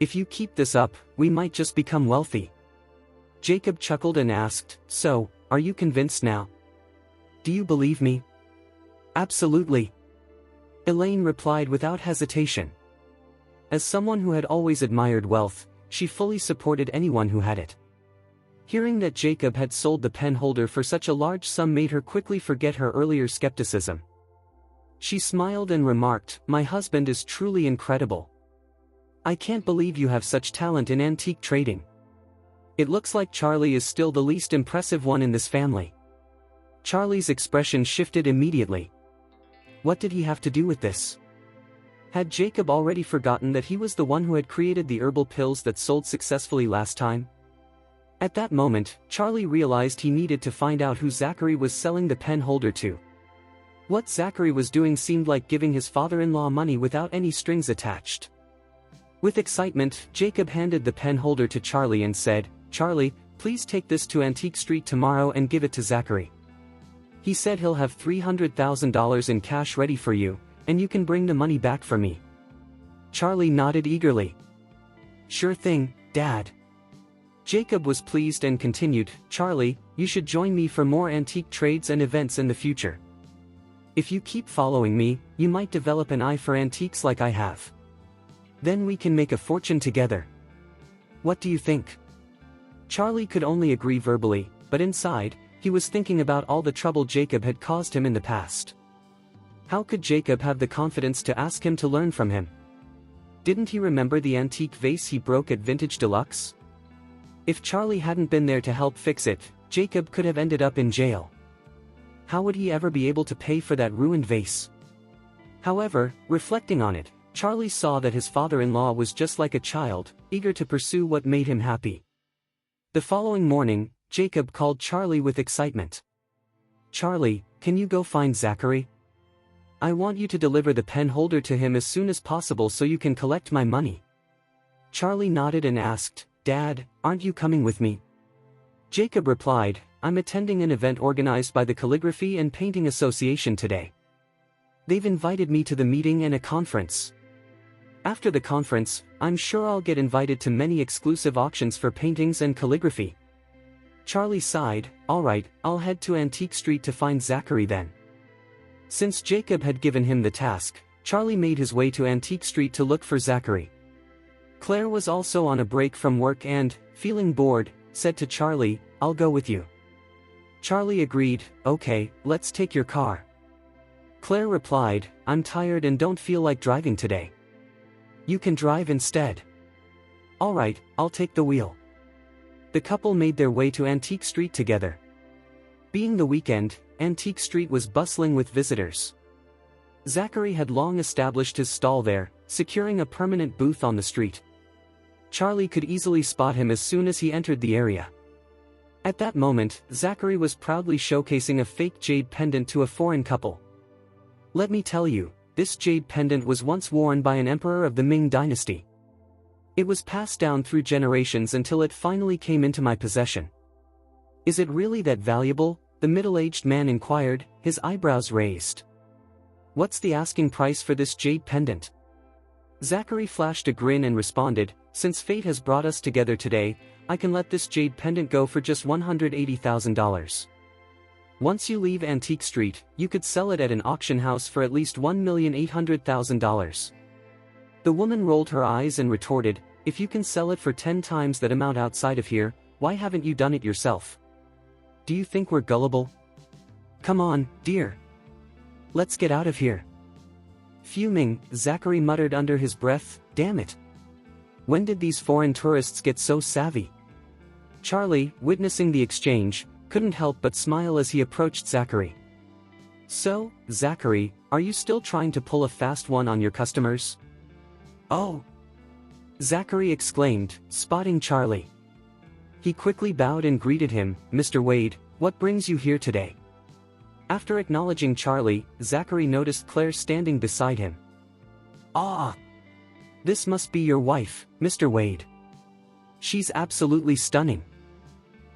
[SPEAKER 1] If you keep this up, we might just become wealthy." Jacob chuckled and asked, "So, are you convinced now? Do you believe me?" "Absolutely," Elaine replied without hesitation. As someone who had always admired wealth, she fully supported anyone who had it. Hearing that Jacob had sold the pen holder for such a large sum made her quickly forget her earlier skepticism. She smiled and remarked, "My husband is truly incredible. I can't believe you have such talent in antique trading." It looks like Charlie is still the least impressive one in this family. Charlie's expression shifted immediately. What did he have to do with this? Had Jacob already forgotten that he was the one who had created the herbal pills that sold successfully last time? At that moment, Charlie realized he needed to find out who Zachary was selling the pen holder to. What Zachary was doing seemed like giving his father-in-law money without any strings attached. With excitement, Jacob handed the pen holder to Charlie and said, "Charlie, please take this to Antique Street tomorrow and give it to Zachary. He said he'll have $300,000 in cash ready for you, and you can bring the money back for me." Charlie nodded eagerly. "Sure thing, Dad." Jacob was pleased and continued, "Charlie, you should join me for more antique trades and events in the future. If you keep following me, you might develop an eye for antiques like I have. Then we can make a fortune together. What do you think?" Charlie could only agree verbally, but inside, he was thinking about all the trouble Jacob had caused him in the past. How could Jacob have the confidence to ask him to learn from him? Didn't he remember the antique vase he broke at Vintage Deluxe? If Charlie hadn't been there to help fix it, Jacob could have ended up in jail. How would he ever be able to pay for that ruined vase? However, reflecting on it, Charlie saw that his father-in-law was just like a child, eager to pursue what made him happy. The following morning, Jacob called Charlie with excitement. "Charlie, can you go find Zachary? I want you to deliver the pen holder to him as soon as possible so you can collect my money." Charlie nodded and asked, "Dad, aren't you coming with me?" Jacob replied, "I'm attending an event organized by the Calligraphy and Painting Association today. They've invited me to the meeting and a conference." After the conference, I'm sure I'll get invited to many exclusive auctions for paintings and calligraphy. Charlie sighed. Alright, I'll head to Antique Street to find Zachary then. Since Jacob had given him the task, Charlie made his way to Antique Street to look for Zachary. Claire was also on a break from work and, feeling bored, said to Charlie, I'll go with you. Charlie agreed. Okay, let's take your car. Claire replied, I'm tired and don't feel like driving today. You can drive instead. Alright, I'll take the wheel. The couple made their way to Antique Street together. Being the weekend, Antique Street was bustling with visitors. Zachary had long established his stall there, securing a permanent booth on the street. Charlie could easily spot him as soon as he entered the area. At that moment, Zachary was proudly showcasing a fake jade pendant to a foreign couple. Let me tell you, this jade pendant was once worn by an emperor of the Ming dynasty. It was passed down through generations until it finally came into my possession. Is it really that valuable? The middle-aged man inquired, his eyebrows raised. What's the asking price for this jade pendant? Zachary flashed a grin and responded, since fate has brought us together today, I can let this jade pendant go for just $180,000. Once you leave Antique Street, you could sell it at an auction house for at least $1,800,000. The woman rolled her eyes and retorted, if you can sell it for 10 times that amount outside of here, why haven't you done it yourself? Do you think we're gullible? Come on, dear. Let's get out of here. Fuming, Zachary muttered under his breath, damn it. When did these foreign tourists get so savvy? Charlie, witnessing the exchange, couldn't help but smile as he approached Zachary. So, Zachary, are you still trying to pull a fast one on your customers? Oh! Zachary exclaimed, spotting Charlie. He quickly bowed and greeted him, Mr. Wade, what brings you here today? After acknowledging Charlie, Zachary noticed Claire standing beside him. Ah! This must be your wife, Mr. Wade. She's absolutely stunning.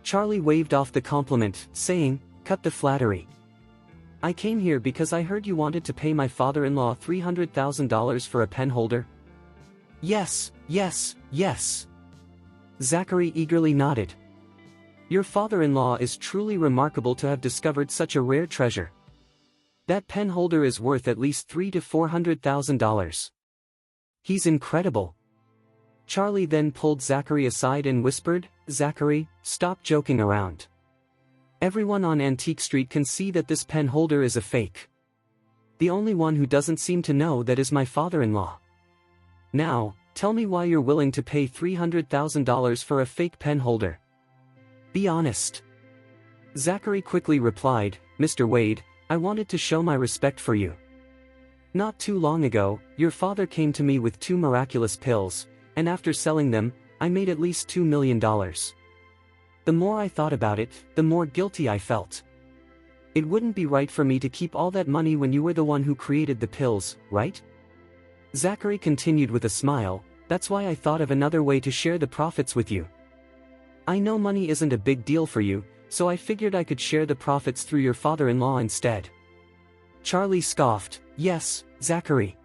[SPEAKER 1] Charlie waved off the compliment, saying, cut the flattery. I came here because I heard you wanted to pay my father-in-law $300,000 for a pen holder. Yes, yes, yes. Zachary eagerly nodded. Your father-in-law is truly remarkable to have discovered such a rare treasure. That pen holder is worth at least $300,000 to $400,000. He's incredible. Charlie then pulled Zachary aside and whispered, Zachary, stop joking around. Everyone on Antique Street can see that this pen holder is a fake. The only one who doesn't seem to know that is my father-in-law. Now, tell me why you're willing to pay $300,000 for a fake pen holder. Be honest. Zachary quickly replied, Mr. Wade, I wanted to show my respect for you. Not too long ago, your father came to me with 2 miraculous pills, and after selling them, I made at least $2 million. The more I thought about it, the more guilty I felt. It wouldn't be right for me to keep all that money when you were the one who created the pills, right? Zachary continued with a smile, that's why I thought of another way to share the profits with you. I know money isn't a big deal for you, so I figured I could share the profits through your father-in-law instead. Charlie scoffed, yes, Zachary.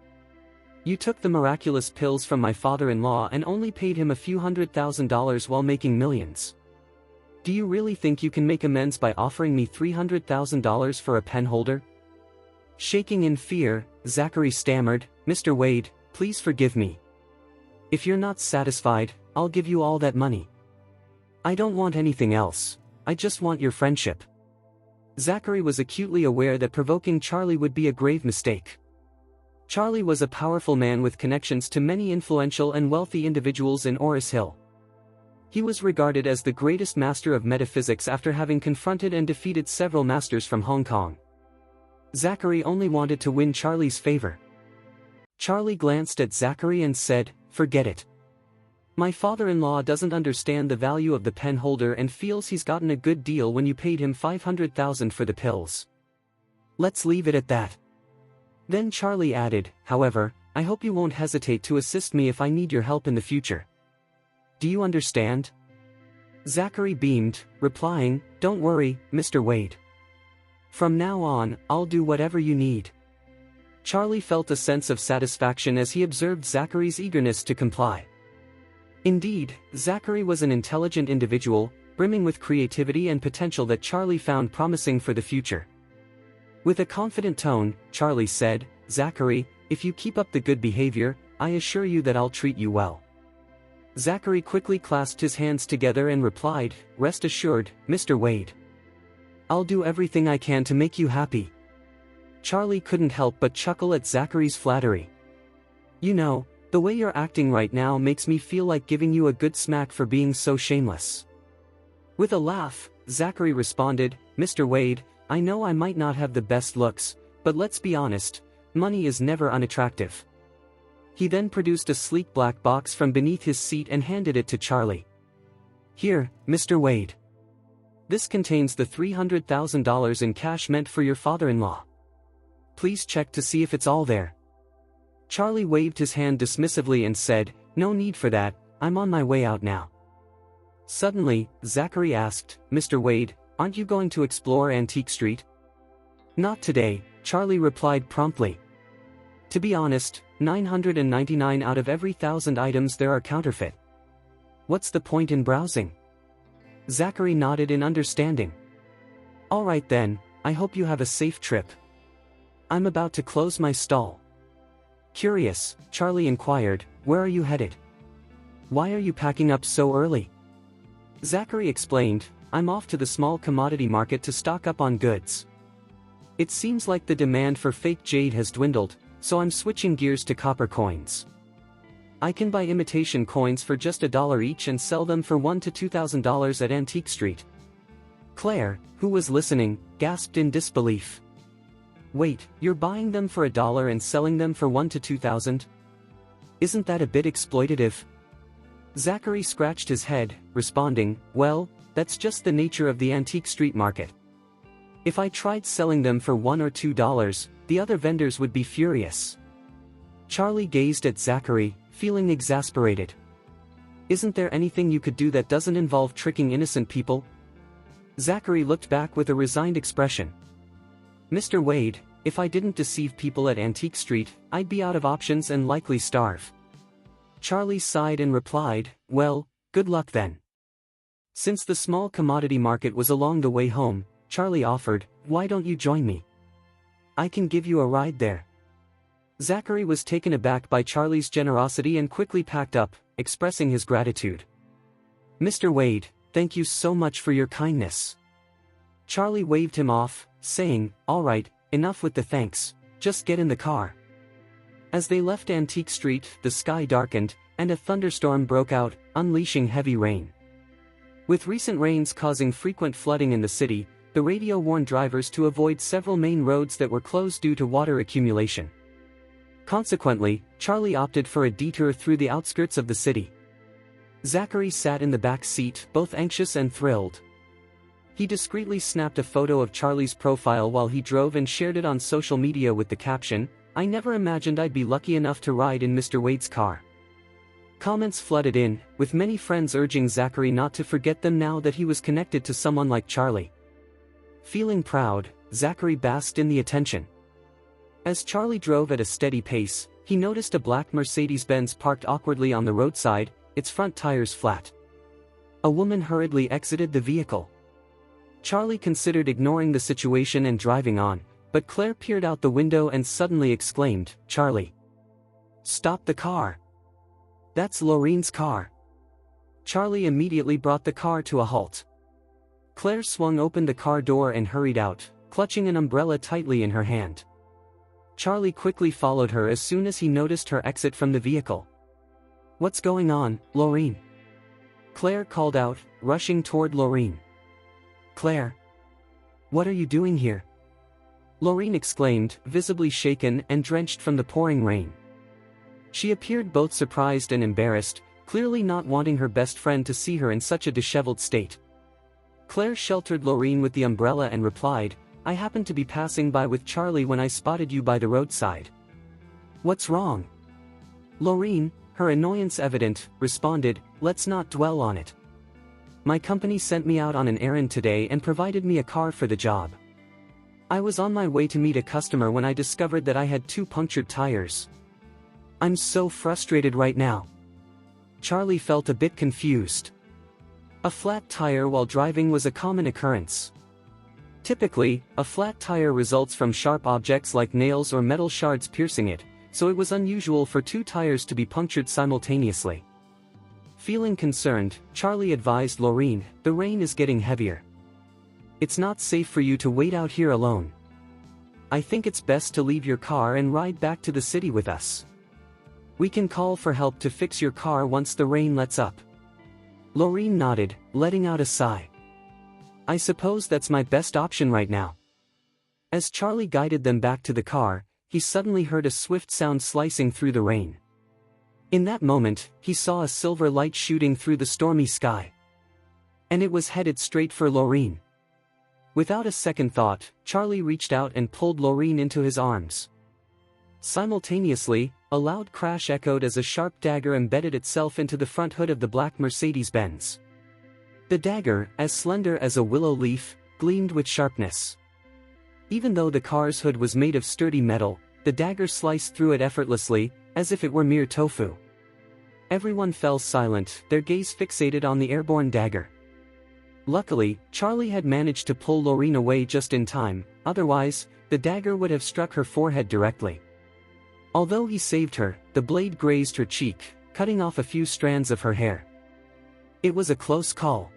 [SPEAKER 1] You took the miraculous pills from my father-in-law and only paid him a few $100,000 while making millions. Do you really think you can make amends by offering me $300,000 for a pen holder? Shaking in fear, Zachary stammered, Mr. Wade, please forgive me. If you're not satisfied, I'll give you all that money. I don't want anything else, I just want your friendship. Zachary was acutely aware that provoking Charlie would be a grave mistake. Charlie was a powerful man with connections to many influential and wealthy individuals in Oris Hill. He was regarded as the greatest master of metaphysics after having confronted and defeated several masters from Hong Kong. Zachary only wanted to win Charlie's favor. Charlie glanced at Zachary and said, forget it. My father-in-law doesn't understand the value of the pen holder and feels he's gotten a good deal when you paid him $500,000 for the pills. Let's leave it at that. Then Charlie added, however, I hope you won't hesitate to assist me if I need your help in the future. Do you understand? Zachary beamed, replying, don't worry, Mr. Wade. From now on, I'll do whatever you need. Charlie felt a sense of satisfaction as he observed Zachary's eagerness to comply. Indeed, Zachary was an intelligent individual, brimming with creativity and potential that Charlie found promising for the future. With a confident tone, Charlie said, "Zachary, if you keep up the good behavior, I assure you that I'll treat you well." Zachary quickly clasped his hands together and replied, "Rest assured, Mr. Wade. I'll do everything I can to make you happy." Charlie couldn't help but chuckle at Zachary's flattery. "You know, the way you're acting right now makes me feel like giving you a good smack for being so shameless." With a laugh, Zachary responded, "Mr. Wade, I know I might not have the best looks, but let's be honest, money is never unattractive." He then produced a sleek black box from beneath his seat and handed it to Charlie. "Here, Mr. Wade. This contains the $300,000 in cash meant for your father-in-law. Please check to see if it's all there." Charlie waved his hand dismissively and said, "No need for that, I'm on my way out now." Suddenly, Zachary asked, "Mr. Wade, aren't you going to explore Antique Street?" "Not today," Charlie replied promptly. "To be honest, 999 out of every 1,000 items there are counterfeit. What's the point in browsing?" Zachary nodded in understanding. "All right then, I hope you have a safe trip. I'm about to close my stall." Curious, Charlie inquired, "Where are you headed? Why are you packing up so early?" Zachary explained, "I'm off to the small commodity market to stock up on goods. It seems like the demand for fake jade has dwindled, so I'm switching gears to copper coins. I can buy imitation coins for just $1 each and sell them for $1,000 to $2,000 at Antique Street." Claire, who was listening, gasped in disbelief. "Wait, you're buying them for $1 and selling them for $1,000 to $2,000? Isn't that a bit exploitative?" Zachary scratched his head, responding, "Well, that's just the nature of the Antique Street market. If I tried selling them for $1 or $2, the other vendors would be furious." Charlie gazed at Zachary, feeling exasperated. "Isn't there anything you could do that doesn't involve tricking innocent people?" Zachary looked back with a resigned expression. "Mr. Wade, if I didn't deceive people at Antique Street, I'd be out of options and likely starve." Charlie sighed and replied, "Well, good luck then." Since the small commodity market was along the way home, Charlie offered, "Why don't you join me? I can give you a ride there." Zachary was taken aback by Charlie's generosity and quickly packed up, expressing his gratitude. "Mr. Wade, thank you so much for your kindness." Charlie waved him off, saying, "All right, enough with the thanks, just get in the car." As they left Antique Street, the sky darkened, and a thunderstorm broke out, unleashing heavy rain. With recent rains causing frequent flooding in the city, the radio warned drivers to avoid several main roads that were closed due to water accumulation. Consequently, Charlie opted for a detour through the outskirts of the city. Zachary sat in the back seat, both anxious and thrilled. He discreetly snapped a photo of Charlie's profile while he drove and shared it on social media with the caption, "I never imagined I'd be lucky enough to ride in Mr. Wade's car." Comments flooded in, with many friends urging Zachary not to forget them now that he was connected to someone like Charlie. Feeling proud, Zachary basked in the attention. As Charlie drove at a steady pace, he noticed a black Mercedes-Benz parked awkwardly on the roadside, its front tires flat. A woman hurriedly exited the vehicle. Charlie considered ignoring the situation and driving on, but Claire peered out the window and suddenly exclaimed, "Charlie! Stop the car! That's Laureen's car!" Charlie immediately brought the car to a halt. Claire swung open the car door and hurried out, clutching an umbrella tightly in her hand. Charlie quickly followed her as soon as he noticed her exit from the vehicle. "What's going on, Laureen?" Claire called out, rushing toward Laureen. "Claire! What are you doing here?" Laureen exclaimed, visibly shaken and drenched from the pouring rain. She appeared both surprised and embarrassed, clearly not wanting her best friend to see her in such a disheveled state. Claire sheltered Laureen with the umbrella and replied, "I happened to be passing by with Charlie when I spotted you by the roadside." "What's wrong?" Laureen, her annoyance evident, responded, "Let's not dwell on it. My company sent me out on an errand today and provided me a car for the job. I was on my way to meet a customer when I discovered that I had 2 punctured tires. I'm so frustrated right now. Charlie felt a bit confused. A flat tire while driving was a common occurrence. Typically, a flat tire results from sharp objects like nails or metal shards piercing it, so it was unusual for 2 tires to be punctured simultaneously. Feeling concerned, Charlie advised Laureen, "The rain is getting heavier. It's not safe for you to wait out here alone. I think it's best to leave your car and ride back to the city with us. We can call for help to fix your car once the rain lets up." Laureen nodded, letting out a sigh. "I suppose that's my best option right now." As Charlie guided them back to the car, he suddenly heard a swift sound slicing through the rain. In that moment, he saw a silver light shooting through the stormy sky. And it was headed straight for Laureen. Without a second thought, Charlie reached out and pulled Laureen into his arms. Simultaneously, a loud crash echoed as a sharp dagger embedded itself into the front hood of the black Mercedes-Benz. The dagger, as slender as a willow leaf, gleamed with sharpness. Even though the car's hood was made of sturdy metal, the dagger sliced through it effortlessly, as if it were mere tofu. Everyone fell silent, their gaze fixated on the airborne dagger. Luckily, Charlie had managed to pull Laureen away just in time, otherwise, the dagger would have struck her forehead directly. Although he saved her, the blade grazed her cheek, cutting off a few strands of her hair. It was a close call.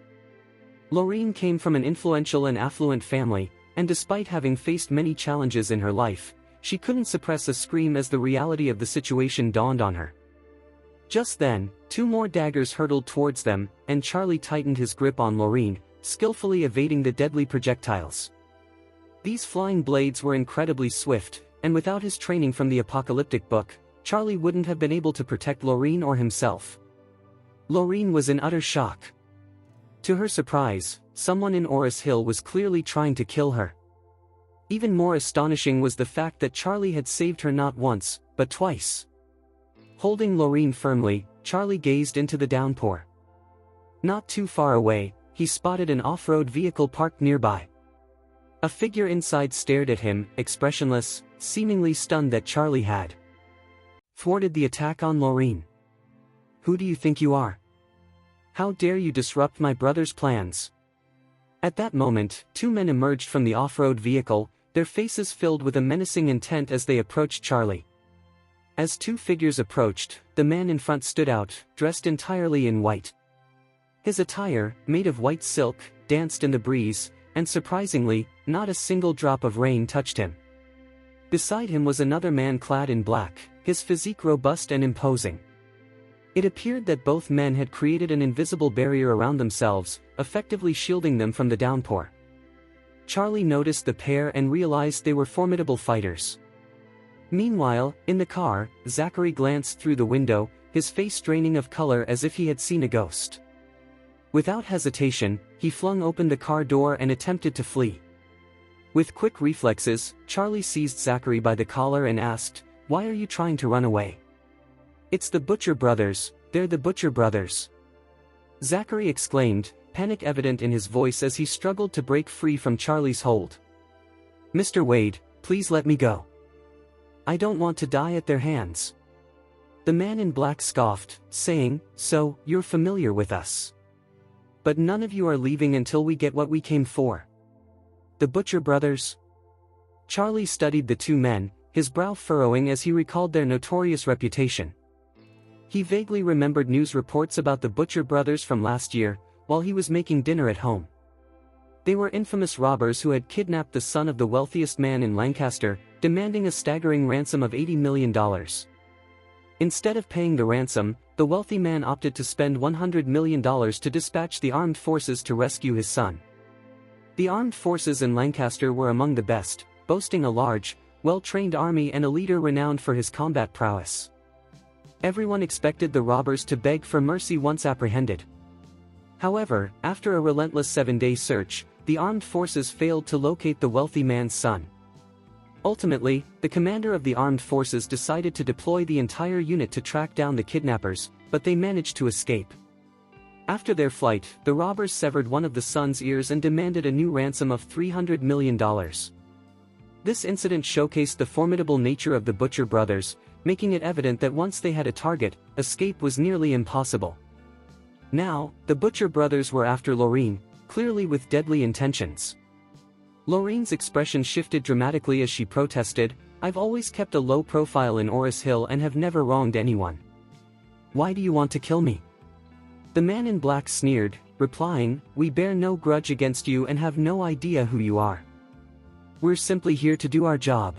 [SPEAKER 1] Laureen came from an influential and affluent family, and despite having faced many challenges in her life, she couldn't suppress a scream as the reality of the situation dawned on her. Just then, 2 more daggers hurtled towards them, and Charlie tightened his grip on Laureen, skillfully evading the deadly projectiles. These flying blades were incredibly swift, and without his training from the apocalyptic book, Charlie wouldn't have been able to protect Laureen or himself. Laureen was in utter shock. To her surprise, someone in Oris Hill was clearly trying to kill her. Even more astonishing was the fact that Charlie had saved her not once, but twice. Holding Laureen firmly, Charlie gazed into the downpour. Not too far away, he spotted an off-road vehicle parked nearby. A figure inside stared at him, expressionless, seemingly stunned that Charlie had thwarted the attack on Laureen. "Who do you think you are? How dare you disrupt my brother's plans?" At that moment, 2 men emerged from the off-road vehicle, their faces filled with a menacing intent as they approached Charlie. As 2 figures approached, the man in front stood out, dressed entirely in white. His attire, made of white silk, danced in the breeze, and surprisingly, not a single drop of rain touched him. Beside him was another man clad in black, his physique robust and imposing. It appeared that both men had created an invisible barrier around themselves, effectively shielding them from the downpour. Charlie noticed the pair and realized they were formidable fighters. Meanwhile, in the car, Zachary glanced through the window, his face draining of color as if he had seen a ghost. Without hesitation, he flung open the car door and attempted to flee. With quick reflexes, Charlie seized Zachary by the collar and asked, "Why are you trying to run away?" "It's the Butcher brothers, they're the Butcher brothers," Zachary exclaimed, panic evident in his voice as he struggled to break free from Charlie's hold. "Mr. Wade, please let me go. I don't want to die at their hands." The man in black scoffed, saying, "So, you're familiar with us. But none of you are leaving until we get what we came for." "The Butcher brothers?" Charlie studied the 2 men, his brow furrowing as he recalled their notorious reputation. He vaguely remembered news reports about the Butcher brothers from last year, while he was making dinner at home. They were infamous robbers who had kidnapped the son of the wealthiest man in Lancaster, demanding a staggering ransom of $80 million. Instead of paying the ransom, the wealthy man opted to spend $100 million to dispatch the armed forces to rescue his son. The armed forces in Lancaster were among the best, boasting a large, well-trained army and a leader renowned for his combat prowess. Everyone expected the robbers to beg for mercy once apprehended. However, after a relentless 7-day search, the armed forces failed to locate the wealthy man's son. Ultimately, the commander of the armed forces decided to deploy the entire unit to track down the kidnappers, but they managed to escape. After their flight, the robbers severed one of the son's ears and demanded a new ransom of $300 million. This incident showcased the formidable nature of the Butcher brothers, making it evident that once they had a target, escape was nearly impossible. Now, the Butcher brothers were after Lorene, clearly with deadly intentions. Lorene's expression shifted dramatically as she protested, "I've always kept a low profile in Oris Hill and have never wronged anyone. Why do you want to kill me?" The man in black sneered, replying, "We bear no grudge against you and have no idea who you are. We're simply here to do our job."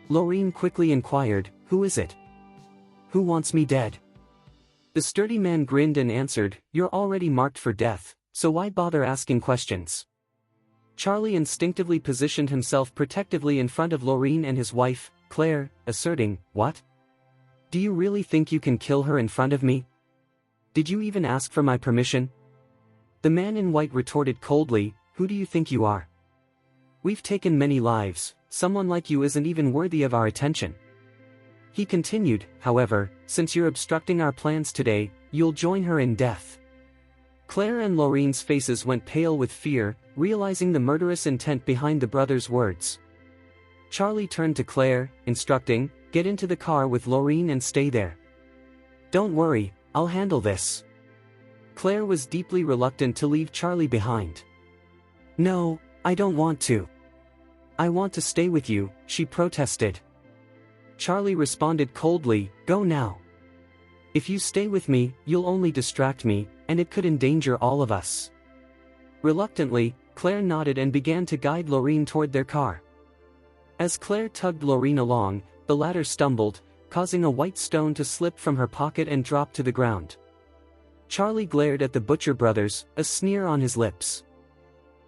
[SPEAKER 1] Lorene quickly inquired, "Who is it? Who wants me dead?" The sturdy man grinned and answered, "You're already marked for death, so why bother asking questions?" Charlie instinctively positioned himself protectively in front of Lorene and his wife, Claire, asserting, "What? Do you really think you can kill her in front of me? Did you even ask for my permission?" The man in white retorted coldly, "Who do you think you are? We've taken many lives, someone like you isn't even worthy of our attention." He continued, "However, since you're obstructing our plans today, you'll join her in death." Claire and Lorene's faces went pale with fear, realizing the murderous intent behind the brothers' words. Charlie turned to Claire, instructing, "Get into the car with Lorene and stay there. Don't worry, I'll handle this." Claire was deeply reluctant to leave Charlie behind. "No, I don't want to. I want to stay with you," she protested. Charlie responded coldly, "Go now. If you stay with me, you'll only distract me, and it could endanger all of us." Reluctantly, Claire nodded and began to guide Lorene toward their car. As Claire tugged Lorene along, the latter stumbled, causing a white stone to slip from her pocket and drop to the ground. Charlie glared at the Butcher brothers, a sneer on his lips.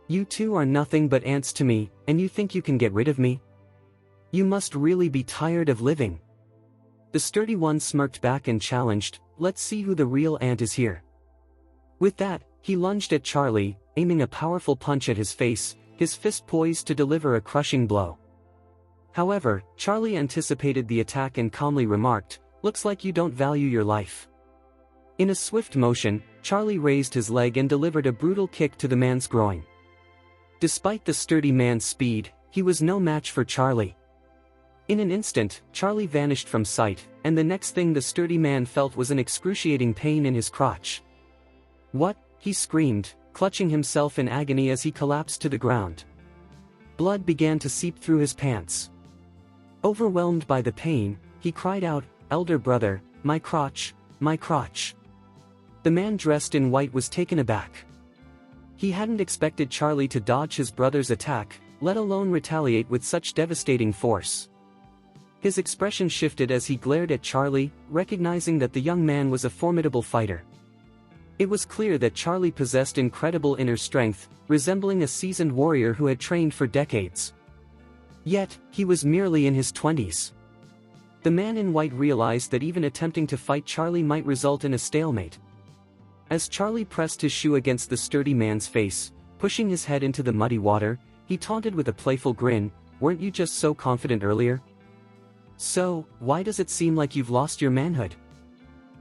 [SPEAKER 1] "You two are nothing but ants to me, and you think you can get rid of me? You must really be tired of living." The sturdy one smirked back and challenged, "Let's see who the real ant is here." With that, he lunged at Charlie, aiming a powerful punch at his face, his fist poised to deliver a crushing blow. However, Charlie anticipated the attack and calmly remarked, "Looks like you don't value your life." In a swift motion, Charlie raised his leg and delivered a brutal kick to the man's groin. Despite the sturdy man's speed, he was no match for Charlie. In an instant, Charlie vanished from sight, and the next thing the sturdy man felt was an excruciating pain in his crotch. "What?" he screamed, clutching himself in agony as he collapsed to the ground. Blood began to seep through his pants. Overwhelmed by the pain, he cried out, "Elder brother, my crotch, my crotch." The man dressed in white was taken aback. He hadn't expected Charlie to dodge his brother's attack, let alone retaliate with such devastating force. His expression shifted as he glared at Charlie, recognizing that the young man was a formidable fighter. It was clear that Charlie possessed incredible inner strength, resembling a seasoned warrior who had trained for decades. Yet, he was merely in his 20s. The man in white realized that even attempting to fight Charlie might result in a stalemate. As Charlie pressed his shoe against the sturdy man's face, pushing his head into the muddy water, he taunted with a playful grin, "Weren't you just so confident earlier? So, why does it seem like you've lost your manhood?"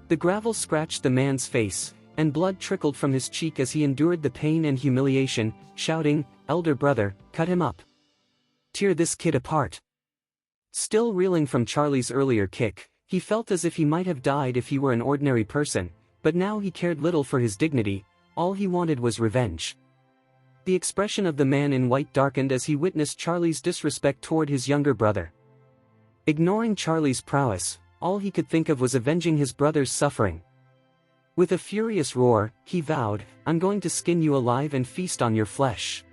[SPEAKER 1] The gravel scratched the man's face, and blood trickled from his cheek as he endured the pain and humiliation, shouting, "Elder brother, cut him up. Tear this kid apart." Still reeling from Charlie's earlier kick, he felt as if he might have died if he were an ordinary person, but now he cared little for his dignity, all he wanted was revenge. The expression of the man in white darkened as he witnessed Charlie's disrespect toward his younger brother. Ignoring Charlie's prowess, all he could think of was avenging his brother's suffering. With a furious roar, he vowed, "I'm going to skin you alive and feast on your flesh."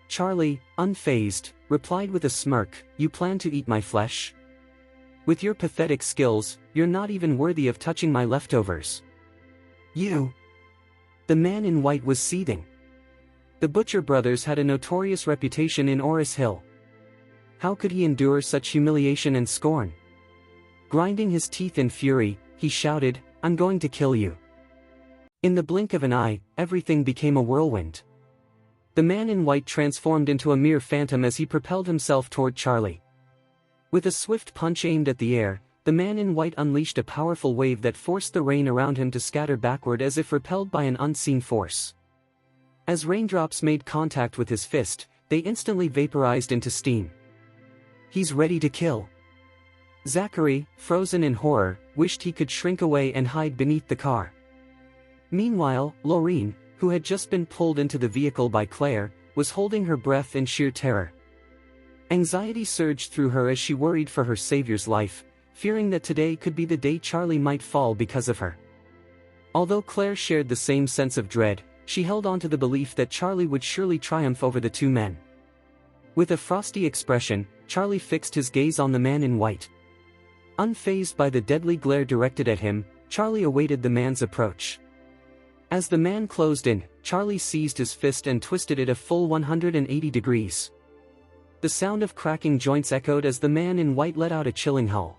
[SPEAKER 1] Charlie, unfazed, replied with a smirk, "You plan to eat my flesh? With your pathetic skills, you're not even worthy of touching my leftovers. You." The man in white was seething. The Butcher brothers had a notorious reputation in Oris Hill. How could he endure such humiliation and scorn? Grinding his teeth in fury, he shouted, "I'm going to kill you." In the blink of an eye, everything became a whirlwind. The man in white transformed into a mere phantom as he propelled himself toward Charlie. With a swift punch aimed at the air, the man in white unleashed a powerful wave that forced the rain around him to scatter backward as if repelled by an unseen force. As raindrops made contact with his fist, they instantly vaporized into steam. He's ready to kill. Zachary, frozen in horror, wished he could shrink away and hide beneath the car. Meanwhile, Lorraine, who had just been pulled into the vehicle by Claire, was holding her breath in sheer terror. Anxiety surged through her as she worried for her savior's life, fearing that today could be the day Charlie might fall because of her. Although Claire shared the same sense of dread, she held on to the belief that Charlie would surely triumph over the two men. With a frosty expression, Charlie fixed his gaze on the man in white. Unfazed by the deadly glare directed at him, Charlie awaited the man's approach. As the man closed in, Charlie seized his fist and twisted it a full 180 degrees. The sound of cracking joints echoed as the man in white let out a chilling howl.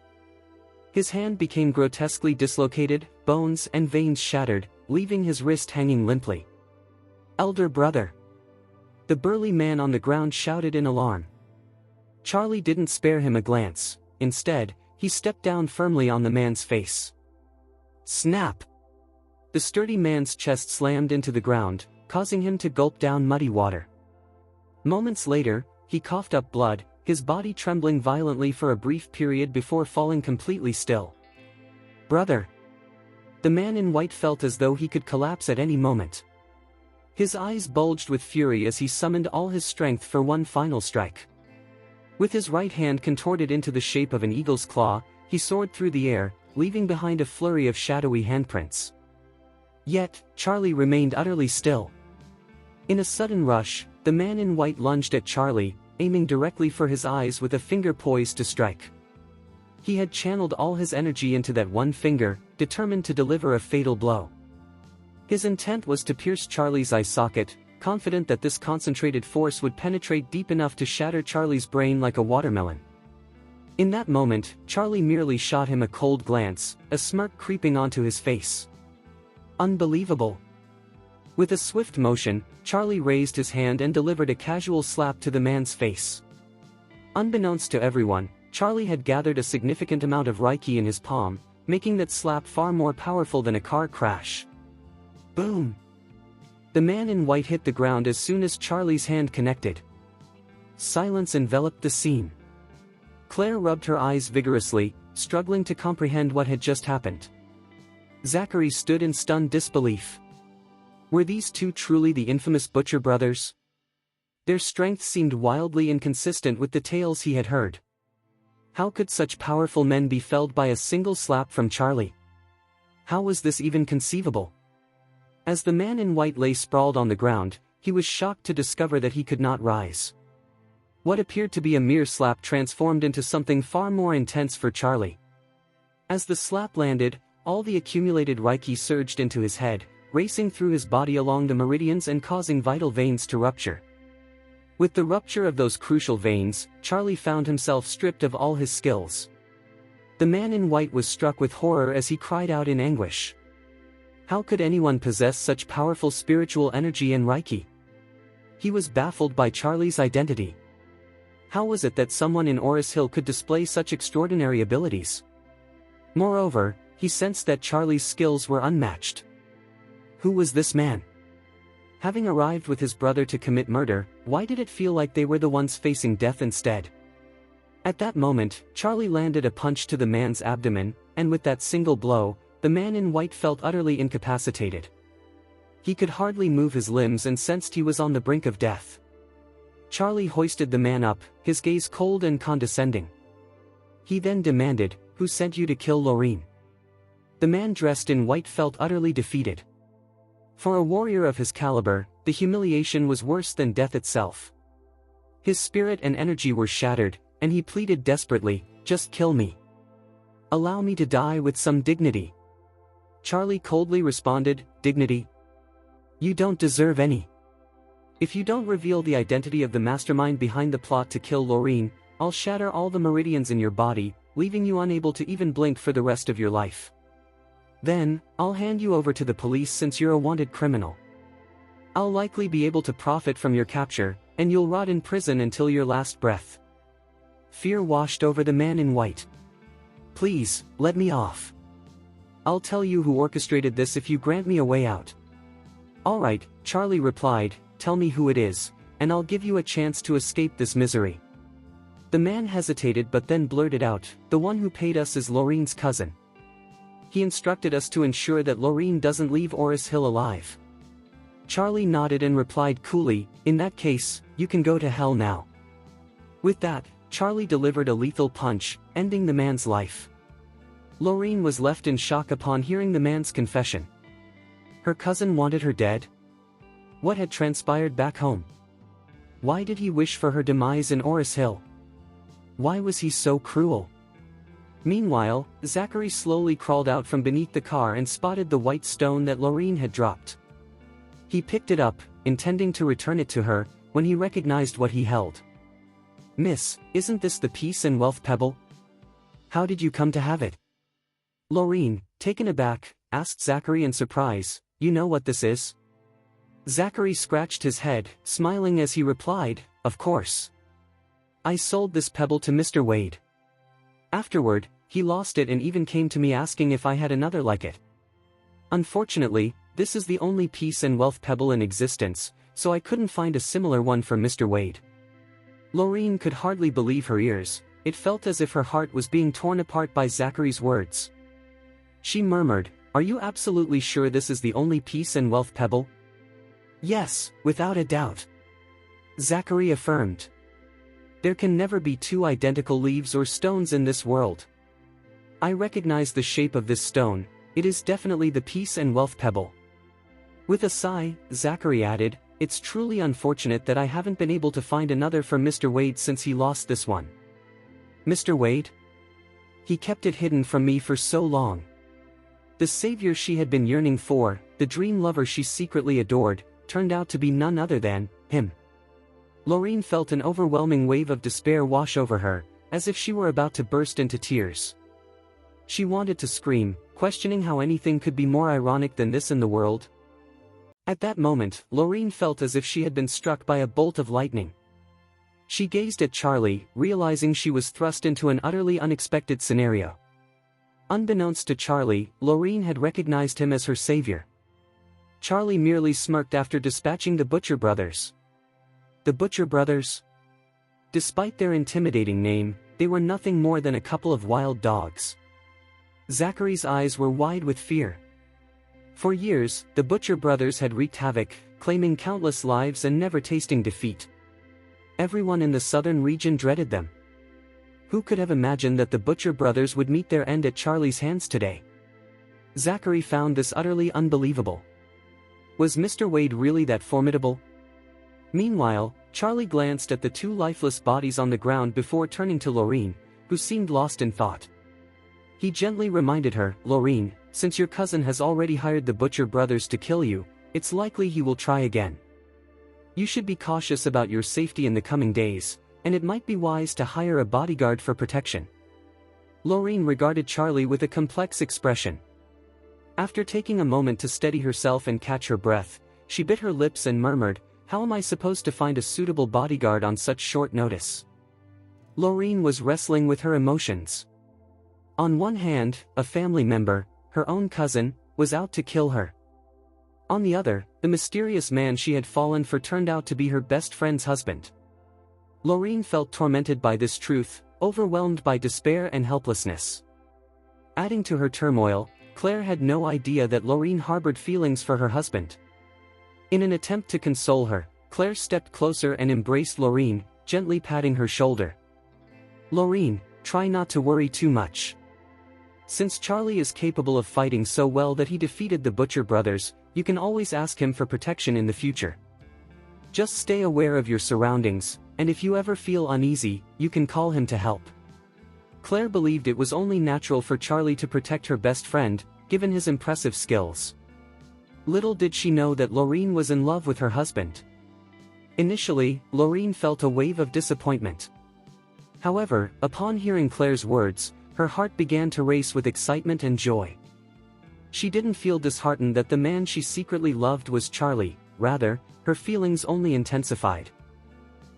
[SPEAKER 1] His hand became grotesquely dislocated, bones and veins shattered, leaving his wrist hanging limply. "Elder brother!" The burly man on the ground shouted in alarm. Charlie didn't spare him a glance. Instead, he stepped down firmly on the man's face. Snap! The sturdy man's chest slammed into the ground, causing him to gulp down muddy water. Moments later, he coughed up blood, his body trembling violently for a brief period before falling completely still. "Brother!" The man in white felt as though he could collapse at any moment. His eyes bulged with fury as he summoned all his strength for one final strike. With his right hand contorted into the shape of an eagle's claw, he soared through the air, leaving behind a flurry of shadowy handprints. Yet, Charlie remained utterly still. In a sudden rush, the man in white lunged at Charlie, aiming directly for his eyes with a finger poised to strike. He had channeled all his energy into that one finger, determined to deliver a fatal blow. His intent was to pierce Charlie's eye socket, confident that this concentrated force would penetrate deep enough to shatter Charlie's brain like a watermelon. In that moment, Charlie merely shot him a cold glance, a smirk creeping onto his face. Unbelievable! With a swift motion, Charlie raised his hand and delivered a casual slap to the man's face. Unbeknownst to everyone, Charlie had gathered a significant amount of Reiki in his palm, making that slap far more powerful than a car crash. Boom! The man in white hit the ground as soon as Charlie's hand connected. Silence enveloped the scene. Claire rubbed her eyes vigorously, struggling to comprehend what had just happened. Zachary stood in stunned disbelief. Were these two truly the infamous Butcher brothers? Their strength seemed wildly inconsistent with the tales he had heard. How could such powerful men be felled by a single slap from Charlie? How was this even conceivable? As the man in white lay sprawled on the ground, he was shocked to discover that he could not rise. What appeared to be a mere slap transformed into something far more intense for Charlie. As the slap landed, all the accumulated Reiki surged into his head, racing through his body along the meridians and causing vital veins to rupture. With the rupture of those crucial veins, Charlie found himself stripped of all his skills. The man in white was struck with horror as he cried out in anguish. How could anyone possess such powerful spiritual energy and Reiki? He was baffled by Charlie's identity. How was it that someone in Oris Hill could display such extraordinary abilities? Moreover, he sensed that Charlie's skills were unmatched. Who was this man? Having arrived with his brother to commit murder, why did it feel like they were the ones facing death instead? At that moment, Charlie landed a punch to the man's abdomen, and with that single blow, the man in white felt utterly incapacitated. He could hardly move his limbs and sensed he was on the brink of death. Charlie hoisted the man up, his gaze cold and condescending. He then demanded, "Who sent you to kill Lorraine?" The man dressed in white felt utterly defeated. For a warrior of his caliber, the humiliation was worse than death itself. His spirit and energy were shattered, and he pleaded desperately, "Just kill me. Allow me to die with some dignity." Charlie coldly responded, "Dignity? You don't deserve any. If you don't reveal the identity of the mastermind behind the plot to kill Lorraine, I'll shatter all the meridians in your body, leaving you unable to even blink for the rest of your life. Then, I'll hand you over to the police since you're a wanted criminal. I'll likely be able to profit from your capture, and you'll rot in prison until your last breath." Fear washed over the man in white. "Please, let me off. I'll tell you who orchestrated this if you grant me a way out." "All right," Charlie replied, "tell me who it is, and I'll give you a chance to escape this misery." The man hesitated but then blurted out, "The one who paid us is Lorraine's cousin. He instructed us to ensure that Lorraine doesn't leave Oris Hill alive." Charlie nodded and replied coolly, "In that case, you can go to hell now." With that, Charlie delivered a lethal punch, ending the man's life. Lorraine was left in shock upon hearing the man's confession. Her cousin wanted her dead? What had transpired back home? Why did he wish for her demise in Oris Hill? Why was he so cruel? Meanwhile, Zachary slowly crawled out from beneath the car and spotted the white stone that Lorraine had dropped. He picked it up, intending to return it to her, when he recognized what he held. "Miss, isn't this the peace and wealth pebble? How did you come to have it?" Lorraine, taken aback, asked Zachary in surprise, "You know what this is?" Zachary scratched his head, smiling as he replied, "Of course. I sold this pebble to Mr. Wade. Afterward, he lost it and even came to me asking if I had another like it. Unfortunately, this is the only peace and wealth pebble in existence, so I couldn't find a similar one for Mr. Wade." Lorraine could hardly believe her ears. It felt as if her heart was being torn apart by Zachary's words. She murmured, "Are you absolutely sure this is the only peace and wealth pebble?" "Yes, without a doubt," Zachary affirmed. "There can never be two identical leaves or stones in this world. I recognize the shape of this stone. It is definitely the peace and wealth pebble." With a sigh, Zachary added, "It's truly unfortunate that I haven't been able to find another for Mr. Wade since he lost this one." "Mr. Wade? He kept it hidden from me for so long." The savior she had been yearning for, the dream lover she secretly adored, turned out to be none other than him. Lorraine felt an overwhelming wave of despair wash over her, as if she were about to burst into tears. She wanted to scream, questioning how anything could be more ironic than this in the world. At that moment, Lorraine felt as if she had been struck by a bolt of lightning. She gazed at Charlie, realizing she was thrust into an utterly unexpected scenario. Unbeknownst to Charlie, Lorraine had recognized him as her savior. Charlie merely smirked after dispatching the Butcher brothers. The Butcher brothers? Despite their intimidating name, they were nothing more than a couple of wild dogs. Zachary's eyes were wide with fear. For years, the Butcher brothers had wreaked havoc, claiming countless lives and never tasting defeat. Everyone in the southern region dreaded them. Who could have imagined that the Butcher brothers would meet their end at Charlie's hands today? Zachary found this utterly unbelievable. Was Mr. Wade really that formidable? Meanwhile, Charlie glanced at the two lifeless bodies on the ground before turning to Lorraine, who seemed lost in thought. He gently reminded her, "Lorraine, since your cousin has already hired the Butcher brothers to kill you, it's likely he will try again. You should be cautious about your safety in the coming days, and it might be wise to hire a bodyguard for protection." Lorraine regarded Charlie with a complex expression. After taking a moment to steady herself and catch her breath, she bit her lips and murmured, "How am I supposed to find a suitable bodyguard on such short notice?" Lorraine was wrestling with her emotions. On one hand, a family member, her own cousin, was out to kill her. On the other, the mysterious man she had fallen for turned out to be her best friend's husband. Lorraine felt tormented by this truth, overwhelmed by despair and helplessness. Adding to her turmoil, Claire had no idea that Lorraine harbored feelings for her husband. In an attempt to console her, Claire stepped closer and embraced Lorraine, gently patting her shoulder. "Lorraine, try not to worry too much. Since Charlie is capable of fighting so well that he defeated the Butcher brothers, you can always ask him for protection in the future. Just stay aware of your surroundings, and if you ever feel uneasy, you can call him to help." Claire believed it was only natural for Charlie to protect her best friend, given his impressive skills. Little did she know that Lorraine was in love with her husband. Initially, Lorraine felt a wave of disappointment. However, upon hearing Claire's words, her heart began to race with excitement and joy. She didn't feel disheartened that the man she secretly loved was Charlie, rather, her feelings only intensified.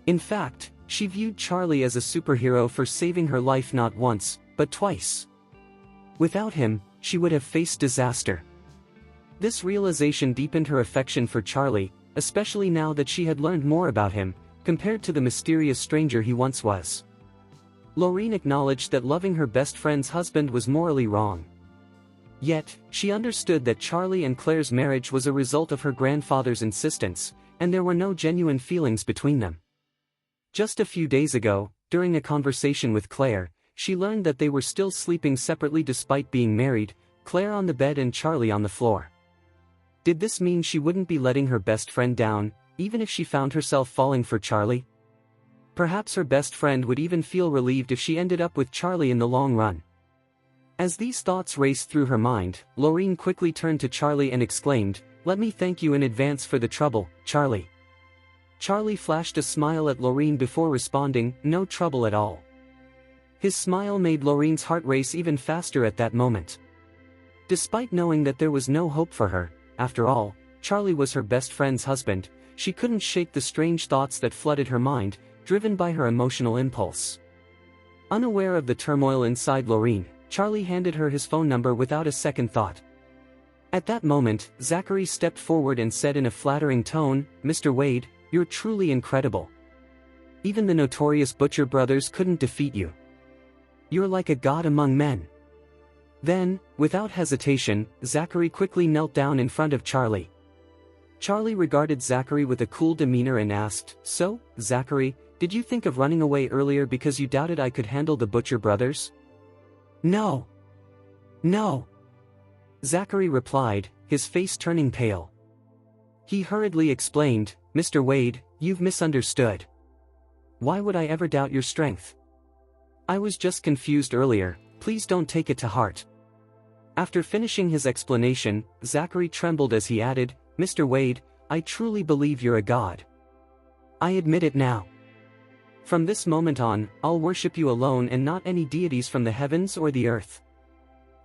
[SPEAKER 1] In fact, she viewed Charlie as a superhero for saving her life not once, but twice. Without him, she would have faced disaster. This realization deepened her affection for Charlie, especially now that she had learned more about him, compared to the mysterious stranger he once was. Lorene acknowledged that loving her best friend's husband was morally wrong. Yet, she understood that Charlie and Claire's marriage was a result of her grandfather's insistence, and there were no genuine feelings between them. Just a few days ago, during a conversation with Claire, she learned that they were still sleeping separately despite being married, Claire on the bed and Charlie on the floor. Did this mean she wouldn't be letting her best friend down, even if she found herself falling for Charlie? Perhaps her best friend would even feel relieved if she ended up with Charlie in the long run. As these thoughts raced through her mind, Lorene quickly turned to Charlie and exclaimed, "Let me thank you in advance for the trouble, Charlie." Charlie flashed a smile at Lorene before responding, "No trouble at all." His smile made Lorene's heart race even faster at that moment. Despite knowing that there was no hope for her, after all, Charlie was her best friend's husband, she couldn't shake the strange thoughts that flooded her mind, driven by her emotional impulse. Unaware of the turmoil inside Lorene, Charlie handed her his phone number without a second thought. At that moment, Zachary stepped forward and said in a flattering tone, "Mr. Wade, you're truly incredible. Even the notorious Butcher brothers couldn't defeat you. You're like a god among men." Then, without hesitation, Zachary quickly knelt down in front of Charlie. Charlie regarded Zachary with a cool demeanor and asked, "So, Zachary, did you think of running away earlier because you doubted I could handle the Butcher brothers?" "No. No," Zachary replied, his face turning pale. He hurriedly explained, "Mr. Wade, you've misunderstood. Why would I ever doubt your strength? I was just confused earlier, please don't take it to heart." After finishing his explanation, Zachary trembled as he added, "Mr. Wade, I truly believe you're a god. I admit it now. From this moment on, I'll worship you alone and not any deities from the heavens or the earth."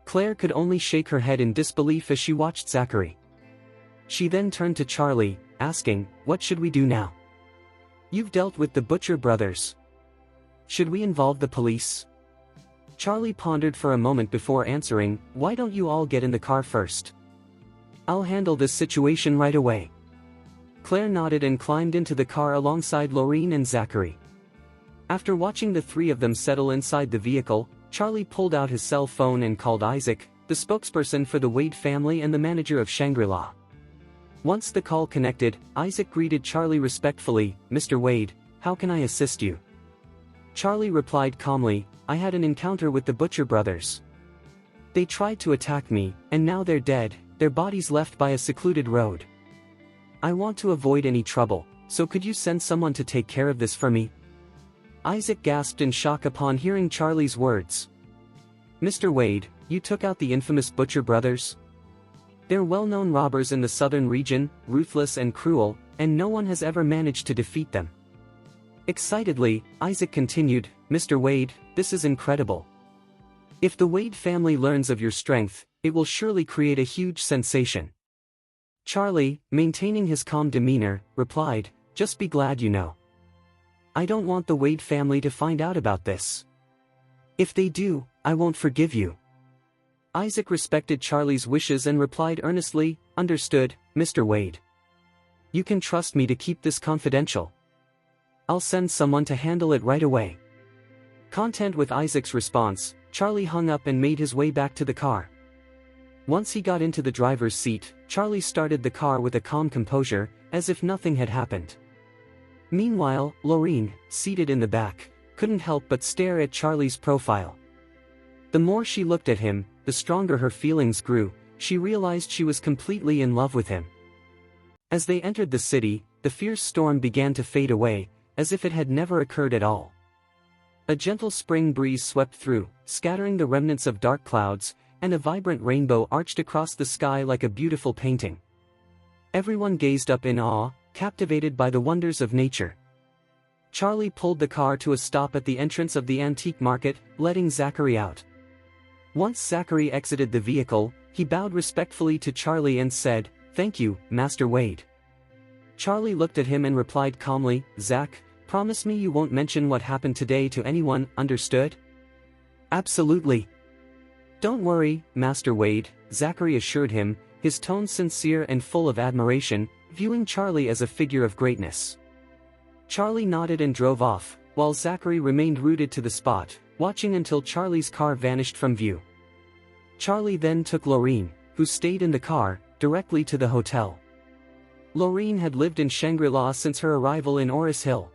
[SPEAKER 1] Claire could only shake her head in disbelief as she watched Zachary. She then turned to Charlie, asking, "What should we do now? You've dealt with the Butcher brothers. Should we involve the police?" Charlie pondered for a moment before answering, "Why don't you all get in the car first? I'll handle this situation right away." Claire nodded and climbed into the car alongside Lorene and Zachary. After watching the three of them settle inside the vehicle, Charlie pulled out his cell phone and called Isaac, the spokesperson for the Wade family and the manager of Shangri-La. Once the call connected, Isaac greeted Charlie respectfully, "Mr. Wade, how can I assist you?" Charlie replied calmly, "I had an encounter with the Butcher brothers. They tried to attack me, and now they're dead, their bodies left by a secluded road. I want to avoid any trouble, so could you send someone to take care of this for me?" Isaac gasped in shock upon hearing Charlie's words. "Mr. Wade, you took out the infamous Butcher brothers? They're well-known robbers in the southern region, ruthless and cruel, and no one has ever managed to defeat them." Excitedly, Isaac continued, "Mr. Wade, this is incredible. If the Wade family learns of your strength, it will surely create a huge sensation." Charlie, maintaining his calm demeanor, replied, "Just be glad you know. I don't want the Wade family to find out about this. If they do, I won't forgive you." Isaac respected Charlie's wishes and replied earnestly, "Understood, Mr. Wade. You can trust me to keep this confidential. I'll send someone to handle it right away." Content with Isaac's response, Charlie hung up and made his way back to the car. Once he got into the driver's seat, Charlie started the car with a calm composure, as if nothing had happened. Meanwhile, Lorene, seated in the back, couldn't help but stare at Charlie's profile. The more she looked at him, the stronger her feelings grew. She realized she was completely in love with him. As they entered the city, the fierce storm began to fade away, as if it had never occurred at all. A gentle spring breeze swept through, scattering the remnants of dark clouds, and a vibrant rainbow arched across the sky like a beautiful painting. Everyone gazed up in awe, captivated by the wonders of nature. Charlie pulled the car to a stop at the entrance of the antique market, letting Zachary out. Once Zachary exited the vehicle, he bowed respectfully to Charlie and said, "Thank you, Master Wade." Charlie looked at him and replied calmly, "Zach, promise me you won't mention what happened today to anyone, understood?" "Absolutely. Don't worry, Master Wade," Zachary assured him, his tone sincere and full of admiration, viewing Charlie as a figure of greatness. Charlie nodded and drove off, while Zachary remained rooted to the spot, watching until Charlie's car vanished from view. Charlie then took Lorene, who stayed in the car, directly to the hotel. Lorene had lived in Shangri-La since her arrival in Oris Hill.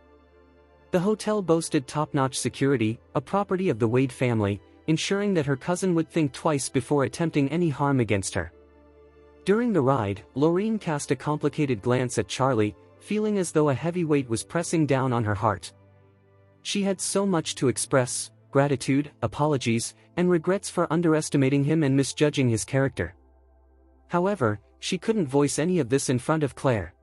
[SPEAKER 1] The hotel boasted top-notch security, a property of the Wade family, ensuring that her cousin would think twice before attempting any harm against her. During the ride, Lorene cast a complicated glance at Charlie, feeling as though a heavy weight was pressing down on her heart. She had so much to express: gratitude, apologies, and regrets for underestimating him and misjudging his character. However, she couldn't voice any of this in front of Claire.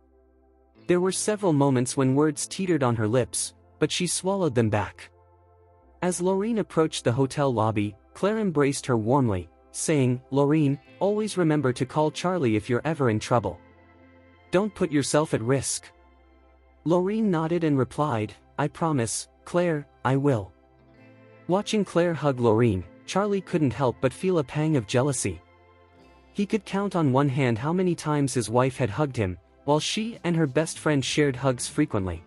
[SPEAKER 1] There were several moments when words teetered on her lips, but she swallowed them back. As Lorene approached the hotel lobby, Claire embraced her warmly, saying, "Lorene, always remember to call Charlie if you're ever in trouble. Don't put yourself at risk." Lorene nodded and replied, "I promise, Claire, I will." Watching Claire hug Lorene, Charlie couldn't help but feel a pang of jealousy. He could count on one hand how many times his wife had hugged him, while she and her best friend shared hugs frequently.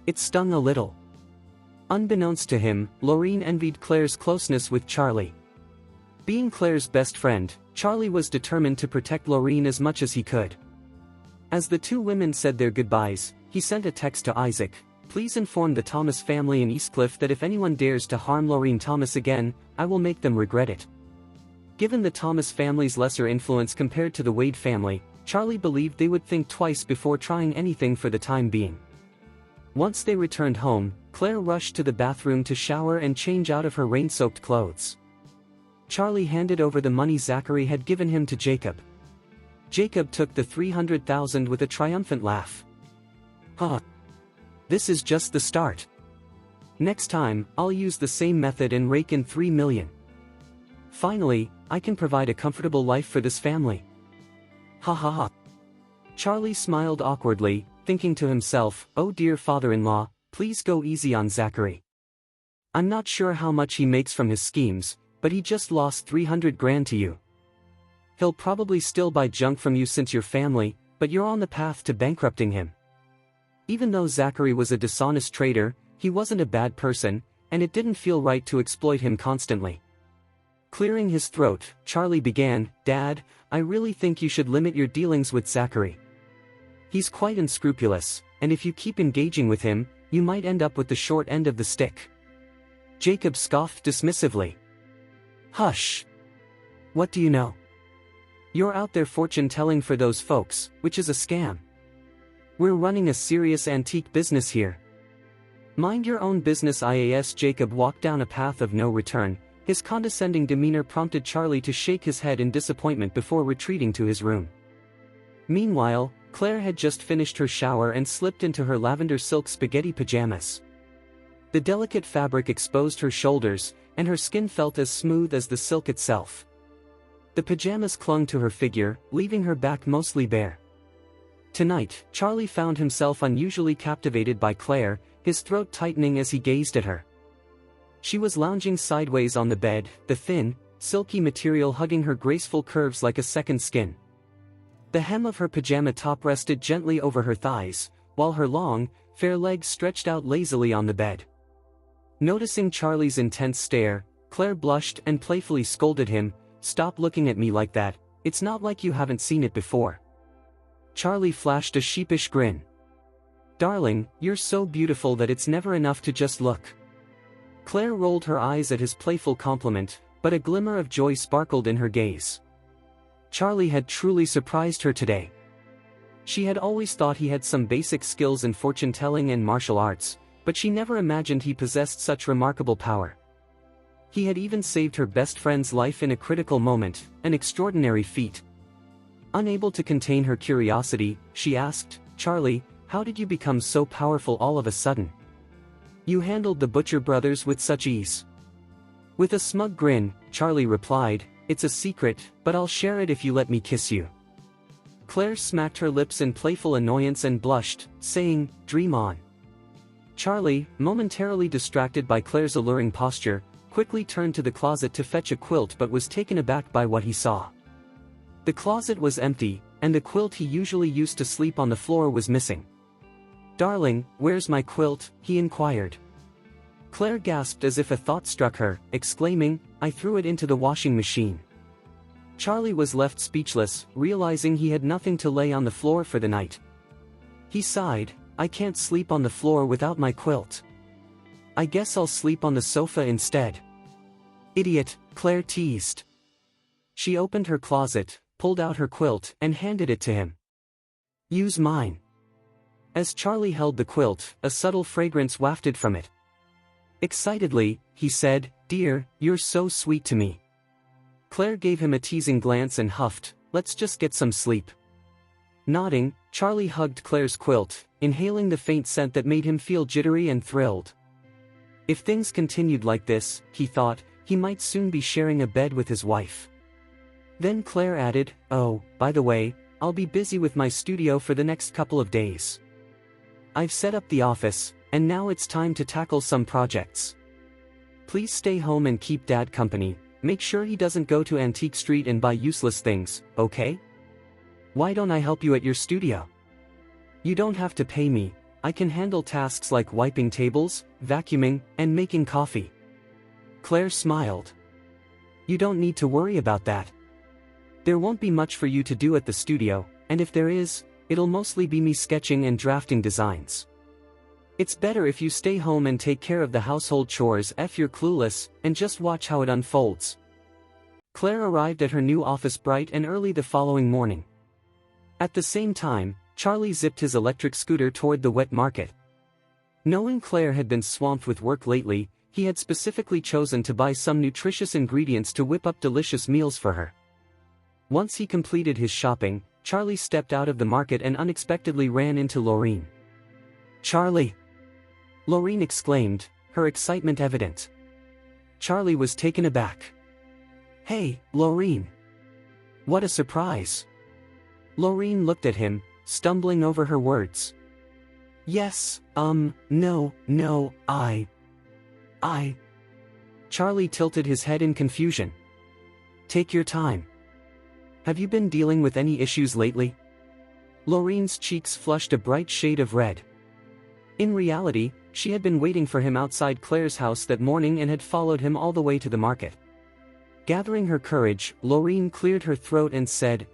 [SPEAKER 1] It stung a little. Unbeknownst to him, Lorene envied Claire's closeness with Charlie. Being Claire's best friend, Charlie was determined to protect Lorene as much as he could. As the two women said their goodbyes, he sent a text to Isaac: "Please inform the Thomas family in Eastcliff that if anyone dares to harm Lorene Thomas again, I will make them regret it." Given the Thomas family's lesser influence compared to the Wade family, Charlie believed they would think twice before trying anything for the time being. Once they returned home, Claire rushed to the bathroom to shower and change out of her rain-soaked clothes. Charlie handed over the money Zachary had given him to Jacob. Jacob took the $300,000 with a triumphant laugh. "Huh. This is just the start. Next time, I'll use the same method and rake in $3 million. Finally, I can provide a comfortable life for this family." Ha ha ha. Charlie smiled awkwardly, thinking to himself, "Oh dear father-in-law, please go easy on Zachary. I'm not sure how much he makes from his schemes, but he just lost $300 grand to you. He'll probably still buy junk from you since you're family, but you're on the path to bankrupting him." Even though Zachary was a dishonest trader, he wasn't a bad person, and it didn't feel right to exploit him constantly. Clearing his throat, Charlie began, "Dad, I really think you should limit your dealings with Zachary. He's quite unscrupulous, and if you keep engaging with him, you might end up with the short end of the stick." Jacob scoffed dismissively. "Hush. What do you know? You're out there fortune-telling for those folks, which is a scam. We're running a serious antique business here. Mind your own business." IAS Jacob walked down a path of no return. His condescending demeanor prompted Charlie to shake his head in disappointment before retreating to his room. Meanwhile, Claire had just finished her shower and slipped into her lavender silk spaghetti pajamas. The delicate fabric exposed her shoulders, and her skin felt as smooth as the silk itself. The pajamas clung to her figure, leaving her back mostly bare. Tonight, Charlie found himself unusually captivated by Claire, his throat tightening as he gazed at her. She was lounging sideways on the bed, the thin, silky material hugging her graceful curves like a second skin. The hem of her pajama top rested gently over her thighs, while her long, fair legs stretched out lazily on the bed. Noticing Charlie's intense stare, Claire blushed and playfully scolded him, "Stop looking at me like that, it's not like you haven't seen it before." Charlie flashed a sheepish grin. "Darling, you're so beautiful that it's never enough to just look." Claire rolled her eyes at his playful compliment, but a glimmer of joy sparkled in her gaze. Charlie had truly surprised her today. She had always thought he had some basic skills in fortune-telling and martial arts, but she never imagined he possessed such remarkable power. He had even saved her best friend's life in a critical moment, an extraordinary feat. Unable to contain her curiosity, she asked, "Charlie, how did you become so powerful all of a sudden? You handled the Butcher brothers with such ease." With a smug grin, Charlie replied, "It's a secret, but I'll share it if you let me kiss you." Claire smacked her lips in playful annoyance and blushed, saying, "Dream on." Charlie, momentarily distracted by Claire's alluring posture, quickly turned to the closet to fetch a quilt but was taken aback by what he saw. The closet was empty, and the quilt he usually used to sleep on the floor was missing. "Darling, where's my quilt?" he inquired. Claire gasped as if a thought struck her, exclaiming, "I threw it into the washing machine." Charlie was left speechless, realizing he had nothing to lay on the floor for the night. He sighed, "I can't sleep on the floor without my quilt. I guess I'll sleep on the sofa instead." "Idiot," Claire teased. She opened her closet, pulled out her quilt, and handed it to him. "Use mine." As Charlie held the quilt, a subtle fragrance wafted from it. Excitedly, he said, "Dear, you're so sweet to me." Claire gave him a teasing glance and huffed, "Let's just get some sleep." Nodding, Charlie hugged Claire's quilt, inhaling the faint scent that made him feel jittery and thrilled. If things continued like this, he thought, he might soon be sharing a bed with his wife. Then Claire added, "Oh, by the way, I'll be busy with my studio for the next couple of days. I've set up the office, and now it's time to tackle some projects. Please stay home and keep Dad company. Make sure he doesn't go to Antique Street and buy useless things, okay? Why don't I help you at your studio? You don't have to pay me, I can handle tasks like wiping tables, vacuuming, and making coffee." Claire smiled. "You don't need to worry about that. There won't be much for you to do at the studio, and if there is, it'll mostly be me sketching and drafting designs. It's better if you stay home and take care of the household chores if you're clueless, and just watch how it unfolds." Claire arrived at her new office bright and early the following morning. At the same time, Charlie zipped his electric scooter toward the wet market. Knowing Claire had been swamped with work lately, he had specifically chosen to buy some nutritious ingredients to whip up delicious meals for her. Once he completed his shopping, Charlie stepped out of the market and unexpectedly ran into Laureen. "Charlie!" Laureen exclaimed, her excitement evident. Charlie was taken aback. "Hey, Laureen! What a surprise!" Laureen looked at him, stumbling over her words. "Yes, no, I..." Charlie tilted his head in confusion. "Take your time. Have you been dealing with any issues lately?" Laureen's cheeks flushed a bright shade of red. In reality, she had been waiting for him outside Claire's house that morning and had followed him all the way to the market. Gathering her courage, Laureen cleared her throat and said,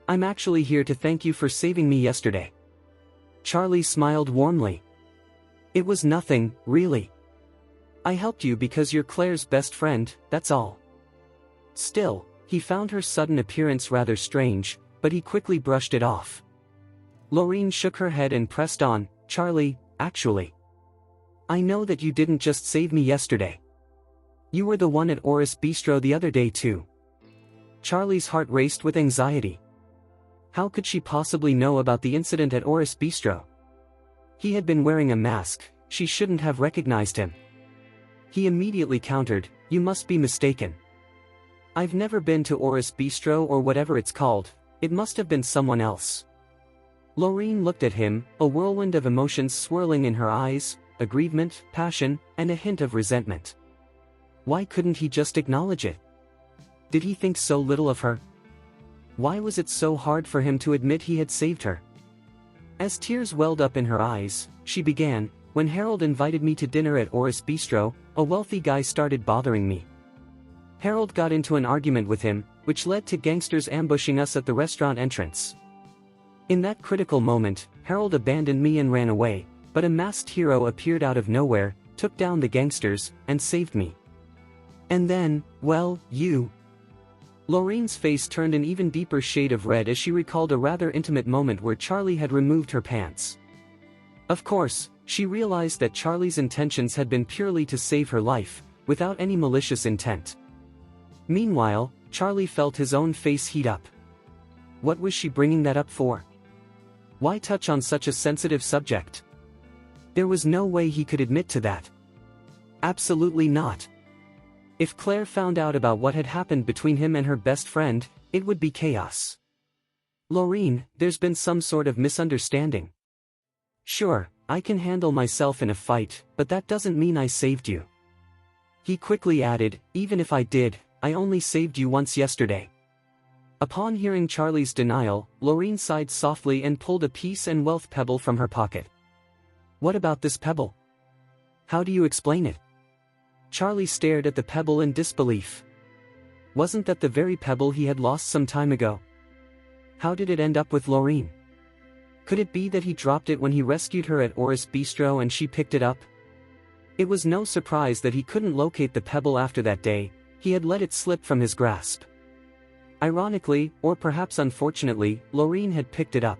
[SPEAKER 1] I'm actually here to thank you for saving me yesterday." Charlie smiled warmly. "It was nothing, really. I helped you because you're Claire's best friend, that's all." Still, he found her sudden appearance rather strange, but he quickly brushed it off. Laureen shook her head and pressed on, "Charlie, actually, I know that you didn't just save me yesterday. You were the one at Oris Bistro the other day too." Charlie's heart raced with anxiety. How could she possibly know about the incident at Oris Bistro? He had been wearing a mask, she shouldn't have recognized him. He immediately countered, "You must be mistaken. I've never been to Oris Bistro or whatever it's called, it must have been someone else." Laureen looked at him, a whirlwind of emotions swirling in her eyes, aggrievement, passion, and a hint of resentment. Why couldn't he just acknowledge it? Did he think so little of her? Why was it so hard for him to admit he had saved her? As tears welled up in her eyes, she began, "When Harold invited me to dinner at Oris Bistro, a wealthy guy started bothering me. Harold got into an argument with him, which led to gangsters ambushing us at the restaurant entrance. In that critical moment, Harold abandoned me and ran away, but a masked hero appeared out of nowhere, took down the gangsters, and saved me. And then, well, you..." Laureen's face turned an even deeper shade of red as she recalled a rather intimate moment where Charlie had removed her pants. Of course, she realized that Charlie's intentions had been purely to save her life, without any malicious intent. Meanwhile, Charlie felt his own face heat up. What was she bringing that up for? Why touch on such a sensitive subject? There was no way he could admit to that. Absolutely not. If Claire found out about what had happened between him and her best friend, it would be chaos. "Laureen, there's been some sort of misunderstanding. Sure, I can handle myself in a fight, but that doesn't mean I saved you." He quickly added, "Even if I did, I only saved you once yesterday." Upon hearing Charlie's denial, Laureen sighed softly and pulled a peace and wealth pebble from her pocket. "What about this pebble?" How do you explain it? Charlie stared at the pebble in disbelief. Wasn't that the very pebble he had lost some time ago? How did it end up with Lorene? Could it be that he dropped it when he rescued her at Oris Bistro and she picked it up? It was no surprise that he couldn't locate the pebble after that day. He had let it slip from his grasp. Ironically, or perhaps unfortunately, Lorene had picked it up.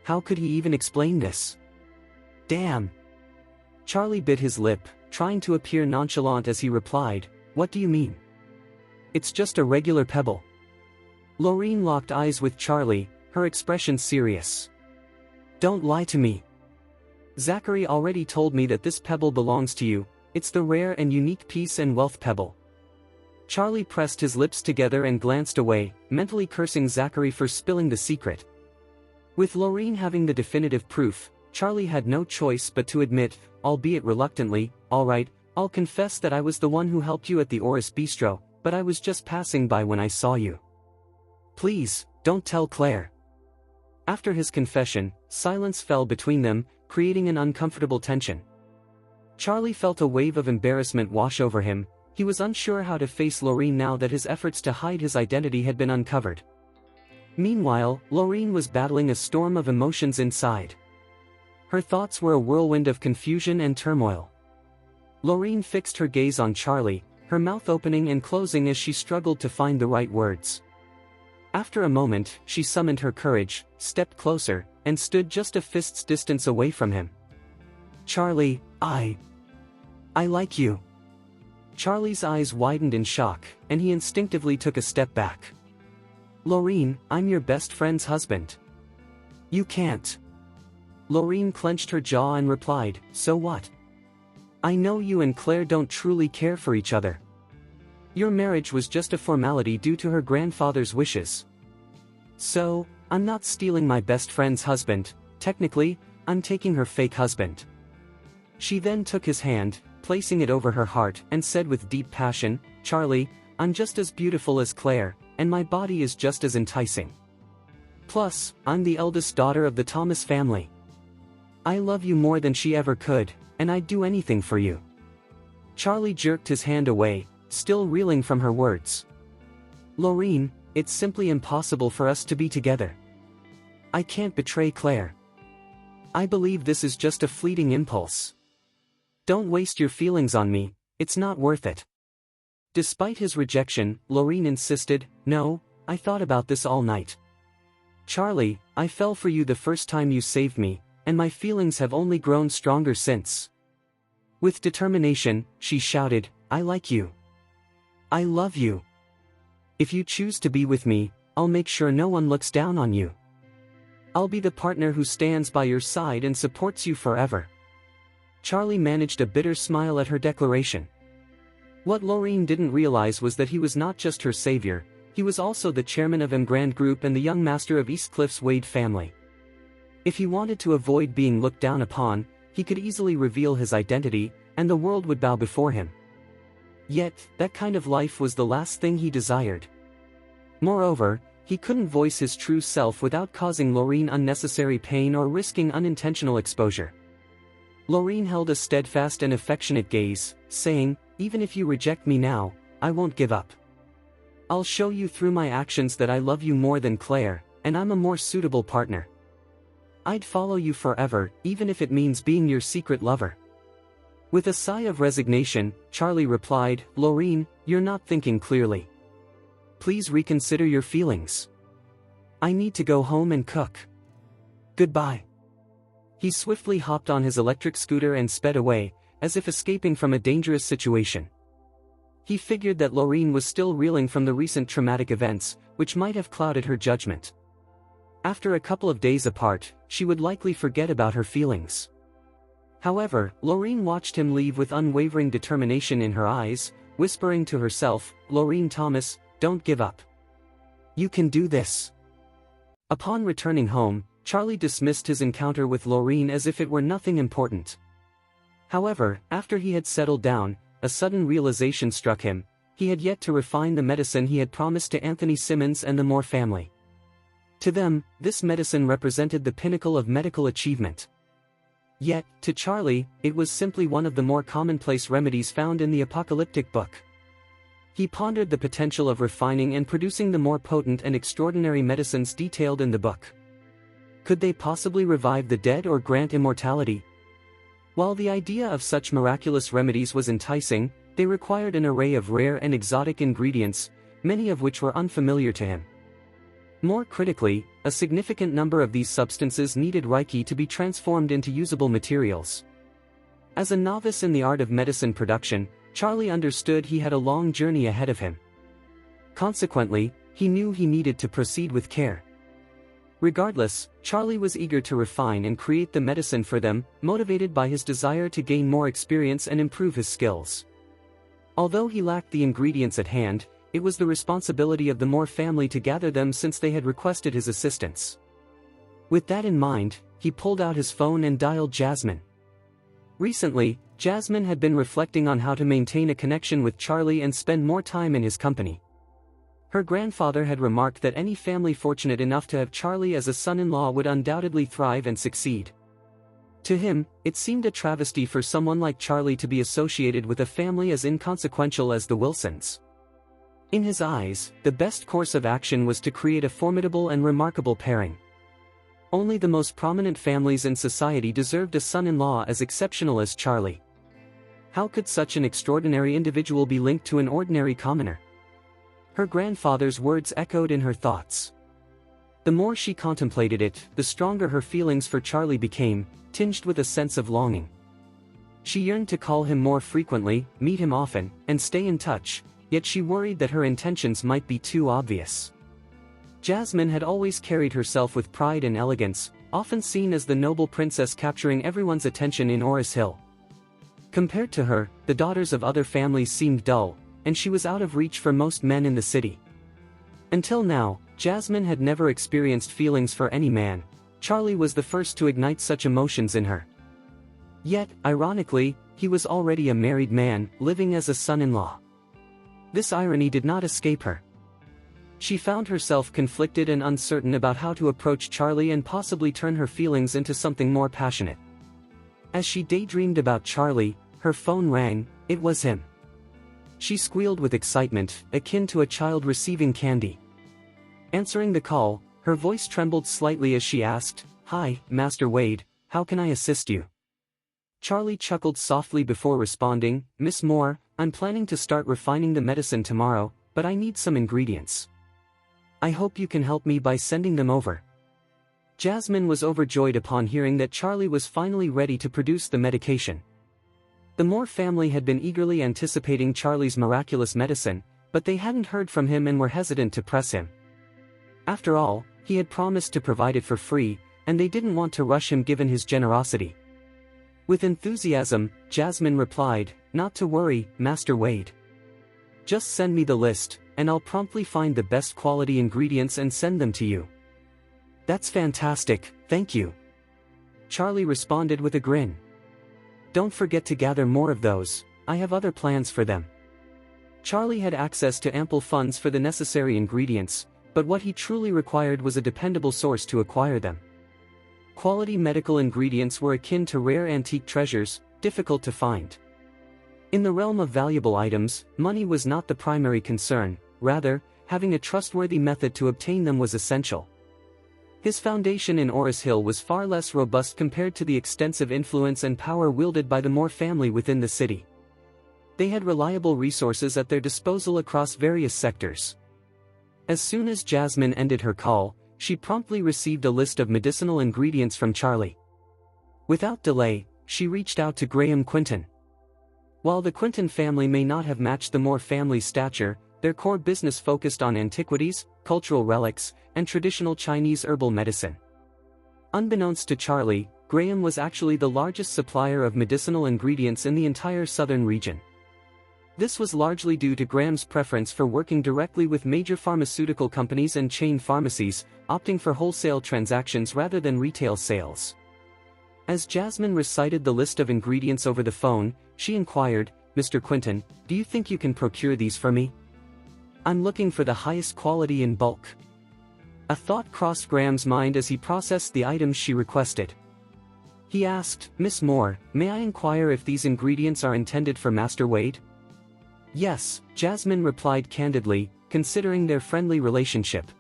[SPEAKER 1] How could he even explain this? Damn! Charlie bit his lip, trying to appear nonchalant as he replied, "What do you mean? It's just a regular pebble." Lorene locked eyes with Charlie, her expression serious. "Don't lie to me. Zachary already told me that this pebble belongs to you. It's the rare and unique peace and wealth pebble." Charlie pressed his lips together and glanced away, mentally cursing Zachary for spilling the secret. With Lorene having the definitive proof, Charlie had no choice but to admit, albeit reluctantly, "All right, I'll confess that I was the one who helped you at the Oris Bistro, but I was just passing by when I saw you. Please, don't tell Claire." After his confession, silence fell between them, creating an uncomfortable tension. Charlie felt a wave of embarrassment wash over him. He was unsure how to face Lorene now that his efforts to hide his identity had been uncovered. Meanwhile, Lorene was battling a storm of emotions inside. Her thoughts were a whirlwind of confusion and turmoil. Lorene fixed her gaze on Charlie, her mouth opening and closing as she struggled to find the right words. After a moment, she summoned her courage, stepped closer, and stood just a fist's distance away from him. "Charlie, I like you." Charlie's eyes widened in shock, and he instinctively took a step back. "Lorene, I'm your best friend's husband." "You can't." Lorene clenched her jaw and replied, "So what? I know you and Claire don't truly care for each other. Your marriage was just a formality due to her grandfather's wishes. So, I'm not stealing my best friend's husband. Technically, I'm taking her fake husband." She then took his hand, placing it over her heart, and said with deep passion, "Charlie, I'm just as beautiful as Claire, and my body is just as enticing. Plus, I'm the eldest daughter of the Thomas family. I love you more than she ever could, and I'd do anything for you." Charlie jerked his hand away, still reeling from her words. "Lorene, it's simply impossible for us to be together. I can't betray Claire. I believe this is just a fleeting impulse. Don't waste your feelings on me, it's not worth it." Despite his rejection, Lorene insisted, "No, I thought about this all night. Charlie, I fell for you the first time you saved me, and my feelings have only grown stronger since." With determination, she shouted, "I like you. I love you. If you choose to be with me, I'll make sure no one looks down on you. I'll be the partner who stands by your side and supports you forever." Charlie managed a bitter smile at her declaration. What Lorene didn't realize was that he was not just her savior, he was also the chairman of Grand Group and the young master of Eastcliffe's Wade family. If he wanted to avoid being looked down upon, he could easily reveal his identity, and the world would bow before him. Yet, that kind of life was the last thing he desired. Moreover, he couldn't voice his true self without causing Lorene unnecessary pain or risking unintentional exposure. Lorene held a steadfast and affectionate gaze, saying, "Even if you reject me now, I won't give up. I'll show you through my actions that I love you more than Claire, and I'm a more suitable partner. I'd follow you forever, even if it means being your secret lover." With a sigh of resignation, Charlie replied, "Lorene, you're not thinking clearly. Please reconsider your feelings. I need to go home and cook. Goodbye." He swiftly hopped on his electric scooter and sped away, as if escaping from a dangerous situation. He figured that Lorene was still reeling from the recent traumatic events, which might have clouded her judgment. After a couple of days apart, she would likely forget about her feelings. However, Lorene watched him leave with unwavering determination in her eyes, whispering to herself, "Lorene Thomas, don't give up. You can do this." Upon returning home, Charlie dismissed his encounter with Lorene as if it were nothing important. However, after he had settled down, a sudden realization struck him: he had yet to refine the medicine he had promised to Anthony Simmons and the Moore family. To them, this medicine represented the pinnacle of medical achievement. Yet, to Charlie, it was simply one of the more commonplace remedies found in the apocalyptic book. He pondered the potential of refining and producing the more potent and extraordinary medicines detailed in the book. Could they possibly revive the dead or grant immortality? While the idea of such miraculous remedies was enticing, they required an array of rare and exotic ingredients, many of which were unfamiliar to him. More critically, a significant number of these substances needed Reiki to be transformed into usable materials. As a novice in the art of medicine production, Charlie understood he had a long journey ahead of him. Consequently, he knew he needed to proceed with care. Regardless, Charlie was eager to refine and create the medicine for them, motivated by his desire to gain more experience and improve his skills. Although he lacked the ingredients at hand, it was the responsibility of the Moore family to gather them since they had requested his assistance. With that in mind, he pulled out his phone and dialed Jasmine. Recently, Jasmine had been reflecting on how to maintain a connection with Charlie and spend more time in his company. Her grandfather had remarked that any family fortunate enough to have Charlie as a son-in-law would undoubtedly thrive and succeed. To him, it seemed a travesty for someone like Charlie to be associated with a family as inconsequential as the Wilsons. In his eyes, the best course of action was to create a formidable and remarkable pairing. Only the most prominent families in society deserved a son-in-law as exceptional as Charlie. How could such an extraordinary individual be linked to an ordinary commoner? Her grandfather's words echoed in her thoughts. The more she contemplated it, the stronger her feelings for Charlie became, tinged with a sense of longing. She yearned to call him more frequently, meet him often, and stay in touch, yet she worried that her intentions might be too obvious. Jasmine had always carried herself with pride and elegance, often seen as the noble princess capturing everyone's attention in Oris Hill. Compared to her, the daughters of other families seemed dull, and she was out of reach for most men in the city. Until now, Jasmine had never experienced feelings for any man. Charlie was the first to ignite such emotions in her. Yet, ironically, he was already a married man, living as a son-in-law. This irony did not escape her. She found herself conflicted and uncertain about how to approach Charlie and possibly turn her feelings into something more passionate. As she daydreamed about Charlie, her phone rang. It was him. She squealed with excitement, akin to a child receiving candy. Answering the call, her voice trembled slightly as she asked, "Hi, Master Wade, how can I assist you?" Charlie chuckled softly before responding, "Miss Moore, I'm planning to start refining the medicine tomorrow, but I need some ingredients. I hope you can help me by sending them over." Jasmine was overjoyed upon hearing that Charlie was finally ready to produce the medication. The Moore family had been eagerly anticipating Charlie's miraculous medicine, but they hadn't heard from him and were hesitant to press him. After all, he had promised to provide it for free, and they didn't want to rush him given his generosity. With enthusiasm, Jasmine replied, "Not to worry, Master Wade. Just send me the list, and I'll promptly find the best quality ingredients and send them to you." "That's fantastic, thank you," Charlie responded with a grin. "Don't forget to gather more of those, I have other plans for them." Charlie had access to ample funds for the necessary ingredients, but what he truly required was a dependable source to acquire them. Quality medical ingredients were akin to rare antique treasures, difficult to find. In the realm of valuable items, money was not the primary concern, rather, having a trustworthy method to obtain them was essential. His foundation in Oris Hill was far less robust compared to the extensive influence and power wielded by the Moore family within the city. They had reliable resources at their disposal across various sectors. As soon as Jasmine ended her call, she promptly received a list of medicinal ingredients from Charlie. Without delay, she reached out to Graham Quinton. While the Quinton family may not have matched the Moore family's stature, their core business focused on antiquities, cultural relics, and traditional Chinese herbal medicine. Unbeknownst to Charlie, Graham was actually the largest supplier of medicinal ingredients in the entire southern region. This was largely due to Graham's preference for working directly with major pharmaceutical companies and chain pharmacies, opting for wholesale transactions rather than retail sales. As Jasmine recited the list of ingredients over the phone, she inquired, "Mr. Quinton, do you think you can procure these for me? I'm looking for the highest quality in bulk." A thought crossed Graham's mind as he processed the items she requested. He asked, "Miss Moore, may I inquire if these ingredients are intended for Master Wade?" "Yes," Jasmine replied candidly, considering their friendly relationship.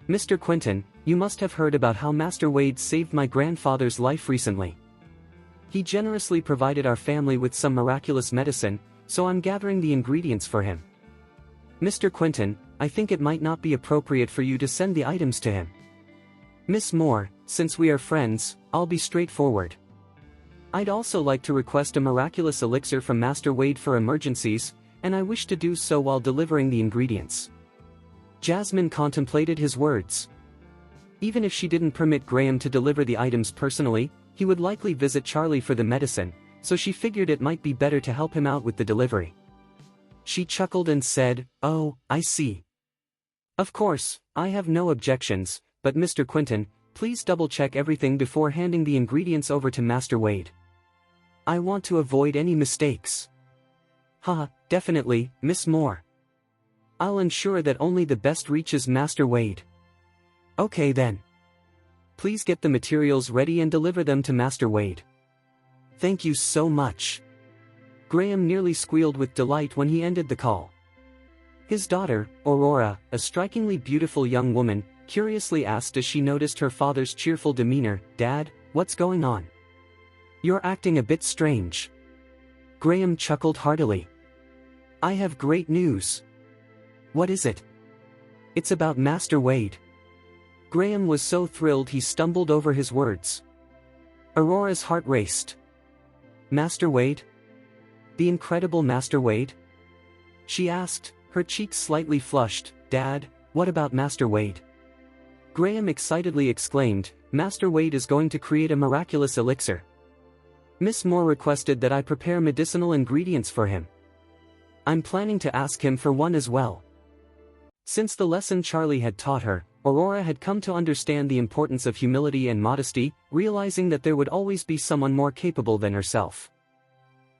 [SPEAKER 1] "Mr. Quentin, you must have heard about how Master Wade saved my grandfather's life recently. He generously provided our family with some miraculous medicine, so I'm gathering the ingredients for him. Mr. Quentin, I think it might not be appropriate for you to send the items to him. Miss Moore, since we are friends, I'll be straightforward. I'd also like to request a miraculous elixir from Master Wade for emergencies, and I wish to do so while delivering the ingredients." Jasmine contemplated his words. Even if she didn't permit Graham to deliver the items personally, he would likely visit Charlie for the medicine, so she figured it might be better to help him out with the delivery. She chuckled and said, "Oh, I see. Of course, I have no objections, but Mr. Quentin, please double-check everything before handing the ingredients over to Master Wade. I want to avoid any mistakes." "Haha, definitely, Miss Moore. I'll ensure that only the best reaches Master Wade." "Okay then. Please get the materials ready and deliver them to Master Wade." "Thank you so much." Graham nearly squealed with delight when he ended the call. His daughter, Aurora, a strikingly beautiful young woman, curiously asked as she noticed her father's cheerful demeanor, "Dad, what's going on? You're acting a bit strange." Graham chuckled heartily. "I have great news." "What is it?" "It's about Master Wade." Graham was so thrilled he stumbled over his words. Aurora's heart raced. "Master Wade? The incredible Master Wade?" she asked, her cheeks slightly flushed. "Dad, what about Master Wade?" Graham excitedly exclaimed, "Master Wade is going to create a miraculous elixir. Miss Moore requested that I prepare medicinal ingredients for him. I'm planning to ask him for one as well." Since the lesson Charlie had taught her, Aurora had come to understand the importance of humility and modesty, realizing that there would always be someone more capable than herself.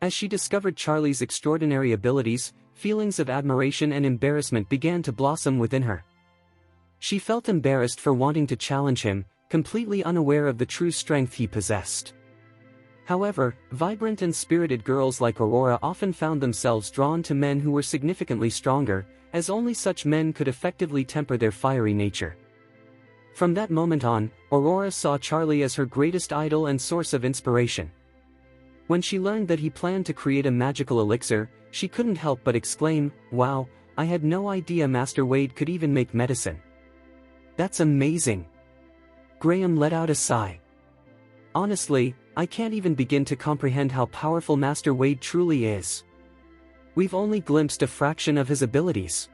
[SPEAKER 1] As she discovered Charlie's extraordinary abilities, feelings of admiration and embarrassment began to blossom within her. She felt embarrassed for wanting to challenge him, completely unaware of the true strength he possessed. However, vibrant and spirited girls like Aurora often found themselves drawn to men who were significantly stronger, as only such men could effectively temper their fiery nature. From that moment on, Aurora saw Charlie as her greatest idol and source of inspiration. When she learned that he planned to create a magical elixir, she couldn't help but exclaim, "Wow, I had no idea Master Wade could even make medicine. That's amazing." Graham let out a sigh. "Honestly, I can't even begin to comprehend how powerful Master Wade truly is. We've only glimpsed a fraction of his abilities.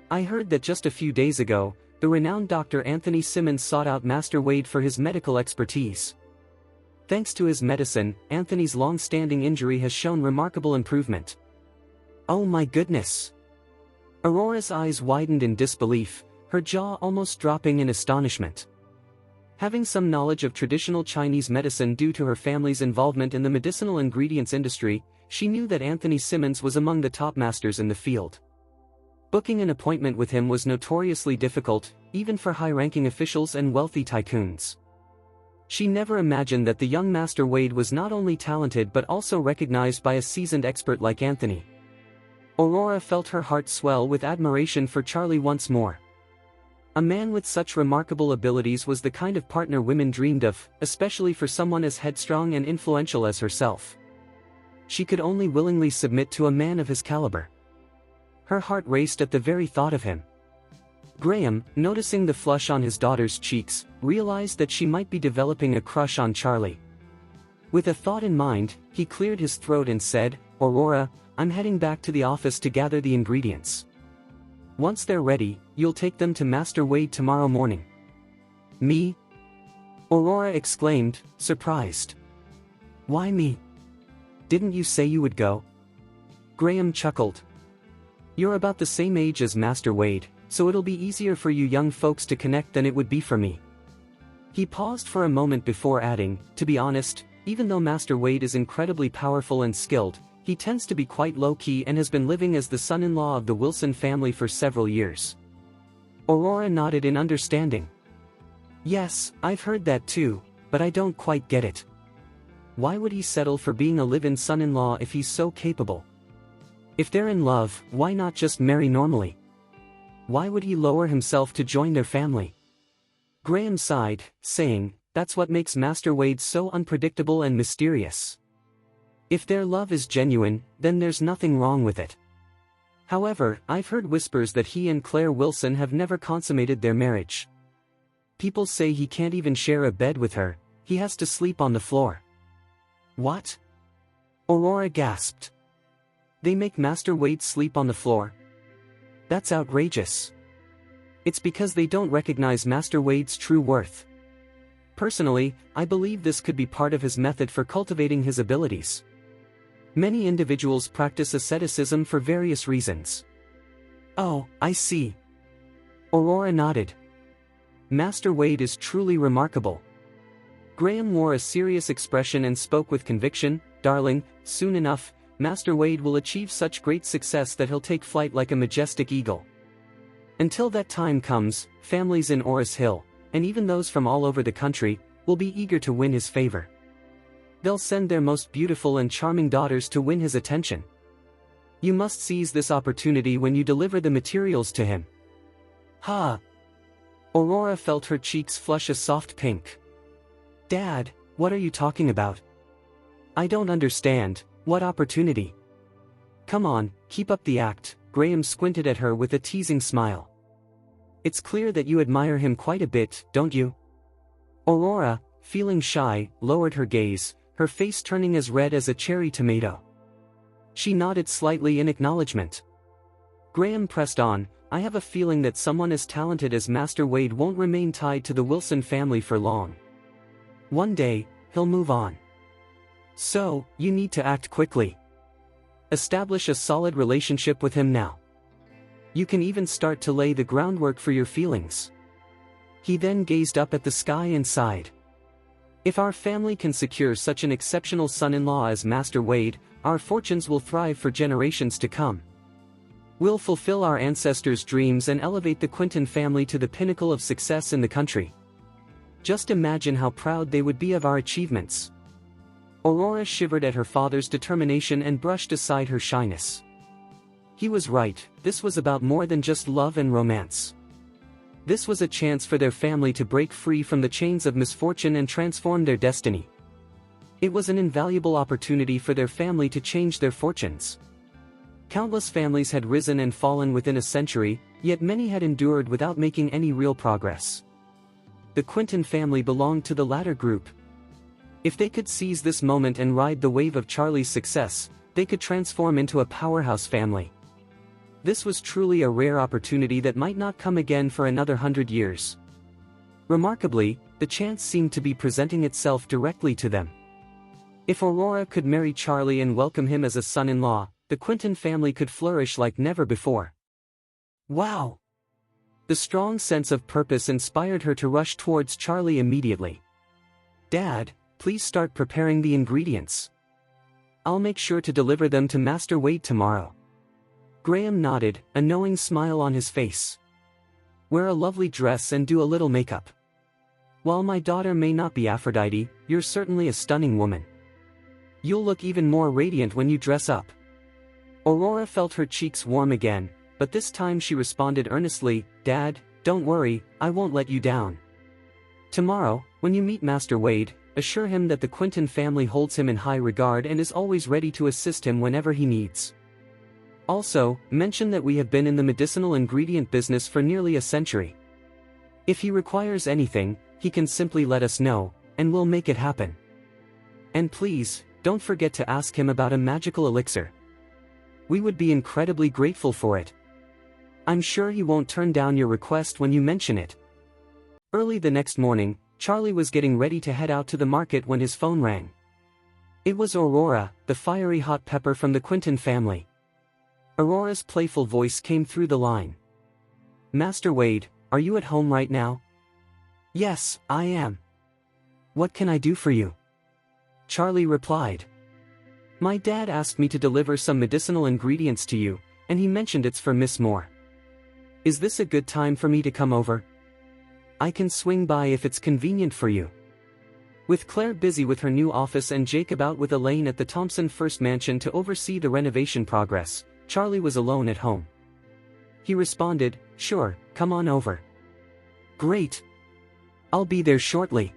[SPEAKER 1] I heard that just a few days ago, the renowned Dr. Anthony Simmons sought out Master Wade for his medical expertise. Thanks to his medicine, Anthony's long-standing injury has shown remarkable improvement." "Oh my goodness!" Aurora's eyes widened in disbelief, her jaw almost dropping in astonishment. Having some knowledge of traditional Chinese medicine due to her family's involvement in the medicinal ingredients industry, she knew that Anthony Simmons was among the top masters in the field. Booking an appointment with him was notoriously difficult, even for high-ranking officials and wealthy tycoons. She never imagined that the young Master Wade was not only talented but also recognized by a seasoned expert like Anthony. Aurora felt her heart swell with admiration for Charlie once more. A man with such remarkable abilities was the kind of partner women dreamed of, especially for someone as headstrong and influential as herself. She could only willingly submit to a man of his caliber. Her heart raced at the very thought of him. Graham, noticing the flush on his daughter's cheeks, realized that she might be developing a crush on Charlie. With a thought in mind, he cleared his throat and said, "Aurora, I'm heading back to the office to gather the ingredients. Once they're ready, you'll take them to Master Wade tomorrow morning." "Me?" Aurora exclaimed, surprised. "Why me? Didn't you say you would go?" Graham chuckled. "You're about the same age as Master Wade, so it'll be easier for you young folks to connect than it would be for me." He paused for a moment before adding, "To be honest, even though Master Wade is incredibly powerful and skilled, he tends to be quite low-key and has been living as the son-in-law of the Wilson family for several years." Aurora nodded in understanding. "Yes, I've heard that too, but I don't quite get it. Why would he settle for being a live-in son-in-law if he's so capable? If they're in love, why not just marry normally? Why would he lower himself to join their family? Graham sighed, saying, "That's what makes Master Wade so unpredictable and mysterious. If their love is genuine, then there's nothing wrong with it. However, I've heard whispers that he and Claire Wilson have never consummated their marriage. People say he can't even share a bed with her, he has to sleep on the floor." "What?" Aurora gasped. "They make Master Wade sleep on the floor? That's outrageous. It's because they don't recognize Master Wade's true worth. Personally, I believe this could be part of his method for cultivating his abilities. Many individuals practice asceticism for various reasons." "Oh, I see." Aurora nodded. "Master Wade is truly remarkable." Graham wore a serious expression and spoke with conviction. "Darling, soon enough, Master Wade will achieve such great success that he'll take flight like a majestic eagle. Until that time comes, families in Oris Hill, and even those from all over the country, will be eager to win his favor. They'll send their most beautiful and charming daughters to win his attention. You must seize this opportunity when you deliver the materials to him." "Ha!" Aurora felt her cheeks flush a soft pink. "Dad, what are you talking about? I don't understand. What opportunity?" "Come on, keep up the act." Graham squinted at her with a teasing smile. "It's clear that you admire him quite a bit, don't you?" Aurora, feeling shy, lowered her gaze, her face turning as red as a cherry tomato. She nodded slightly in acknowledgement. Graham pressed on, "I have a feeling that someone as talented as Master Wade won't remain tied to the Wilson family for long. One day, he'll move on. So, you need to act quickly. Establish a solid relationship with him now. You can even start to lay the groundwork for your feelings." He then gazed up at the sky and sighed. "If our family can secure such an exceptional son-in-law as Master Wade, our fortunes will thrive for generations to come. We'll fulfill our ancestors' dreams and elevate the Quinton family to the pinnacle of success in the country. Just imagine how proud they would be of our achievements." Aurora shivered at her father's determination and brushed aside her shyness. He was right, this was about more than just love and romance. This was a chance for their family to break free from the chains of misfortune and transform their destiny. It was an invaluable opportunity for their family to change their fortunes. Countless families had risen and fallen within a century, yet many had endured without making any real progress. The Quinton family belonged to the latter group. If they could seize this moment and ride the wave of Charlie's success, they could transform into a powerhouse family. This was truly a rare opportunity that might not come again for another 100 years. Remarkably, the chance seemed to be presenting itself directly to them. If Aurora could marry Charlie and welcome him as a son-in-law, the Quinton family could flourish like never before. Wow! The strong sense of purpose inspired her to rush towards Charlie immediately. "Dad, please start preparing the ingredients. I'll make sure to deliver them to Master Wade tomorrow." Graham nodded, a knowing smile on his face. "Wear a lovely dress and do a little makeup. While my daughter may not be Aphrodite, you're certainly a stunning woman. You'll look even more radiant when you dress up." Aurora felt her cheeks warm again, but this time she responded earnestly, "Dad, don't worry, I won't let you down. Tomorrow, when you meet Master Wade, assure him that the Quinton family holds him in high regard and is always ready to assist him whenever he needs. Also, mention that we have been in the medicinal ingredient business for nearly a century. If he requires anything, he can simply let us know, and we'll make it happen. And please, don't forget to ask him about a magical elixir. We would be incredibly grateful for it. I'm sure he won't turn down your request when you mention it." Early the next morning, Charlie was getting ready to head out to the market when his phone rang. It was Aurora, the fiery hot pepper from the Quinton family. Aurora's playful voice came through the line. "Master Wade, are you at home right now?" "Yes, I am. What can I do for you?" Charlie replied. "My dad asked me to deliver some medicinal ingredients to you, and he mentioned it's for Miss Moore. Is this a good time for me to come over? I can swing by if it's convenient for you." With Claire busy with her new office and Jacob out with Elaine at the Thompson First Mansion to oversee the renovation progress, Charlie was alone at home. He responded, "Sure, come on over." "Great. I'll be there shortly,"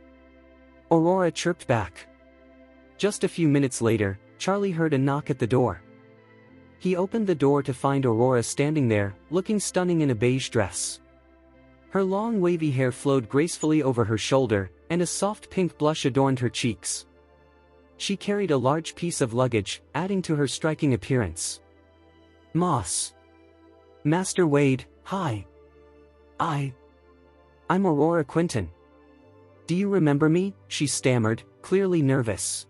[SPEAKER 1] Aurora chirped back. Just a few minutes later, Charlie heard a knock at the door. He opened the door to find Aurora standing there, looking stunning in a beige dress. Her long wavy hair flowed gracefully over her shoulder, and a soft pink blush adorned her cheeks. She carried a large piece of luggage, adding to her striking appearance. "Moss. Master Wade, hi. I'm Aurora Quinton. Do you remember me?" she stammered, clearly nervous.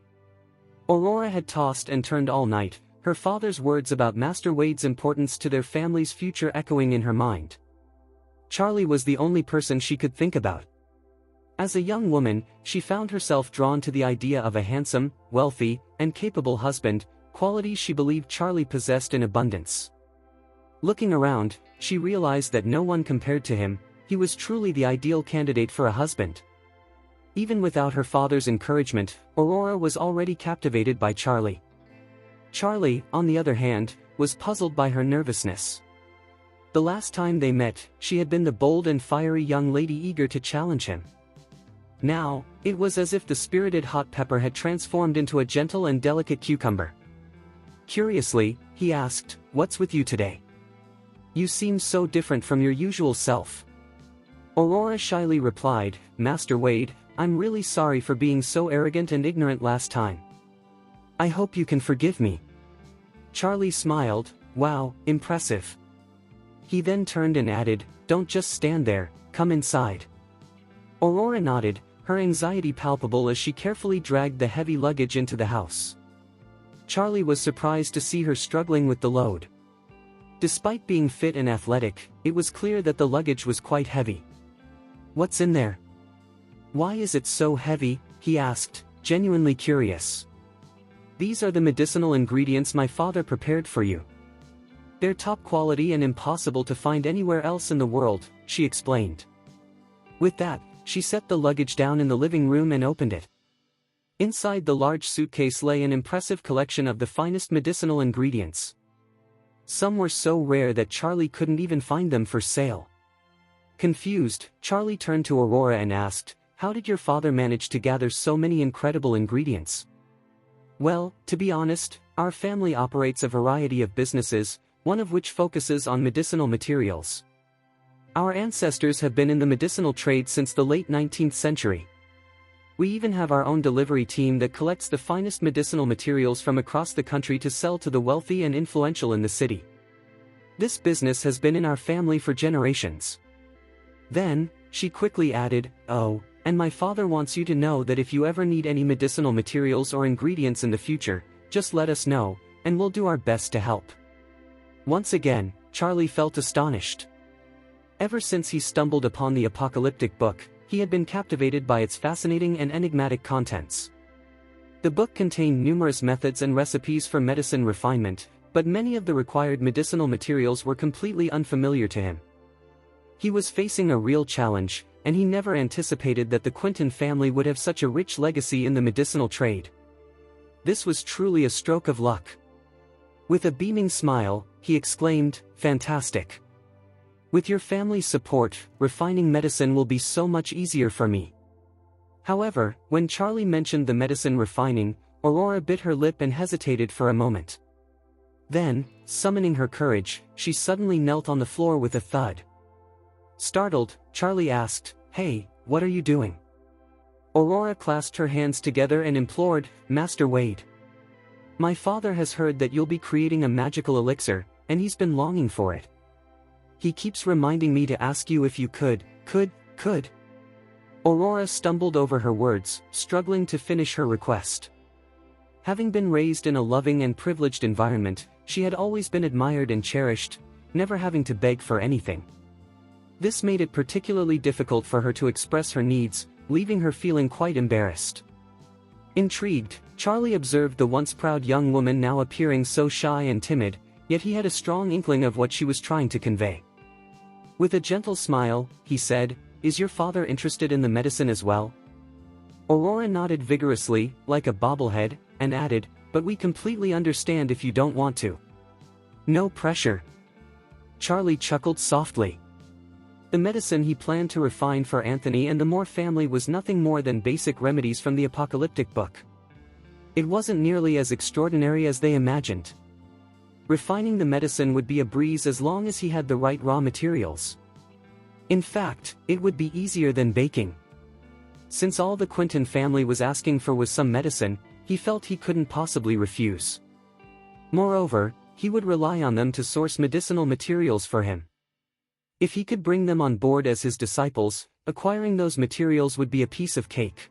[SPEAKER 1] Aurora had tossed and turned all night, her father's words about Master Wade's importance to their family's future echoing in her mind. Charlie was the only person she could think about. As a young woman, she found herself drawn to the idea of a handsome, wealthy, and capable husband, qualities she believed Charlie possessed in abundance. Looking around, she realized that no one compared to him. He was truly the ideal candidate for a husband. Even without her father's encouragement, Aurora was already captivated by Charlie. Charlie, on the other hand, was puzzled by her nervousness. The last time they met, she had been the bold and fiery young lady eager to challenge him. Now, it was as if the spirited hot pepper had transformed into a gentle and delicate cucumber. Curiously, he asked, "What's with you today? You seem so different from your usual self." Aurora shyly replied, "Master Wade, I'm really sorry for being so arrogant and ignorant last time. I hope you can forgive me." Charlie smiled, "Wow, impressive." He then turned and added, "Don't just stand there, come inside." Aurora nodded, her anxiety palpable as she carefully dragged the heavy luggage into the house. Charlie was surprised to see her struggling with the load. Despite being fit and athletic, it was clear that the luggage was quite heavy. "What's in there? Why is it so heavy?" he asked, genuinely curious. "These are the medicinal ingredients my father prepared for you. They're top quality and impossible to find anywhere else in the world," she explained. With that, she set the luggage down in the living room and opened it. Inside the large suitcase lay an impressive collection of the finest medicinal ingredients. Some were so rare that Charlie couldn't even find them for sale. Confused, Charlie turned to Aurora and asked, "How did your father manage to gather so many incredible ingredients?" "Well, to be honest, our family operates a variety of businesses, one of which focuses on medicinal materials. Our ancestors have been in the medicinal trade since the late 19th century. We even have our own delivery team that collects the finest medicinal materials from across the country to sell to the wealthy and influential in the city. This business has been in our family for generations." Then, she quickly added, "Oh, and my father wants you to know that if you ever need any medicinal materials or ingredients in the future, just let us know, and we'll do our best to help." Once again, Charlie felt astonished. Ever since he stumbled upon the apocalyptic book, he had been captivated by its fascinating and enigmatic contents. The book contained numerous methods and recipes for medicine refinement, but many of the required medicinal materials were completely unfamiliar to him. He was facing a real challenge, and he never anticipated that the Quinton family would have such a rich legacy in the medicinal trade. This was truly a stroke of luck. With a beaming smile, he exclaimed, "Fantastic. With your family's support, refining medicine will be so much easier for me." However, when Charlie mentioned the medicine refining, Aurora bit her lip and hesitated for a moment. Then, summoning her courage, she suddenly knelt on the floor with a thud. Startled, Charlie asked, "Hey, what are you doing?" Aurora clasped her hands together and implored, "Master Wade. My father has heard that you'll be creating a magical elixir, and he's been longing for it. He keeps reminding me to ask you if you could. Aurora stumbled over her words, struggling to finish her request. Having been raised in a loving and privileged environment, she had always been admired and cherished, never having to beg for anything. This made it particularly difficult for her to express her needs, leaving her feeling quite embarrassed. Intrigued, Charlie observed the once proud young woman now appearing so shy and timid, yet he had a strong inkling of what she was trying to convey. With a gentle smile, he said, "Is your father interested in the medicine as well?" Aurora nodded vigorously, like a bobblehead, and added, "But we completely understand if you don't want to." "No pressure." Charlie chuckled softly. The medicine he planned to refine for Anthony and the Moore family was nothing more than basic remedies from the apocalyptic book. It wasn't nearly as extraordinary as they imagined. Refining the medicine would be a breeze as long as he had the right raw materials. In fact, it would be easier than baking. Since all the Quinton family was asking for was some medicine, he felt he couldn't possibly refuse. Moreover, he would rely on them to source medicinal materials for him. If he could bring them on board as his disciples, acquiring those materials would be a piece of cake.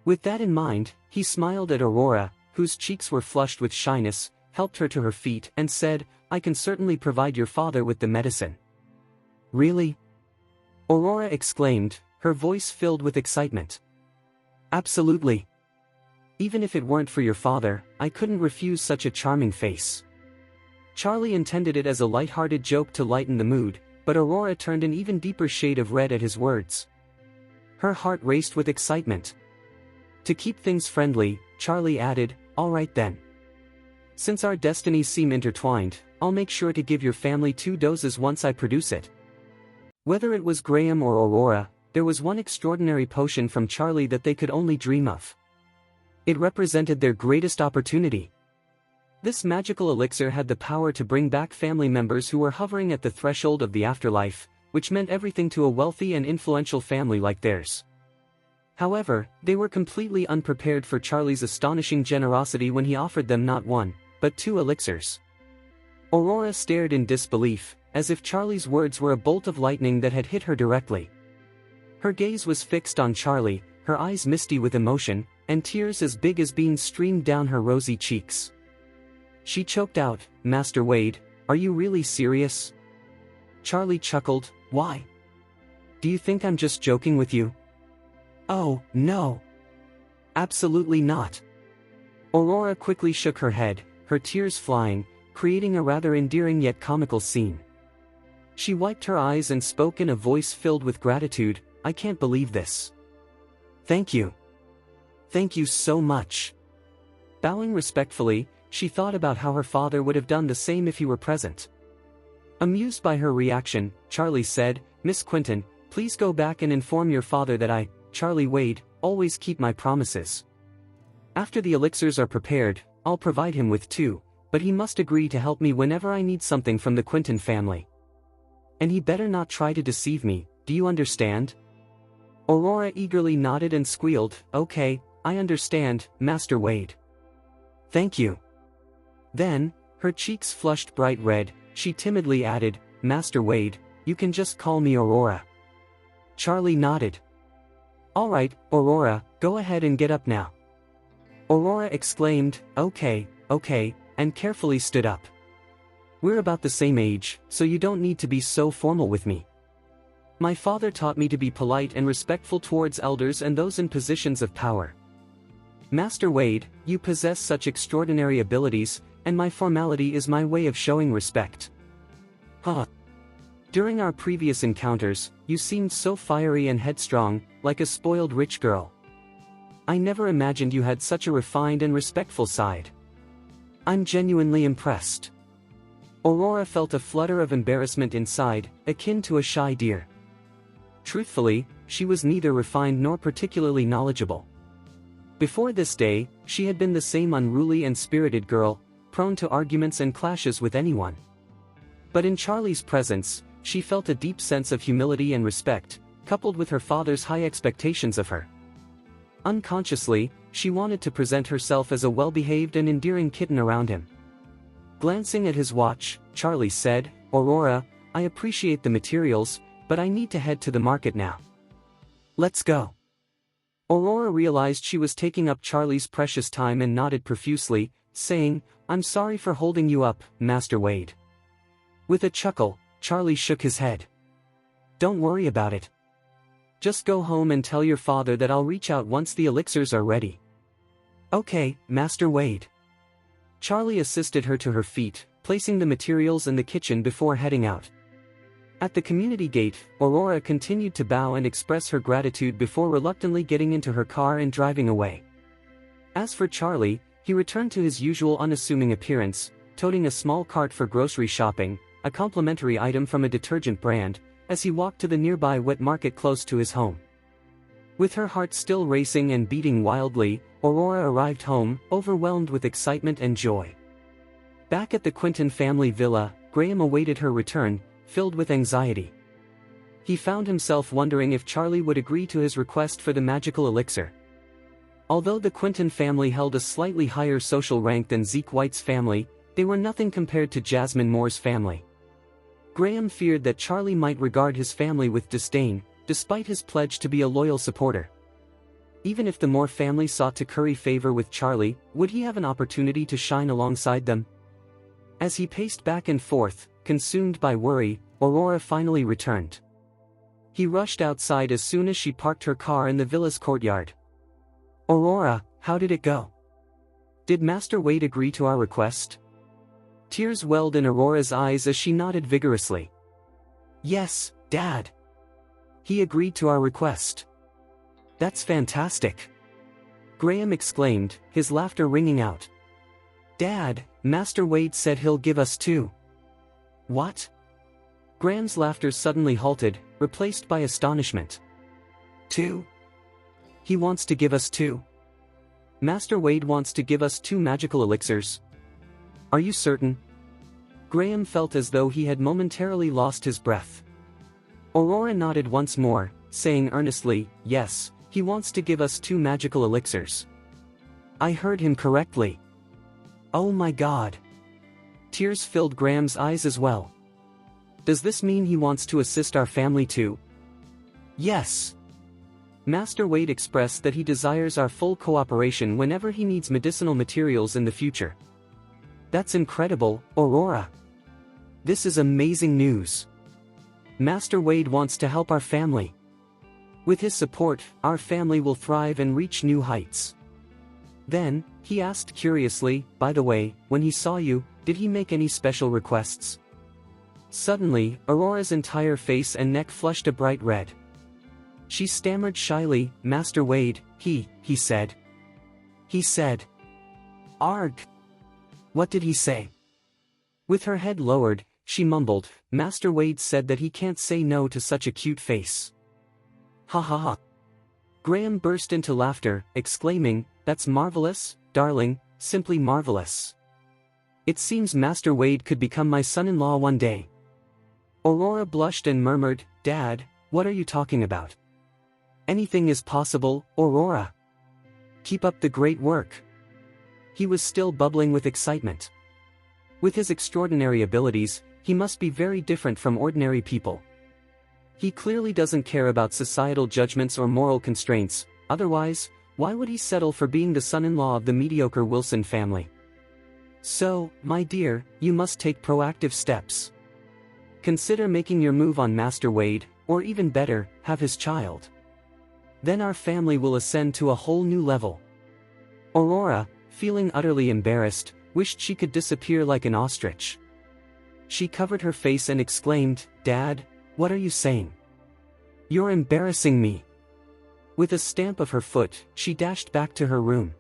[SPEAKER 1] With that in mind, he smiled at Aurora, whose cheeks were flushed with shyness, helped her to her feet and said, "I can certainly provide your father with the medicine." "Really?" Aurora exclaimed, her voice filled with excitement. "Absolutely. Even if it weren't for your father, I couldn't refuse such a charming face." Charlie intended it as a light-hearted joke to lighten the mood, but Aurora turned an even deeper shade of red at his words. Her heart raced with excitement. To keep things friendly, Charlie added, "All right then. Since our destinies seem intertwined, I'll make sure to give your family 2 doses once I produce it." Whether it was Graham or Aurora, there was one extraordinary potion from Charlie that they could only dream of. It represented their greatest opportunity. This magical elixir had the power to bring back family members who were hovering at the threshold of the afterlife, which meant everything to a wealthy and influential family like theirs. However, they were completely unprepared for Charlie's astonishing generosity when he offered them not 1, but 2 elixirs. Aurora stared in disbelief, as if Charlie's words were a bolt of lightning that had hit her directly. Her gaze was fixed on Charlie, her eyes misty with emotion, and tears as big as beans streamed down her rosy cheeks. She choked out, "Master Wade, are you really serious?" Charlie chuckled, "Why? Do you think I'm just joking with you?" "Oh, no. Absolutely not." Aurora quickly shook her head, her tears flying, creating a rather endearing yet comical scene. She wiped her eyes and spoke in a voice filled with gratitude, "I can't believe this. Thank you. Thank you so much." Bowing respectfully, she thought about how her father would have done the same if he were present. Amused by her reaction, Charlie said, "Miss Quinton, please go back and inform your father that I, Charlie Wade, always keep my promises. After the elixirs are prepared, I'll provide him with 2, but he must agree to help me whenever I need something from the Quinton family. And he better not try to deceive me, do you understand?" Aurora eagerly nodded and squealed, "Okay, I understand, Master Wade. Thank you." Then, her cheeks flushed bright red, she timidly added, "Master Wade, you can just call me Aurora." Charlie nodded. "All right, Aurora, go ahead and get up now." Aurora exclaimed, Okay, and carefully stood up. "We're about the same age, so you don't need to be so formal with me. My father taught me to be polite and respectful towards elders and those in positions of power. Master Wade, you possess such extraordinary abilities, and my formality is my way of showing respect." "Huh. During our previous encounters, you seemed so fiery and headstrong, like a spoiled rich girl. I never imagined you had such a refined and respectful side. I'm genuinely impressed." Aurora felt a flutter of embarrassment inside, akin to a shy deer. Truthfully, she was neither refined nor particularly knowledgeable. Before this day, she had been the same unruly and spirited girl, prone to arguments and clashes with anyone. But in Charlie's presence, she felt a deep sense of humility and respect, coupled with her father's high expectations of her. Unconsciously, she wanted to present herself as a well-behaved and endearing kitten around him. Glancing at his watch, Charlie said, "Aurora, I appreciate the materials, but I need to head to the market now. Let's go." Aurora realized she was taking up Charlie's precious time and nodded profusely, saying, "I'm sorry for holding you up, Master Wade." With a chuckle, Charlie shook his head. "Don't worry about it. Just go home and tell your father that I'll reach out once the elixirs are ready." "Okay, Master Wade." Charlie assisted her to her feet, placing the materials in the kitchen before heading out. At the community gate, Aurora continued to bow and express her gratitude before reluctantly getting into her car and driving away. As for Charlie, he returned to his usual unassuming appearance, toting a small cart for grocery shopping, a complimentary item from a detergent brand, as he walked to the nearby wet market close to his home. With her heart still racing and beating wildly, Aurora arrived home, overwhelmed with excitement and joy. Back at the Quinton family villa, Graham awaited her return, filled with anxiety. He found himself wondering if Charlie would agree to his request for the magical elixir. Although the Quinton family held a slightly higher social rank than Zeke White's family, they were nothing compared to Jasmine Moore's family. Graham feared that Charlie might regard his family with disdain, despite his pledge to be a loyal supporter. Even if the Moore family sought to curry favor with Charlie, would he have an opportunity to shine alongside them? As he paced back and forth, consumed by worry, Aurora finally returned. He rushed outside as soon as she parked her car in the villa's courtyard. "Aurora, how did it go? Did Master Wade agree to our request?" Tears welled in Aurora's eyes as she nodded vigorously. "Yes, Dad. He agreed to our request." "That's fantastic!" Graham exclaimed, his laughter ringing out. "Dad, Master Wade said he'll give us 2. "What?" Graham's laughter suddenly halted, replaced by astonishment. 2? He wants to give us 2. Master Wade wants to give us 2 magical elixirs. Are you certain? Graham felt as though he had momentarily lost his breath. Aurora nodded once more, saying earnestly, "Yes, he wants to give us 2 magical elixirs." "I heard him correctly." "Oh my God." Tears filled Graham's eyes as well. "Does this mean he wants to assist our family too?" "Yes." Master Wade expressed that he desires our full cooperation whenever he needs medicinal materials in the future. "That's incredible, Aurora. This is amazing news. Master Wade wants to help our family. With his support, our family will thrive and reach new heights." Then, he asked curiously, "By the way, when he saw you, did he make any special requests?" Suddenly, Aurora's entire face and neck flushed a bright red. She stammered shyly, "Master Wade, he said. He said. Arg. What did he say?" With her head lowered, she mumbled, "Master Wade said that he can't say no to such a cute face." "Ha ha ha." Graham burst into laughter, exclaiming, "That's marvelous, darling, simply marvelous. It seems Master Wade could become my son-in-law one day." Aurora blushed and murmured, "Dad, what are you talking about?" "Anything is possible, Aurora. Keep up the great work." He was still bubbling with excitement. With his extraordinary abilities, he must be very different from ordinary people. He clearly doesn't care about societal judgments or moral constraints, otherwise, why would he settle for being the son-in-law of the mediocre Wilson family? "So, my dear, you must take proactive steps. Consider making your move on Master Wade, or even better, have his child. Then our family will ascend to a whole new level." Aurora, feeling utterly embarrassed, wished she could disappear like an ostrich. She covered her face and exclaimed, "Dad, what are you saying? You're embarrassing me." With a stamp of her foot, she dashed back to her room.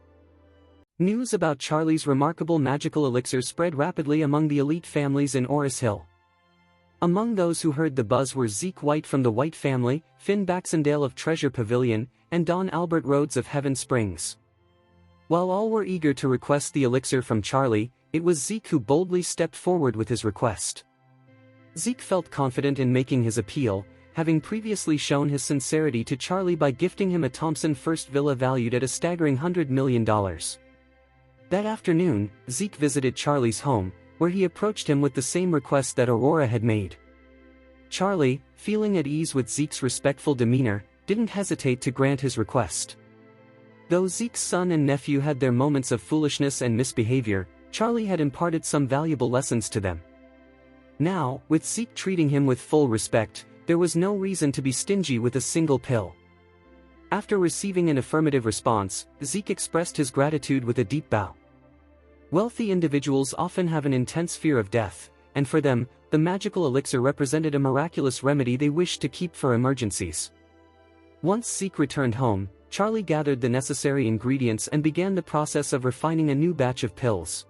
[SPEAKER 1] News about Charlie's remarkable magical elixir spread rapidly among the elite families in Oris Hill. Among those who heard the buzz were Zeke White from the White family, Finn Baxendale of Treasure Pavilion, and Don Albert Rhodes of Heaven Springs. While all were eager to request the elixir from Charlie, it was Zeke who boldly stepped forward with his request. Zeke felt confident in making his appeal, having previously shown his sincerity to Charlie by gifting him a Thompson First villa valued at a staggering $100 million. That afternoon, Zeke visited Charlie's home, where he approached him with the same request that Aurora had made. Charlie, feeling at ease with Zeke's respectful demeanor, didn't hesitate to grant his request. Though Zeke's son and nephew had their moments of foolishness and misbehavior, Charlie had imparted some valuable lessons to them. Now, with Zeke treating him with full respect, there was no reason to be stingy with a single pill. After receiving an affirmative response, Zeke expressed his gratitude with a deep bow. Wealthy individuals often have an intense fear of death, and for them, the the magical elixir represented a miraculous remedy they wished to keep for emergencies. Once Zeke returned home, Charlie gathered the necessary ingredients and began the process of refining a new batch of pills.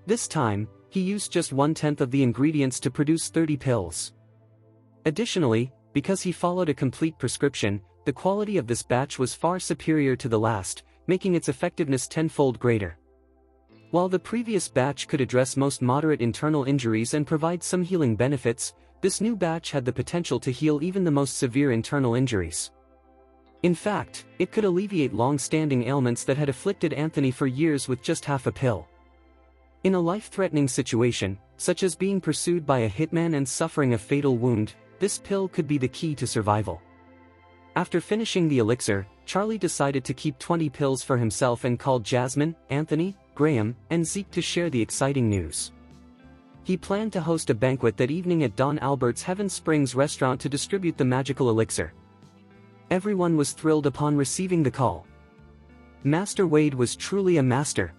[SPEAKER 1] This time, he used just 1/10 of the ingredients to produce 30 pills. Additionally, because he followed a complete prescription, the quality of this batch was far superior to the last, making its effectiveness tenfold greater. While the previous batch could address most moderate internal injuries and provide some healing benefits, this new batch had the potential to heal even the most severe internal injuries. In fact, it could alleviate long-standing ailments that had afflicted Anthony for years with just half a pill. In a life-threatening situation, such as being pursued by a hitman and suffering a fatal wound, this pill could be the key to survival. After finishing the elixir, Charlie decided to keep 20 pills for himself and called Jasmine, Anthony, Graham, and Zeke to share the exciting news. He planned to host a banquet that evening at Don Albert's Heaven Springs restaurant to distribute the magical elixir. Everyone was thrilled upon receiving the call. Master Wade was truly a master.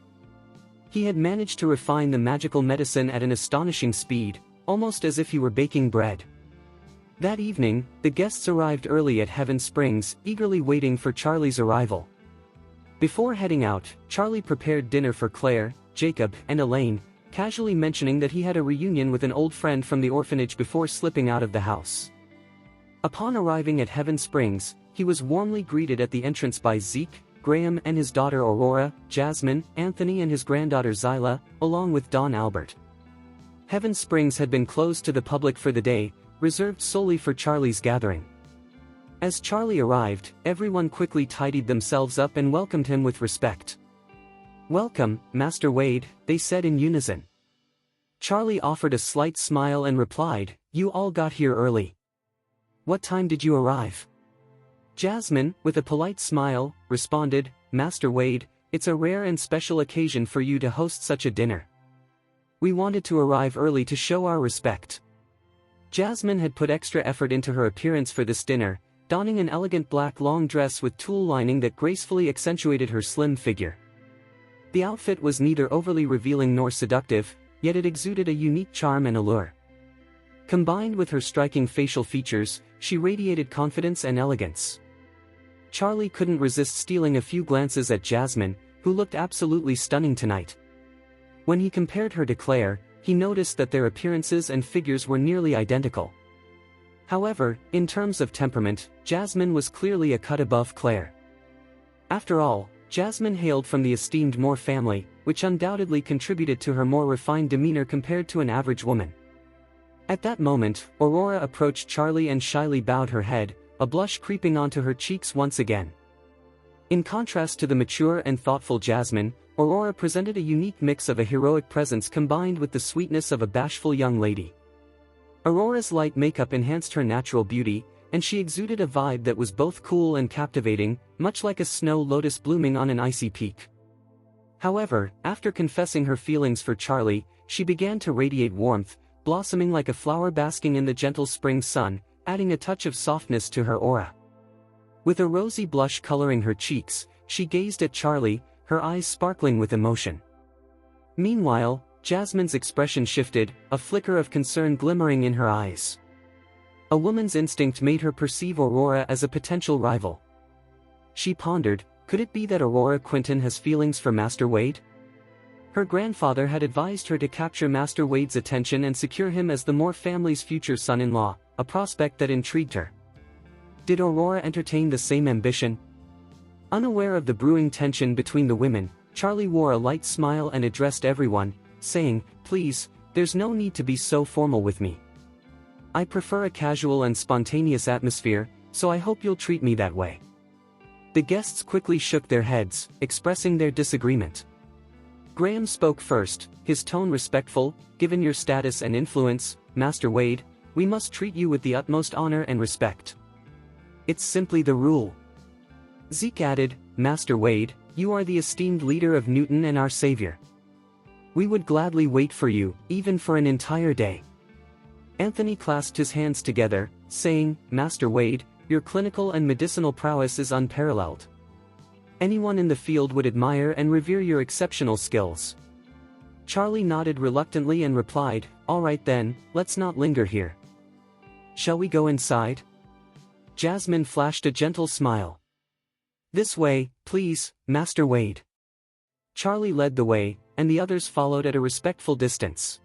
[SPEAKER 1] He had managed to refine the magical medicine at an astonishing speed, almost as if he were baking bread. That evening, the guests arrived early at Heaven Springs, eagerly waiting for Charlie's arrival. Before heading out, Charlie prepared dinner for Claire, Jacob, and Elaine, casually mentioning that he had a reunion with an old friend from the orphanage before slipping out of the house. Upon arriving at Heaven Springs, he was warmly greeted at the entrance by Zeke, Graham and his daughter Aurora, Jasmine, Anthony and his granddaughter Zyla, along with Don Albert. Heaven Springs had been closed to the public for the day, reserved solely for Charlie's gathering. As Charlie arrived, everyone quickly tidied themselves up and welcomed him with respect. "Welcome, Master Wade," they said in unison. Charlie offered a slight smile and replied, "You all got here early. What time did you arrive?" Jasmine, with a polite smile, responded, "Master Wade, it's a rare and special occasion for you to host such a dinner. We wanted to arrive early to show our respect." Jasmine had put extra effort into her appearance for this dinner, donning an elegant black long dress with tulle lining that gracefully accentuated her slim figure. The outfit was neither overly revealing nor seductive, yet it exuded a unique charm and allure. Combined with her striking facial features, she radiated confidence and elegance. Charlie couldn't resist stealing a few glances at Jasmine, who looked absolutely stunning tonight. When he compared her to Claire, he noticed that their appearances and figures were nearly identical. However, in terms of temperament, Jasmine was clearly a cut above Claire. After all, Jasmine hailed from the esteemed Moore family, which undoubtedly contributed to her more refined demeanor compared to an average woman. At that moment, Aurora approached Charlie and shyly bowed her head, a blush creeping onto her cheeks once again. In contrast to the mature and thoughtful Jasmine, Aurora presented a unique mix of a heroic presence combined with the sweetness of a bashful young lady. Aurora's light makeup enhanced her natural beauty, and she exuded a vibe that was both cool and captivating, much like a snow lotus blooming on an icy peak. However, after confessing her feelings for Charlie, she began to radiate warmth, blossoming like a flower basking in the gentle spring sun, adding a touch of softness to her aura. With a rosy blush coloring her cheeks, she gazed at Charlie, her eyes sparkling with emotion. Meanwhile, Jasmine's expression shifted, a flicker of concern glimmering in her eyes. A woman's instinct made her perceive Aurora as a potential rival. She pondered, could it be that Aurora Quinton has feelings for Master Wade? Her grandfather had advised her to capture Master Wade's attention and secure him as the Moore family's future son-in-law, a prospect that intrigued her. Did Aurora entertain the same ambition? Unaware of the brewing tension between the women, Charlie wore a light smile and addressed everyone, saying, "Please, there's no need to be so formal with me. I prefer a casual and spontaneous atmosphere, so I hope you'll treat me that way." The guests quickly shook their heads, expressing their disagreement. Graham spoke first, his tone respectful. "Given your status and influence, Master Wade, we must treat you with the utmost honor and respect. It's simply the rule." Zeke added, "Master Wade, you are the esteemed leader of Newton and our savior. We would gladly wait for you, even for an entire day." Anthony clasped his hands together, saying, "Master Wade, your clinical and medicinal prowess is unparalleled. Anyone in the field would admire and revere your exceptional skills." Charlie nodded reluctantly and replied, "All right then, let's not linger here. Shall we go inside?" Jasmine flashed a gentle smile. "This way, please, Master Wade." Charlie led the way, and the others followed at a respectful distance.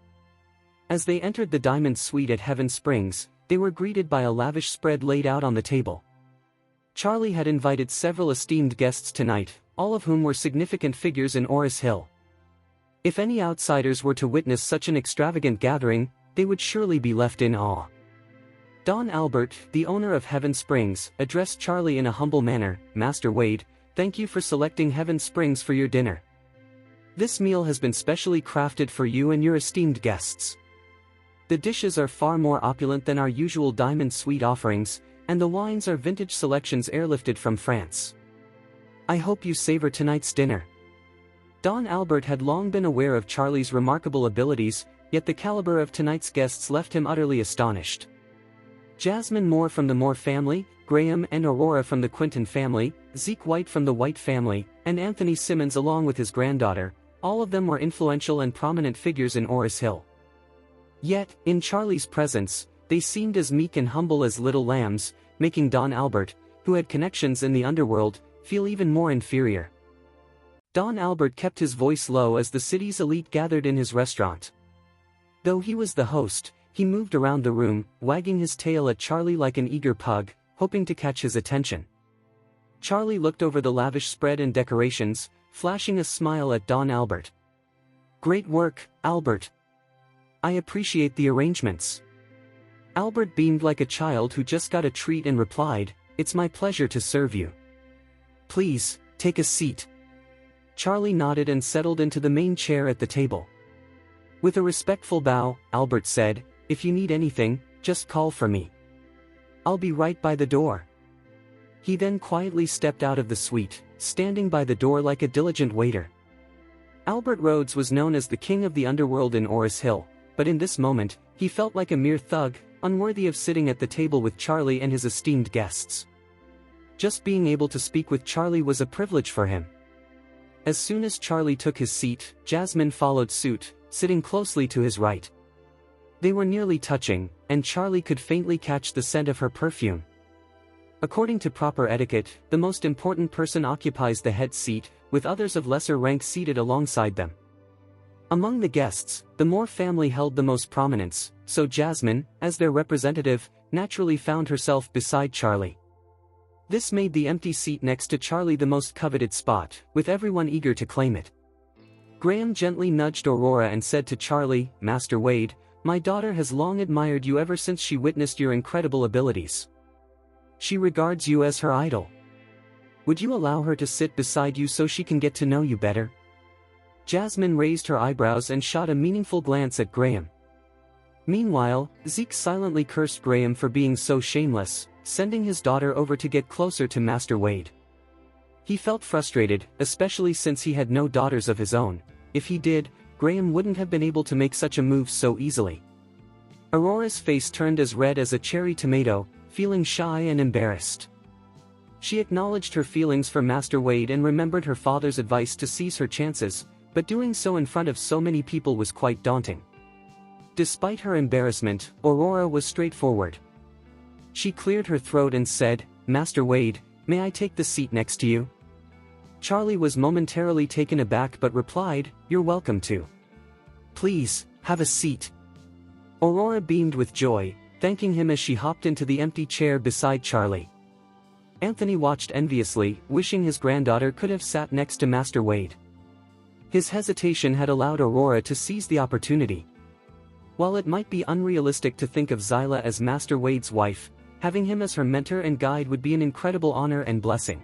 [SPEAKER 1] As they entered the Diamond Suite at Heaven Springs, they were greeted by a lavish spread laid out on the table. Charlie had invited several esteemed guests tonight, all of whom were significant figures in Oris Hill. If any outsiders were to witness such an extravagant gathering, they would surely be left in awe. Don Albert, the owner of Heaven Springs, addressed Charlie in a humble manner. "Master Wade, thank you for selecting Heaven Springs for your dinner. This meal has been specially crafted for you and your esteemed guests. The dishes are far more opulent than our usual Diamond Suite offerings, and the wines are vintage selections airlifted from France. I hope you savor tonight's dinner." Don Albert had long been aware of Charlie's remarkable abilities, yet the caliber of tonight's guests left him utterly astonished. Jasmine Moore from the Moore family, Graham and Aurora from the Quinton family, Zeke White from the White family, and Anthony Simmons along with his granddaughter, all of them were influential and prominent figures in Oris Hill. Yet, in Charlie's presence, they seemed as meek and humble as little lambs, making Don Albert, who had connections in the underworld, feel even more inferior. Don Albert kept his voice low as the city's elite gathered in his restaurant. Though he was the host, he moved around the room, wagging his tail at Charlie like an eager pug, hoping to catch his attention. Charlie looked over the lavish spread and decorations, flashing a smile at Don Albert. "Great work, Albert. I appreciate the arrangements." Albert beamed like a child who just got a treat and replied, "It's my pleasure to serve you. Please, take a seat." Charlie nodded and settled into the main chair at the table. With a respectful bow, Albert said, "If you need anything, just call for me. I'll be right by the door." He then quietly stepped out of the suite, standing by the door like a diligent waiter. Albert Rhodes was known as the king of the underworld in Oris Hill, but in this moment, he felt like a mere thug, unworthy of sitting at the table with Charlie and his esteemed guests. Just being able to speak with Charlie was a privilege for him. As soon as Charlie took his seat, Jasmine followed suit, sitting closely to his right. They were nearly touching, and Charlie could faintly catch the scent of her perfume. According to proper etiquette, the most important person occupies the head seat, with others of lesser rank seated alongside them. Among the guests, the Moore family held the most prominence, so Jasmine, as their representative, naturally found herself beside Charlie. This made the empty seat next to Charlie the most coveted spot, with everyone eager to claim it. Graham gently nudged Aurora and said to Charlie, "Master Wade, my daughter has long admired you ever since she witnessed your incredible abilities. She regards you as her idol. Would you allow her to sit beside you so she can get to know you better?" Jasmine raised her eyebrows and shot a meaningful glance at Graham. Meanwhile, Zeke silently cursed Graham for being so shameless, sending his daughter over to get closer to Master Wade. He felt frustrated, especially since he had no daughters of his own. If he did, Graham wouldn't have been able to make such a move so easily. Aurora's face turned as red as a cherry tomato, feeling shy and embarrassed. She acknowledged her feelings for Master Wade and remembered her father's advice to seize her chances, but doing so in front of so many people was quite daunting. Despite her embarrassment, Aurora was straightforward. She cleared her throat and said, "Master Wade, may I take the seat next to you?" Charlie was momentarily taken aback but replied, "You're welcome to. Please, have a seat." Aurora beamed with joy, thanking him as she hopped into the empty chair beside Charlie. Anthony watched enviously, wishing his granddaughter could have sat next to Master Wade. His hesitation had allowed Aurora to seize the opportunity. While it might be unrealistic to think of Zyla as Master Wade's wife, having him as her mentor and guide would be an incredible honor and blessing.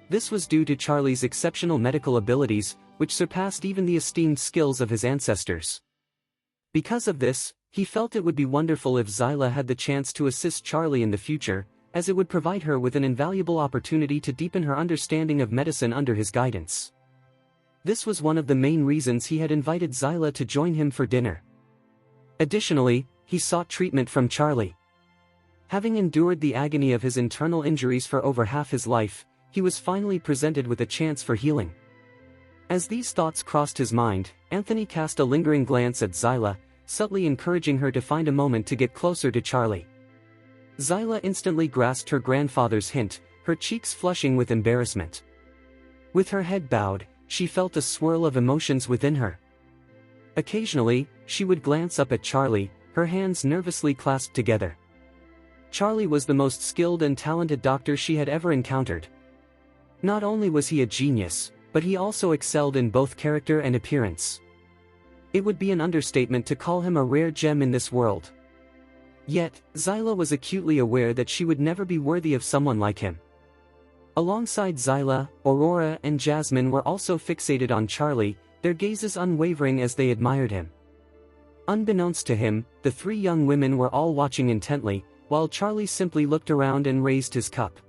[SPEAKER 1] This was due to Charlie's exceptional medical abilities, which surpassed even the esteemed skills of his ancestors. Because of this, he felt it would be wonderful if Zyla had the chance to assist Charlie in the future, as it would provide her with an invaluable opportunity to deepen her understanding of medicine under his guidance. This was one of the main reasons he had invited Zyla to join him for dinner. Additionally, he sought treatment from Charlie. Having endured the agony of his internal injuries for over half his life, he was finally presented with a chance for healing. As these thoughts crossed his mind, Anthony cast a lingering glance at Zyla, subtly encouraging her to find a moment to get closer to Charlie. Zyla instantly grasped her grandfather's hint, her cheeks flushing with embarrassment. With her head bowed, she felt a swirl of emotions within her. Occasionally, she would glance up at Charlie, her hands nervously clasped together. Charlie was the most skilled and talented doctor she had ever encountered. Not only was he a genius, but he also excelled in both character and appearance. It would be an understatement to call him a rare gem in this world. Yet, Zyla was acutely aware that she would never be worthy of someone like him. Alongside Zyla, Aurora and Jasmine were also fixated on Charlie, their gazes unwavering as they admired him. Unbeknownst to him, the three young women were all watching intently, while Charlie simply looked around and raised his cup.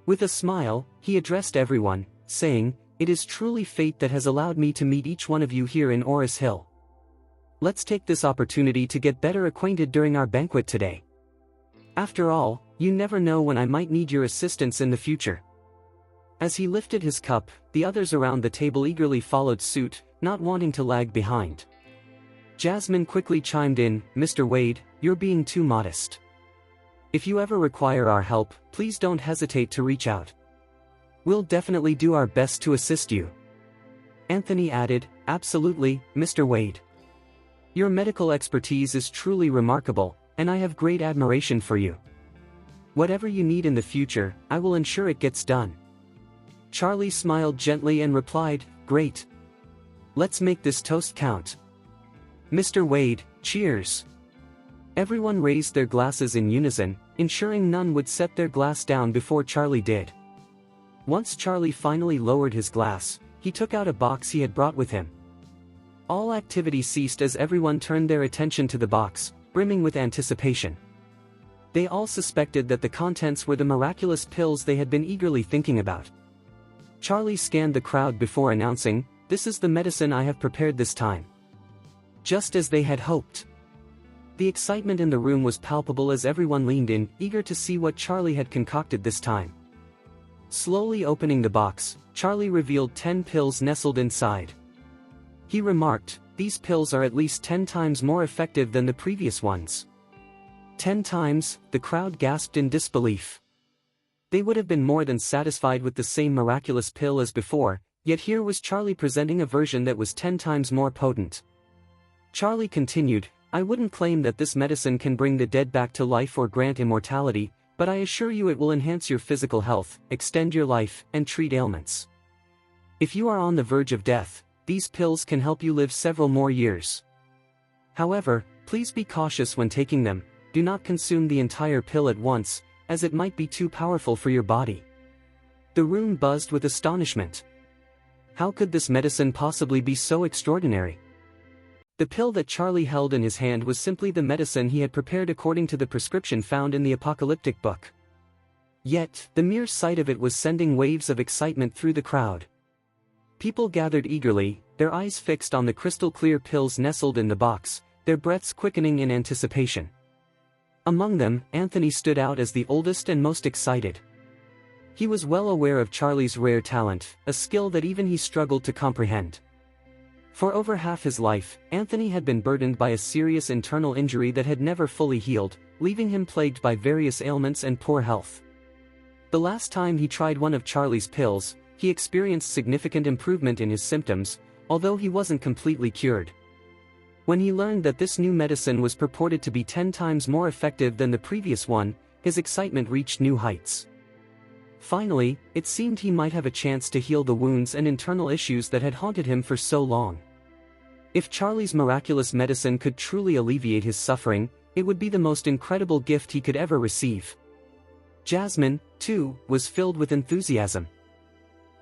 [SPEAKER 1] With a smile, he addressed everyone, saying, "It is truly fate that has allowed me to meet each one of you here in Oris Hill. Let's take this opportunity to get better acquainted during our banquet today. After all, you never know when I might need your assistance in the future." As he lifted his cup, the others around the table eagerly followed suit, not wanting to lag behind. Jasmine quickly chimed in, "Mr. Wade, you're being too modest. If you ever require our help, please don't hesitate to reach out. We'll definitely do our best to assist you." Anthony added, "Absolutely, Mr. Wade. Your medical expertise is truly remarkable, and I have great admiration for you. Whatever you need in the future, I will ensure it gets done." Charlie smiled gently and replied, "Great. Let's make this toast count. Mr. Wade, cheers." Everyone raised their glasses in unison, ensuring none would set their glass down before Charlie did. Once Charlie finally lowered his glass, he took out a box he had brought with him. All activity ceased as everyone turned their attention to the box, brimming with anticipation. They all suspected that the contents were the miraculous pills they had been eagerly thinking about. Charlie scanned the crowd before announcing, "This is the medicine I have prepared this time." Just as they had hoped. The excitement in the room was palpable as everyone leaned in, eager to see what Charlie had concocted this time. Slowly opening the box, Charlie revealed 10 pills nestled inside. He remarked, "These pills are at least 10 times more effective than the previous ones." 10 times, the crowd gasped in disbelief. They would have been more than satisfied with the same miraculous pill as before, yet here was Charlie presenting a version that was 10 times more potent. Charlie continued, "I wouldn't claim that this medicine can bring the dead back to life or grant immortality, but I assure you it will enhance your physical health, extend your life, and treat ailments. If you are on the verge of death, these pills can help you live several more years. However, please be cautious when taking them, do not consume the entire pill at once, as it might be too powerful for your body." The room buzzed with astonishment. How could this medicine possibly be so extraordinary? The pill that Charlie held in his hand was simply the medicine he had prepared according to the prescription found in the apocalyptic book. Yet, the mere sight of it was sending waves of excitement through the crowd. People gathered eagerly, their eyes fixed on the crystal-clear pills nestled in the box, their breaths quickening in anticipation. Among them, Anthony stood out as the oldest and most excited. He was well aware of Charlie's rare talent, a skill that even he struggled to comprehend. For over half his life, Anthony had been burdened by a serious internal injury that had never fully healed, leaving him plagued by various ailments and poor health. The last time he tried one of Charlie's pills, he experienced significant improvement in his symptoms, although he wasn't completely cured. When he learned that this new medicine was purported to be 10 times more effective than the previous one, his excitement reached new heights. Finally, it seemed he might have a chance to heal the wounds and internal issues that had haunted him for so long. If Charlie's miraculous medicine could truly alleviate his suffering, it would be the most incredible gift he could ever receive. Jasmine, too, was filled with enthusiasm.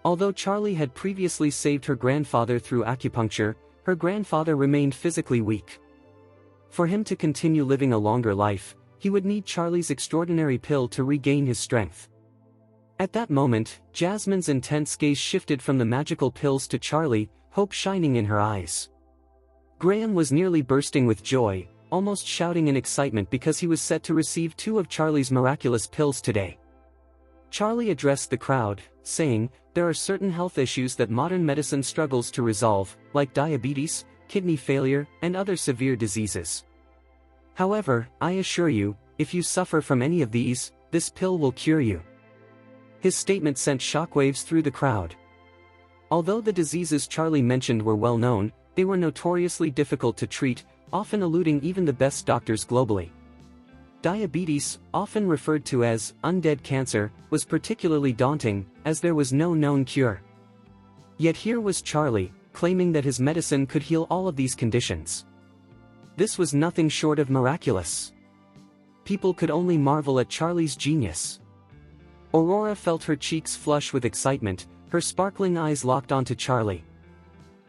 [SPEAKER 1] Although Charlie had previously saved her grandfather through acupuncture, her grandfather remained physically weak. For him to continue living a longer life, he would need Charlie's extraordinary pill to regain his strength. At that moment, Jasmine's intense gaze shifted from the magical pills to Charlie, hope shining in her eyes. Graham was nearly bursting with joy, almost shouting in excitement because he was set to receive 2 of Charlie's miraculous pills today. Charlie addressed the crowd, saying, there are certain health issues that modern medicine struggles to resolve, like diabetes, kidney failure, and other severe diseases. However, I assure you, if you suffer from any of these, this pill will cure you." His statement sent shockwaves through the crowd. Although the diseases Charlie mentioned were well known, they were notoriously difficult to treat, often eluding even the best doctors globally. Diabetes, often referred to as undead cancer, was particularly daunting, as there was no known cure. Yet here was Charlie, claiming that his medicine could heal all of these conditions. This was nothing short of miraculous. People could only marvel at Charlie's genius. Aurora felt her cheeks flush with excitement, her sparkling eyes locked onto Charlie.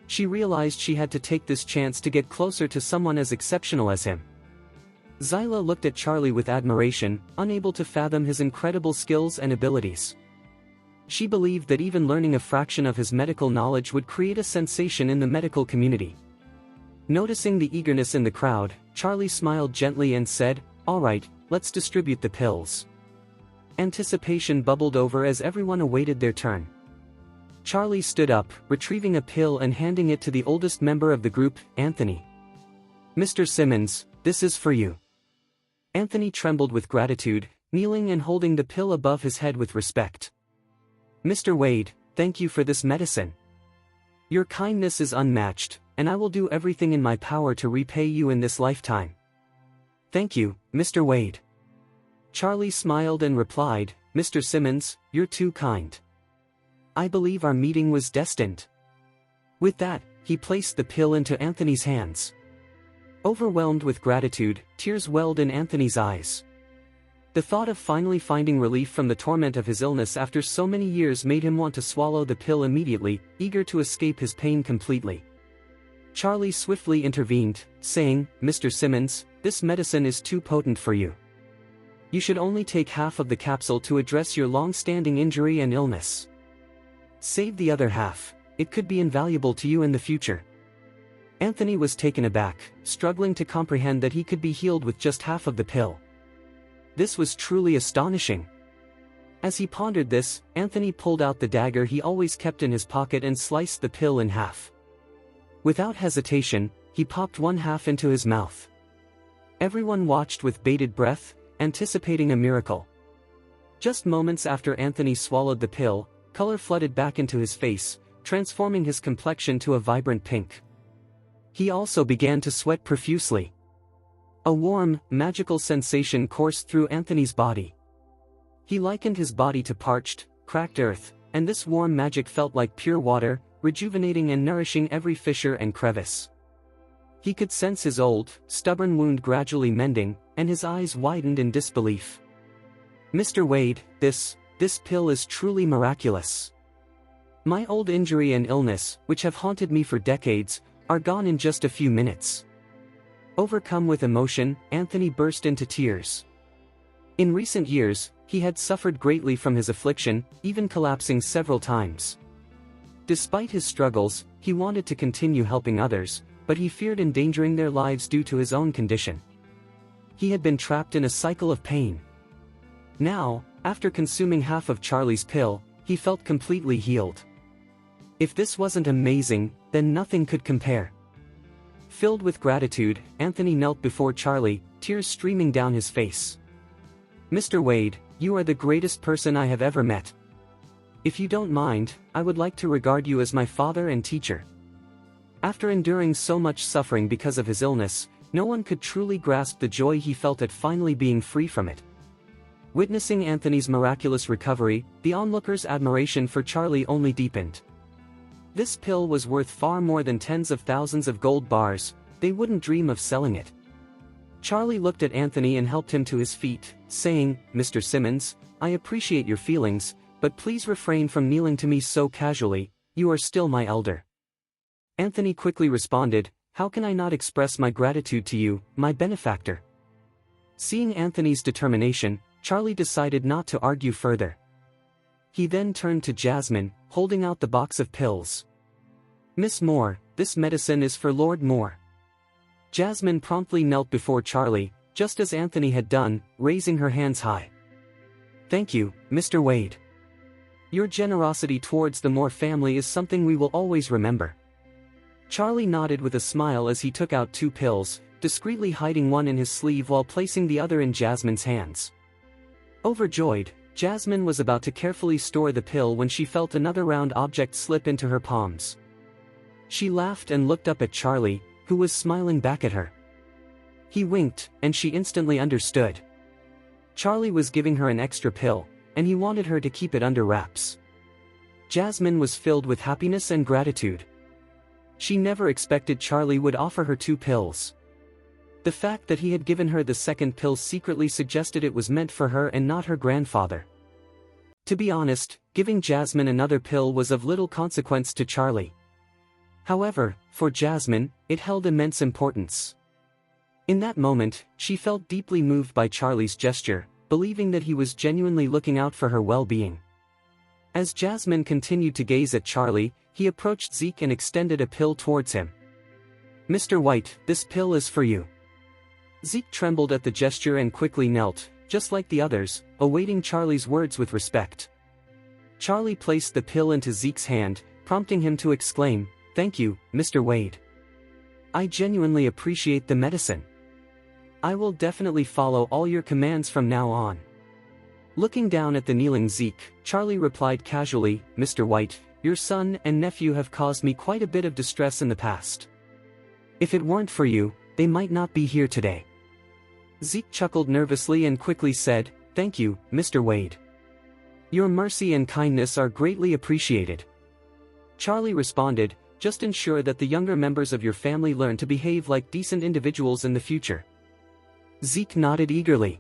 [SPEAKER 1] She realized she had to take this chance to get closer to someone as exceptional as him. Zyla looked at Charlie with admiration, unable to fathom his incredible skills and abilities. She believed that even learning a fraction of his medical knowledge would create a sensation in the medical community. Noticing the eagerness in the crowd, Charlie smiled gently and said, "All right, let's distribute the pills." Anticipation bubbled over as everyone awaited their turn. Charlie stood up, retrieving a pill and handing it to the oldest member of the group, Anthony. "Mr. Simmons, this is for you." Anthony trembled with gratitude, kneeling and holding the pill above his head with respect. "Mr. Wade, thank you for this medicine. Your kindness is unmatched, and I will do everything in my power to repay you in this lifetime." "Thank you, Mr. Wade." Charlie smiled and replied, "Mr. Simmons, you're too kind. I believe our meeting was destined." With that, he placed the pill into Anthony's hands. Overwhelmed with gratitude, tears welled in Anthony's eyes. The thought of finally finding relief from the torment of his illness after so many years made him want to swallow the pill immediately, eager to escape his pain completely. Charlie swiftly intervened, saying, "Mr. Simmons, this medicine is too potent for you. You should only take half of the capsule to address your long-standing injury and illness. Save the other half, it could be invaluable to you in the future." Anthony was taken aback, struggling to comprehend that he could be healed with just half of the pill. This was truly astonishing. As he pondered this, Anthony pulled out the dagger he always kept in his pocket and sliced the pill in half. Without hesitation, he popped one half into his mouth. Everyone watched with bated breath, anticipating a miracle. Just moments after Anthony swallowed the pill, color flooded back into his face, transforming his complexion to a vibrant pink. He also began to sweat profusely. A warm, magical sensation coursed through Anthony's body. He likened his body to parched, cracked earth, and this warm magic felt like pure water, rejuvenating and nourishing every fissure and crevice. He could sense his old, stubborn wound gradually mending, and his eyes widened in disbelief. "Mr. Wade, this pill is truly miraculous. My old injury and illness, which have haunted me for decades, are gone in just a few minutes." Overcome with emotion, Anthony burst into tears. In recent years, he had suffered greatly from his affliction, even collapsing several times. Despite his struggles, he wanted to continue helping others, but he feared endangering their lives due to his own condition. He had been trapped in a cycle of pain. Now, after consuming half of Charlie's pill, he felt completely healed. If this wasn't amazing, then nothing could compare. Filled with gratitude, Anthony knelt before Charlie, tears streaming down his face. "Mr. Wade, you are the greatest person I have ever met. If you don't mind, I would like to regard you as my father and teacher." After enduring so much suffering because of his illness, no one could truly grasp the joy he felt at finally being free from it. Witnessing Anthony's miraculous recovery, the onlookers' admiration for Charlie only deepened. This pill was worth far more than tens of thousands of gold bars, they wouldn't dream of selling it. Charlie looked at Anthony and helped him to his feet, saying, "Mr. Simmons, I appreciate your feelings, but please refrain from kneeling to me so casually, you are still my elder." Anthony quickly responded, "How can I not express my gratitude to you, my benefactor?" Seeing Anthony's determination, Charlie decided not to argue further. He then turned to Jasmine, holding out the box of pills. "Miss Moore, this medicine is for Lord Moore." Jasmine promptly knelt before Charlie, just as Anthony had done, raising her hands high. "Thank you, Mr. Wade. Your generosity towards the Moore family is something we will always remember." Charlie nodded with a smile as he took out 2 pills, discreetly hiding one in his sleeve while placing the other in Jasmine's hands. Overjoyed, Jasmine was about to carefully store the pill when she felt another round object slip into her palms. She laughed and looked up at Charlie, who was smiling back at her. He winked, and she instantly understood. Charlie was giving her an extra pill, and he wanted her to keep it under wraps. Jasmine was filled with happiness and gratitude. She never expected Charlie would offer her 2 pills. The fact that he had given her the second pill secretly suggested it was meant for her and not her grandfather. To be honest, giving Jasmine another pill was of little consequence to Charlie. However, for Jasmine, it held immense importance. In that moment, she felt deeply moved by Charlie's gesture, believing that he was genuinely looking out for her well-being. As Jasmine continued to gaze at Charlie, he approached Zeke and extended a pill towards him. "Mr. White, this pill is for you." Zeke trembled at the gesture and quickly knelt, just like the others, awaiting Charlie's words with respect. Charlie placed the pill into Zeke's hand, prompting him to exclaim, "Thank you, Mr. Wade. I genuinely appreciate the medicine. I will definitely follow all your commands from now on." Looking down at the kneeling Zeke, Charlie replied casually, "Mr. White, your son and nephew have caused me quite a bit of distress in the past. If it weren't for you, they might not be here today." Zeke chuckled nervously and quickly said, "Thank you, Mr. Wade. Your mercy and kindness are greatly appreciated." Charlie responded, "Just ensure that the younger members of your family learn to behave like decent individuals in the future." Zeke nodded eagerly.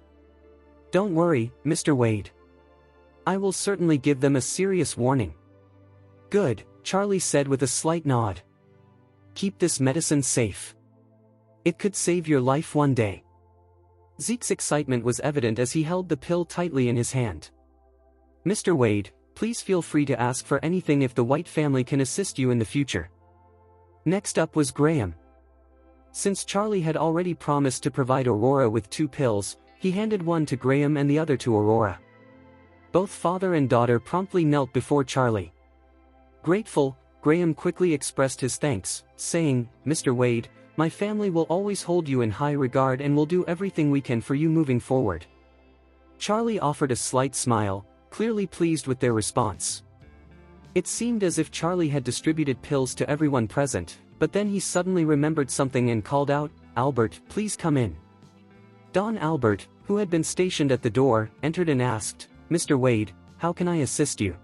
[SPEAKER 1] "Don't worry, Mr. Wade. I will certainly give them a serious warning." "Good," Charlie said with a slight nod. "Keep this medicine safe. It could save your life one day." Zeke's excitement was evident as he held the pill tightly in his hand. "Mr. Wade, please feel free to ask for anything if the White family can assist you in the future." Next up was Graham. Since Charlie had already promised to provide Aurora with 2 pills, he handed one to Graham and the other to Aurora. Both father and daughter promptly knelt before Charlie. Grateful, Graham quickly expressed his thanks, saying, "Mr. Wade, my family will always hold you in high regard and will do everything we can for you moving forward." Charlie offered a slight smile, clearly pleased with their response. It seemed as if Charlie had distributed pills to everyone present, but then he suddenly remembered something and called out, "Albert, please come in." Don Albert, who had been stationed at the door, entered and asked, "Mr. Wade, how can I assist you?"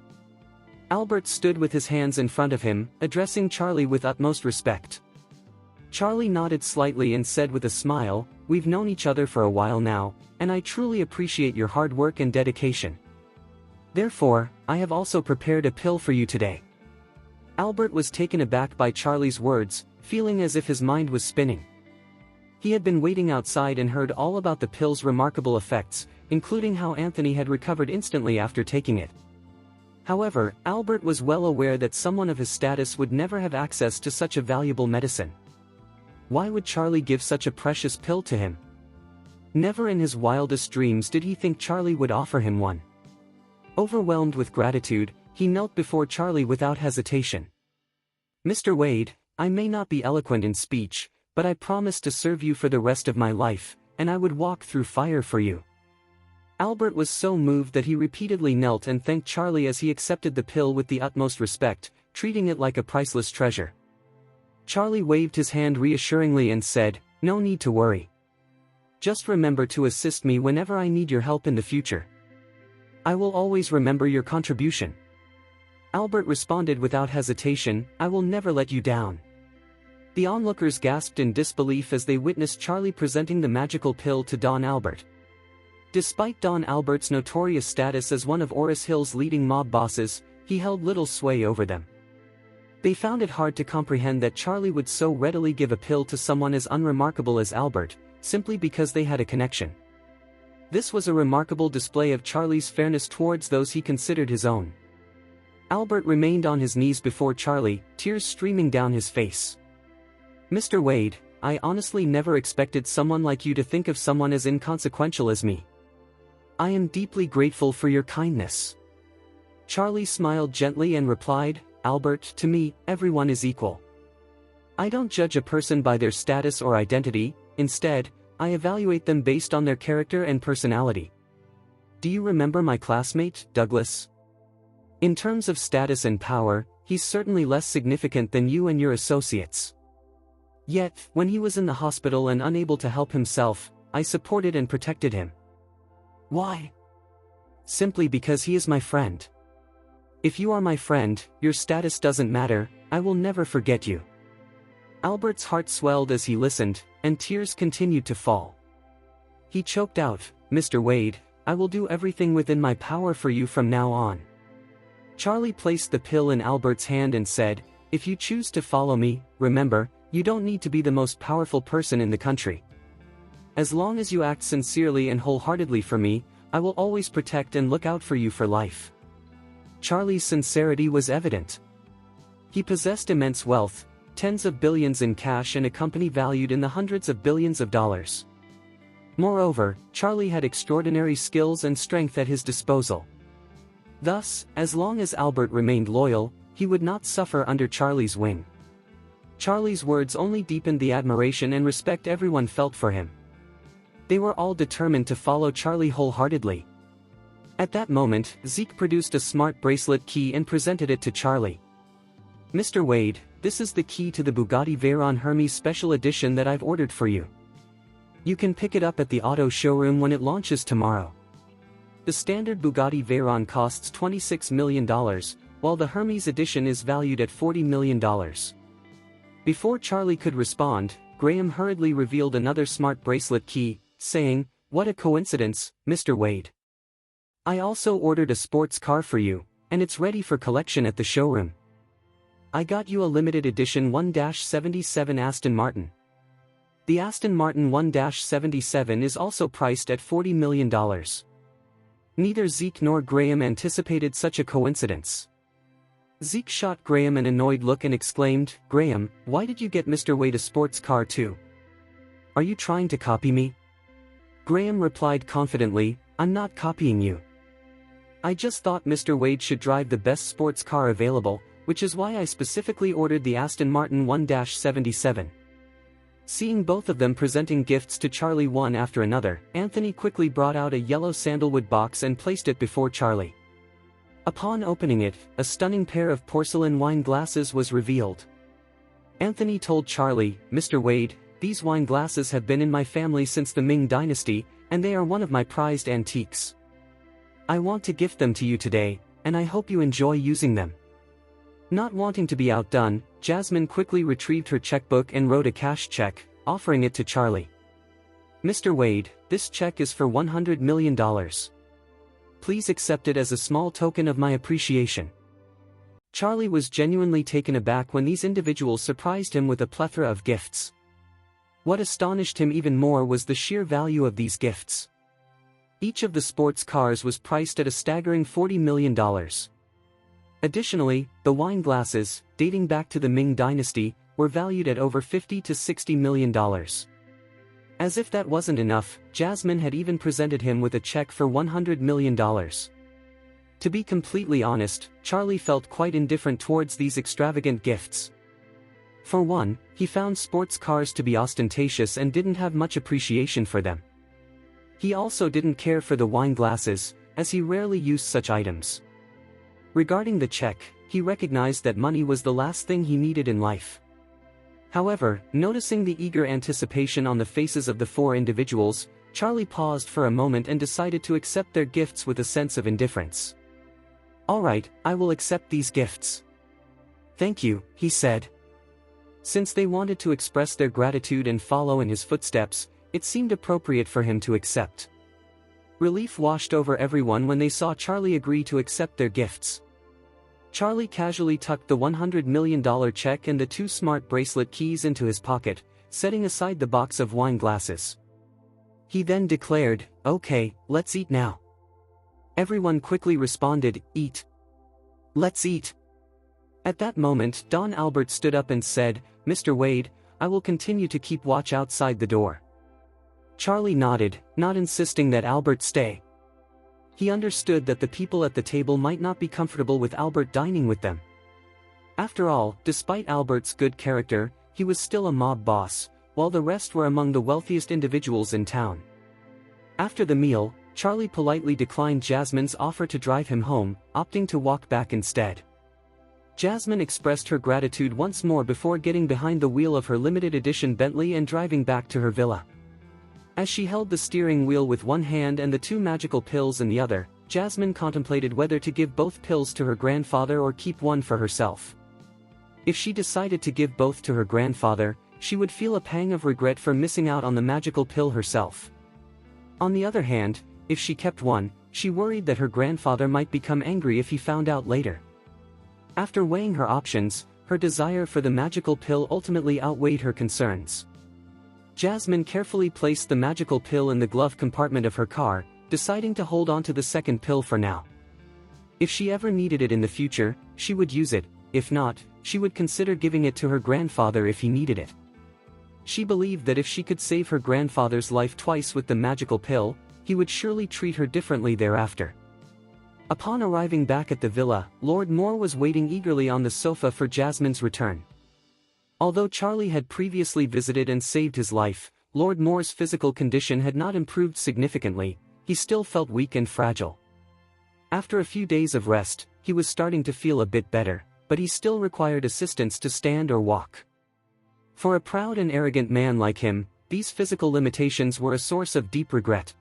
[SPEAKER 1] Albert stood with his hands in front of him, addressing Charlie with utmost respect. Charlie nodded slightly and said with a smile, "We've known each other for a while now, and I truly appreciate your hard work and dedication. Therefore, I have also prepared a pill for you today." Albert was taken aback by Charlie's words, feeling as if his mind was spinning. He had been waiting outside and heard all about the pill's remarkable effects, including how Anthony had recovered instantly after taking it. However, Albert was well aware that someone of his status would never have access to such a valuable medicine. Why would Charlie give such a precious pill to him? Never in his wildest dreams did he think Charlie would offer him one. Overwhelmed with gratitude, he knelt before Charlie without hesitation. "Mr. Wade, I may not be eloquent in speech, but I promise to serve you for the rest of my life, and I would walk through fire for you." Albert was so moved that he repeatedly knelt and thanked Charlie as he accepted the pill with the utmost respect, treating it like a priceless treasure. Charlie waved his hand reassuringly and said, "No need to worry. Just remember to assist me whenever I need your help in the future. I will always remember your contribution." Albert responded without hesitation, "I will never let you down." The onlookers gasped in disbelief as they witnessed Charlie presenting the magical pill to Don Albert. Despite Don Albert's notorious status as one of Oris Hill's leading mob bosses, he held little sway over them. They found it hard to comprehend that Charlie would so readily give a pill to someone as unremarkable as Albert, simply because they had a connection. This was a remarkable display of Charlie's fairness towards those he considered his own. Albert remained on his knees before Charlie, tears streaming down his face. "Mr. Wade, I honestly never expected someone like you to think of someone as inconsequential as me. I am deeply grateful for your kindness." Charlie smiled gently and replied, "Albert, to me, everyone is equal. I don't judge a person by their status or identity, instead, I evaluate them based on their character and personality. Do you remember my classmate, Douglas? In terms of status and power, he's certainly less significant than you and your associates. Yet, when he was in the hospital and unable to help himself, I supported and protected him. Why? Simply because he is my friend. If you are my friend, your status doesn't matter, I will never forget you." Albert's heart swelled as he listened, and tears continued to fall. He choked out, "Mr. Wade, I will do everything within my power for you from now on." Charlie placed the pill in Albert's hand and said, "If you choose to follow me, remember, you don't need to be the most powerful person in the country. As long as you act sincerely and wholeheartedly for me, I will always protect and look out for you for life." Charlie's sincerity was evident. He possessed immense wealth, tens of billions in cash and a company valued in the hundreds of billions of dollars. Moreover, Charlie had extraordinary skills and strength at his disposal. Thus, as long as Albert remained loyal, he would not suffer under Charlie's wing. Charlie's words only deepened the admiration and respect everyone felt for him. They were all determined to follow Charlie wholeheartedly. At that moment, Zeke produced a smart bracelet key and presented it to Charlie. "Mr. Wade, this is the key to the Bugatti Veyron Hermes Special Edition that I've ordered for you. You can pick it up at the auto showroom when it launches tomorrow. The standard Bugatti Veyron costs $26 million, while the Hermes edition is valued at $40 million. Before Charlie could respond, Graham hurriedly revealed another smart bracelet key, saying, "What a coincidence, Mr. Wade. I also ordered a sports car for you, and it's ready for collection at the showroom. I got you a limited edition 1-77 Aston Martin. The Aston Martin 1-77 is also priced at $40 million. Neither Zeke nor Graham anticipated such a coincidence. Zeke shot Graham an annoyed look and exclaimed, "Graham, why did you get Mr. Wade a sports car too? Are you trying to copy me?" Graham replied confidently, "I'm not copying you. I just thought Mr. Wade should drive the best sports car available, which is why I specifically ordered the Aston Martin 1-77. Seeing both of them presenting gifts to Charlie one after another, Anthony quickly brought out a yellow sandalwood box and placed it before Charlie. Upon opening it, a stunning pair of porcelain wine glasses was revealed. Anthony told Charlie, "Mr. Wade, these wine glasses have been in my family since the Ming dynasty, and they are one of my prized antiques. I want to gift them to you today, and I hope you enjoy using them." Not wanting to be outdone, Jasmine quickly retrieved her checkbook and wrote a cash check, offering it to Charlie. "Mr. Wade, this check is for $100 million. Please accept it as a small token of my appreciation." Charlie was genuinely taken aback when these individuals surprised him with a plethora of gifts. What astonished him even more was the sheer value of these gifts. Each of the sports cars was priced at a staggering $40 million. Additionally, the wine glasses, dating back to the Ming dynasty, were valued at over $50 to $60 million. As if that wasn't enough, Jasmine had even presented him with a check for $100 million. To be completely honest, Charlie felt quite indifferent towards these extravagant gifts. For one, he found sports cars to be ostentatious and didn't have much appreciation for them. He also didn't care for the wine glasses, as he rarely used such items. Regarding the check, he recognized that money was the last thing he needed in life. However, noticing the eager anticipation on the faces of the four individuals, Charlie paused for a moment and decided to accept their gifts with a sense of indifference. "All right, I will accept these gifts." "Thank you," he said. Since they wanted to express their gratitude and follow in his footsteps, it seemed appropriate for him to accept. Relief washed over everyone when they saw Charlie agree to accept their gifts. Charlie casually tucked the $100 million check and the two smart bracelet keys into his pocket, setting aside the box of wine glasses. He then declared, "Okay, let's eat now." Everyone quickly responded, "Eat. Let's eat." At that moment, Don Albert stood up and said, "Mr. Wade, I will continue to keep watch outside the door." Charlie nodded, not insisting that Albert stay. He understood that the people at the table might not be comfortable with Albert dining with them. After all, despite Albert's good character, he was still a mob boss, while the rest were among the wealthiest individuals in town. After the meal, Charlie politely declined Jasmine's offer to drive him home, opting to walk back instead. Jasmine expressed her gratitude once more before getting behind the wheel of her limited edition Bentley and driving back to her villa. As she held the steering wheel with one hand and the two magical pills in the other, Jasmine contemplated whether to give both pills to her grandfather or keep one for herself. If she decided to give both to her grandfather, she would feel a pang of regret for missing out on the magical pill herself. On the other hand, if she kept one, she worried that her grandfather might become angry if he found out later. After weighing her options, her desire for the magical pill ultimately outweighed her concerns. Jasmine carefully placed the magical pill in the glove compartment of her car, deciding to hold on to the second pill for now. If she ever needed it in the future, she would use it. If not, she would consider giving it to her grandfather if he needed it. She believed that if she could save her grandfather's life twice with the magical pill, he would surely treat her differently thereafter. Upon arriving back at the villa, Lord Moore was waiting eagerly on the sofa for Jasmine's return. Although Charlie had previously visited and saved his life, Lord Moore's physical condition had not improved significantly. He still felt weak and fragile. After a few days of rest, he was starting to feel a bit better, but he still required assistance to stand or walk. For a proud and arrogant man like him, these physical limitations were a source of deep regret.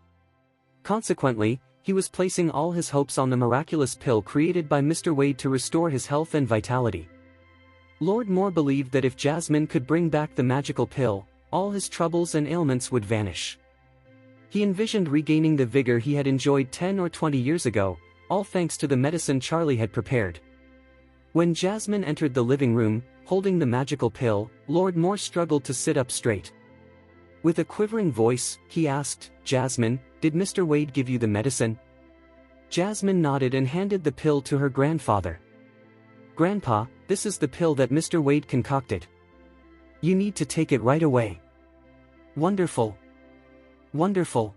[SPEAKER 1] Consequently, he was placing all his hopes on the miraculous pill created by Mr. Wade to restore his health and vitality. Lord Moore believed that if Jasmine could bring back the magical pill, all his troubles and ailments would vanish. He envisioned regaining the vigor he had enjoyed 10 or 20 years ago, all thanks to the medicine Charlie had prepared. When Jasmine entered the living room, holding the magical pill, Lord Moore struggled to sit up straight. With a quivering voice, he asked, "Jasmine, did Mr. Wade give you the medicine?" Jasmine nodded and handed the pill to her grandfather. "Grandpa, this is the pill that Mr. Wade concocted. You need to take it right away." "Wonderful! Wonderful!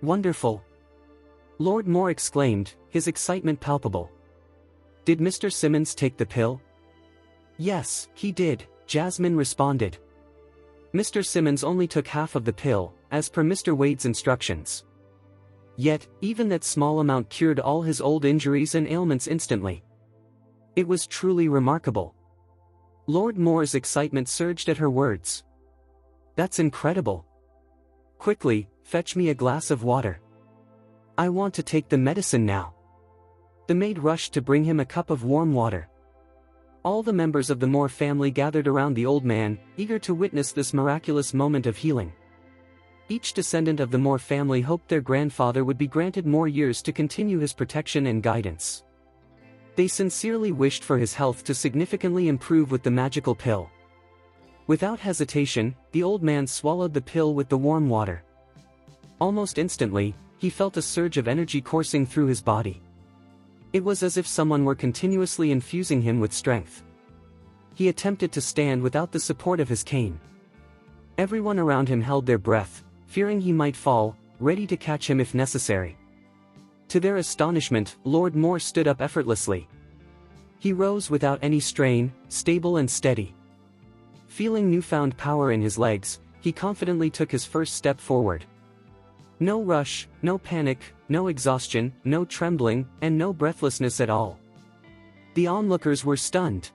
[SPEAKER 1] Wonderful!" Lord Moore exclaimed, his excitement palpable. "Did Mr. Simmons take the pill?" "Yes, he did," Jasmine responded. "Mr. Simmons only took half of the pill, as per Mr. Wade's instructions. Yet, even that small amount cured all his old injuries and ailments instantly. It was truly remarkable." Lord Moore's excitement surged at her words. "That's incredible. Quickly, fetch me a glass of water. I want to take the medicine now." The maid rushed to bring him a cup of warm water. All the members of the Moore family gathered around the old man, eager to witness this miraculous moment of healing. Each descendant of the Moore family hoped their grandfather would be granted more years to continue his protection and guidance. They sincerely wished for his health to significantly improve with the magical pill. Without hesitation, the old man swallowed the pill with the warm water. Almost instantly, he felt a surge of energy coursing through his body. It was as if someone were continuously infusing him with strength. He attempted to stand without the support of his cane. Everyone around him held their breath, fearing he might fall, ready to catch him if necessary. To their astonishment, Lord Moore stood up effortlessly. He rose without any strain, stable and steady. Feeling newfound power in his legs, he confidently took his first step forward. No rush, no panic, no exhaustion, no trembling, and no breathlessness at all. The onlookers were stunned.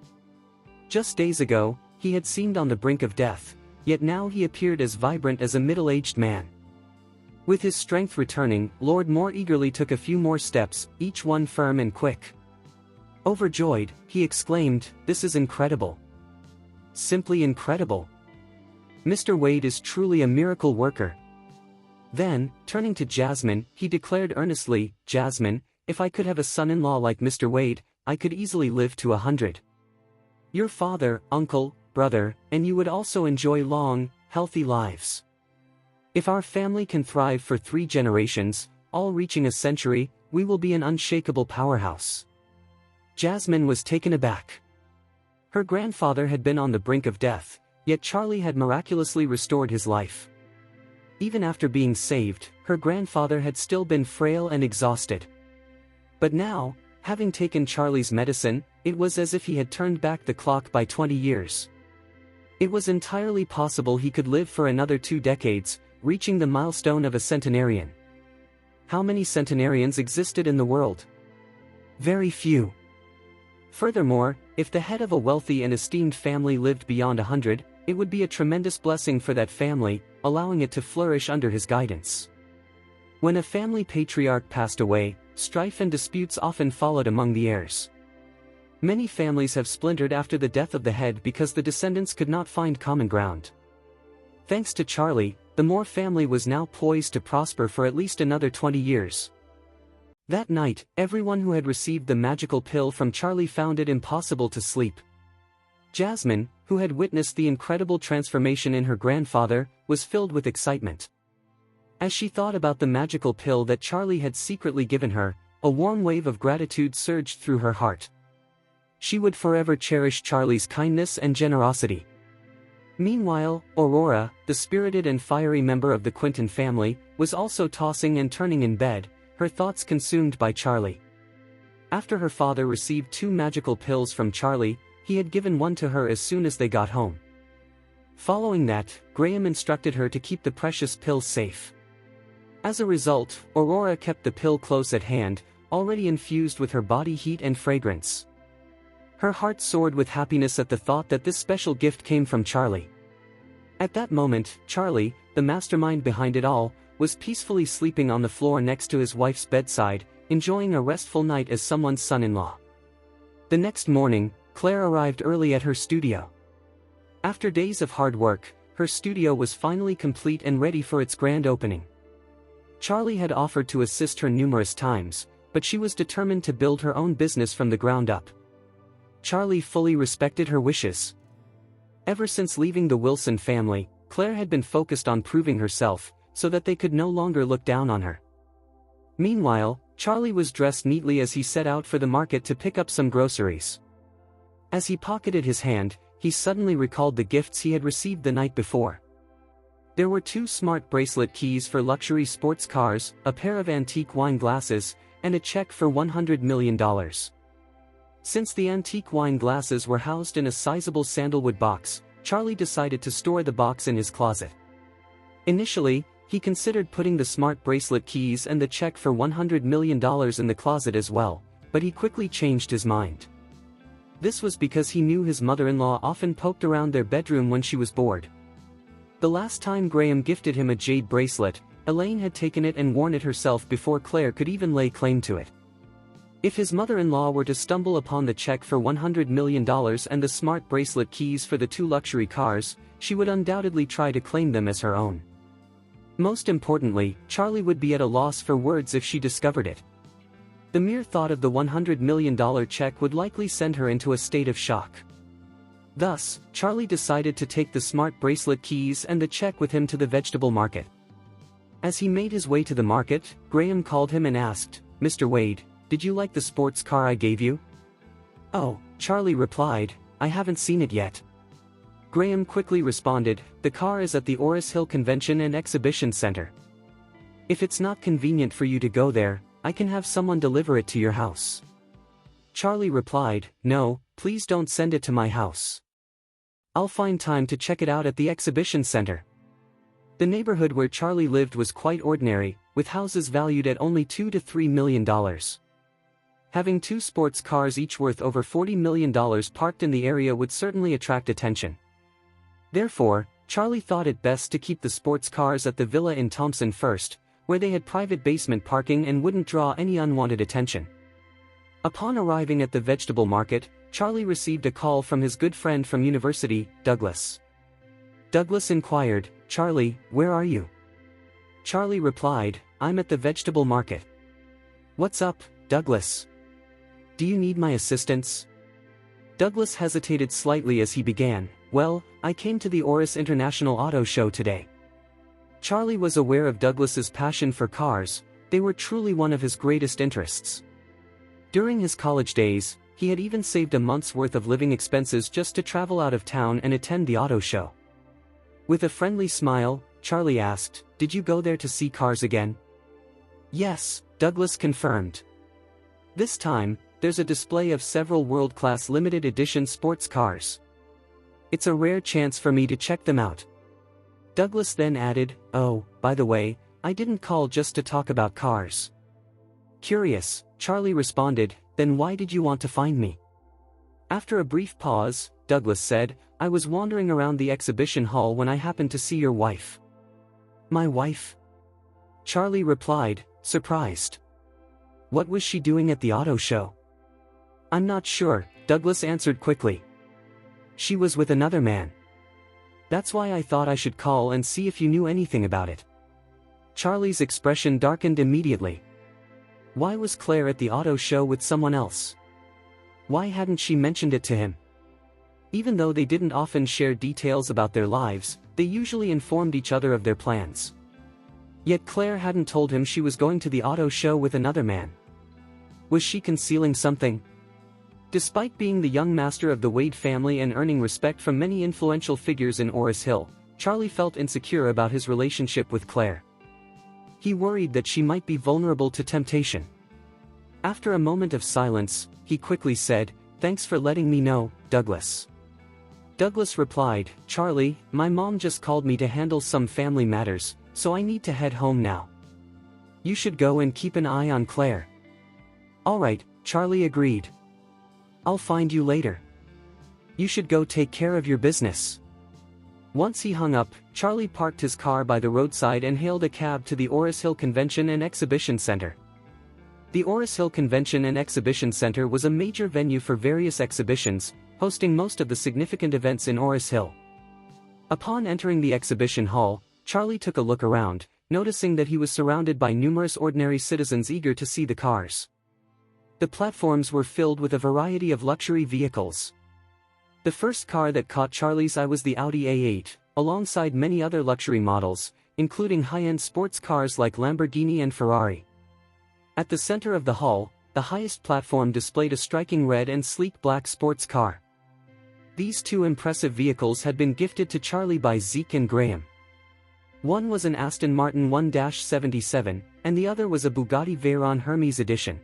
[SPEAKER 1] Just days ago, he had seemed on the brink of death, yet now he appeared as vibrant as a middle-aged man. With his strength returning, Lord Moore eagerly took a few more steps, each one firm and quick. Overjoyed, he exclaimed, "This is incredible. Simply incredible. Mr. Wade is truly a miracle worker." Then, turning to Jasmine, he declared earnestly, "Jasmine, if I could have a son-in-law like Mr. Wade, I could easily live to 100. Your father, uncle, brother, and you would also enjoy long, healthy lives. If our family can thrive for 3 generations, all reaching a century, we will be an unshakable powerhouse." Jasmine was taken aback. Her grandfather had been on the brink of death, yet Charlie had miraculously restored his life. Even after being saved, her grandfather had still been frail and exhausted. But now, having taken Charlie's medicine, it was as if he had turned back the clock by 20 years. It was entirely possible he could live for another 2 decades, reaching the milestone of a centenarian. How many centenarians existed in the world? Very few. Furthermore, if the head of a wealthy and esteemed family lived beyond 100, it would be a tremendous blessing for that family, allowing it to flourish under his guidance. When a family patriarch passed away, strife and disputes often followed among the heirs. Many families have splintered after the death of the head because the descendants could not find common ground. Thanks to Charlie, the Moore family was now poised to prosper for at least another 20 years. That night, everyone who had received the magical pill from Charlie found it impossible to sleep. Jasmine, who had witnessed the incredible transformation in her grandfather, was filled with excitement. As she thought about the magical pill that Charlie had secretly given her, a warm wave of gratitude surged through her heart. She would forever cherish Charlie's kindness and generosity. Meanwhile, Aurora, the spirited and fiery member of the Quinton family, was also tossing and turning in bed, her thoughts consumed by Charlie. After her father received 2 magical pills from Charlie, he had given one to her as soon as they got home. Following that, Graham instructed her to keep the precious pill safe. As a result, Aurora kept the pill close at hand, already infused with her body heat and fragrance. Her heart soared with happiness at the thought that this special gift came from Charlie. At that moment, Charlie, the mastermind behind it all, was peacefully sleeping on the floor next to his wife's bedside, enjoying a restful night as someone's son-in-law. The next morning, Claire arrived early at her studio. After days of hard work, her studio was finally complete and ready for its grand opening. Charlie had offered to assist her numerous times, but she was determined to build her own business from the ground up. Charlie fully respected her wishes. Ever since leaving the Wilson family, Claire had been focused on proving herself, so that they could no longer look down on her. Meanwhile, Charlie was dressed neatly as he set out for the market to pick up some groceries. As he pocketed his hand, he suddenly recalled the gifts he had received the night before. There were 2 smart bracelet keys for luxury sports cars, a pair of antique wine glasses, and a check for $100 million. Since the antique wine glasses were housed in a sizable sandalwood box, Charlie decided to store the box in his closet. Initially, he considered putting the smart bracelet keys and the check for $100 million in the closet as well, but he quickly changed his mind. This was because he knew his mother-in-law often poked around their bedroom when she was bored. The last time Graham gifted him a jade bracelet, Elaine had taken it and worn it herself before Claire could even lay claim to it. If his mother-in-law were to stumble upon the check for $100 million and the smart bracelet keys for the 2 luxury cars, she would undoubtedly try to claim them as her own. Most importantly, Charlie would be at a loss for words if she discovered it. The mere thought of the $100 million check would likely send her into a state of shock. Thus, Charlie decided to take the smart bracelet keys and the check with him to the vegetable market. As he made his way to the market, Graham called him and asked, "Mr. Wade, did you like the sports car I gave you?" "Oh," Charlie replied, "I haven't seen it yet." Graham quickly responded, "The car is at the Oris Hill Convention and Exhibition Center. If it's not convenient for you to go there, I can have someone deliver it to your house." Charlie replied, "No, please don't send it to my house. I'll find time to check it out at the exhibition center." The neighborhood where Charlie lived was quite ordinary, with houses valued at only $2 to $3 million. Having 2 sports cars each worth over $40 million parked in the area would certainly attract attention. Therefore, Charlie thought it best to keep the sports cars at the villa in Thompson first, where they had private basement parking and wouldn't draw any unwanted attention. Upon arriving at the vegetable market, Charlie received a call from his good friend from university, Douglas. Douglas inquired, "Charlie, where are you?" Charlie replied, "I'm at the vegetable market." "What's up, Douglas? Do you need my assistance?" Douglas hesitated slightly as he began, "Well, I came to the Oris International Auto Show today." Charlie was aware of Douglas's passion for cars. They were truly one of his greatest interests. During his college days, he had even saved a month's worth of living expenses just to travel out of town and attend the auto show. With a friendly smile, Charlie asked, did you go there to see cars again? Yes, Douglas confirmed. This time, there's a display of several world-class limited edition sports cars. It's a rare chance for me to check them out. Douglas then added, oh, by the way, I didn't call just to talk about cars. Curious, Charlie responded, then why did you want to find me? After a brief pause, Douglas said, I was wandering around the exhibition hall when I happened to see your wife. My wife? Charlie replied, surprised. What was she doing at the auto show? I'm not sure, Douglas answered quickly. She was with another man. That's why I thought I should call and see if you knew anything about it. Charlie's expression darkened immediately. Why was Claire at the auto show with someone else? Why hadn't she mentioned it to him? Even though they didn't often share details about their lives, they usually informed each other of their plans. Yet Claire hadn't told him she was going to the auto show with another man. Was she concealing something? Despite being the young master of the Wade family and earning respect from many influential figures in Oris Hill, Charlie felt insecure about his relationship with Claire. He worried that she might be vulnerable to temptation. After a moment of silence, he quickly said, thanks for letting me know, Douglas. Douglas replied, Charlie, my mom just called me to handle some family matters, so I need to head home now. You should go and keep an eye on Claire. All right, Charlie agreed. I'll find you later. You should go take care of your business. Once he hung up, Charlie parked his car by the roadside and hailed a cab to the Oris Hill Convention and Exhibition Center. The Oris Hill Convention and Exhibition Center was a major venue for various exhibitions, hosting most of the significant events in Oris Hill. Upon entering the exhibition hall, Charlie took a look around, noticing that he was surrounded by numerous ordinary citizens eager to see the cars. The platforms were filled with a variety of luxury vehicles. The first car that caught Charlie's eye was the Audi A8, alongside many other luxury models, including high-end sports cars like Lamborghini and Ferrari. At the center of the hall, the highest platform displayed a striking red and sleek black sports car. These two impressive vehicles had been gifted to Charlie by Zeke and Graham. One was an Aston Martin 1-77, and the other was a Bugatti Veyron Hermes edition.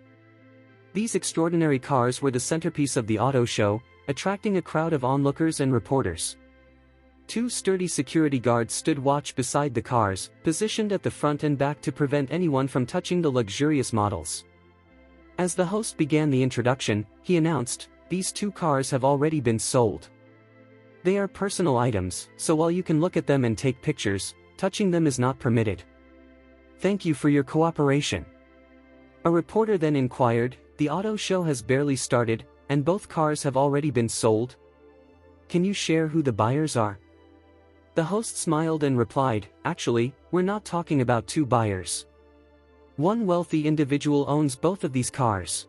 [SPEAKER 1] These extraordinary cars were the centerpiece of the auto show, attracting a crowd of onlookers and reporters. Two sturdy security guards stood watch beside the cars, positioned at the front and back to prevent anyone from touching the luxurious models. As the host began the introduction, he announced, these two cars have already been sold. They are personal items, so while you can look at them and take pictures, touching them is not permitted. Thank you for your cooperation. A reporter then inquired, the auto show has barely started, and both cars have already been sold? Can you share who the buyers are? The host smiled and replied, actually, we're not talking about two buyers. One wealthy individual owns both of these cars.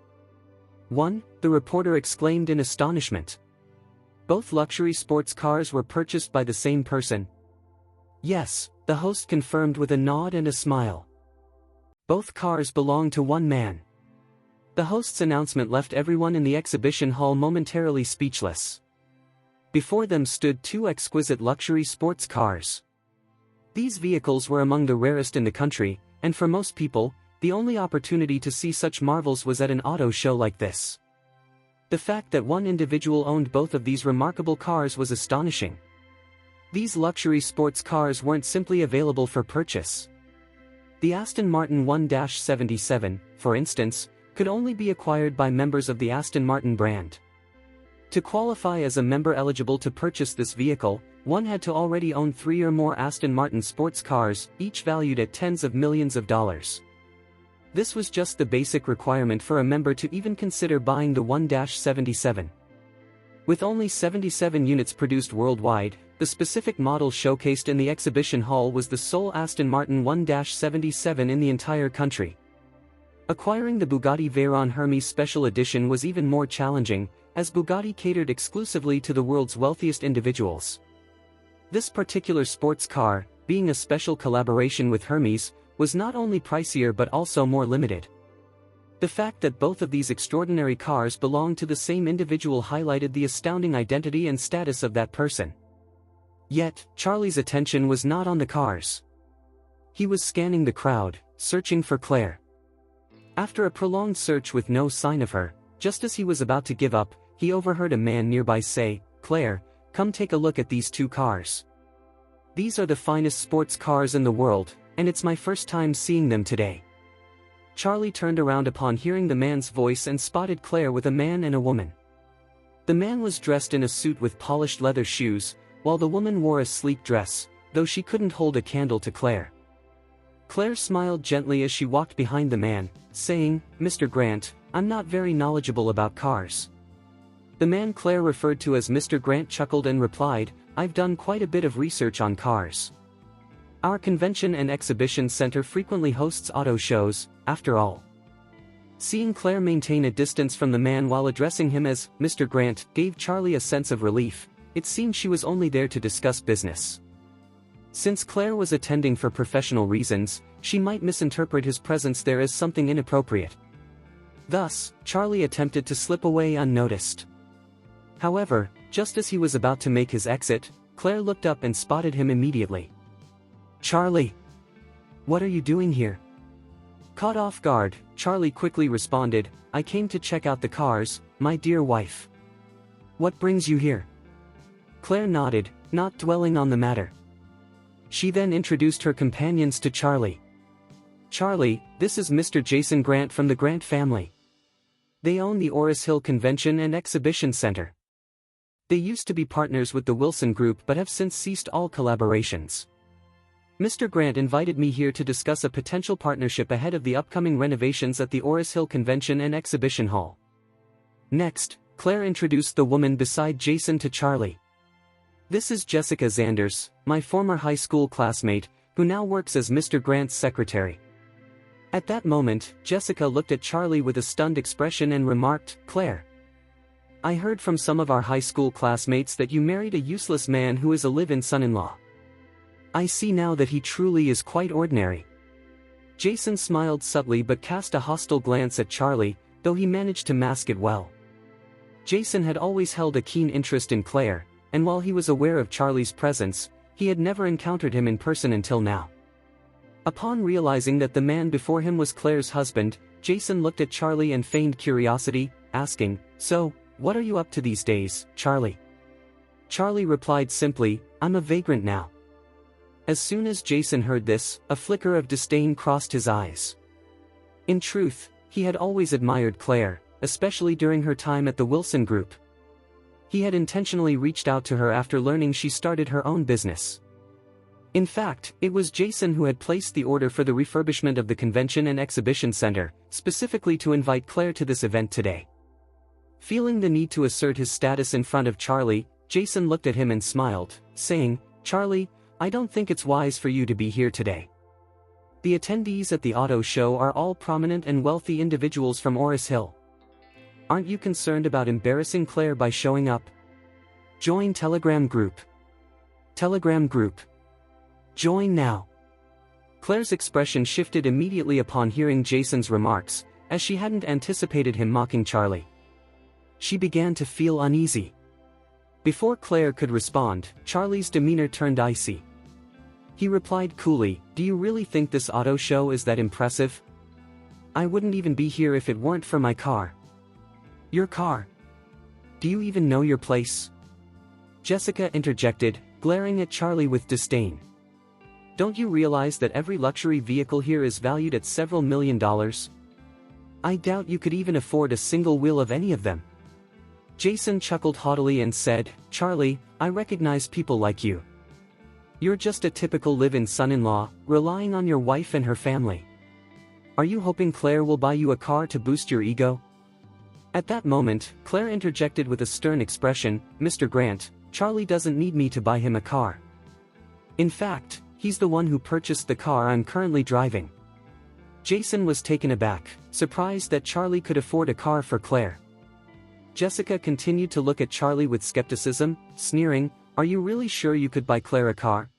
[SPEAKER 1] One, the reporter exclaimed in astonishment. Both luxury sports cars were purchased by the same person. Yes, the host confirmed with a nod and a smile. Both cars belong to one man. The host's announcement left everyone in the exhibition hall momentarily speechless. Before them stood two exquisite luxury sports cars. These vehicles were among the rarest in the country, and for most people, the only opportunity to see such marvels was at an auto show like this. The fact that one individual owned both of these remarkable cars was astonishing. These luxury sports cars weren't simply available for purchase. The Aston Martin 1-77, for instance, could only be acquired by members of the Aston Martin brand. To qualify as a member eligible to purchase this vehicle, one had to already own 3 or more Aston Martin sports cars, each valued at tens of millions of dollars. This was just the basic requirement for a member to even consider buying the 1-77. With only 77 units produced worldwide, the specific model showcased in the exhibition hall was the sole Aston Martin 1-77 in the entire country. Acquiring the Bugatti Veyron Hermes Special Edition was even more challenging, as Bugatti catered exclusively to the world's wealthiest individuals. This particular sports car, being a special collaboration with Hermes, was not only pricier but also more limited. The fact that both of these extraordinary cars belonged to the same individual highlighted the astounding identity and status of that person. Yet, Charlie's attention was not on the cars. He was scanning the crowd, searching for Claire. After a prolonged search with no sign of her, just as he was about to give up, he overheard a man nearby say, "Claire, come take a look at these two cars. These are the finest sports cars in the world, and it's my first time seeing them today." Charlie turned around upon hearing the man's voice and spotted Claire with a man and a woman. The man was dressed in a suit with polished leather shoes, while the woman wore a sleek dress, though she couldn't hold a candle to Claire. Claire smiled gently as she walked behind the man, saying, "Mr. Grant, I'm not very knowledgeable about cars." The man Claire referred to as Mr. Grant chuckled and replied, "I've done quite a bit of research on cars. Our convention and exhibition center frequently hosts auto shows, after all." Seeing Claire maintain a distance from the man while addressing him as Mr. Grant gave Charlie a sense of relief. It seemed she was only there to discuss business. Since Claire was attending for professional reasons, she might misinterpret his presence there as something inappropriate. Thus, Charlie attempted to slip away unnoticed. However, just as he was about to make his exit, Claire looked up and spotted him immediately. "Charlie! What are you doing here?" Caught off guard, Charlie quickly responded, "I came to check out the cars, my dear wife." "What brings you here?" Claire nodded, not dwelling on the matter. She then introduced her companions to Charlie. "Charlie, this is Mr. Jason Grant from the Grant family. They own the Oris Hill Convention and Exhibition Center. They used to be partners with the Wilson Group but have since ceased all collaborations. Mr. Grant invited me here to discuss a potential partnership ahead of the upcoming renovations at the Oris Hill Convention and Exhibition Hall." Next, Claire introduced the woman beside Jason to Charlie. "This is Jessica Zanders, my former high school classmate, who now works as Mr. Grant's secretary." At that moment, Jessica looked at Charlie with a stunned expression and remarked, "Claire, I heard from some of our high school classmates that you married a useless man who is a live-in son-in-law. I see now that he truly is quite ordinary." Jason smiled subtly but cast a hostile glance at Charlie, though he managed to mask it well. Jason had always held a keen interest in Claire, and while he was aware of Charlie's presence, he had never encountered him in person until now. Upon realizing that the man before him was Claire's husband, Jason looked at Charlie and feigned curiosity, asking, "So, what are you up to these days, Charlie?" Charlie replied simply, "I'm a vagrant now." As soon as Jason heard this, a flicker of disdain crossed his eyes. In truth, he had always admired Claire, especially during her time at the Wilson Group. He had intentionally reached out to her after learning she started her own business. In fact, it was Jason who had placed the order for the refurbishment of the Convention and Exhibition Center, specifically to invite Claire to this event today. Feeling the need to assert his status in front of Charlie, Jason looked at him and smiled, saying, "Charlie, I don't think it's wise for you to be here today. The attendees at the auto show are all prominent and wealthy individuals from Oris Hill. Aren't you concerned about embarrassing Claire by showing up? Join Telegram group. Telegram group. Join now." Claire's expression shifted immediately upon hearing Jason's remarks, as she hadn't anticipated him mocking Charlie. She began to feel uneasy. Before Claire could respond, Charlie's demeanor turned icy. He replied coolly, "Do you really think this auto show is that impressive? I wouldn't even be here if it weren't for my car." "Your car? Do you even know your place?" Jessica interjected, glaring at Charlie with disdain. "Don't you realize that every luxury vehicle here is valued at several $1,000,000? I doubt you could even afford a single wheel of any of them." Jason chuckled haughtily and said, "Charlie, I recognize people like you. You're just a typical live-in son-in-law, relying on your wife and her family. Are you hoping Claire will buy you a car to boost your ego?" At that moment, Claire interjected with a stern expression, "Mr. Grant, Charlie doesn't need me to buy him a car. In fact, he's the one who purchased the car I'm currently driving." Jason was taken aback, surprised that Charlie could afford a car for Claire. Jessica continued to look at Charlie with skepticism, sneering, "Are you really sure you could buy Claire a car?"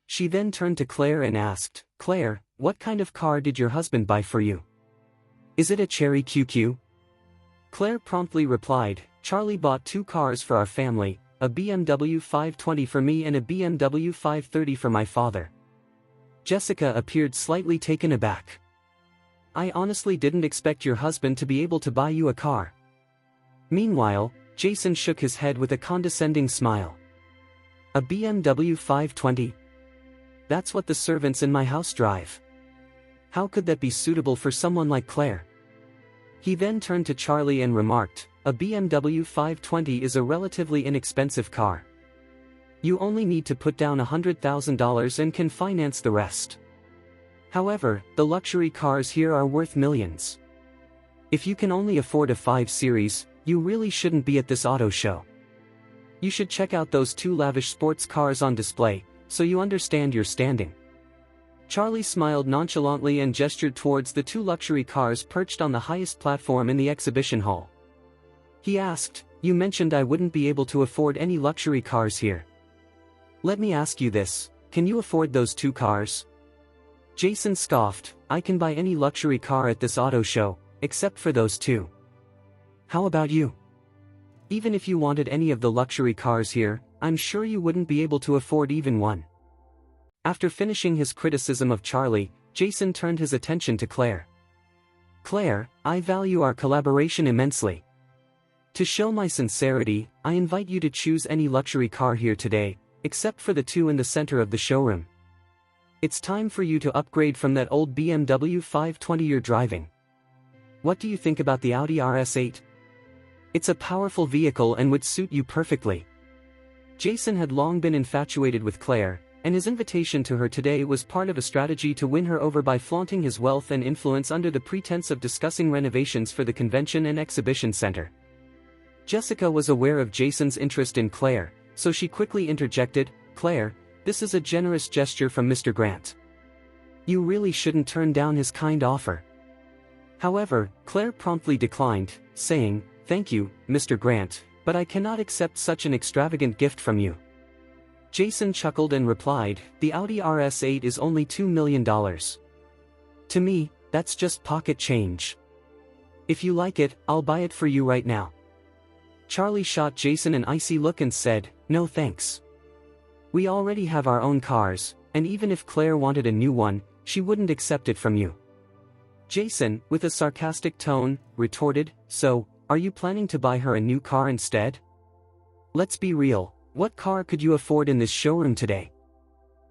[SPEAKER 1] She then turned to Claire and asked, "Claire, what kind of car did your husband buy for you? Is it a Cherry QQ?" Claire promptly replied, "Charlie bought two cars for our family, a BMW 520 for me and a BMW 530 for my father." Jessica appeared slightly taken aback. I honestly didn't expect your husband to be able to buy you a car. Meanwhile, Jason shook his head with a condescending smile. A BMW 520? That's what the servants in my house drive. How could that be suitable for someone like Claire? He then turned to Charlie and remarked, a BMW 520 is a relatively inexpensive car. You only need to put down $100,000 and can finance the rest. However, the luxury cars here are worth millions. If you can only afford a 5 Series, you really shouldn't be at this auto show. You should check out those 2 lavish sports cars on display, so you understand your standing. Charlie smiled nonchalantly and gestured towards the 2 luxury cars perched on the highest platform in the exhibition hall. He asked, you mentioned I wouldn't be able to afford any luxury cars here. Let me ask you this, can you afford those 2 cars? Jason scoffed, I can buy any luxury car at this auto show, except for those 2. How about you? Even if you wanted any of the luxury cars here, I'm sure you wouldn't be able to afford even one. After finishing his criticism of Charlie, Jason turned his attention to Claire. Claire, I value our collaboration immensely. To show my sincerity, I invite you to choose any luxury car here today, except for the 2 in the center of the showroom. It's time for you to upgrade from that old BMW 520 you're driving. What do you think about the Audi RS8? It's a powerful vehicle and would suit you perfectly. Jason had long been infatuated with Claire, and his invitation to her today was part of a strategy to win her over by flaunting his wealth and influence under the pretense of discussing renovations for the convention and exhibition center. Jessica was aware of Jason's interest in Claire, so she quickly interjected, Claire, this is a generous gesture from Mr. Grant. You really shouldn't turn down his kind offer. However, Claire promptly declined, saying, thank you, Mr. Grant, but I cannot accept such an extravagant gift from you. Jason chuckled and replied, the Audi RS8 is only $2 million. To me, that's just pocket change. If you like it, I'll buy it for you right now. Charlie shot Jason an icy look and said, no thanks. We already have our own cars, and even if Claire wanted a new one, she wouldn't accept it from you. Jason, with a sarcastic tone, retorted, so, are you planning to buy her a new car instead? Let's be real, what car could you afford in this showroom today?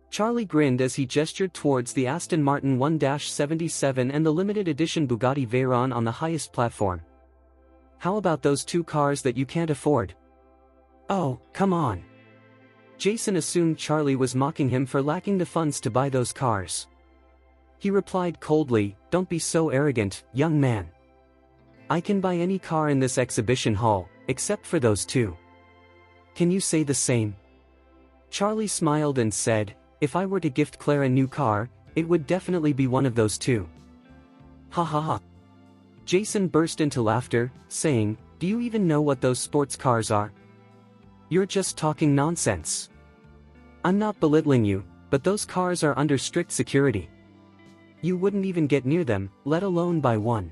[SPEAKER 1] Charlie grinned as he gestured towards the Aston Martin 1-77 and the limited edition Bugatti Veyron on the highest platform. How about those 2 cars that you can't afford? Oh, come on. Jason assumed Charlie was mocking him for lacking the funds to buy those cars. He replied coldly, don't be so arrogant, young man. I can buy any car in this exhibition hall, except for those 2. Can you say the same? Charlie smiled and said, if I were to gift Claire a new car, it would definitely be one of those 2. Ha ha ha. Jason burst into laughter, saying, do you even know what those sports cars are? You're just talking nonsense. I'm not belittling you, but those cars are under strict security. You wouldn't even get near them, let alone buy one.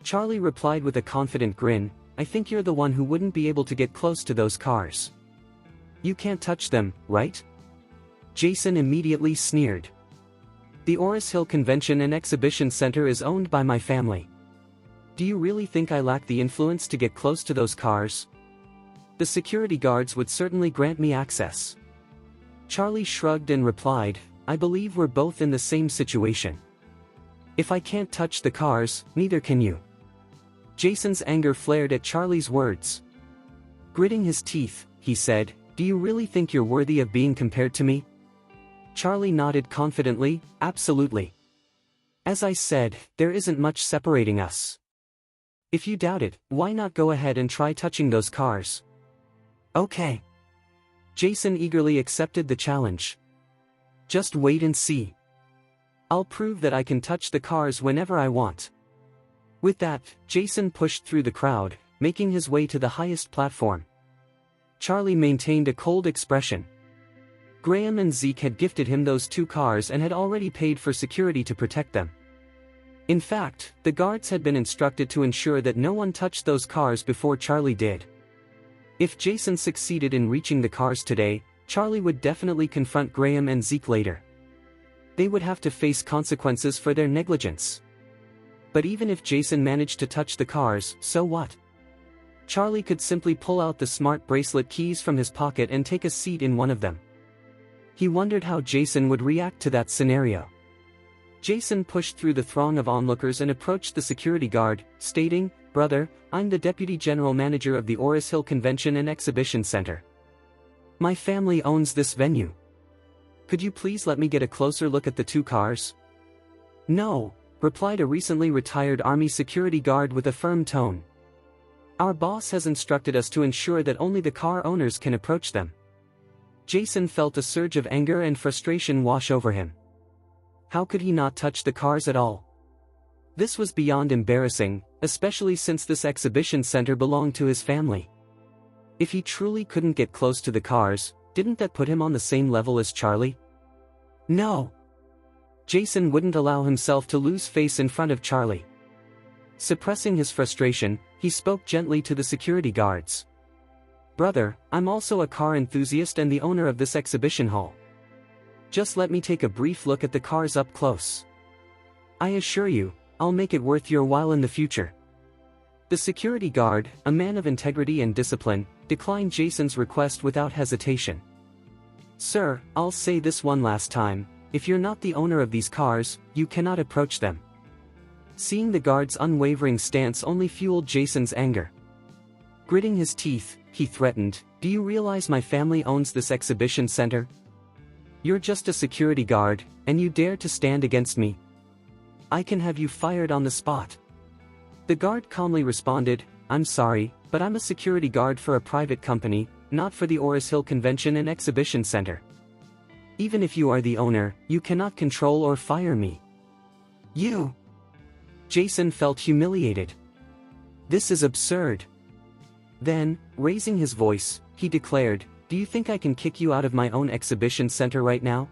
[SPEAKER 1] Charlie replied with a confident grin, I think you're the one who wouldn't be able to get close to those cars. You can't touch them, right? Jason immediately sneered. The Oris Hill Convention and Exhibition Center is owned by my family. Do you really think I lack the influence to get close to those cars? The security guards would certainly grant me access. Charlie shrugged and replied, I believe we're both in the same situation. If I can't touch the cars, neither can you. Jason's anger flared at Charlie's words. Gritting his teeth, he said, do you really think you're worthy of being compared to me? Charlie nodded confidently, absolutely. As I said, there isn't much separating us. If you doubt it, why not go ahead and try touching those cars? Okay. Jason eagerly accepted the challenge. Just wait and see. I'll prove that I can touch the cars whenever I want. With that, Jason pushed through the crowd, making his way to the highest platform. Charlie maintained a cold expression. Graham and Zeke had gifted him those 2 cars and had already paid for security to protect them. In fact, the guards had been instructed to ensure that no one touched those cars before Charlie did. If Jason succeeded in reaching the cars today, Charlie would definitely confront Graham and Zeke later. They would have to face consequences for their negligence. But even if Jason managed to touch the cars, so what? Charlie could simply pull out the smart bracelet keys from his pocket and take a seat in one of them. He wondered how Jason would react to that scenario. Jason pushed through the throng of onlookers and approached the security guard, stating, "Brother, I'm the Deputy General Manager of the Oris Hill Convention and Exhibition Center. My family owns this venue. Could you please let me get a closer look at the two cars?" "No," replied a recently retired Army security guard with a firm tone. "Our boss has instructed us to ensure that only the car owners can approach them." Jason felt a surge of anger and frustration wash over him. How could he not touch the cars at all? This was beyond embarrassing, especially since this exhibition center belonged to his family. If he truly couldn't get close to the cars, didn't that put him on the same level as Charlie? No. Jason wouldn't allow himself to lose face in front of Charlie. Suppressing his frustration, he spoke gently to the security guards. "Brother, I'm also a car enthusiast and the owner of this exhibition hall. Just let me take a brief look at the cars up close. I assure you, I'll make it worth your while in the future." The security guard, a man of integrity and discipline, declined Jason's request without hesitation. "Sir, I'll say this one last time, if you're not the owner of these cars, you cannot approach them." Seeing the guard's unwavering stance only fueled Jason's anger. Gritting his teeth, he threatened, "Do you realize my family owns this exhibition center? You're just a security guard, and you dare to stand against me? I can have you fired on the spot." The guard calmly responded, "I'm sorry, but I'm a security guard for a private company, not for the Oris Hill Convention and Exhibition Center. Even if you are the owner, you cannot control or fire me." "You?" Jason felt humiliated. "This is absurd." Then, raising his voice, he declared, "Do you think I can kick you out of my own exhibition center right now?"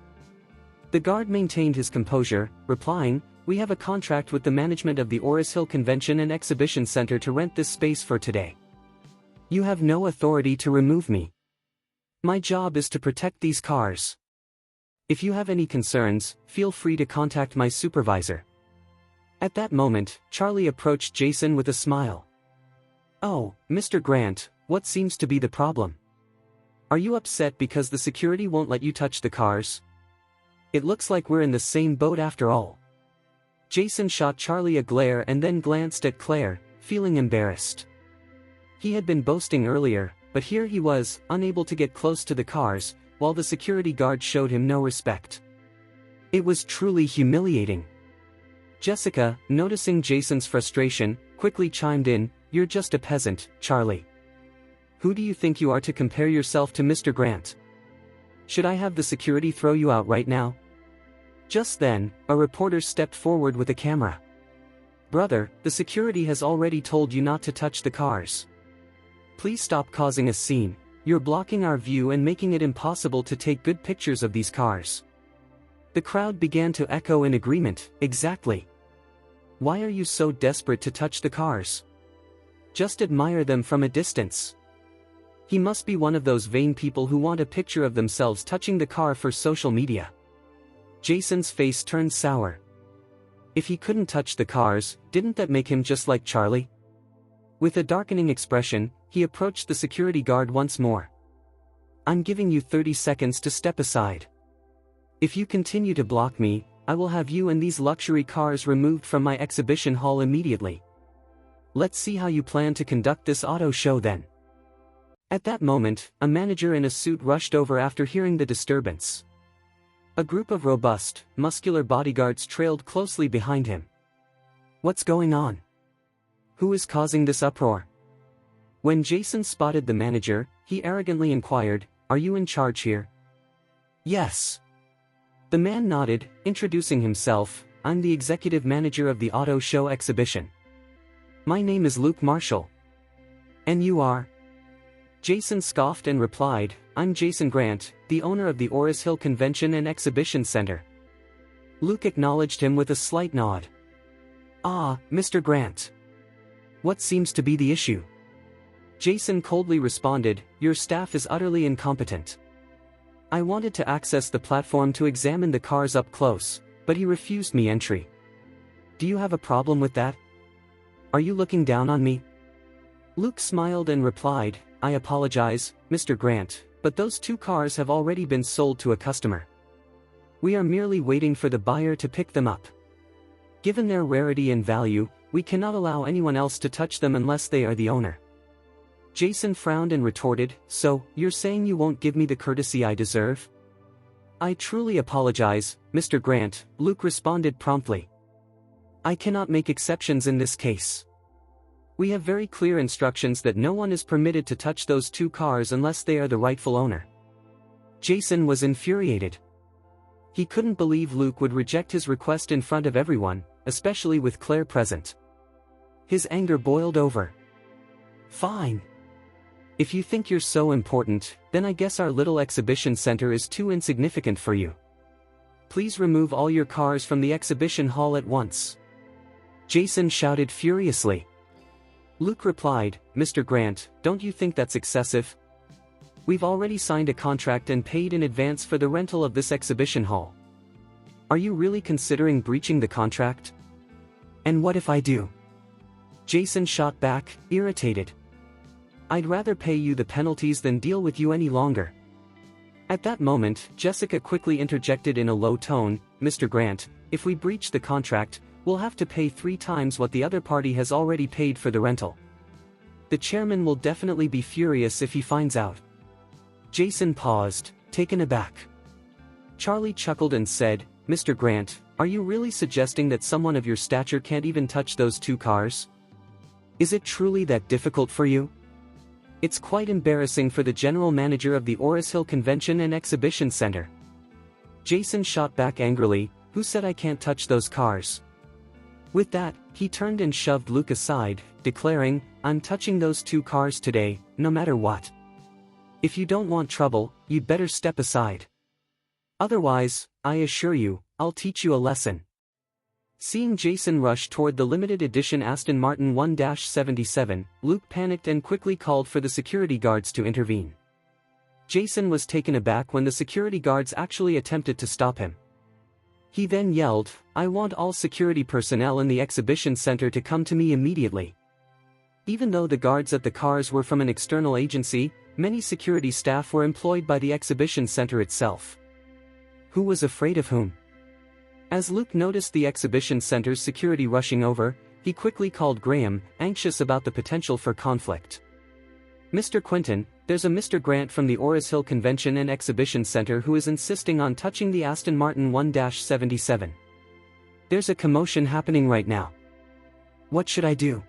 [SPEAKER 1] The guard maintained his composure, replying, "We have a contract with the management of the Oris Hill Convention and Exhibition Center to rent this space for today. You have no authority to remove me. My job is to protect these cars. If you have any concerns, feel free to contact my supervisor." At that moment, Charlie approached Jason with a smile. "Oh, Mr. Grant, what seems to be the problem? Are you upset because the security won't let you touch the cars? It looks like we're in the same boat after all." Jason shot Charlie a glare and then glanced at Claire, feeling embarrassed. He had been boasting earlier, but here he was, unable to get close to the cars, while the security guard showed him no respect. It was truly humiliating. Jessica, noticing Jason's frustration, quickly chimed in, "You're just a peasant, Charlie. Who do you think you are to compare yourself to Mr. Grant? Should I have the security throw you out right now?" Just then, a reporter stepped forward with a camera. "Brother, the security has already told you not to touch the cars. Please stop causing a scene. You're blocking our view and making it impossible to take good pictures of these cars." The crowd began to echo in agreement, "Exactly. Why are you so desperate to touch the cars? Just admire them from a distance. He must be one of those vain people who want a picture of themselves touching the car for social media." Jason's face turned sour. If he couldn't touch the cars, didn't that make him just like Charlie? With a darkening expression, he approached the security guard once more. "I'm giving you 30 seconds to step aside. If you continue to block me, I will have you and these luxury cars removed from my exhibition hall immediately. Let's see how you plan to conduct this auto show then." At that moment, a manager in a suit rushed over after hearing the disturbance. A group of robust, muscular bodyguards trailed closely behind him. "What's going on? Who is causing this uproar?" When Jason spotted the manager, he arrogantly inquired, "Are you in charge here?" "Yes." The man nodded, introducing himself, "I'm the executive manager of the auto show exhibition. My name is Luke Marshall." "And you are?" Jason scoffed and replied, "I'm Jason Grant, the owner of the Oris Hill Convention and Exhibition Center." Luke acknowledged him with a slight nod. "Ah, Mr. Grant. What seems to be the issue?" Jason coldly responded, "Your staff is utterly incompetent. I wanted to access the platform to examine the cars up close, but he refused me entry. Do you have a problem with that? Are you looking down on me? Luke smiled and replied, I apologize, Mr. Grant, but those 2 cars have already been sold to a customer. We are merely waiting for the buyer to pick them up. Given their rarity and value, we cannot allow anyone else to touch them unless they are the owner. Jason frowned and retorted, so, you're saying you won't give me the courtesy I deserve? I truly apologize, Mr. Grant, Luke responded promptly. I cannot make exceptions in this case. We have very clear instructions that no one is permitted to touch those 2 cars unless they are the rightful owner. Jason was infuriated. He couldn't believe Luke would reject his request in front of everyone, especially with Claire present. His anger boiled over. Fine. If you think you're so important, then I guess our little exhibition center is too insignificant for you. Please remove all your cars from the exhibition hall at once. Jason shouted furiously. Luke replied, Mr. Grant, don't you think that's excessive? We've already signed a contract and paid in advance for the rental of this exhibition hall. Are you really considering breaching the contract? And what if I do? Jason shot back, irritated. I'd rather pay you the penalties than deal with you any longer. At that moment, Jessica quickly interjected in a low tone, Mr. Grant, if we breach the contract, we'll have to pay 3 times what the other party has already paid for the rental. The chairman will definitely be furious if he finds out. Jason paused, taken aback. Charlie chuckled and said, Mr. Grant, are you really suggesting that someone of your stature can't even touch those 2 cars? Is it truly that difficult for you? It's quite embarrassing for the general manager of the Oris Hill Convention and Exhibition Center. Jason shot back angrily, who said I can't touch those cars? With that, he turned and shoved Luke aside, declaring, I'm touching those 2 cars today, no matter what. If you don't want trouble, you'd better step aside. Otherwise, I assure you, I'll teach you a lesson. Seeing Jason rush toward the limited edition Aston Martin 1-77, Luke panicked and quickly called for the security guards to intervene. Jason was taken aback when the security guards actually attempted to stop him. He then yelled, I want all security personnel in the exhibition center to come to me immediately. Even though the guards at the cars were from an external agency, many security staff were employed by the exhibition center itself. Who was afraid of whom? As Luke noticed the exhibition center's security rushing over, he quickly called Graham, anxious about the potential for conflict. Mr. Quinton, there's a Mr. Grant from the Oris Hill Convention and Exhibition Center who is insisting on touching the Aston Martin 1-77. There's a commotion happening right now. What should I do?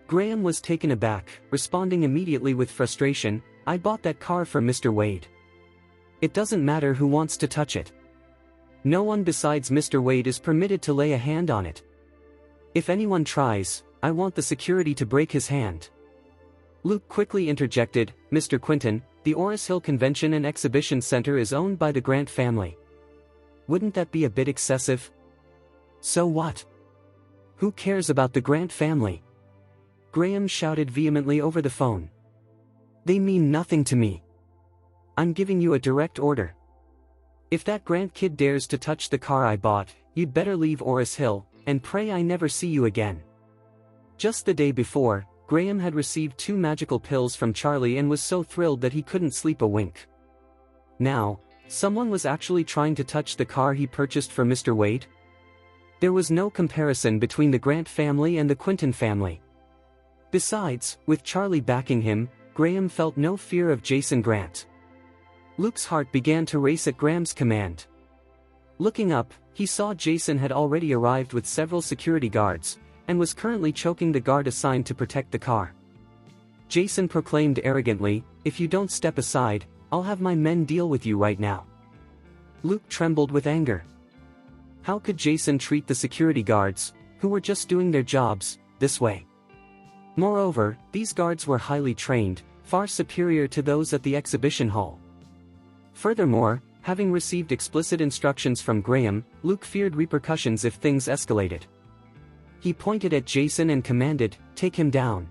[SPEAKER 1] Graham was taken aback, responding immediately with frustration, I bought that car for Mr. Wade. It doesn't matter who wants to touch it. No one besides Mr. Wade is permitted to lay a hand on it. If anyone tries, I want the security to break his hand. Luke quickly interjected, Mr. Quinton, the Oris Hill Convention and Exhibition Center is owned by the Grant family. Wouldn't that be a bit excessive? So what? Who cares about the Grant family? Graham shouted vehemently over the phone. They mean nothing to me. I'm giving you a direct order. If that Grant kid dares to touch the car I bought, you'd better leave Oris Hill, and pray I never see you again. Just the day before, Graham had received 2 magical pills from Charlie and was so thrilled that he couldn't sleep a wink. Now, someone was actually trying to touch the car he purchased for Mr. Wade? There was no comparison between the Grant family and the Quinton family. Besides, with Charlie backing him, Graham felt no fear of Jason Grant. Luke's heart began to race at Graham's command. Looking up, he saw Jason had already arrived with several security guards, and was currently choking the guard assigned to protect the car. Jason proclaimed arrogantly, if you don't step aside, I'll have my men deal with you right now. Luke trembled with anger. How could Jason treat the security guards, who were just doing their jobs, this way? Moreover, these guards were highly trained, far superior to those at the exhibition hall. Furthermore, having received explicit instructions from Graham, Luke feared repercussions if things escalated. He pointed at Jason and commanded, take him down.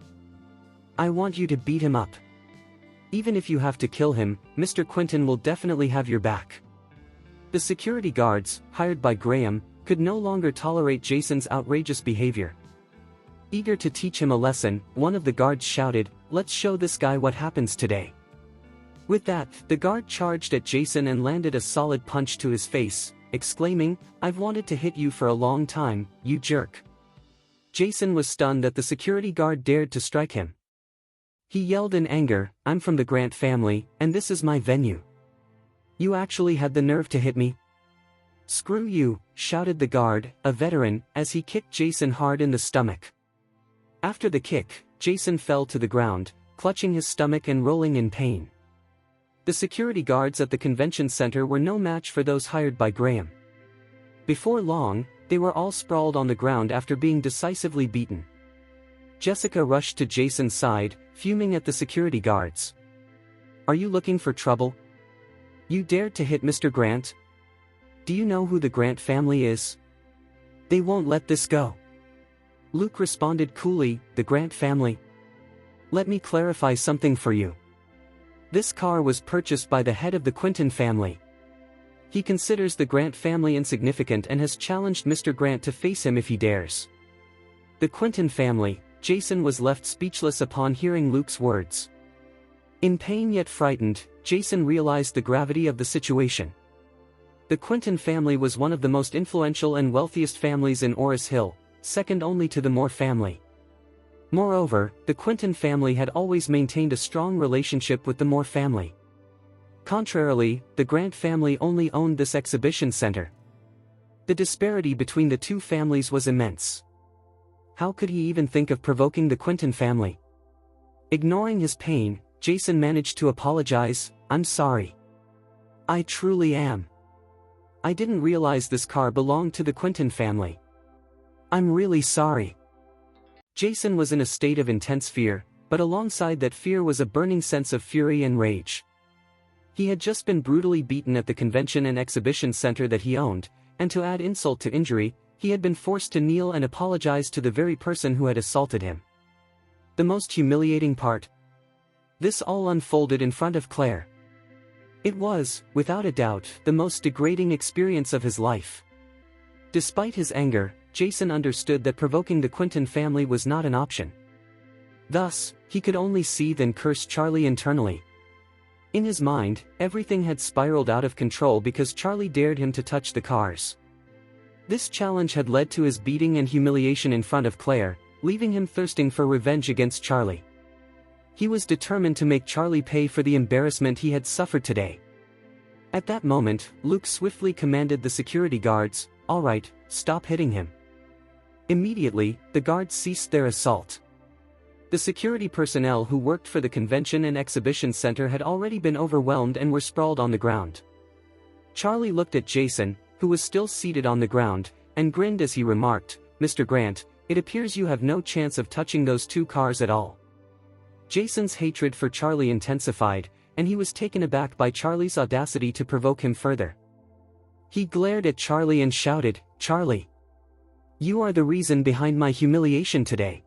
[SPEAKER 1] I want you to beat him up. Even if you have to kill him, Mr. Quentin will definitely have your back." The security guards, hired by Graham, could no longer tolerate Jason's outrageous behavior. Eager to teach him a lesson, one of the guards shouted, "Let's show this guy what happens today." With that, the guard charged at Jason and landed a solid punch to his face, exclaiming, "I've wanted to hit you for a long time, you jerk." Jason was stunned that the security guard dared to strike him. He yelled in anger, "I'm from the Grant family, and this is my venue. You actually had the nerve to hit me?" "Screw you," shouted the guard, a veteran, as he kicked Jason hard in the stomach. After the kick, Jason fell to the ground, clutching his stomach and rolling in pain. The security guards at the convention center were no match for those hired by Graham. Before long, they were all sprawled on the ground after being decisively beaten. Jessica rushed to Jason's side, fuming at the security guards. "Are you looking for trouble? You dared to hit Mr. Grant? Do you know who the Grant family is? They won't let this go." Luke responded coolly, "The Grant family? Let me clarify something for you. This car was purchased by the head of the Quentin family. He considers the Grant family insignificant and has challenged Mr. Grant to face him if he dares." The Quentin family. Jason was left speechless upon hearing Luke's words. In pain yet frightened, Jason realized the gravity of the situation. The Quentin family was one of the most influential and wealthiest families in Oris Hill, second only to the Moore family. Moreover, the Quentin family had always maintained a strong relationship with the Moore family. Contrarily, the Grant family only owned this exhibition center. The disparity between the two families was immense. How could he even think of provoking the Quentin family? Ignoring his pain, Jason managed to apologize, "I'm sorry. I truly am. I didn't realize this car belonged to the Quentin family. I'm really sorry." Jason was in a state of intense fear, but alongside that fear was a burning sense of fury and rage. He had just been brutally beaten at the convention and exhibition center that he owned, and to add insult to injury, he had been forced to kneel and apologize to the very person who had assaulted him. The most humiliating part? This all unfolded in front of Claire. It was, without a doubt, the most degrading experience of his life. Despite his anger, Jason understood that provoking the Quentin family was not an option. Thus, he could only seethe and curse Charlie internally. In his mind, everything had spiraled out of control because Charlie dared him to touch the cars. This challenge had led to his beating and humiliation in front of Claire, leaving him thirsting for revenge against Charlie. He was determined to make Charlie pay for the embarrassment he had suffered today. At that moment, Luke swiftly commanded the security guards, "All right, stop hitting him." Immediately, the guards ceased their assault. The security personnel who worked for the convention and exhibition center had already been overwhelmed and were sprawled on the ground. Charlie looked at Jason, who was still seated on the ground, and grinned as he remarked, "Mr. Grant, it appears you have no chance of touching those two cars at all." Jason's hatred for Charlie intensified, and he was taken aback by Charlie's audacity to provoke him further. He glared at Charlie and shouted, "Charlie! You are the reason behind my humiliation today.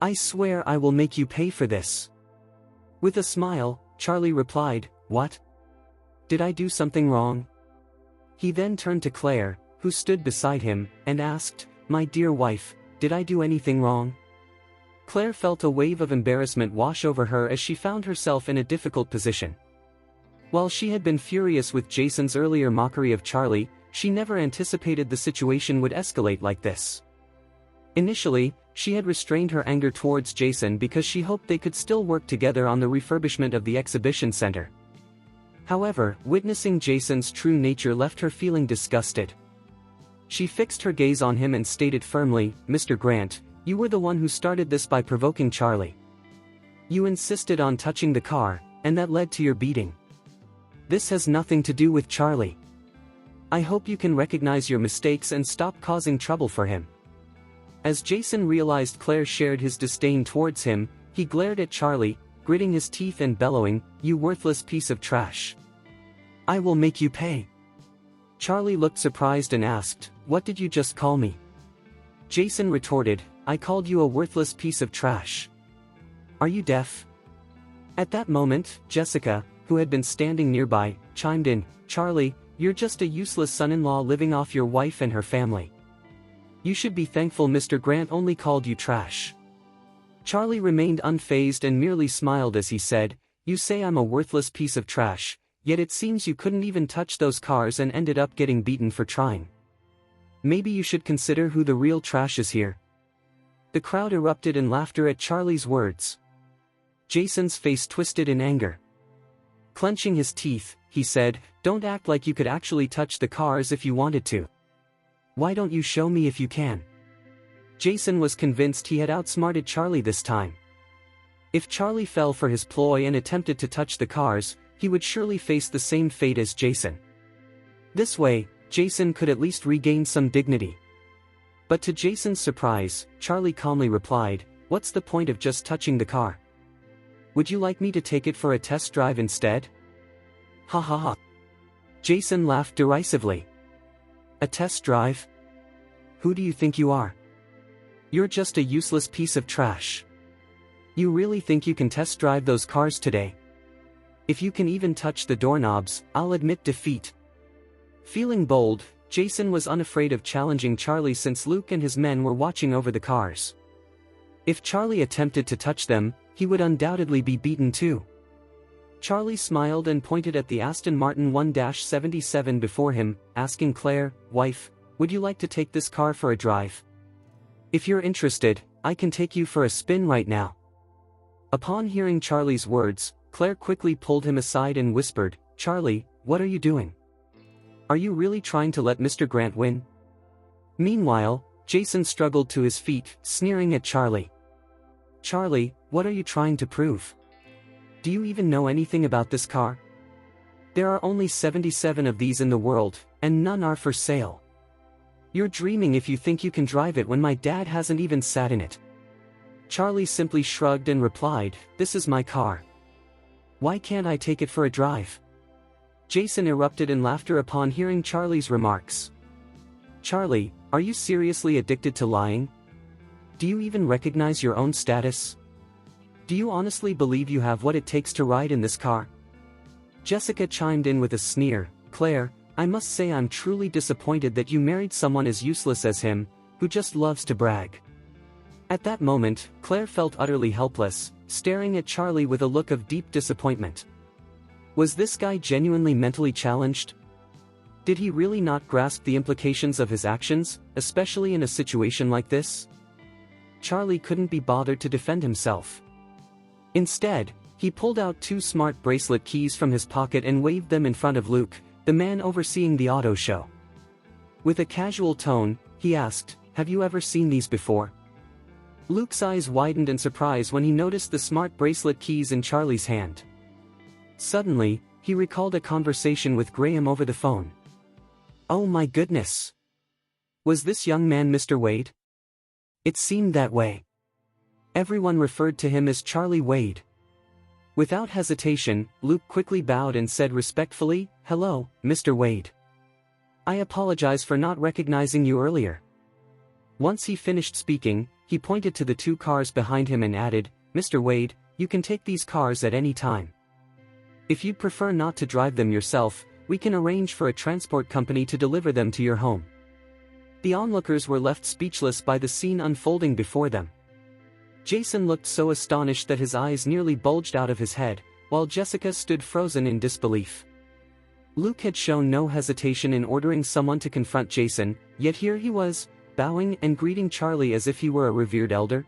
[SPEAKER 1] I swear I will make you pay for this." With a smile, Charlie replied, "What? Did I do something wrong?" He then turned to Claire, who stood beside him, and asked, "My dear wife, did I do anything wrong?" Claire felt a wave of embarrassment wash over her as she found herself in a difficult position. While she had been furious with Jason's earlier mockery of Charlie, she never anticipated the situation would escalate like this. Initially, she had restrained her anger towards Jason because she hoped they could still work together on the refurbishment of the exhibition center. However, witnessing Jason's true nature left her feeling disgusted. She fixed her gaze on him and stated firmly, "Mr. Grant, you were the one who started this by provoking Charlie. You insisted on touching the car, and that led to your beating. This has nothing to do with Charlie. I hope you can recognize your mistakes and stop causing trouble for him." As Jason realized Claire shared his disdain towards him, he glared at Charlie, gritting his teeth and bellowing, "You worthless piece of trash. I will make you pay." Charlie looked surprised and asked, "What did you just call me?" Jason retorted, "I called you a worthless piece of trash. Are you deaf? At that moment, Jessica, who had been standing nearby, chimed in, "Charlie, you're just a useless son-in-law living off your wife and her family. You should be thankful Mr. Grant only called you trash." Charlie remained unfazed and merely smiled as he said, "You say I'm a worthless piece of trash, yet it seems you couldn't even touch those cars and ended up getting beaten for trying. Maybe you should consider who the real trash is here." The crowd erupted in laughter at Charlie's words. Jason's face twisted in anger. Clenching his teeth, he said, "Don't act like you could actually touch the cars if you wanted to. Why don't you show me if you can?" Jason was convinced he had outsmarted Charlie this time. If Charlie fell for his ploy and attempted to touch the cars, he would surely face the same fate as Jason. This way, Jason could at least regain some dignity. But to Jason's surprise, Charlie calmly replied, "What's the point of just touching the car? Would you like me to take it for a test drive instead?" "Ha ha ha." Jason laughed derisively. "A test drive? Who do you think you are? You're just a useless piece of trash. You really think you can test drive those cars today? If you can even touch the doorknobs, I'll admit defeat." Feeling bold, Jason was unafraid of challenging Charlie since Luke and his men were watching over the cars. If Charlie attempted to touch them, he would undoubtedly be beaten too. Charlie smiled and pointed at the Aston Martin 1-77 before him, asking Claire, "Wife, would you like to take this car for a drive? If you're interested, I can take you for a spin right now." Upon hearing Charlie's words, Claire quickly pulled him aside and whispered, "Charlie, what are you doing? Are you really trying to let Mr. Grant win?" Meanwhile, Jason struggled to his feet, sneering at Charlie. "Charlie, what are you trying to prove? Do you even know anything about this car? There are only 77 of these in the world, and none are for sale. You're dreaming if you think you can drive it when my dad hasn't even sat in it." Charlie simply shrugged and replied, "This is my car. Why can't I take it for a drive?" Jason erupted in laughter upon hearing Charlie's remarks. "Charlie, are you seriously addicted to lying? Do you even recognize your own status? Do you honestly believe you have what it takes to ride in this car?" Jessica chimed in with a sneer, "Claire, I must say I'm truly disappointed that you married someone as useless as him, who just loves to brag." At that moment, Claire felt utterly helpless, staring at Charlie with a look of deep disappointment. Was this guy genuinely mentally challenged? Did he really not grasp the implications of his actions, especially in a situation like this? Charlie couldn't be bothered to defend himself. Instead, he pulled out 2 smart bracelet keys from his pocket and waved them in front of Luke, the man overseeing the auto show. With a casual tone, he asked, "Have you ever seen these before?" Luke's eyes widened in surprise when he noticed the smart bracelet keys in Charlie's hand. Suddenly, he recalled a conversation with Graham over the phone. Oh my goodness! Was this young man Mr. Wade? It seemed that way. Everyone referred to him as Charlie Wade. Without hesitation, Luke quickly bowed and said respectfully, "Hello, Mr. Wade. I apologize for not recognizing you earlier." Once he finished speaking, he pointed to the 2 cars behind him and added, "Mr. Wade, you can take these cars at any time. If you'd prefer not to drive them yourself, we can arrange for a transport company to deliver them to your home." The onlookers were left speechless by the scene unfolding before them. Jason looked so astonished that his eyes nearly bulged out of his head, while Jessica stood frozen in disbelief. Luke had shown no hesitation in ordering someone to confront Jason, yet here he was, bowing and greeting Charlie as if he were a revered elder.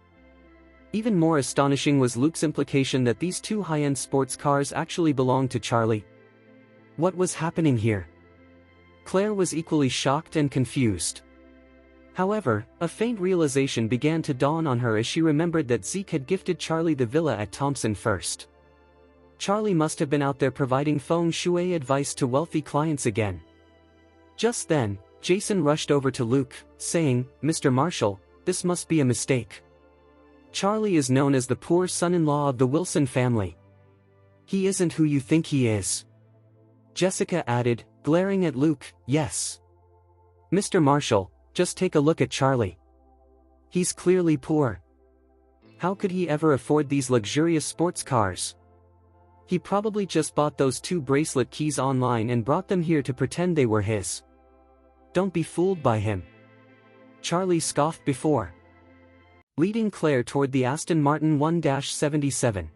[SPEAKER 1] Even more astonishing was Luke's implication that these 2 high-end sports cars actually belonged to Charlie. What was happening here? Claire was equally shocked and confused. However, a faint realization began to dawn on her as she remembered that Zeke had gifted Charlie the villa at Thompson First. Charlie must have been out there providing feng shui advice to wealthy clients again. Just then, Jason rushed over to Luke, saying, "Mr. Marshall, this must be a mistake. Charlie is known as the poor son-in-law of the Wilson family. He isn't who you think he is." Jessica added, glaring at Luke, "Yes. Mr. Marshall, just take a look at Charlie. He's clearly poor. How could he ever afford these luxurious sports cars? He probably just bought those 2 bracelet keys online and brought them here to pretend they were his. Don't be fooled by him. Charlie scoffed before, leading Claire toward the Aston Martin 1-77.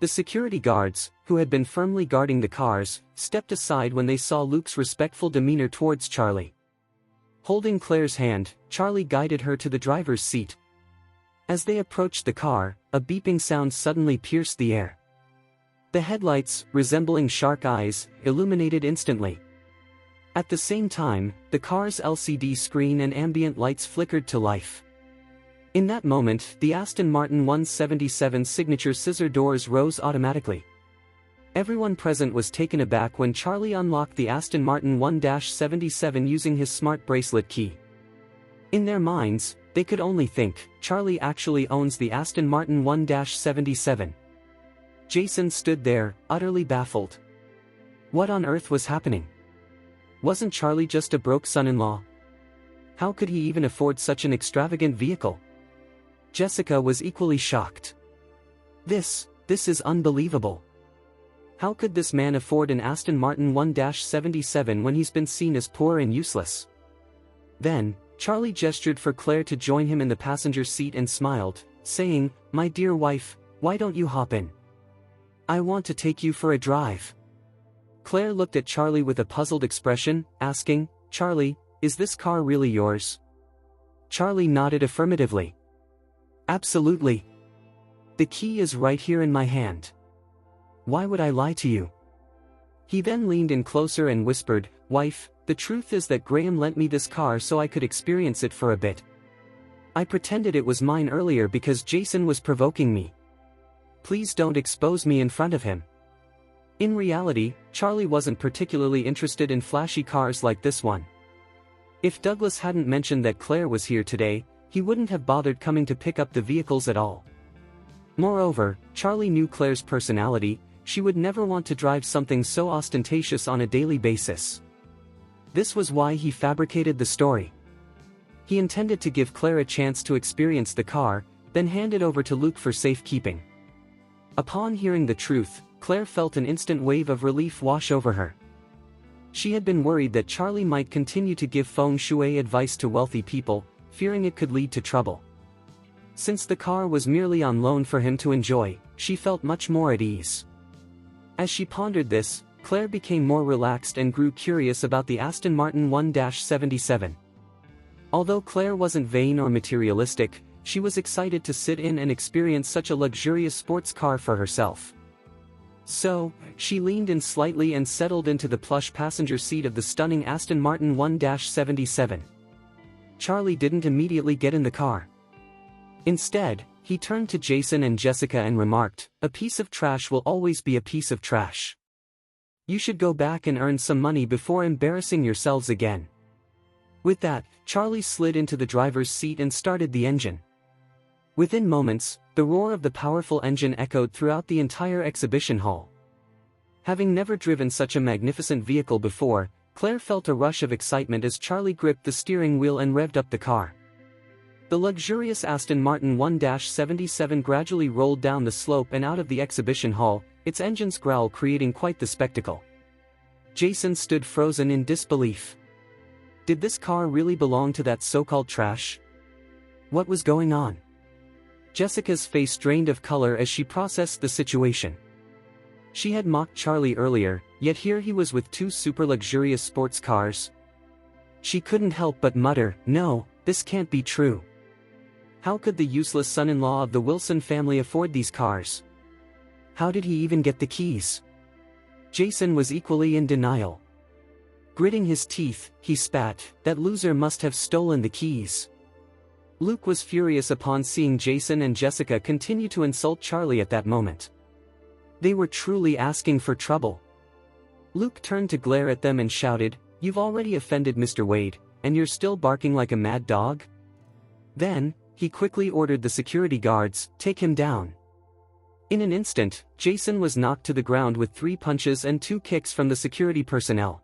[SPEAKER 1] The security guards, who had been firmly guarding the cars, stepped aside when they saw Luke's respectful demeanor towards Charlie. Holding Claire's hand, Charlie guided her to the driver's seat. As they approached the car, a beeping sound suddenly pierced the air. The headlights, resembling shark eyes, illuminated instantly. At the same time, the car's LCD screen and ambient lights flickered to life. In that moment, the Aston Martin 177's signature scissor doors rose automatically. Everyone present was taken aback when Charlie unlocked the Aston Martin 1-77 using his smart bracelet key. In their minds, they could only think, Charlie actually owns the Aston Martin 1-77. Jason stood there, utterly baffled. What on earth was happening? Wasn't Charlie just a broke son-in-law? How could he even afford such an extravagant vehicle? Jessica was equally shocked. This is unbelievable. How could this man afford an Aston Martin 1-77 when he's been seen as poor and useless? Then, Charlie gestured for Claire to join him in the passenger seat and smiled, saying, "My dear wife, why don't you hop in? I want to take you for a drive." Claire looked at Charlie with a puzzled expression, asking, "Charlie, is this car really yours?" Charlie nodded affirmatively. "Absolutely. The key is right here in my hand. Why would I lie to you?" He then leaned in closer and whispered, "Wife, the truth is that Graham lent me this car so I could experience it for a bit. I pretended it was mine earlier because Jason was provoking me. Please don't expose me in front of him." In reality, Charlie wasn't particularly interested in flashy cars like this one. If Douglas hadn't mentioned that Claire was here today, he wouldn't have bothered coming to pick up the vehicles at all. Moreover, Charlie knew Claire's personality. She would never want to drive something so ostentatious on a daily basis. This was why he fabricated the story. He intended to give Claire a chance to experience the car, then hand it over to Luke for safekeeping. Upon hearing the truth, Claire felt an instant wave of relief wash over her. She had been worried that Charlie might continue to give feng shui advice to wealthy people, fearing it could lead to trouble. Since the car was merely on loan for him to enjoy, she felt much more at ease. As she pondered this, Claire became more relaxed and grew curious about the Aston Martin 1-77. Although Claire wasn't vain or materialistic, she was excited to sit in and experience such a luxurious sports car for herself. So, she leaned in slightly and settled into the plush passenger seat of the stunning Aston Martin 1-77. Charlie didn't immediately get in the car. Instead, he turned to Jason and Jessica and remarked, "A piece of trash will always be a piece of trash. You should go back and earn some money before embarrassing yourselves again." With that, Charlie slid into the driver's seat and started the engine. Within moments, the roar of the powerful engine echoed throughout the entire exhibition hall. Having never driven such a magnificent vehicle before, Claire felt a rush of excitement as Charlie gripped the steering wheel and revved up the car. The luxurious Aston Martin 1-77 gradually rolled down the slope and out of the exhibition hall, its engine's growl creating quite the spectacle. Jason stood frozen in disbelief. Did this car really belong to that so-called trash? What was going on? Jessica's face drained of color as she processed the situation. She had mocked Charlie earlier, yet here he was with 2 super luxurious sports cars. She couldn't help but mutter, "No, this can't be true. How could the useless son-in-law of the Wilson family afford these cars? How did he even get the keys?" Jason was equally in denial. Gritting his teeth, he spat, "That loser must have stolen the keys." Luke was furious upon seeing Jason and Jessica continue to insult Charlie at that moment. They were truly asking for trouble. Luke turned to glare at them and shouted, "You've already offended Mr. Wade, and you're still barking like a mad dog?" Then, he quickly ordered the security guards, "Take him down." In an instant, Jason was knocked to the ground with 3 punches and 2 kicks from the security personnel.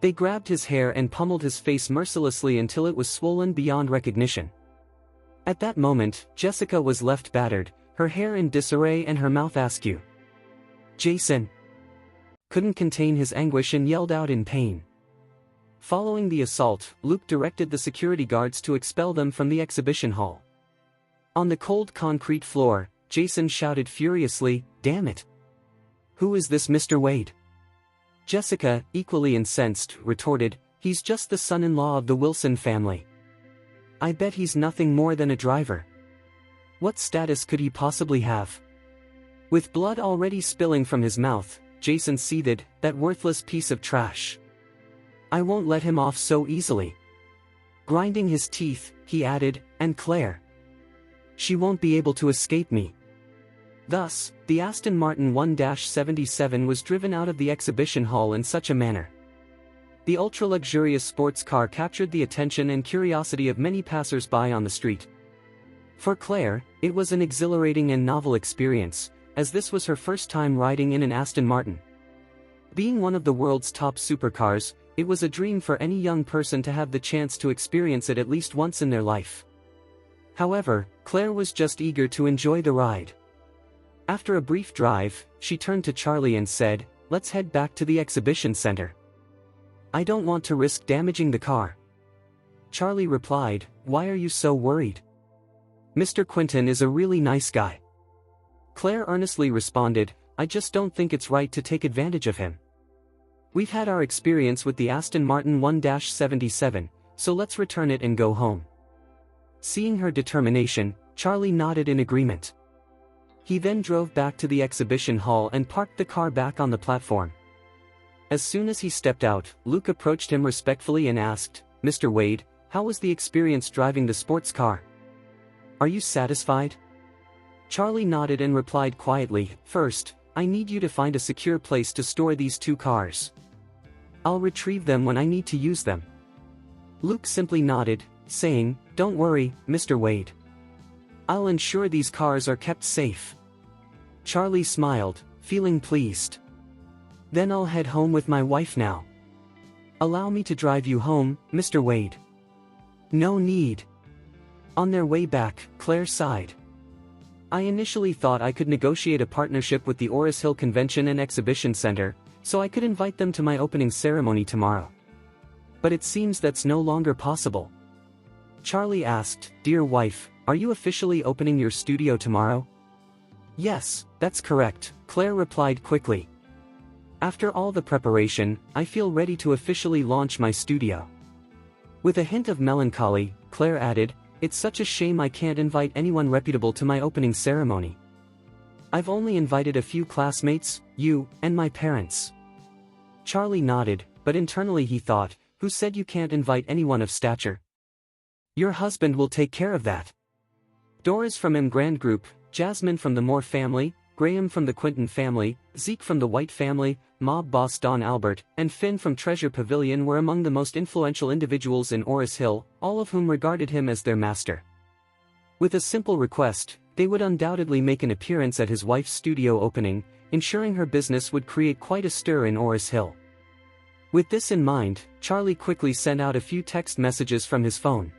[SPEAKER 1] They grabbed his hair and pummeled his face mercilessly until it was swollen beyond recognition. At that moment, Jessica was left battered, her hair in disarray and her mouth askew. Jason couldn't contain his anguish and yelled out in pain. Following the assault, Luke directed the security guards to expel them from the exhibition hall. On the cold concrete floor, Jason shouted furiously, "Damn it! Who is this Mr. Wade?" Jessica, equally incensed, retorted, "He's just the son-in-law of the Wilson family. I bet he's nothing more than a driver. What status could he possibly have?" With blood already spilling from his mouth, Jason seethed, "That worthless piece of trash. I won't let him off so easily." Grinding his teeth, he added, "And Claire. She won't be able to escape me." Thus, the Aston Martin 1-77 was driven out of the exhibition hall in such a manner. The ultra-luxurious sports car captured the attention and curiosity of many passers-by on the street. For Claire, it was an exhilarating and novel experience, as this was her first time riding in an Aston Martin. Being one of the world's top supercars, it was a dream for any young person to have the chance to experience it at least once in their life. However, Claire was just eager to enjoy the ride. After a brief drive, she turned to Charlie and said, "Let's head back to the exhibition center. I don't want to risk damaging the car." Charlie replied, "Why are you so worried? Mr. Quinton is a really nice guy." Claire earnestly responded, "I just don't think it's right to take advantage of him. We've had our experience with the Aston Martin 1-77, so let's return it and go home." Seeing her determination, Charlie nodded in agreement. He then drove back to the exhibition hall and parked the car back on the platform. As soon as he stepped out, Luke approached him respectfully and asked, "Mr. Wade, how was the experience driving the sports car? Are you satisfied?" Charlie nodded and replied quietly, "First, I need you to find a secure place to store these two cars. I'll retrieve them when I need to use them." Luke simply nodded, saying, "Don't worry, Mr. Wade. I'll ensure these cars are kept safe." Charlie smiled, feeling pleased. "Then I'll head home with my wife now. Allow me to drive you home, Mr. Wade." "No need." On their way back, Claire sighed. "I initially thought I could negotiate a partnership with the Oris Hill Convention and Exhibition Center, so I could invite them to my opening ceremony tomorrow. But it seems that's no longer possible." Charlie asked, "Dear wife, are you officially opening your studio tomorrow?" "Yes, that's correct," Claire replied quickly. "After all the preparation, I feel ready to officially launch my studio." With a hint of melancholy, Claire added, "It's such a shame I can't invite anyone reputable to my opening ceremony. I've only invited a few classmates, you, and my parents." Charlie nodded, but internally he thought, "Who said you can't invite anyone of stature? Your husband will take care of that." Doris from M Grand Group, Jasmine from the Moore family, Graham from the Quinton family, Zeke from the White family, mob boss Don Albert, and Finn from Treasure Pavilion were among the most influential individuals in Oris Hill, all of whom regarded him as their master. With a simple request, they would undoubtedly make an appearance at his wife's studio opening, ensuring her business would create quite a stir in Oris Hill. With this in mind, Charlie quickly sent out a few text messages from his phone.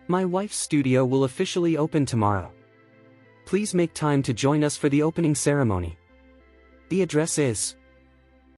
[SPEAKER 1] "My wife's studio will officially open tomorrow. Please make time to join us for the opening ceremony. The address is